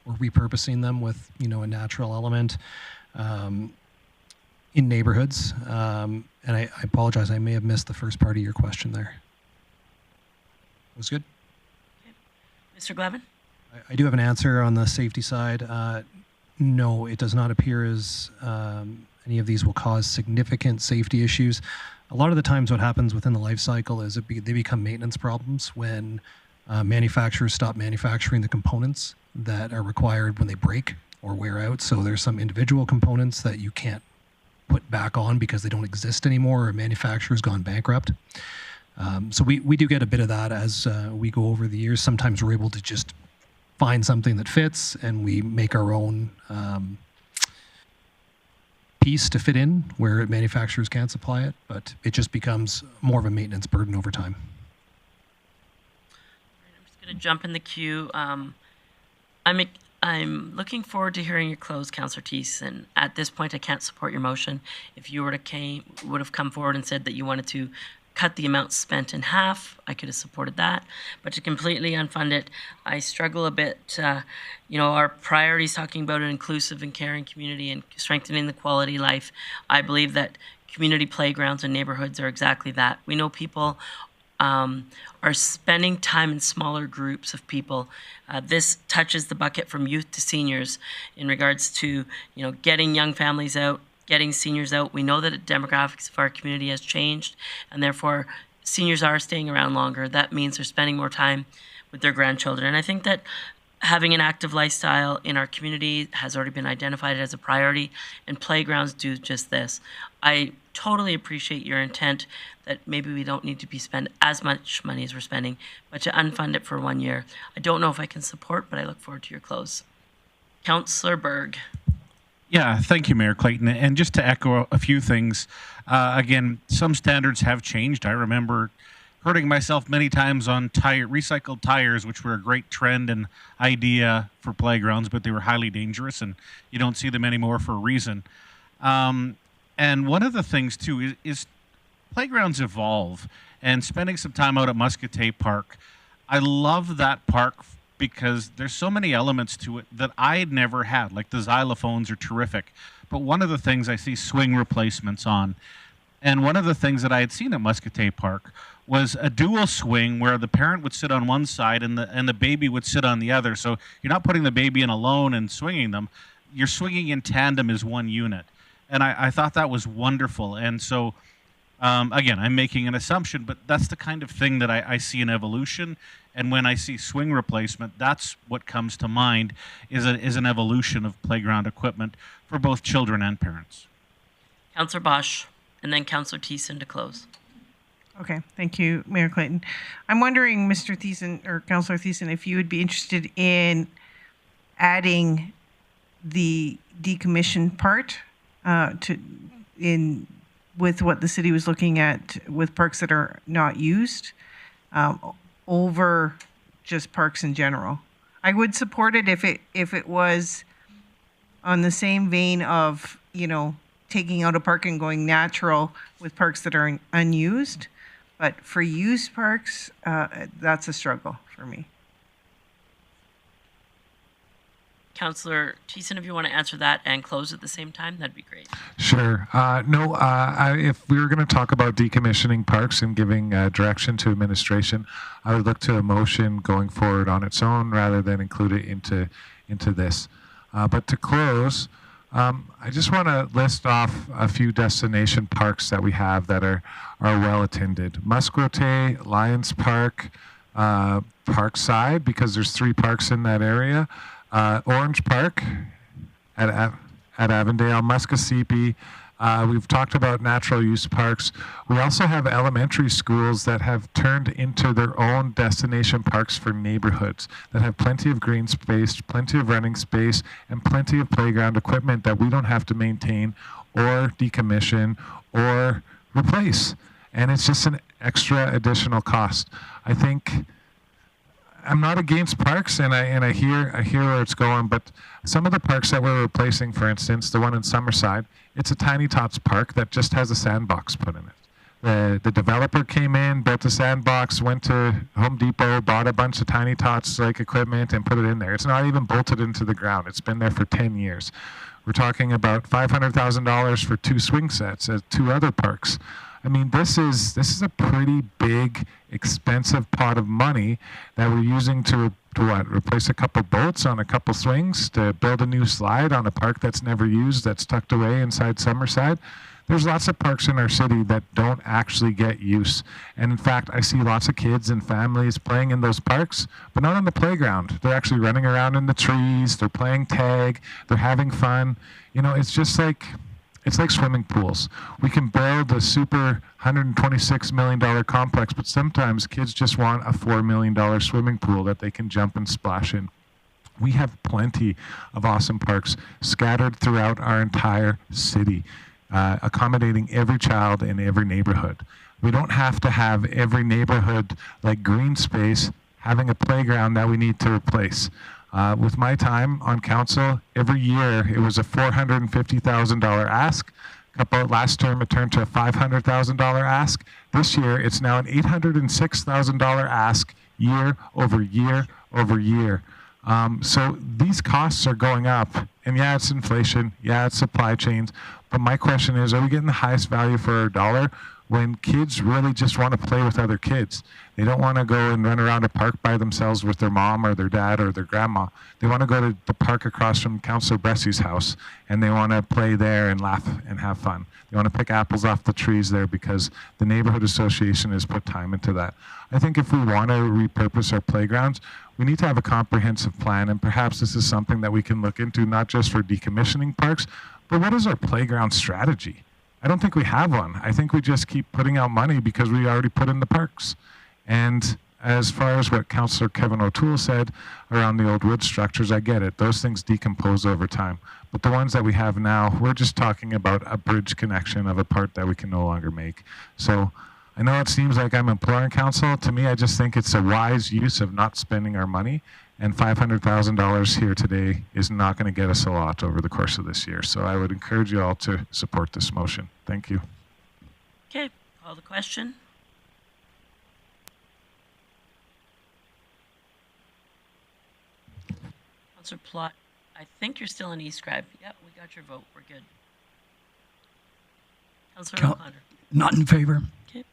or repurposing them with, a natural element in neighborhoods. And I apologize, I may have missed the first part of your question there. That was good. Okay. Mr. Glavin? I do have an answer on the safety side. No, it does not appear as any of these will cause significant safety issues. A lot of the times what happens within the life cycle is they become maintenance problems when manufacturers stop manufacturing the components that are required when they break or wear out. So there's some individual components that you can't put back on because they don't exist anymore, or a manufacturer's gone bankrupt. So we do get a bit of that as we go over the years. Sometimes we're able to just find something that fits and we make our own piece to fit in where manufacturers can't supply it, but it just becomes more of a maintenance burden over time. I'm just going to jump in the queue. I'm looking forward to hearing your close, Councillor Teese, and at this point I can't support your motion. If you would have come forward and said that you wanted to cut the amount spent in half, I could have supported that. But to completely unfund it, I struggle a bit. Our priorities talking about an inclusive and caring community and strengthening the quality of life. I believe that community playgrounds and neighborhoods are exactly that. We know people are spending time in smaller groups of people. This touches the bucket from youth to seniors in regards to, getting young families out, getting seniors out. We know that the demographics of our community has changed, and therefore seniors are staying around longer. That means they're spending more time with their grandchildren. And I think that having an active lifestyle in our community has already been identified as a priority, and playgrounds do just this. I totally appreciate your intent that maybe we don't need to be spend as much money as we're spending, but to unfund it for 1 year. I don't know if I can support, but I look forward to your close. Councillor Berg. Yeah, thank you, Mayor Clayton. And just to echo a few things, again, some standards have changed. I remember hurting myself many times on recycled tires, which were a great trend and idea for playgrounds, but they were highly dangerous, and you don't see them anymore for a reason. And one of the things, too, is playgrounds evolve. And spending some time out at Muscatay Park, I love that park because there's so many elements to it that I'd never had. Like the xylophones are terrific. But one of the things I see swing replacements on. And one of the things that I had seen at Muscatay Park was a dual swing where the parent would sit on one side and the baby would sit on the other. So you're not putting the baby in alone and swinging them. You're swinging in tandem as one unit. And I thought that was wonderful. And so, again, I'm making an assumption, but that's the kind of thing that I see in evolution. And when I see swing replacement, that's what comes to mind is an evolution of playground equipment for both children and parents. Councillor Bosch, and then Councillor Thiessen to close. Okay, thank you, Mayor Clayton. I'm wondering, Mr. Thiessen or Councillor Thiessen, if you would be interested in adding the decommission part with what the city was looking at with parks that are not used over just parks in general. I would support it if it was on the same vein of, you know, taking out a park and going natural with parks that are unused. But for used parks, that's a struggle for me. Councillor Thiessen, if you want to answer that and close at the same time, that'd be great. Sure. If we were going to talk about decommissioning parks and giving direction to administration, I would look to a motion going forward on its own rather than include it into this. But to close, I just want to list off a few destination parks that we have that are well attended. Musquote, Lions Park, Parkside, because there's 3 parks in that area. Orange Park at Avondale, Muskogee. We've talked about natural use parks. We also have elementary schools that have turned into their own destination parks for neighborhoods that have plenty of green space, plenty of running space, and plenty of playground equipment that we don't have to maintain or decommission or replace. And it's just an extra additional cost. I think I'm not against parks, and I hear where it's going, but some of the parks that we're replacing, for instance, the one in Summerside, it's a Tiny Tots park that just has a sandbox put in it. The developer came in, built a sandbox, went to Home Depot, bought a bunch of Tiny Tots like equipment and put it in there. It's not even bolted into the ground. It's been there for 10 years. We're talking about $500,000 for 2 swing sets at 2 other parks. I mean, this is a pretty big, expensive pot of money that we're using to replace a couple bolts on a couple swings, to build a new slide on a park that's never used, that's tucked away inside Summerside. There's lots of parks in our city that don't actually get use. And in fact, I see lots of kids and families playing in those parks, but not on the playground. They're actually running around in the trees, they're playing tag, they're having fun. You know, it's like swimming pools. We can build a super $126 million complex, but sometimes kids just want a $4 million swimming pool that they can jump and splash in. We have plenty of awesome parks scattered throughout our entire city, accommodating every child in every neighborhood. We don't have to have every neighborhood like green space having a playground that we need to replace. With my time on council, every year it was a $450,000 ask. Last term it turned to a $500,000 ask. This year it's now an $806,000 ask year over year over year. So these costs are going up, and yeah, it's inflation, yeah, it's supply chains, but my question is, are we getting the highest value for our dollar when kids really just want to play with other kids? They don't want to go and run around a park by themselves with their mom or their dad or their grandma. They want to go to the park across from Councillor Bressy's house, and they want to play there and laugh and have fun. They want to pick apples off the trees there because the neighborhood association has put time into that. I think if we want to repurpose our playgrounds, we need to have a comprehensive plan, and perhaps this is something that we can look into, not just for decommissioning parks, but what is our playground strategy? I don't think we have one. I think we just keep putting out money because we already put in the parks. And as far as what Councillor Kevin O'Toole said around the old wood structures, I get it. Those things decompose over time. But the ones that we have now, we're just talking about a bridge connection of a part that we can no longer make. So I know it seems like I'm imploring council. To me, I just think it's a wise use of not spending our money. And $500,000 here today is not going to get us a lot over the course of this year. So I would encourage you all to support this motion. Thank you. Okay, call the question. Councillor Plott, I think you're still in e-scribe. Yeah, we got your vote. We're good. Councillor O'Connor. Not in favor. Okay.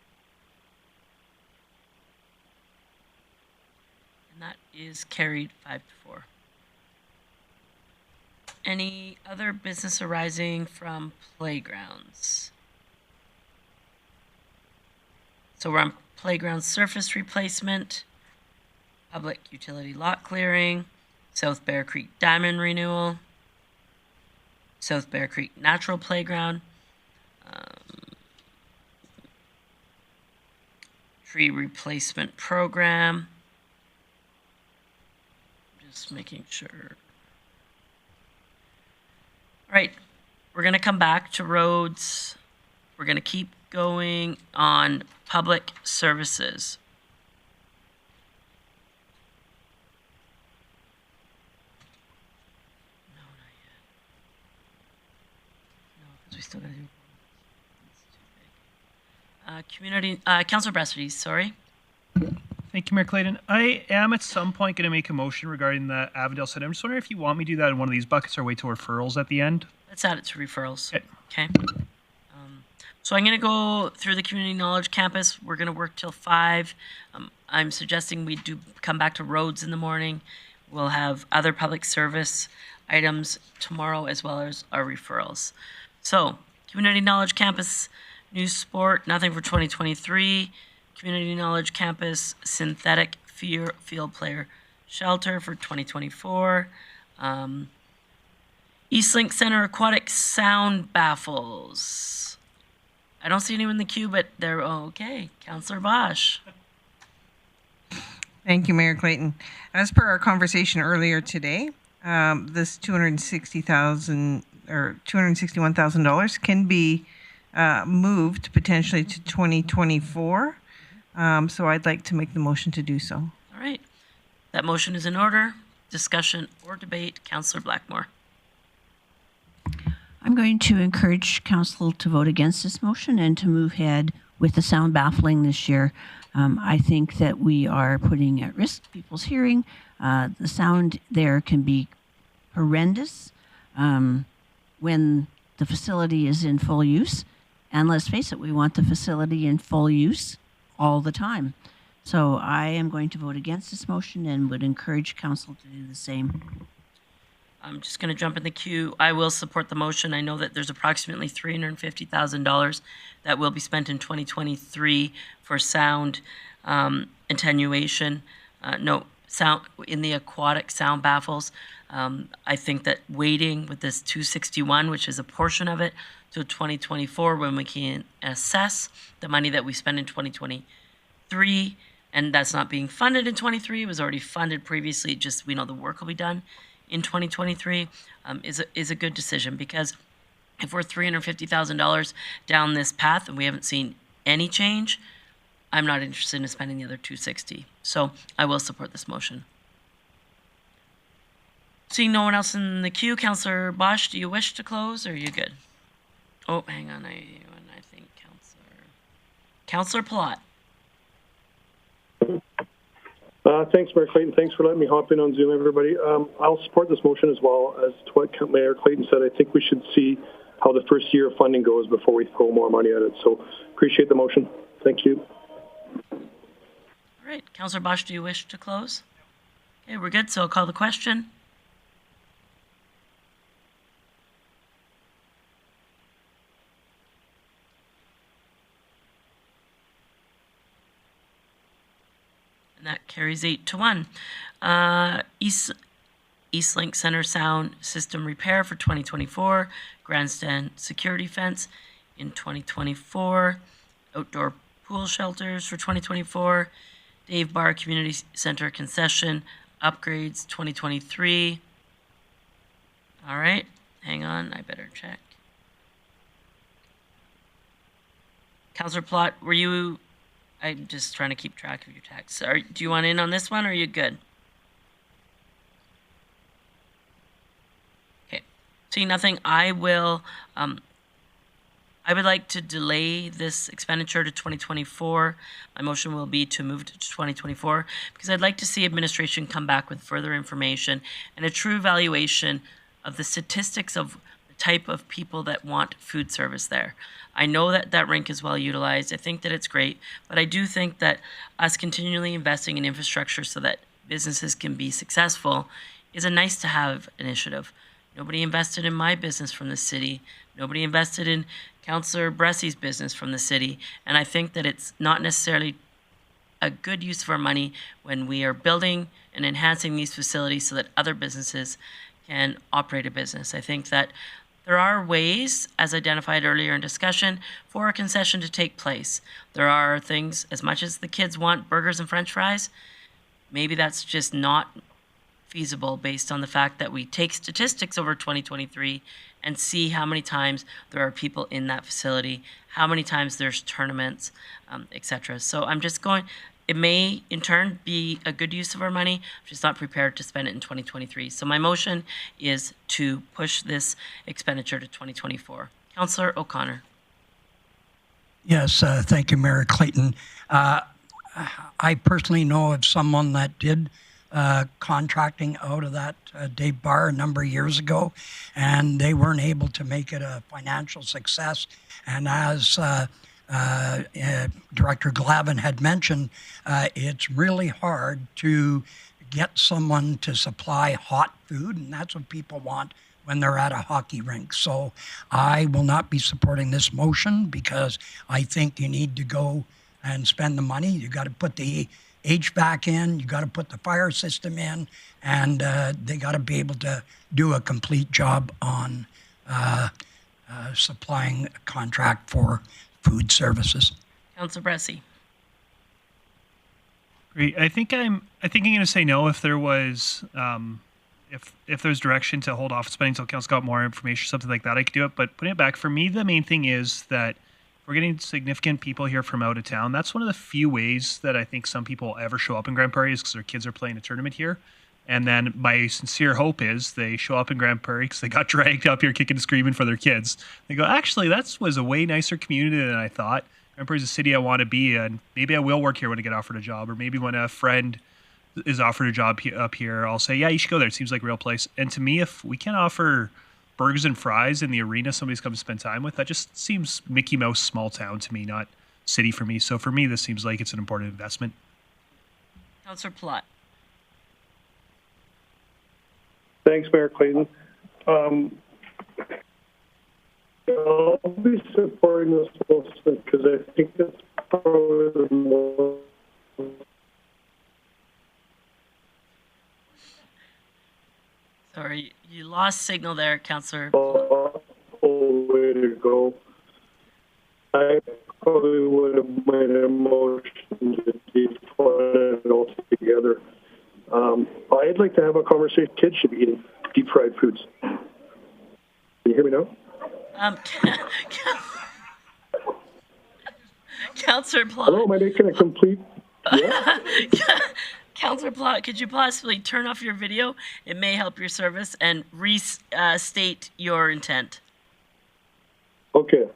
And that is carried 5-4. Any other business arising from playgrounds? So we're on playground surface replacement. public utility lot clearing, South Bear Creek Diamond renewal, South Bear Creek Natural Playground, tree replacement program. Just making sure. All right, we're going to come back to roads. We're going to keep going on public services. No, not yet. No, because we still got to do. It's too big. Community, Councillor Bressy, sorry. Thank you, Mayor Clayton. I am at some point going to make a motion regarding the Avondale Center. I'm just wondering if you want me to do that in one of these buckets or wait till referrals at the end. Let's add it to referrals. Okay. So I'm going to go through the community knowledge campus. We're going to work till 5. I'm suggesting we do come back to roads in the morning. We'll have other public service items tomorrow as well as our referrals. So community knowledge campus, new sport, nothing for 2023. Community knowledge campus, synthetic field player shelter for 2024. Eastlink Center aquatic sound baffles. I don't see anyone in the queue, but they're okay. Councillor Bosch. Thank you, Mayor Clayton. As per our conversation earlier today, this $260,000 or $261,000 can be moved potentially to 2024. So I'd like to make the motion to do so. All right. That motion is in order. Discussion or debate. Councillor Blackmore. I'm going to encourage council to vote against this motion and to move ahead with the sound baffling this year. I think that we are putting at risk people's hearing. The sound there can be horrendous when the facility is in full use. And let's face it, we want the facility in full use all the time. So I am going to vote against this motion and would encourage council to do the same. I'm just going to jump in the queue. I will support the motion. I know that there's approximately $350,000 that will be spent in 2023 for sound attenuation. Sound in the aquatic sound baffles. I think that waiting with this 261, which is a portion of it, to 2024 when we can assess the money that we spend in 2023, and that's not being funded in 23. It was already funded previously. Just we know the work will be done in 2023 is a good decision, because if we're $350,000 down this path and we haven't seen any change, I'm not interested in spending the other 260. So I will support this motion. Seeing no one else in the queue, Councillor Bosch, do you wish to close or are you good? Oh, hang on, I think Councillor Plott. Thanks, Mayor Clayton. Thanks for letting me hop in on Zoom, everybody. I'll support this motion as well. As to what Mayor Clayton said, I think we should see how the first year of funding goes before we throw more money at it. So appreciate the motion. Thank you. All right, Councillor Bosch, do you wish to close? Okay, we're good, so I'll call the question. And that carries 8-1. Eastlink Center sound system repair for 2024. Grandstand security fence in 2024. Outdoor pool shelters for 2024. Dave Bar Community Center concession upgrades 2023. All right, hang on, I better check. Councillor Plott, were you... I'm just trying to keep track of your texts. Do you want in on this one, or are you good? Okay. Seeing nothing, I will. I would like to delay this expenditure to 2024. My motion will be to move it to 2024 because I'd like to see administration come back with further information and a true evaluation of the statistics of the type of people that want food service there. I know that that rink is well utilized. I think that it's great, but I do think that us continually investing in infrastructure so that businesses can be successful is a nice to have initiative. Nobody invested in my business from the city. Nobody invested in Councillor Bressy's business from the city. And I think that it's not necessarily a good use of our money when we are building and enhancing these facilities so that other businesses can operate a business. I think that there are ways, as identified earlier in discussion, for a concession to take place. There are things, as much as the kids want burgers and French fries, maybe that's just not feasible based on the fact that we take statistics over 2023 and see how many times there are people in that facility, how many times there's tournaments, etc. So I'm just going, it may in turn be a good use of our money, I'm just not prepared to spend it in 2023. So my motion is to push this expenditure to 2024. Councillor O'Connor. Yes, thank you, Mayor Clayton. I personally know of someone that did contracting out of that Dave Bar a number of years ago, and they weren't able to make it a financial success. And as Director Glavin had mentioned, it's really hard to get someone to supply hot food, and that's what people want when they're at a hockey rink. So I will not be supporting this motion because I think you need to go and spend the money. You got to put the HVAC in, you got to put the fire system in, and they got to be able to do a complete job on supplying a contract for food services. Councillor Bressie. Great. I think I'm going to say no if there was if there's direction to hold off spending until council got more information or something like that. I could do it, but putting it back, for me, the main thing is that we're getting significant people here from out of town. That's one of the few ways that I think some people ever show up in Grande Prairie is because their kids are playing a tournament here. And then my sincere hope is they show up in Grande Prairie because they got dragged up here kicking and screaming for their kids. They go, actually, that was a way nicer community than I thought. Grande Prairie is a city I want to be in. Maybe I will work here when I get offered a job, or maybe when a friend is offered a job up here, I'll say, yeah, you should go there. It seems like a real place. And to me, if we can offer burgers and fries in the arena somebody's come to spend time with, that just seems Mickey Mouse small town to me, not city for me. So for me, this seems like it's an important investment. Councillor Plott. Thanks, Mayor Clayton. I'll be supporting this motion because I think it's probably the more. Sorry, you lost signal there, Councillor. Way to go. I probably would have made a motion to defund it altogether. I'd like to have a conversation. Kids should be eating deep fried foods. Can you hear me now? Councillor Plott. Hello, am I making a complete? Yeah? Councillor Plott, could you possibly turn off your video? It may help your service, and restate your intent. Okay.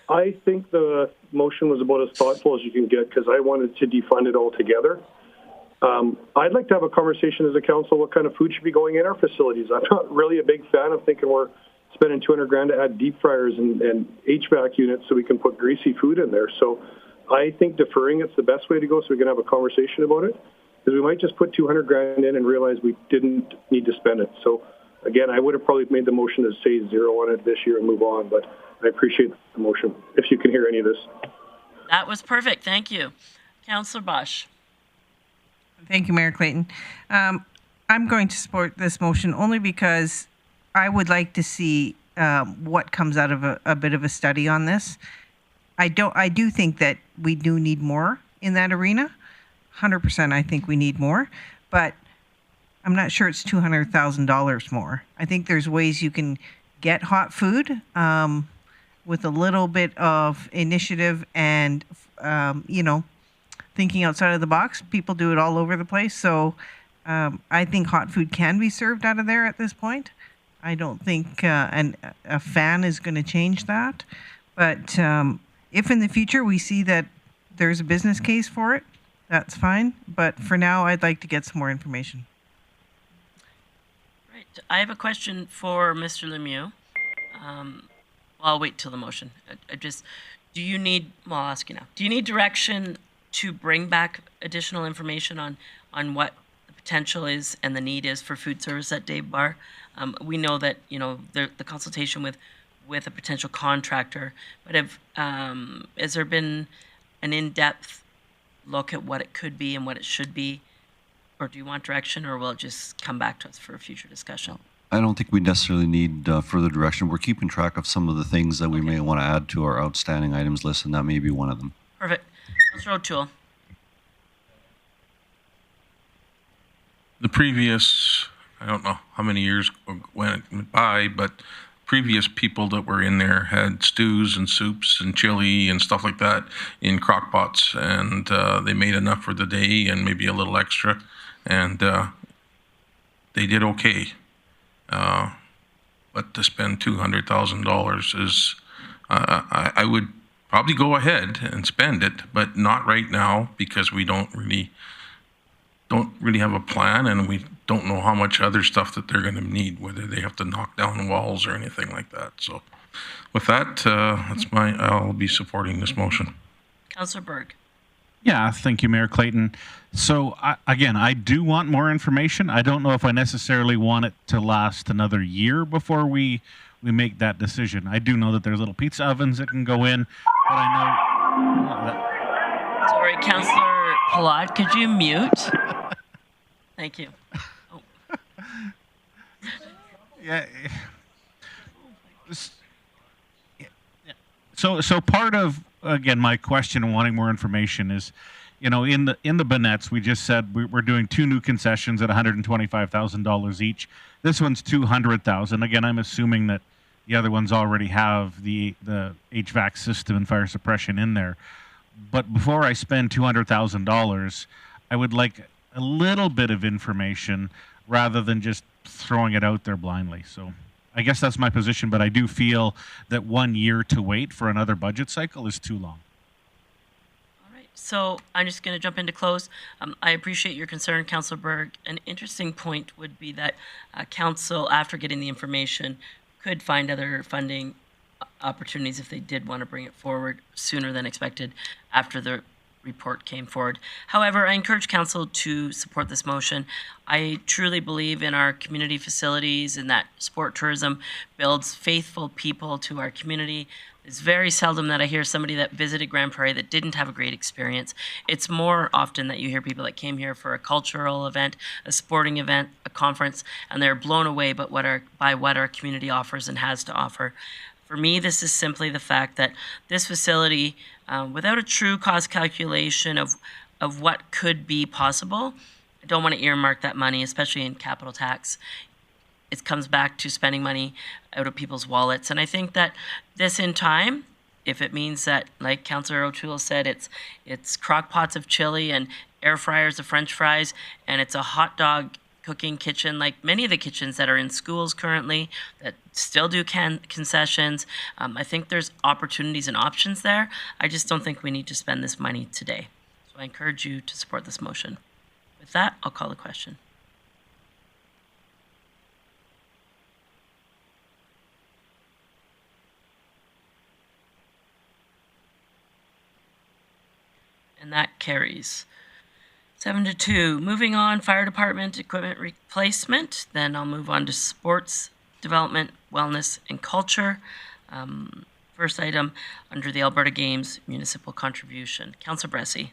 I think the motion was about as thoughtful as you can get because I wanted to defund it altogether. I'd like to have a conversation as a council what kind of food should be going in our facilities. I'm not really a big fan of thinking we're spending $200,000 to add deep fryers and HVAC units so we can put greasy food in there. So I think deferring it's the best way to go so we can have a conversation about it, because we might just put $200,000 in and realize we didn't need to spend it. So again, I would have probably made the motion to say zero on it this year and move on, but I appreciate the motion, if you can hear any of this. That was perfect. Thank you. Councillor Bosch. Thank you, Mayor Clayton. I'm going to support this motion only because I would like to see what comes out of a bit of a study on this. I do think that we do need more in that arena. 100% I think we need more, but I'm not sure it's $200,000 more. I think there's ways you can get hot food with a little bit of initiative and, thinking outside of the box. People do it all over the place. So I think hot food can be served out of there at this point. I don't think a fan is going to change that. But if in the future we see that there's a business case for it, that's fine. But for now, I'd like to get some more information. Right. I have a question for Mr. Lemieux. I'll wait till the motion. Do you need, well, I'll ask you now. Do you need direction to bring back additional information on what the potential is and the need is for food service at Dave Bar? We know that, the consultation with a potential contractor, but has there been an in-depth look at what it could be and what it should be? Or do you want direction, or will it just come back to us for a future discussion? I don't think we necessarily need further direction. We're keeping track of some of the things that we may want to add to our outstanding items list, and that may be one of them. Perfect. Councillor O'Toole. The previous, I don't know how many years went by, but previous people that were in there had stews and soups and chili and stuff like that in crock pots, and they made enough for the day and maybe a little extra, and they did okay. But to spend $200,000 is, I would probably go ahead and spend it, but not right now, because we don't really have a plan, and we don't know how much other stuff that they're going to need, whether they have to knock down walls or anything like that. So with that, I'll be supporting this motion. Councillor Berg. Yeah, thank you, Mayor Clayton. So again, I do want more information. I don't know if I necessarily want it to last another year before we make that decision. I do know that there's little pizza ovens that can go in, but I know... Sorry, Councillor Palat, could you mute? Thank you. Oh. Yeah. So part of, again, my question and wanting more information is, in the Bonnettes, we just said we're doing 2 new concessions at $125,000 each. This one's $200,000. Again, I'm assuming that the other ones already have the HVAC system and fire suppression in there. But before I spend $200,000, I would like a little bit of information rather than just throwing it out there blindly. So I guess that's my position, but I do feel that 1 year to wait for another budget cycle is too long. All right, so I'm just going to jump into close. I appreciate your concern, Councillor Berg. An interesting point would be that Council, after getting the information, could find other funding opportunities if they did want to bring it forward sooner than expected after the report came forward. However, I encourage Council to support this motion. I truly believe in our community facilities and that sport tourism builds faithful people to our community. It's very seldom that I hear somebody that visited Grande Prairie that didn't have a great experience. It's more often that you hear people that came here for a cultural event, a sporting event, a conference, and they're blown away by what our community offers and has to offer. For me, this is simply the fact that this facility, without a true cost calculation of what could be possible, I don't want to earmark that money, especially in capital tax. It comes back to spending money out of people's wallets. And I think that this in time, if it means that, like Councillor O'Toole said, it's crock pots of chili and air fryers of French fries, and it's a hot dog cooking kitchen, like many of the kitchens that are in schools currently that still do concessions. I think there's opportunities and options there. I just don't think we need to spend this money today. So I encourage you to support this motion. With that, I'll call the question. And that carries. 7-2. Moving on, fire department equipment replacement. Then I'll move on to sports development, wellness, and culture. First item under the Alberta Games municipal contribution. Councillor Bressie.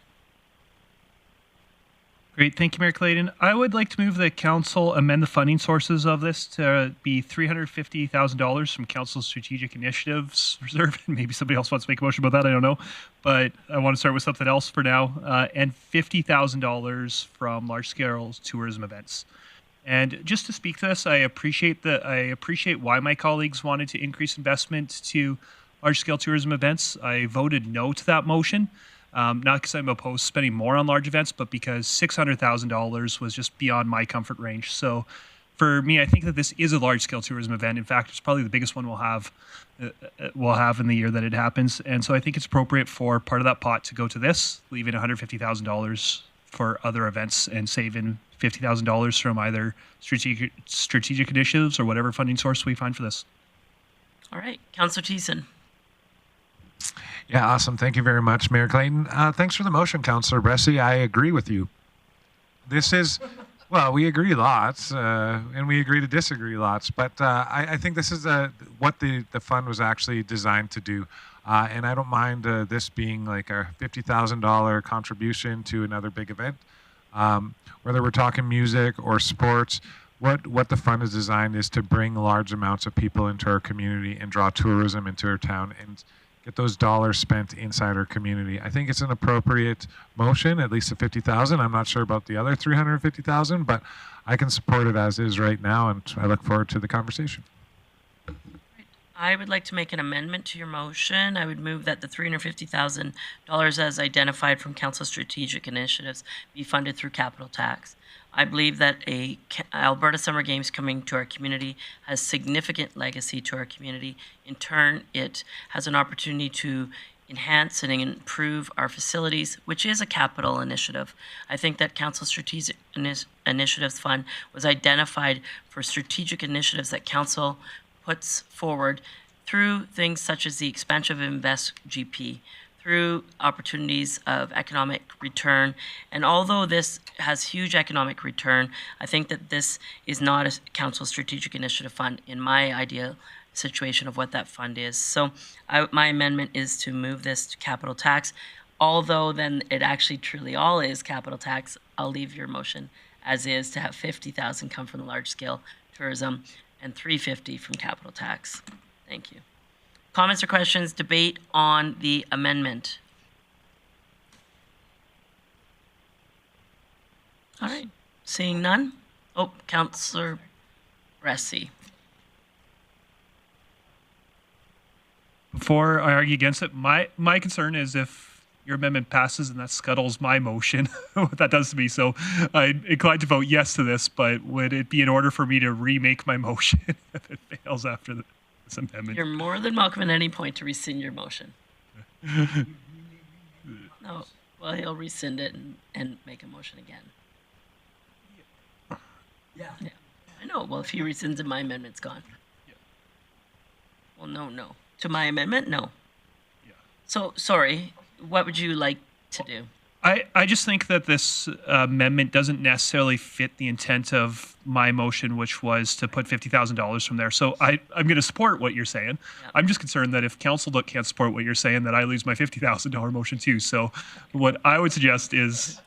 Great. Thank you, Mayor Clayton. I would like to move that Council amend the funding sources of this to be $350,000 from Council's Strategic Initiatives Reserve. Maybe somebody else wants to make a motion about that. I don't know. But I want to start with something else for now. And $50,000 from large-scale tourism events. And just to speak to this, I appreciate why my colleagues wanted to increase investment to large-scale tourism events. I voted no to that motion. Not because I'm opposed to spending more on large events, but because $600,000 was just beyond my comfort range. So for me, I think that this is a large-scale tourism event. In fact, it's probably the biggest one we'll have in the year that it happens. And so I think it's appropriate for part of that pot to go to this, leaving $150,000 for other events and saving $50,000 from either strategic initiatives or whatever funding source we find for this. All right. Councillor Thiessen. Yeah, awesome. Thank you very much, Mayor Clayton. Thanks for the motion, Councillor Bressie. I agree with you. This is Well, we agree lots, and we agree to disagree lots. But I think this is what the fund was actually designed to do. And I don't mind this being like a $50,000 contribution to another big event. Whether we're talking music or sports, what the fund is designed is to bring large amounts of people into our community and draw tourism into our town and get those dollars spent inside our community. I think it's an appropriate motion, at least the 50,000. I'm not sure about the other 350,000, but I can support it as is right now, and I look forward to the conversation. I would like to make an amendment to your motion. I would move that the $350,000 as identified from Council Strategic Initiatives be funded through capital tax. I believe that Alberta Summer Games coming to our community has significant legacy to our community. In turn, it has an opportunity to enhance and improve our facilities, which is a capital initiative. I think that Council Strategic Initiatives Fund was identified for strategic initiatives that Council puts forward through things such as the expansion of Invest GP, through opportunities of economic return. And although this has huge economic return, I think that this is not a Council Strategic Initiative Fund in my ideal situation of what that fund is. So my amendment is to move this to capital tax. Although then it actually truly all is capital tax, I'll leave your motion as is to have 50,000 come from large scale tourism and 350 from capital tax. Thank you. Comments or questions, debate on the amendment? All right, seeing none. Oh, Councillor Ressi. Before I argue against it, my concern is if your amendment passes and that scuttles my motion, what that does to me. So I'm inclined to vote yes to this, but would it be in order for me to remake my motion if it fails after this amendment? You're more than welcome at any point to rescind your motion. No, well, he'll rescind it and make a motion again. Yeah. I know. Well, if he rescinds it, my amendment's gone. Yeah. Well, no. To my amendment, no. Yeah. So, sorry, what would you like to do? I just think that this amendment doesn't necessarily fit the intent of my motion, which was to put $50,000 from there. So I'm going to support what you're saying. Yeah. I'm just concerned that if council can't support what you're saying, that I lose my $50,000 motion too. So what I would suggest is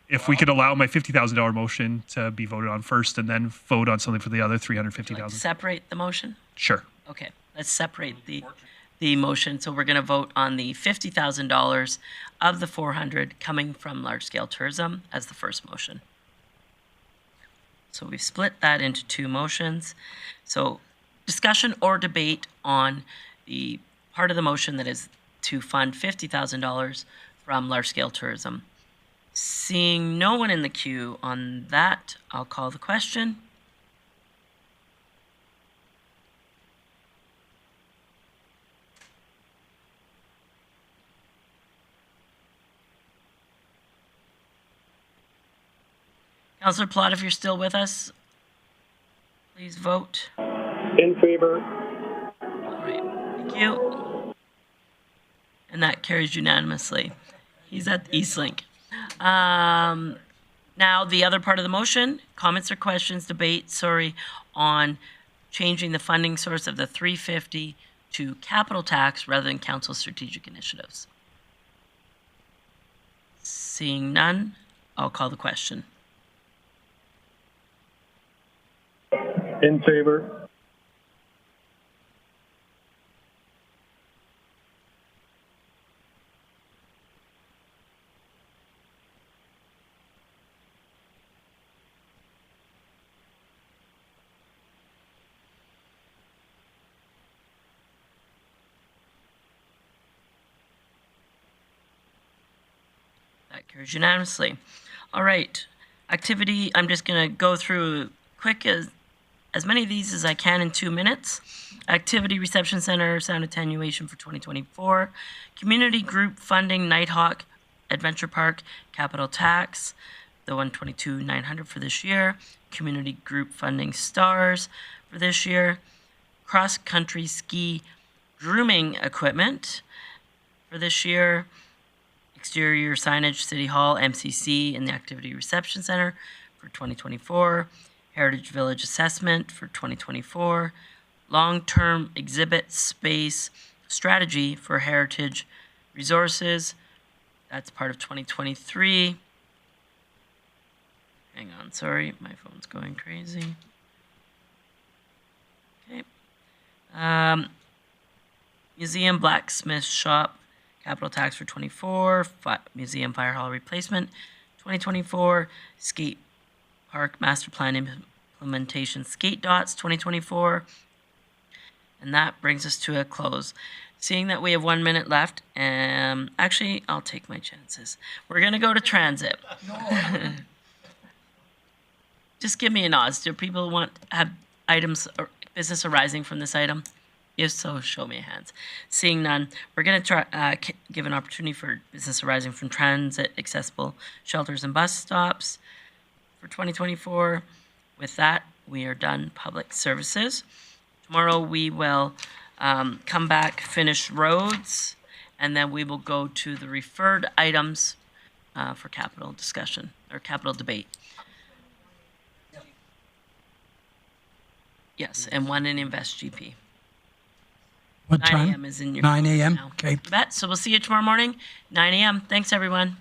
if we could allow my $50,000 motion to be voted on first and then vote on something for the other $350,000. Separate the motion? Sure. Okay, let's separate the motion. So we're going to vote on the $50,000 of the 400 coming from large-scale tourism as the first motion. So we've split that into two motions. So discussion or debate on the part of the motion that is to fund $50,000 from large-scale tourism. Seeing no one in the queue on that, I'll call the question. Councillor Plott, if you're still with us, please vote. In favor. All right, thank you. And that carries unanimously. He's at Eastlink. Now, the other part of the motion, comments or questions, debate, on changing the funding source of the 350 to capital tax rather than council strategic initiatives. Seeing none, I'll call the question. In favor. That carries unanimously. All right, activity, I'm just going to go through quick as many of these as I can in 2 minutes. Activity Reception Center, Sound Attenuation for 2024. Community Group Funding, Nighthawk Adventure Park, Capital Tax, the $122,900 for this year. Community Group Funding, Stars for this year. Cross Country Ski Grooming Equipment for this year. Exterior Signage, City Hall, MCC, and the Activity Reception Center for 2024, Heritage Village Assessment for 2024, Long-Term Exhibit Space Strategy for Heritage Resources, that's part of 2023. Hang on, sorry, my phone's going crazy. Okay. Museum Blacksmith Shop, capital tax for 24, Museum Fire Hall Replacement, 2024, Skate Park Master Plan Implementation Skate Dots, 2024. And that brings us to a close. Seeing that we have 1 minute left, actually, I'll take my chances. We're going to go to transit. Just give me a nod. Do people have items or business arising from this item? If so, show me a hands. Seeing none, we're going to try give an opportunity for business arising from transit accessible shelters and bus stops for 2024. With that, we are done public services. Tomorrow we will come back, finish roads, and then we will go to the referred items for capital discussion or capital debate. Yes, and one in Invest GP. What 9 time? a.m. is in your 9 a.m. now. Okay. Bet. So we'll see you tomorrow morning, 9 a.m. Thanks, everyone.